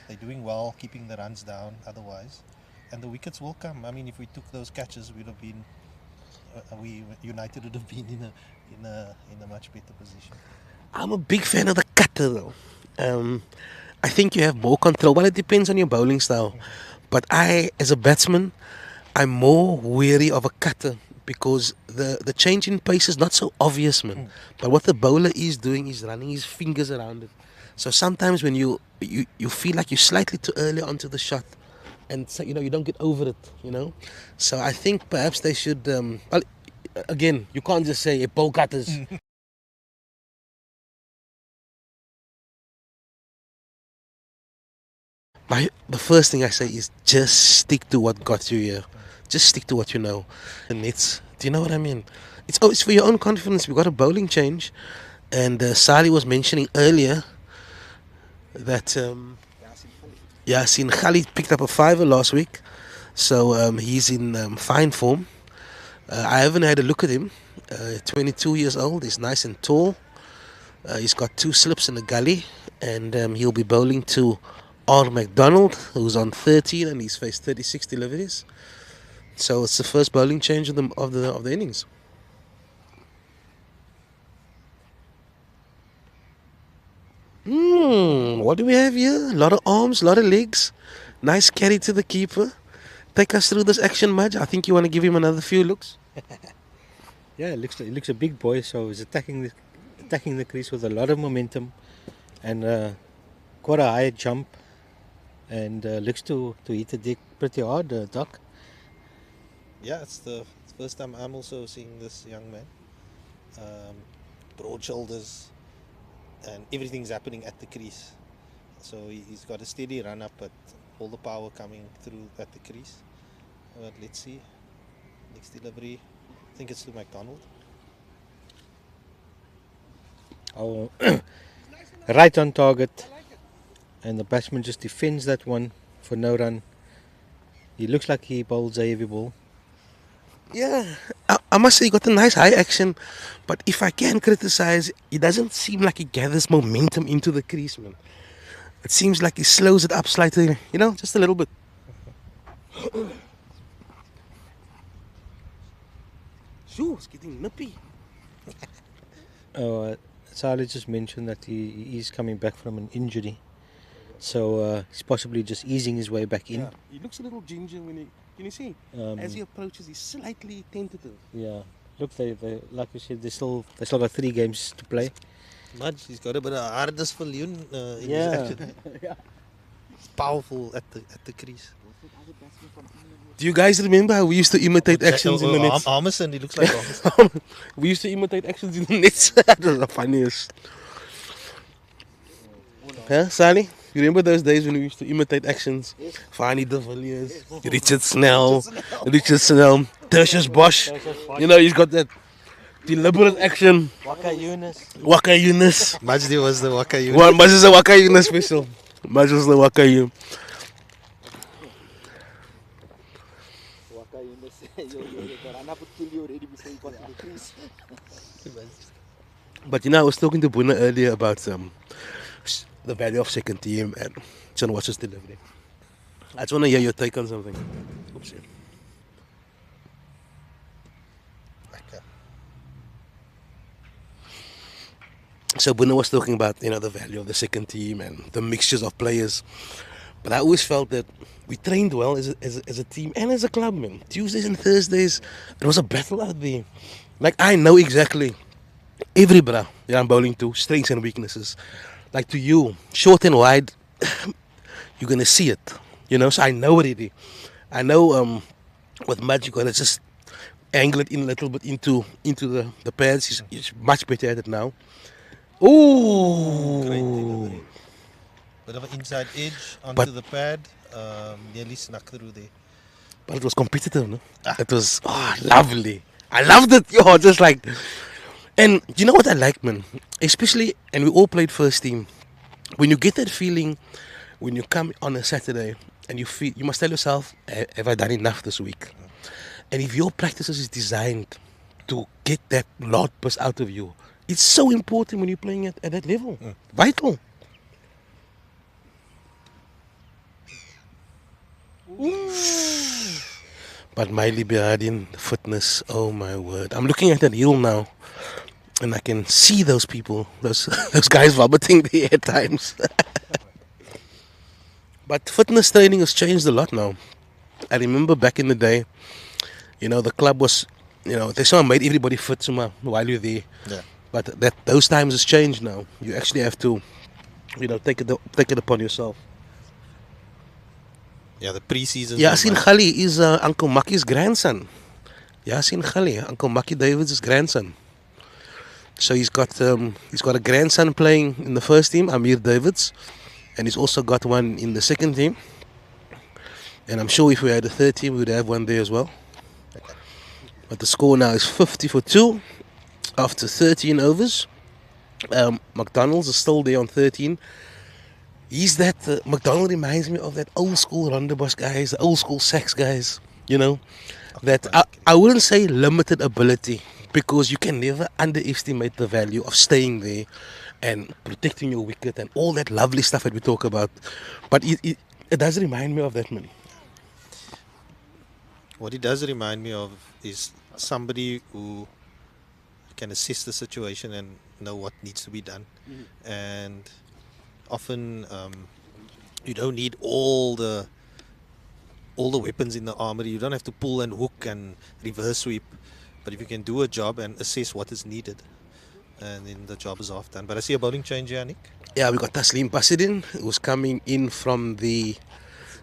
They're doing well, keeping the runs down otherwise. And the wickets will come. I mean, if we took those catches, we'd have been, United would have been in a much better position. I'm a big fan of the cutter though. I think you have more control. Well, it depends on your bowling style. But I, as a batsman, I'm more wary of a cutter because the change in pace is not so obvious, man. But what the bowler is doing is running his fingers around it. So sometimes when you feel like you're slightly too early onto the shot, and so, you don't get over it, So I think perhaps they should, well, again, you can't just say bowl cutters. The first thing I say is just stick to what got you here. Just stick to what you know. And do you know what I mean? It's for your own confidence. We've got a bowling change. And Sali was mentioning earlier that Yasin Khalid picked up a 5er last week. So he's in fine form. I haven't had a look at him. 22 years old. He's nice and tall. He's got 2 slips in the gully. And he'll be bowling to R. McDonald, who's on 13 and he's faced 36 deliveries. So it's the first bowling change of the innings. What do we have here? A lot of arms, a lot of legs. Nice carry to the keeper. Take us through this action, Mudge. I think you want to give him another few looks. Yeah, it looks a big boy, so he's attacking the crease with a lot of momentum and quite a high jump, and looks to hit the deck pretty hard, Doc. Yeah, it's the first time I'm also seeing this young man. Broad shoulders, and everything's happening at the crease. So he's got a steady run up, but all the power coming through at the crease. But let's see. Next delivery, I think it's to McDonald. Oh, right on target, and the batsman just defends that one for no run. He looks like he bowls a heavy ball. Yeah, I must say he got a nice high action, but if I can criticize, it doesn't seem like he gathers momentum into the crease, man. It seems like he slows it up slightly, just a little bit. Shoo, it's getting nippy. Saleh just mentioned that he is coming back from an injury, so he's possibly just easing his way back in. Yeah, he looks a little ginger can you see? As he approaches, he's slightly tentative. Yeah, look, they like you said, they still got 3 games to play. Mudge, he's got a bit of hardness for Leon in his Yeah. action. It's powerful at the crease. Do you guys remember how we used to imitate actions in the nets? Armisen, he looks like Armisen. We used to imitate actions in the nets. That was the funniest. Huh, Sally? You remember those days when we used to imitate actions? Fanny de Villiers, Richard Snell, Tertius Bosch. He's got that deliberate action. Waka Yunus. Majdi was the Waka Yunus. Well, Maj is a Waka Yunus special. Maj was the Waka Yunus. But I was talking to Buna earlier about the value of second team and John Watch's delivery. I just want to hear your take on something. Oops. So Buna was talking about the value of the second team and the mixtures of players. But I always felt that we trained well as a team and as a club, man. Tuesdays and Thursdays, it was a battle out there. Like, I know exactly every bra I'm bowling to, strengths and weaknesses. Like to you, short and wide, you're going to see it. So I know already. I know with Mudge, you got to just angle it in a little bit into the pads. He's much better at it now. Ooh! Great delivery. Bit of an inside edge onto the pad. Nearly snuck through there. But it was competitive, no? It was lovely. I loved it. Just like... And you know what I like, man? Especially, and we all played first team. When you get that feeling, when you come on a Saturday and you feel, you must tell yourself, have I done enough this week? And if your practices is designed to get that loud burst out of you, it's so important when you're playing at that level. Vital. But Miley Behardien, fitness, oh my word. I'm looking at that hill now. And I can see those people, those guys vomiting there at times. But fitness training has changed a lot now. I remember back in the day, the club was, they sort of made everybody fit while you're there. Yeah. But those times has changed now. You actually have to, take it upon yourself. Yeah, the pre-season. Yasin Khali is Uncle Maki's grandson. Yasin Khali, Uncle Maki Davids' grandson. So he's got a grandson playing in the first team, Amir Davids, and he's also got one in the second team. And I'm sure if we had a third team, we would have one there as well. But the score now is 50 for 2 after 13 overs. McDonald's is still there on 13. He's that McDonald reminds me of that old school Rondebosch guys, the old school Sax guys. That I wouldn't say limited ability. Because you can never underestimate the value of staying there and protecting your wicket and all that lovely stuff that we talk about. But it does remind me of that, man. What it does remind me of is somebody who can assess the situation and know what needs to be done. And often you don't need all the weapons in the armory. You don't have to pull and hook and reverse sweep. But if you can do a job and assess what is needed, and then the job is half done. But I see a bowling change here, Nick. Yeah, we got Taslim Basidin, who's coming in from the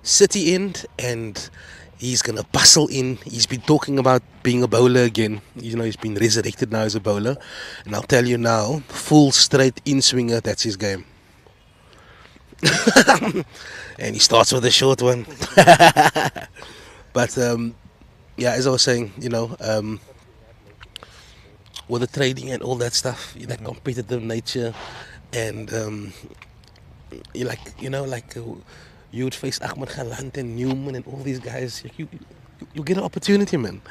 city end, and he's gonna bustle in. He's been talking about being a bowler again. You know, he's been resurrected now as a bowler. And I'll tell you now, full straight in swinger, that's his game. And he starts with a short one. But yeah, as I was saying, you know, with the trading and all that stuff, that competitive nature, and you like, you know, like you would face Ahmed Galant and Newman and all these guys. You get an opportunity, man.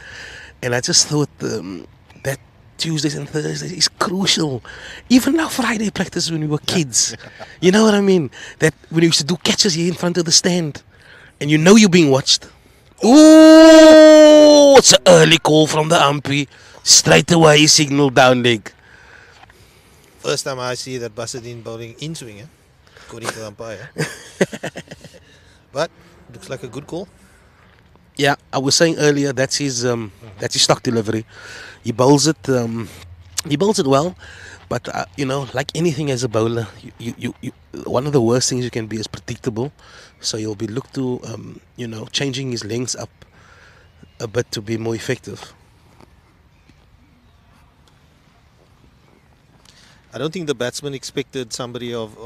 And I just thought that Tuesdays and Thursdays is crucial. Even now, Friday practice when we were kids. You know what I mean? That when we used to do catches here in front of the stand, and you know you're being watched. Ooh, it's an early call from the umpy. Straight away, he signaled down leg. First time I see that Basidin bowling in swinger, according to the umpire. But looks like a good call. Yeah, I was saying earlier that's his stock delivery. He bowls it well, but you know, like anything as a bowler, you one of the worst things you can be is predictable. So you'll be looked to you know, changing his lengths up a bit to be more effective. I don't think the batsman expected somebody of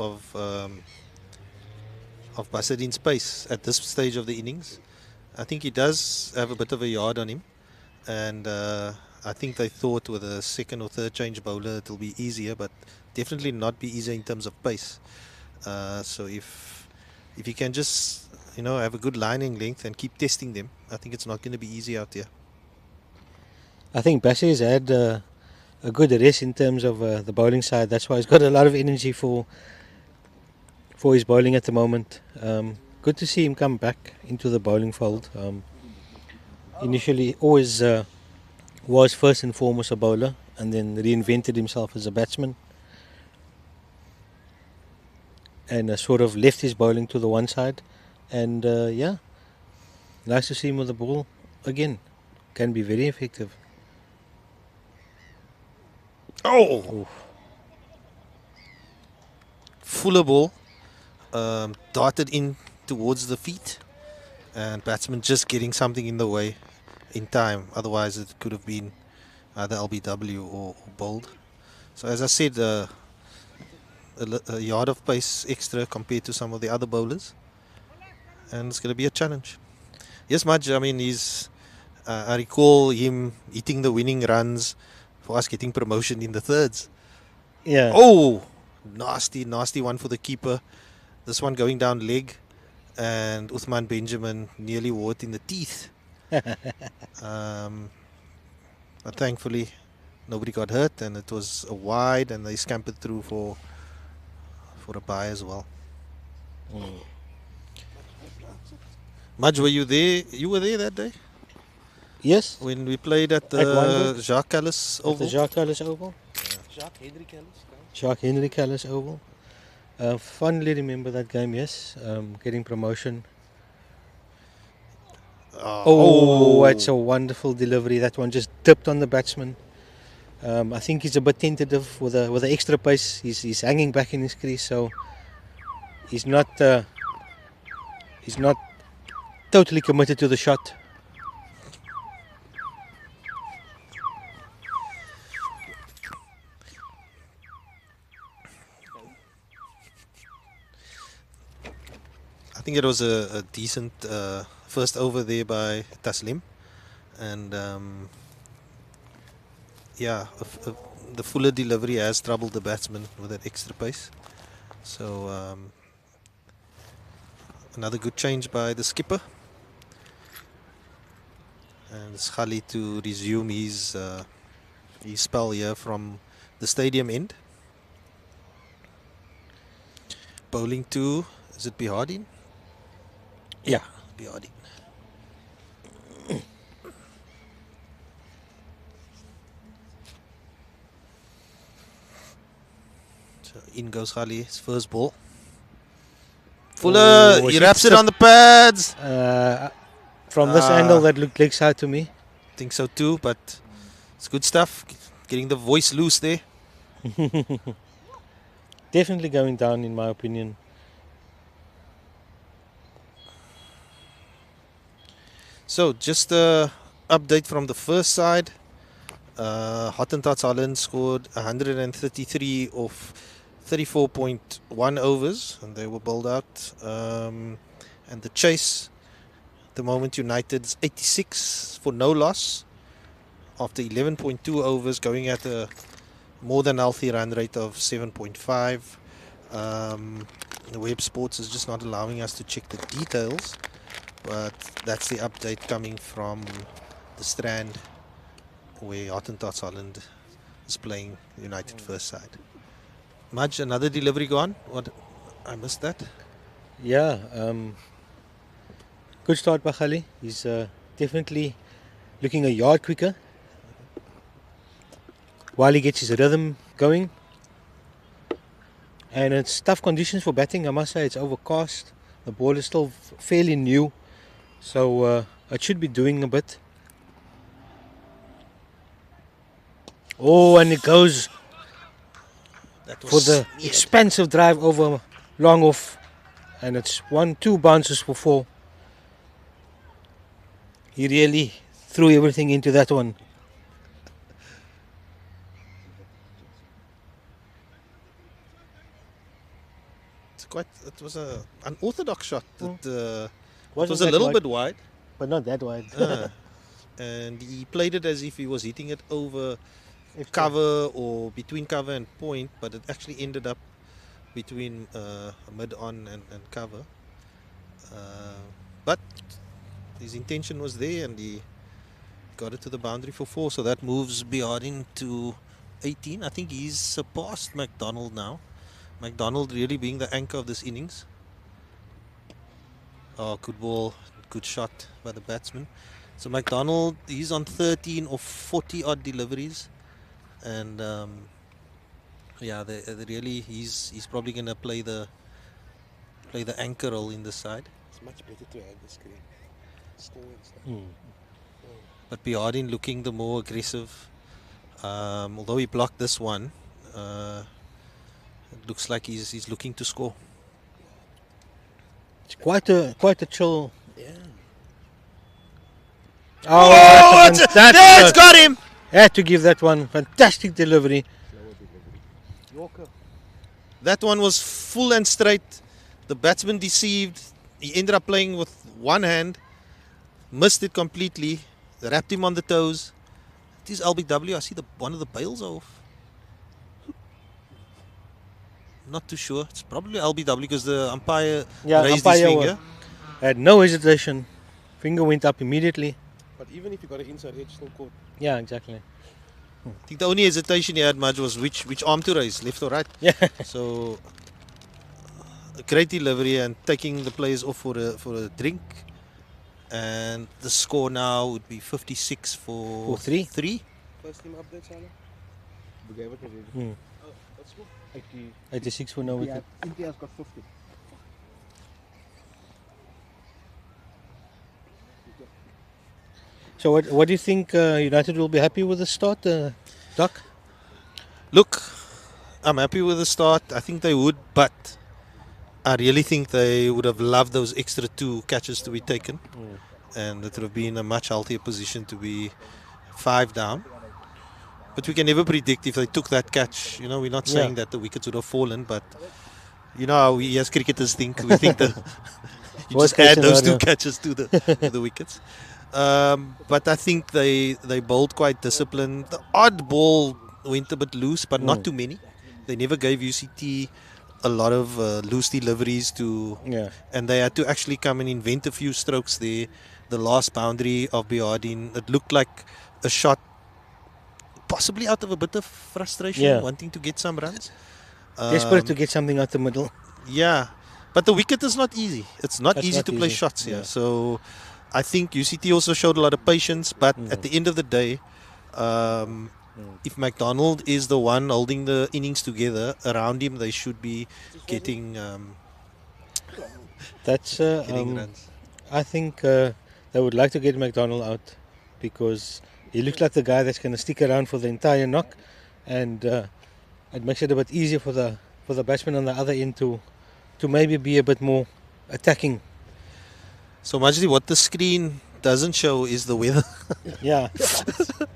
Basidin's pace at this stage of the innings. I think he does have a bit of a yard on him, and I think they thought with a second or third change bowler it'll be easier, but definitely not be easier in terms of pace. So if you can just, you know, have a good lining length and keep testing them, I think it's not going to be easy out there. I think Bassi has had a good rest in terms of the bowling side. That's why he's got a lot of energy for his bowling at the moment. Good to see him come back into the bowling fold. Initially, always was first and foremost a bowler, and then reinvented himself as a batsman, and sort of left his bowling to the one side. And yeah, nice to see him with the ball again. Can be very effective. Oh! Fuller ball, darted in towards the feet, and batsman just getting something in the way in time. Otherwise, it could have been either LBW or bowled. So, as I said, a yard of pace extra compared to some of the other bowlers, and it's going to be a challenge. Yes, Maj, I mean, I recall him hitting the winning runs for us getting promotion in the thirds. Yeah. Oh, nasty one for the keeper. This one going down leg, and Uthman Benjamin nearly wore it in the teeth. But thankfully, nobody got hurt, and it was a wide, and they scampered through for a bye as well. Maj, were you there? You were there that day? Yes. When we played at the Jacques Kallis Oval? At the Jacques Kallis Oval? Jacques Henry Kallis Oval. Fondly remember that game, yes. Getting promotion. Oh, it's a wonderful delivery. That one just dipped on the batsman. I think he's a bit tentative with the extra pace. He's hanging back in his crease, so he's not totally committed to the shot. I think it was a decent first over there by Taslim, and yeah, the fuller delivery has troubled the batsman with that extra pace. So another good change by the skipper, and it's Khali to resume his spell here from the stadium end. Bowling to, is it Bihardin? Yeah. Bihardin. So in goes Khali, his first ball. Fuller, was he it wraps it sub- on the pads. From this angle, that looked leg side to me. Think so too, but it's good stuff. Getting the voice loose there. Definitely going down, in my opinion. So just a update from the first side. Hottentots Holland scored 133 of 34.1 overs, and they were bowled out. And the chase, the moment United's 86 for no loss after 11.2 overs, going at a more than healthy run rate of 7.5. The Web Sports is just not allowing us to check the details, but that's the update coming from the Strand, where Hottentots Holland is playing United first side. Mudge, another delivery gone? What? I missed that. Yeah, good start by Khali. He's definitely looking a yard quicker while he gets his rhythm going. And it's tough conditions for batting, I must say. It's overcast. The ball is still fairly new, so it should be doing a bit. Oh, and it goes That for the expansive drive over long off, and it's 1-2 bounces for 4. He really threw everything into that one. It was a unorthodox shot. It was Wasn't a that little wide, bit wide. but not that wide. And he played it as if he was hitting it over cover or between cover and point, but it actually ended up between mid-on and cover. But his intention was there, and he got it to the boundary for 4, so that moves Biardin to 18. I think he's surpassed McDonald now. McDonald really being the anchor of this innings. Oh, good ball, good shot by the batsman. So McDonald, he's on 13 of 40 odd deliveries, and yeah, they really he's probably gonna play the anchor role in the side. It's much better to have the screen. Score and stuff. But Biardin looking the more aggressive. Although he blocked this one, it looks like he's looking to score. It's quite a chill. Yeah. Oh, That's got him! Had to give that one fantastic delivery. Yorker. That one was full and straight. The batsman deceived. He ended up playing with one hand, missed it completely, wrapped him on the toes. It is LBW. I see one of the bails off. Not too sure. It's probably LBW because the umpire raised his finger. Had no hesitation. Finger went up immediately. But even if you got an inside edge, still caught. Yeah, exactly. I think the only hesitation he had, Mudge, was which arm to raise, left or right. Yeah. So a great delivery and taking the players off for a drink. And the score now would be 56 for 3. First team update, Salah? We gave it already. Oh, that's good. 86 for no wicket. India's got 50. So what do you think United will be happy with the start, Doc? Look, I'm happy with the start. I think they would, but I really think they would have loved those extra 2 catches to be taken. And it would have been a much healthier position to be 5 down. But we can never predict if they took that catch. You know, we're not saying that the wickets would have fallen, but you know how we as cricketers think. We think that you just add those 2 catches to the wickets. But I think they bowled quite disciplined. The odd ball went a bit loose, but not too many. They never gave UCT a lot of loose deliveries and they had to actually come and invent a few strokes there. The last boundary of Biardin, it looked like a shot possibly out of a bit of frustration, wanting to get some runs. Desperate to get something out the middle. Yeah, but the wicket is not easy. It's not That's easy not to play easy. shots here. So I think UCT also showed a lot of patience, but at the end of the day, if McDonald is the one holding the innings together, around him they should be getting That's getting runs. I think they would like to get McDonald out because he looks like the guy that's going to stick around for the entire knock, and it makes it a bit easier for the batsman on the other end to maybe be a bit more attacking. So Majdi, what the screen doesn't show is the weather. Yeah,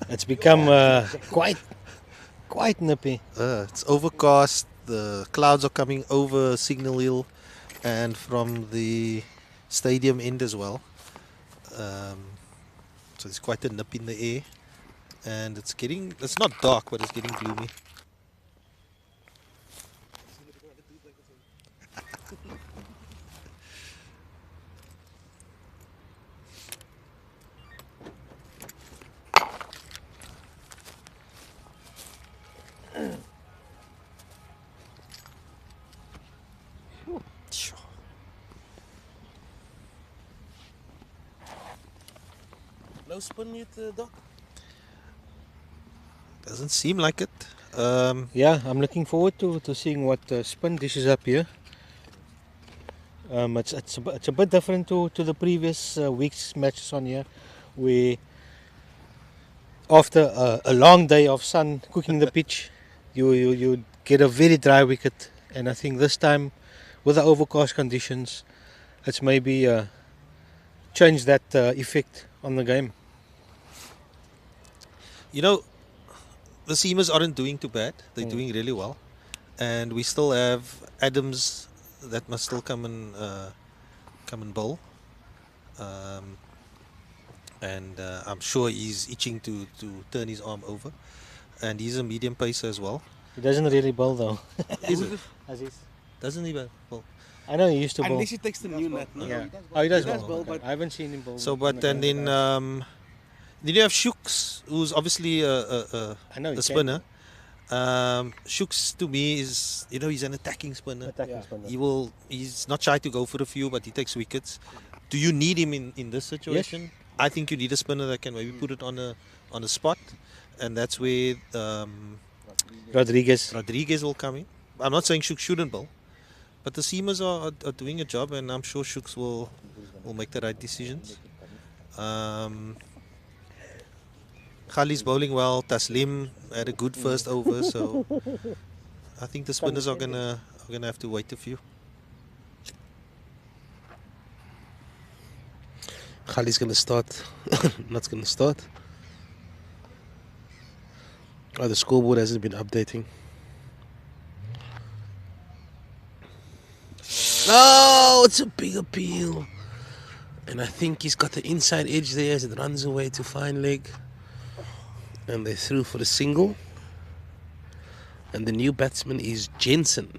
it's become quite nippy. It's overcast. The clouds are coming over Signal Hill and from the stadium end as well. So it's quite a nip in the air, and it's not dark, but it's getting gloomy. No spin yet, Doc? Doesn't seem like it. Yeah, I'm looking forward to seeing what spin dishes up here. It's a bit different to the previous week's matches on here, where after a long day of sun cooking the pitch, you get a very dry wicket, and I think this time with the overcast conditions, it's maybe changed that effect on the game. You know, the seamers aren't doing too bad. They're doing really well, and we still have Adams that must still come and bowl. And I'm sure he's itching to turn his arm over, and he's a medium pacer as well. He doesn't really bowl though. Is it? Aziz. Doesn't he bowl? I know he used to bowl. Unless he takes the new net. No? Yeah. Oh, he does He does bowl. bowl, Okay. I haven't seen him bowl. So, but and then you have Shooks, who's obviously I know a he spinner. Shooks to me is, he's an attacking spinner. attacking spinner. He's not shy to go for a few, but he takes wickets. Do you need him in this situation? I think you need a spinner that can maybe put it on a spot, and that's where Rodriguez. will come in. I'm not saying Shooks shouldn't bowl, but the seamers are doing a job, and I'm sure Shooks will make the right decisions. Khali's bowling well. Taslim had a good first over, so I think the spinners are gonna have to wait a few. Khali's going to start. Not going to start. Oh, the scoreboard hasn't been updating. Oh, it's a big appeal. And I think he's got the inside edge there as it runs away to fine leg. And they threw for the single. And the new batsman is Jensen.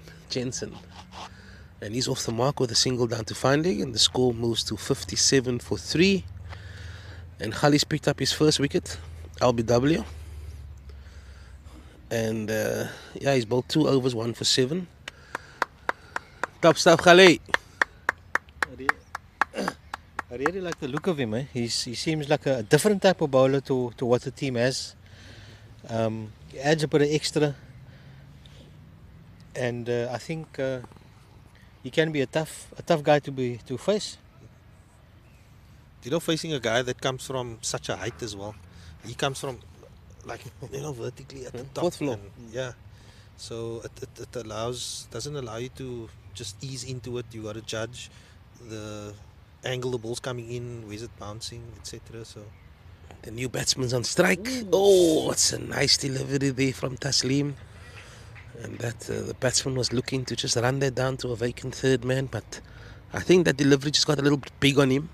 And he's off the mark with a single down to fine leg, and the score moves to 57 for 3. And Khali's picked up his first wicket, LBW. And he's bowled 2 overs, 1 for 7. Top stuff, Khali. I really like the look of him. He seems like a different type of bowler to what the team has. He adds a bit of extra, and I think he can be a tough guy to face. Facing a guy that comes from such a height as well. He comes from vertically at the top. Fourth floor. Yeah. So it doesn't allow you to just ease into it. You got to judge the angle the ball's coming in, where's it bouncing, etc. So the new batsman's on strike. Oh, it's a nice delivery there from Taslim. And that the batsman was looking to just run that down to a vacant third man, but I think that delivery just got a little bit big on him.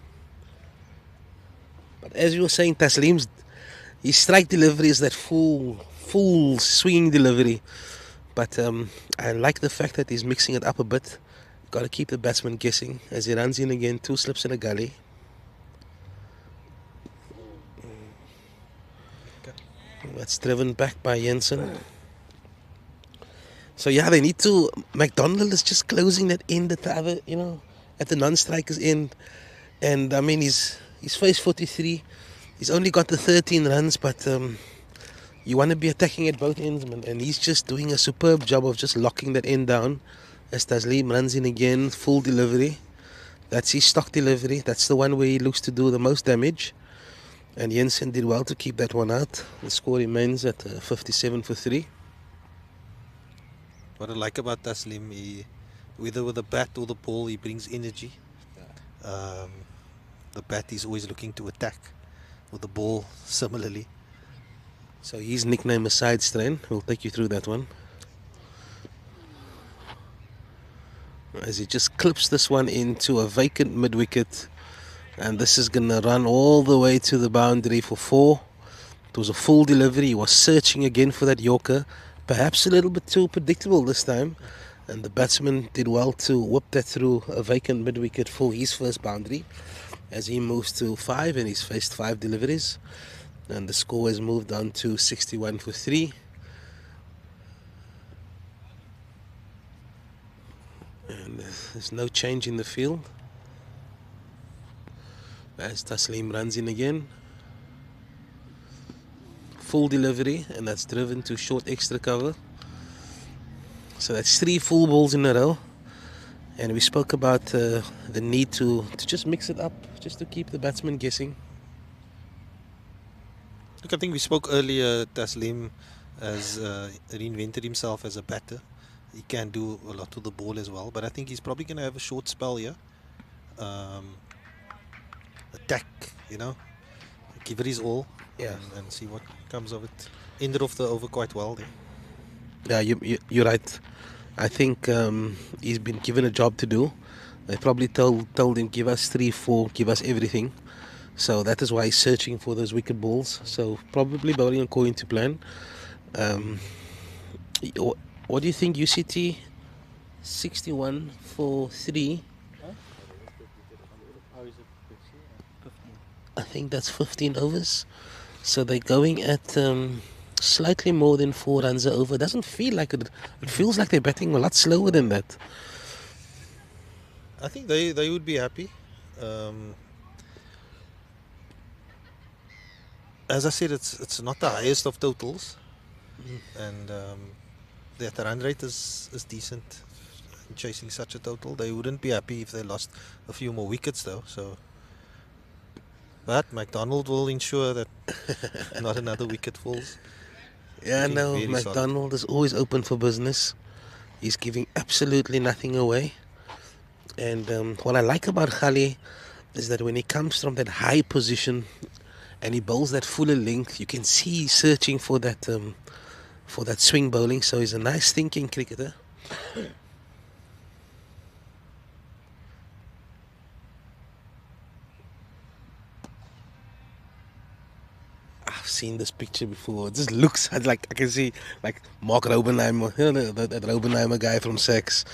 But as you were saying, Taslim's his strike delivery is that full swinging delivery. But I like the fact that he's mixing it up a bit. Got to keep the batsman guessing as he runs in again. 2 slips in a gully. That's driven back by Jensen. So they need to. McDonald is just closing that end at the non-strikers end, and I mean he's faced 43. He's only got the 13 runs, but you want to be attacking at both ends, man. And he's just doing a superb job of just locking that end down. As Taslim runs in again, full delivery. That's his stock delivery. That's the one where he looks to do the most damage. And Jensen did well to keep that one out. The score remains at 57 for 3. What I like about Taslim, whether with the bat or the ball, he brings energy. The bat is always looking to attack, with the ball similarly. So his nickname is Side Strain. We'll take you through that one. As he just clips this one into a vacant mid-wicket. And this is going to run all the way to the boundary for 4. It was a full delivery. He was searching again for that Yorker. Perhaps a little bit too predictable this time. And the batsman did well to whip that through a vacant mid-wicket for his first boundary. As he moves to 5 and he's faced 5 deliveries. And the score has moved on to 61 for 3. And there's no change in the field. As Taslim runs in again. Full delivery, and that's driven to short extra cover. So that's 3 full balls in a row. And we spoke about the need to just mix it up, just to keep the batsman guessing. Look, I think we spoke earlier, Taslim has reinvented himself as a batter. He can do a lot to the ball as well, but I think he's probably going to have a short spell here. Attack, give it his all, and see what comes of it. Ended off the over quite well there. Yeah, you're right. I think he's been given a job to do. They probably told him, give us 3, 4, give us everything. So that is why he's searching for those wicket balls. So probably bowling according to plan. What do you think, UCT? 61 for 3. I think that's 15 overs. So they're going at slightly more than 4 runs over. It doesn't feel like it. It feels like they're batting a lot slower than that. I think they would be happy. As I said, it's not the highest of totals, and the run rate is decent. Chasing such a total, they wouldn't be happy if they lost a few more wickets though. But McDonald will ensure that not another wicket falls. Yeah, no, McDonald is always open for business. He's giving absolutely nothing away. And what I like about Ghali is that when he comes from that high position and he bowls that fuller length, you can see he's searching for that swing bowling. So he's a nice thinking cricketer. I've seen this picture before. It just looks like I can see like Mark Robenheimer, that Robenheimer guy from Sex,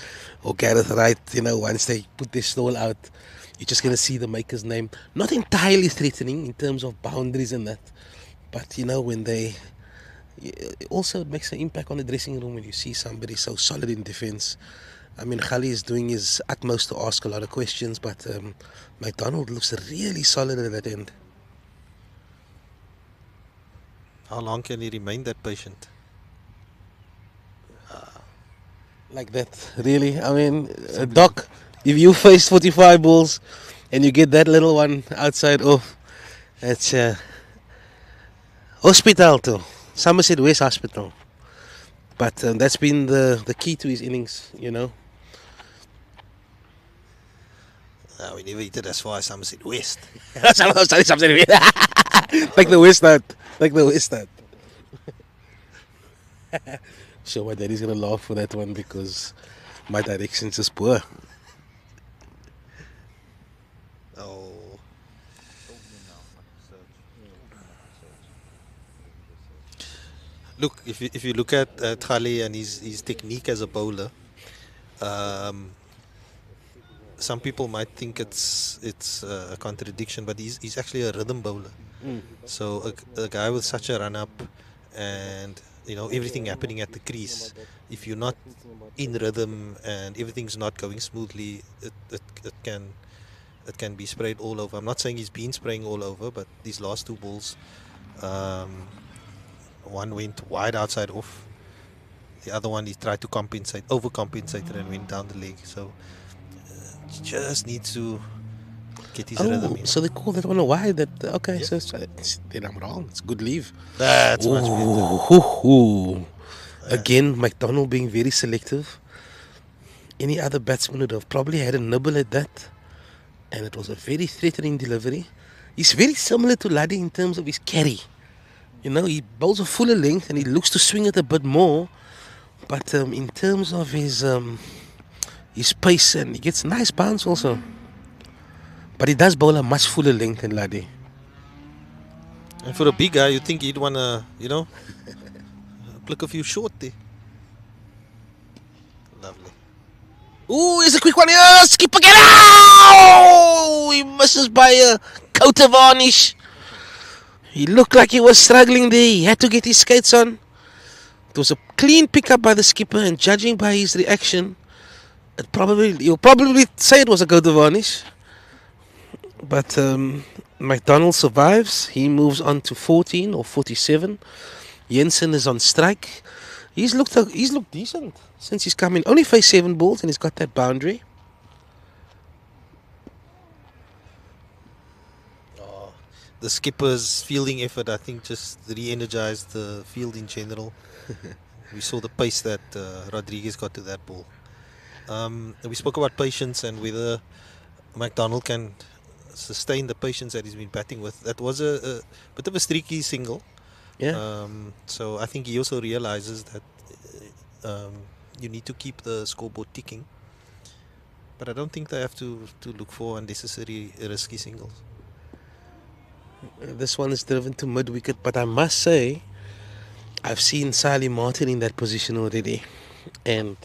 or Gareth Wright. Once they put their stall out, you're just gonna see the maker's name. Not entirely threatening in terms of boundaries and that, but when they also it makes an impact on the dressing room when you see somebody so solid in defence. I mean, Ghali is doing his utmost to ask a lot of questions, but McDonald looks really solid at that end. How long can he remain that patient? Like that, really? I mean, Doc, if you face 45 balls and you get that little one outside off, it's hospital too. Somerset West Hospital. But that's been the key to his innings, We never hit it as far as Somerset West. Somerset West. Like the West End. Sure, my daddy's gonna laugh for that one because my direction's just poor. Oh. Look, if you look at Ghali and his technique as a bowler, some people might think it's a contradiction, but he's actually a rhythm bowler. So a guy with such a run up and everything happening at the crease, if you're not in rhythm and everything's not going smoothly, it can be sprayed all over. I'm not saying he's been spraying all over, but these last 2 balls, one went wide outside off, the other one he tried to overcompensate and went down the leg. So just needs to get his rhythm in. So they call that one a wide. Okay, so then I'm wrong. It's good leave. That's much better. Ooh. Again, McDonald being very selective. Any other batsman would have probably had a nibble at that. And it was a very threatening delivery. He's very similar to Laddie in terms of his carry. You know, he bowls a fuller length and he looks to swing it a bit more. But in terms of his pace, and he gets nice bounce also. But he does bowl a much fuller length than Laddie. And for a big guy, you think he'd want to, pluck a few short there. Lovely. Ooh, here's a quick one here. Skipper get out! He misses by a coat of varnish. He looked like he was struggling there. He had to get his skates on. It was a clean pickup by the skipper, and judging by his reaction, you'll probably say it was a coat of varnish. But McDonald survives. He moves on to 14 or 47. Jensen is on strike. He's looked decent since he's come in. Only faced 7 balls and he's got that boundary. The skipper's fielding effort, I think, just re-energized the field in general. We saw the pace that Rodriguez got to that ball. We spoke about patience and whether McDonald can sustain the patience that he's been batting with. That was a bit of a streaky single. Yeah. So I think he also realizes that you need to keep the scoreboard ticking. But I don't think they have to look for unnecessary risky singles. This one is driven to mid-wicket, but I must say, I've seen Sally Martin in that position already. And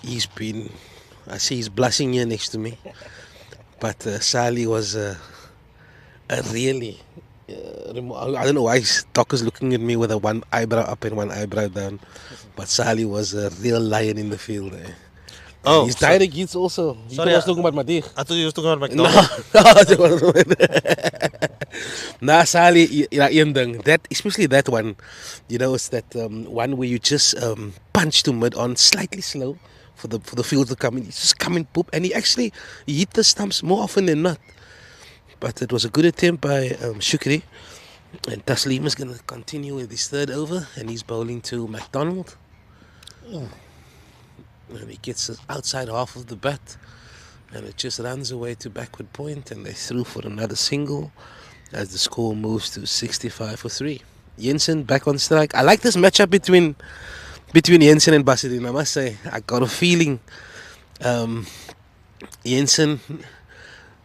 I see he's blushing here next to me. But Sally was a really... I don't know why Doc is looking at me with one eyebrow up and one eyebrow down. But Sally was a real lion in the field. Oh, he's direct hits also. Sorry, I was talking about Madir. I thought you were talking about McDonald. Nah, Sally, especially that one. It's that one where you just punch to mid on slightly slow for the field to come in. He's just coming, poop, and he hit the stumps more often than not. But it was a good attempt by Shukri. And Taslim is going to continue with his third over. And he's bowling to McDonald. And he gets the outside half of the bat. And it just runs away to backward point. And they threw for another single. As the score moves to 65 for 3. Jensen back on strike. I like this matchup between Jensen and Basirin. I must say, I got a feeling Jensen,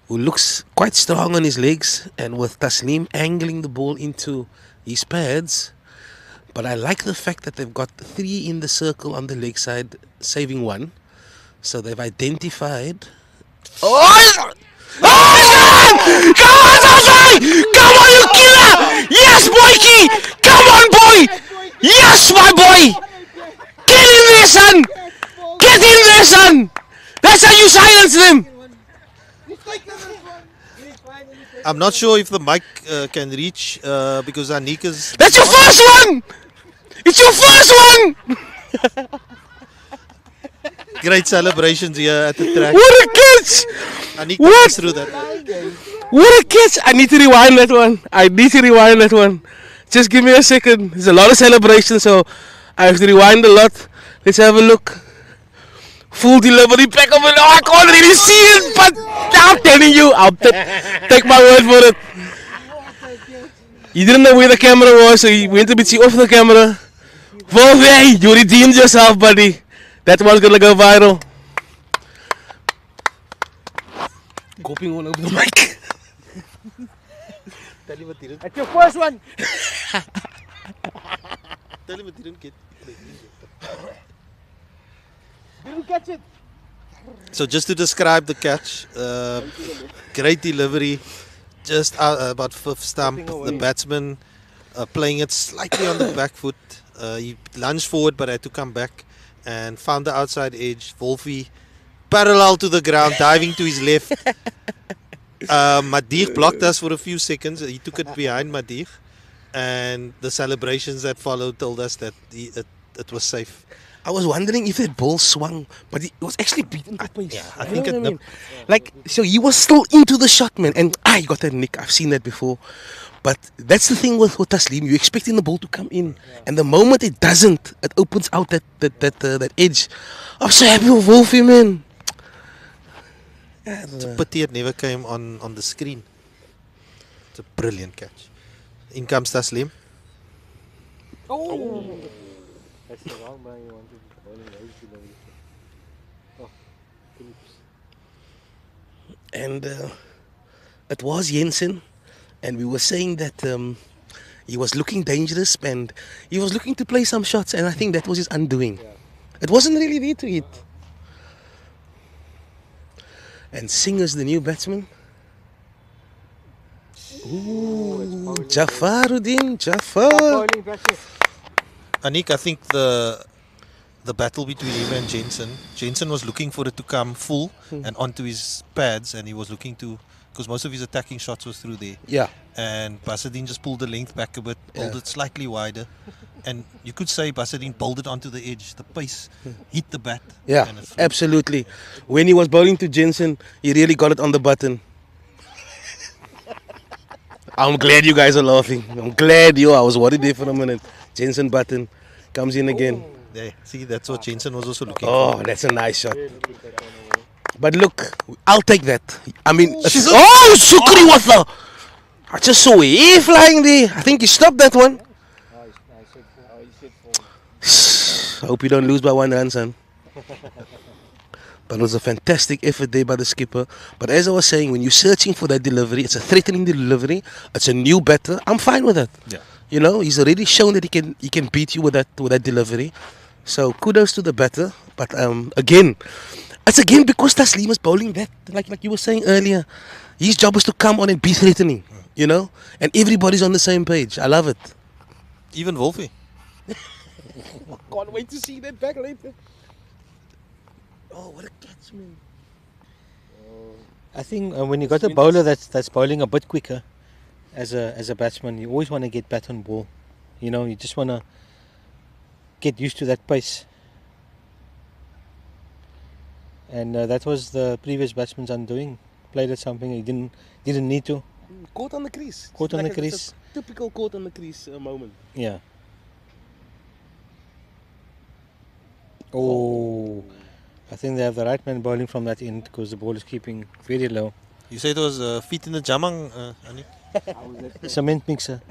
who looks quite strong on his legs, and with Taslim angling the ball into his pads. But I like the fact that they've got 3 in the circle on the leg side, saving 1. So they've identified... Oh! Come on, Zazai! Come on, you killer! Yes, boyki! Come on, boy! Yes, my boy! Get in there, son! Get in there, son! That's how you silence them! I'm not sure if the mic can reach because Anika's... That's your first one! It's your first one! Great celebrations here at the track. What a catch! Anika goes through that. What a catch! I need to rewind that one. Just give me a second. There's a lot of celebrations, so I have to rewind a lot. Let's have a look. Full delivery back of it. Oh, I can't really see it, but I'm telling you, I'll take my word for it. You didn't know where the camera was, so you went a bit off the camera. Well, hey, you redeemed yourself, buddy. That one's gonna go viral. Coping all over the mic. Tell him it didn't. That's your first one. Tell him it didn't get. Didn't catch it. So just to describe the catch, great delivery, just about 5th stump. The batsman playing it slightly on the back foot. He lunged forward but had to come back and found the outside edge. Wolfie parallel to the ground, diving to his left. Madir blocked us for a few seconds. He took it behind Madir, and the celebrations that followed told us that it was safe. I was wondering if that ball swung, but it was actually beaten to pace. Yeah, I You think know it what I mean? nipped. Like, so he was still into the shot, man, and he got that nick. I've seen that before. But that's the thing with Taslim. You're expecting the ball to come in, and the moment it doesn't, it opens out that edge. I'm so happy with Wolfie, man. It's a pity it never came on the screen. It's a brilliant catch. In comes Taslim. That's the wrong man you wanted to bowl in those below. Oh, creeps. And it was Jensen, and we were saying that he was looking dangerous, and he was looking to play some shots, and I think that was his undoing. It wasn't really there to hit. And Singer's the new batsman. Ooh, Jafaruddin, Jafar. Bowling pressure. Anik, I think the battle between him and Jensen was looking for it to come full and onto his pads, and he was looking to, because most of his attacking shots was through there. Yeah. And Basadine just pulled the length back a bit, pulled Yeah. it slightly wider, and you could say Basadine bowled it onto the edge. The pace hit the bat. Yeah, and it flew. absolutely. When he was bowling to Jensen, he really got it on the button. I'm glad you guys are laughing. I'm glad I was worried there for a minute. Jensen button comes in again. There, see, that's what Jensen was also looking Oh, for. that's a nice shot. But look, I'll take that. I mean, She's Sukri was the. I just saw he flying there. I think he stopped that one. I hope you don't lose by 1 run, son. But it was a fantastic effort there by the skipper. But as I was saying, when you're searching for that delivery, it's a threatening delivery. It's a new batter. I'm fine with that. Yeah. You know, he's already shown that he can beat you with that delivery. So kudos to the batter. But again, it's again because Taslim is bowling that, like you were saying earlier. His job is to come on and be threatening. You know, and everybody's on the same page. I love it. Even Wolfie. Can't wait to see that back later. Oh, what a catch, man. I think when you got a bowler that's bowling a bit quicker, as a batsman, you always want to get bat on ball. You know, you just want to get used to that pace. And that was the previous batsman's undoing. Played at something he didn't need to. Caught on the crease. Caught on the It's a crease. typical caught on the crease moment. Yeah. Oh, I think they have the right man bowling from that end because the ball is keeping very low. You said it was feet in the jamang, Anik? Cement mixer.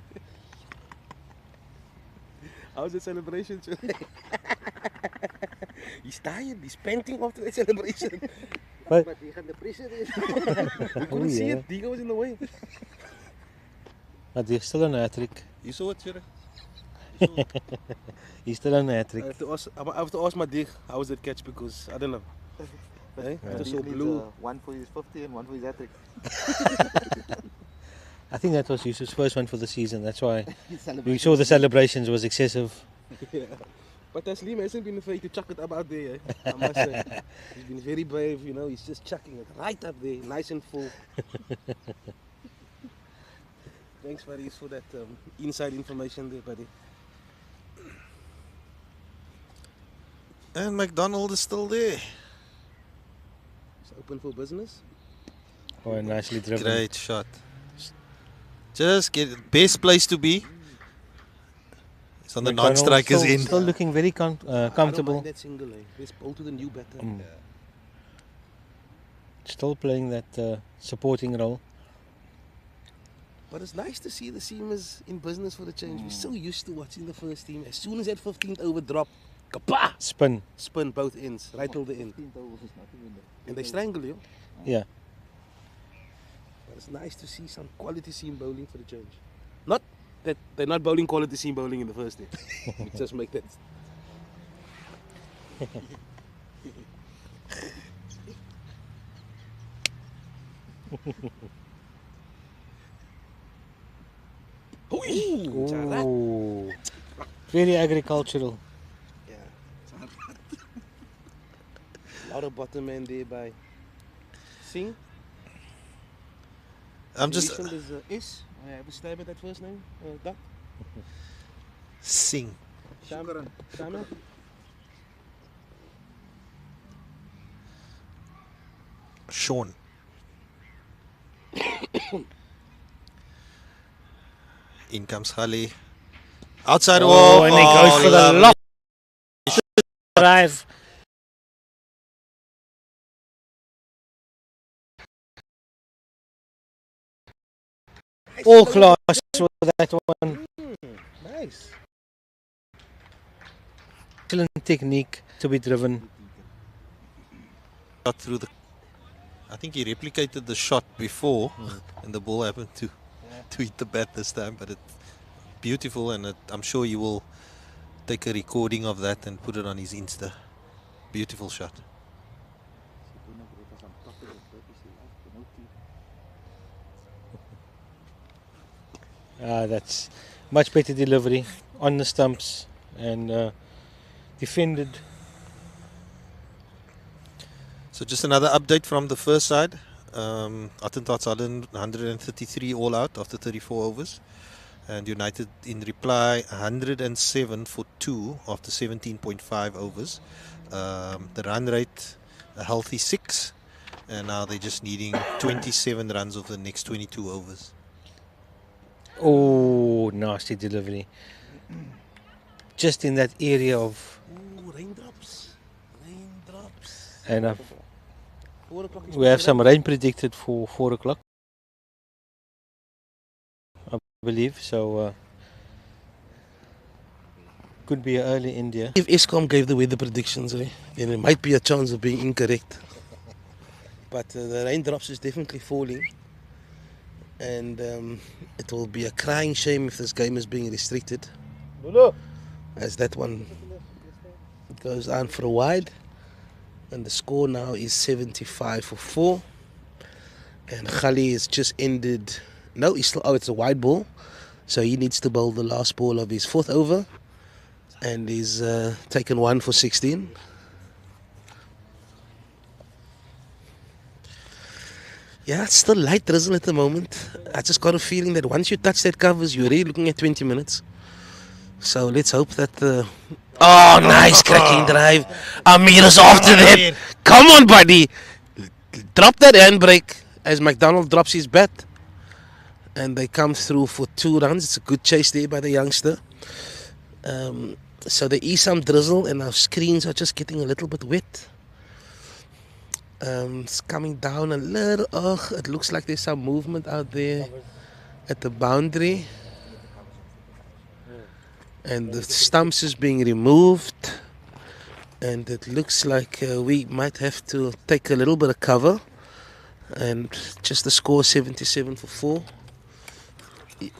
How's the celebration, Joe? He's tired. He's panting after that celebration. But We couldn't see yeah. it. Diego was in the way. But he's still on a hat-trick. You saw it, Shira? He's still on a I hat-trick. have to ask my Dig how was that catch because I don't know. Hey? I just saw blue. One for his 50 and one for his hat-trick. I think that was Yusuf's first one for the season. That's why we saw the celebrations was excessive. Yeah. But Taslim hasn't been afraid to chuck it up out there. I must say. He's been very brave, you know. He's just chucking it right up there, nice and full. Thanks, Faris, for that inside information there, buddy. And McDonald is still there. It's open for business. Oh, nicely driven. Great shot. Just get best place to be. It's on the McDonald non-strikers still, end. Still looking very I don't comfortable. mind that single, eh? Let's bowl to the new batter. Mm. Still playing that supporting role. But it's nice to see the seamers in business for the change. We're so used to watching the first team. As soon as that 15th over drop, kapah! Spin. Spin both ends, right till the end. And they strangle you. Yeah. But it's nice to see some quality seam bowling for the change. Not that they're not bowling quality seam bowling in the first day. Just make that. Ooh, Charat. Ooh. Very agricultural. Yeah. Lot of bottom end there by Singh. I'm just Is S. I have a stab at that first name. Duck. sing. Shama. Sean. In comes Khali. Outside wall. And he goes for the lovely. lock drive. All class with that one. Nice. Excellent technique to be driven. Got through the. I think he replicated the shot before, and the ball happened to hit the bat this time. But it's beautiful, and I'm sure he will take a recording of that and put it on his Insta. Beautiful shot. That's much better delivery on the stumps and defended. So just another update from the first side. Attentats Holland 133 all out after 34 overs. And United in reply 107 for 2 after 17.5 overs. The run rate a healthy 6. And now they're just needing 27 runs of the next 22 overs. Oh, nasty delivery. Just in that area of. Ooh, raindrops. Raindrops. And 4 o'clock is we have some rain predicted for 4 o'clock, I believe. So could be an early India. If Eskom gave the weather predictions, then there might be a chance of being incorrect. But the raindrops is definitely falling. And it will be a crying shame if this game is being restricted. As that one goes on for a while. And the score now is 75 for 4. And Khali has just ended. No, he's still. Oh, it's a wide ball. So he needs to bowl the last ball of his 4th over. And he's taken 1 for 16. Yeah, it's still light drizzle at the moment. I just got a feeling that once you touch that covers, you're really looking at 20 minutes. So let's hope that the... Oh, nice cracking drive. Amir is after that. Come on, buddy. Drop that handbrake as McDonald drops his bat. And they come through for 2 runs. It's a good chase there by the youngster. So there is some drizzle and our screens are just getting a little bit wet. It's coming down a little. It looks like there's some movement out there at the boundary. And the stumps is being removed. And it looks like we might have to take a little bit of cover. And just the score 77 for 4.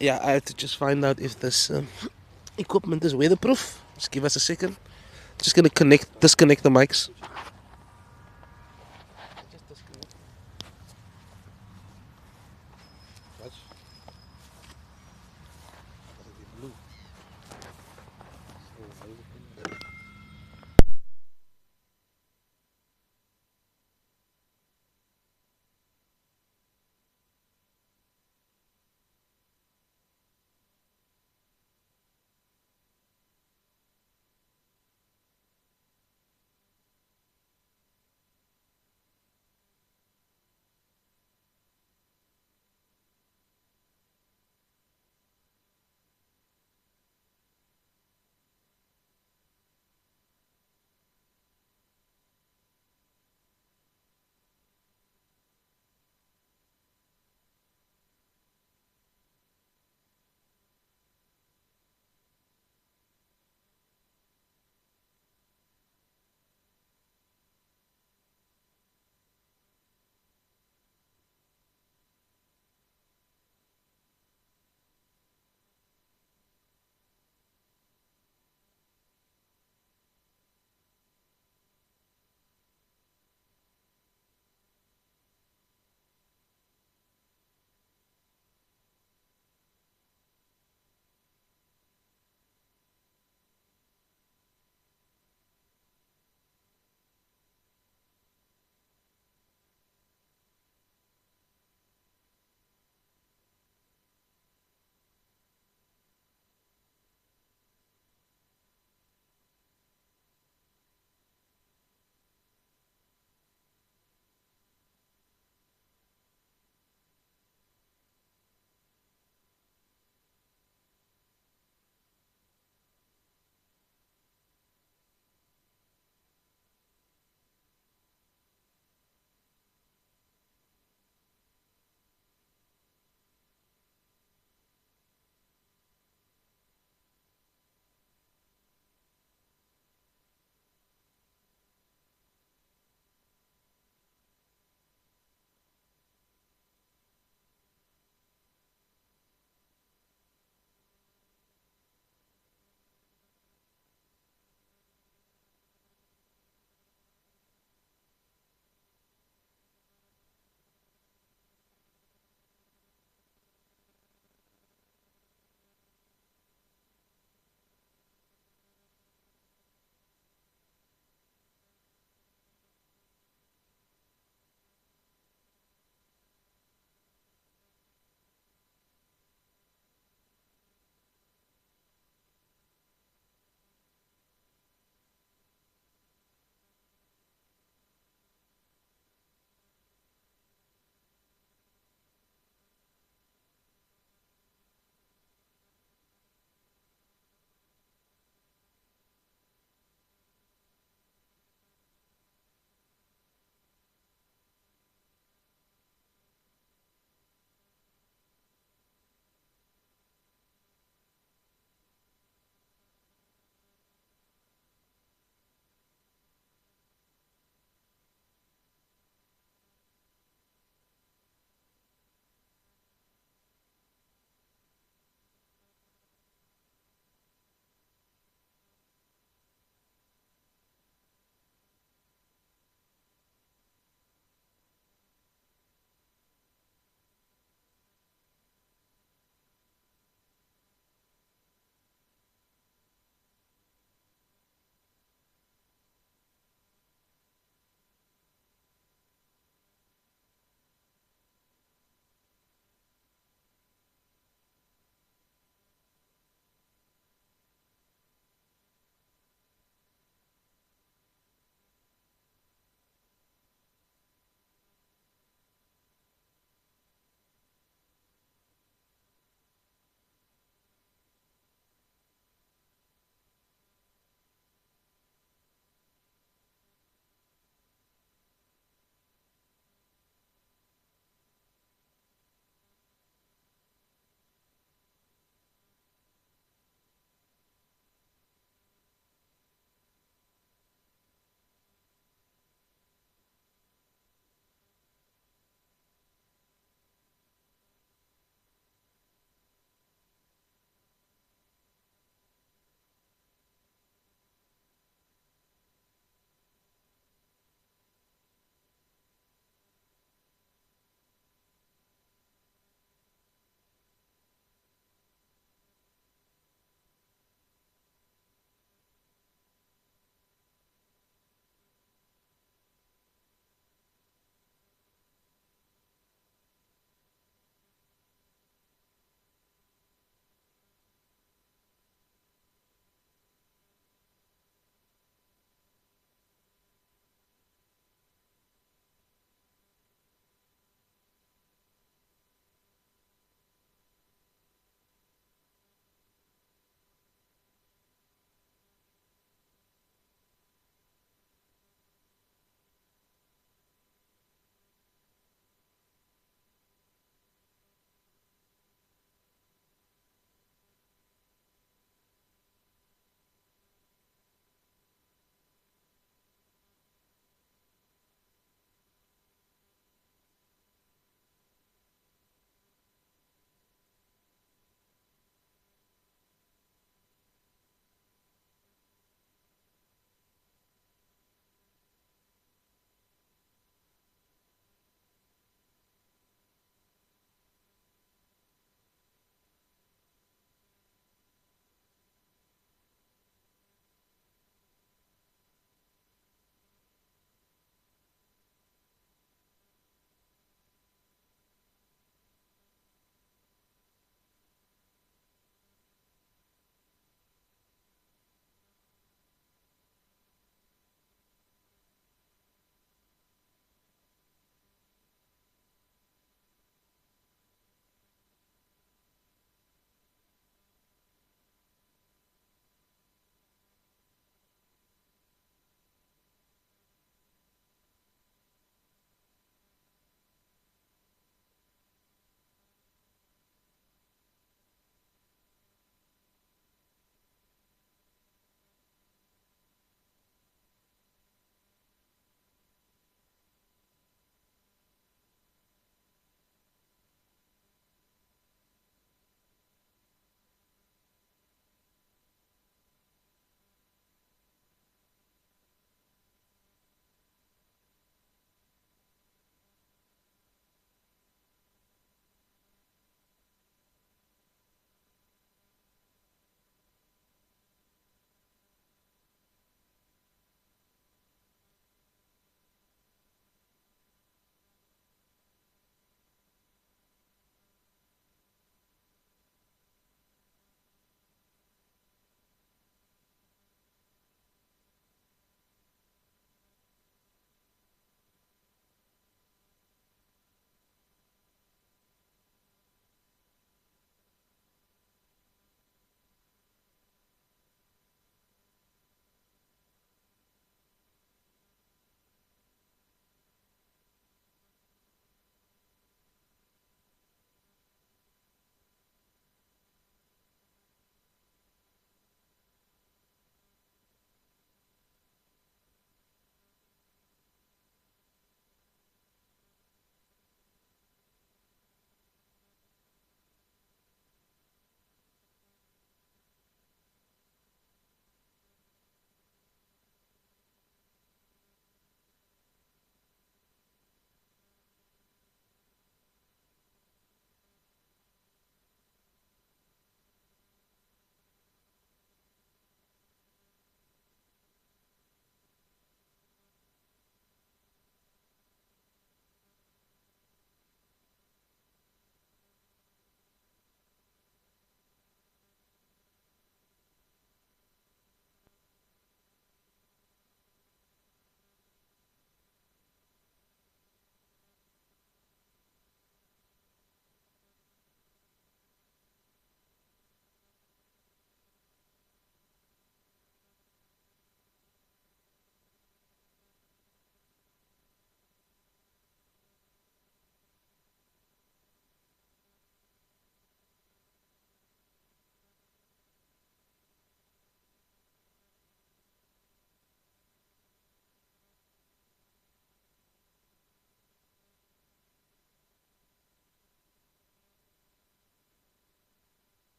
Yeah, I have to just find out if this equipment is weatherproof. Just give us a second. Just going to disconnect the mics.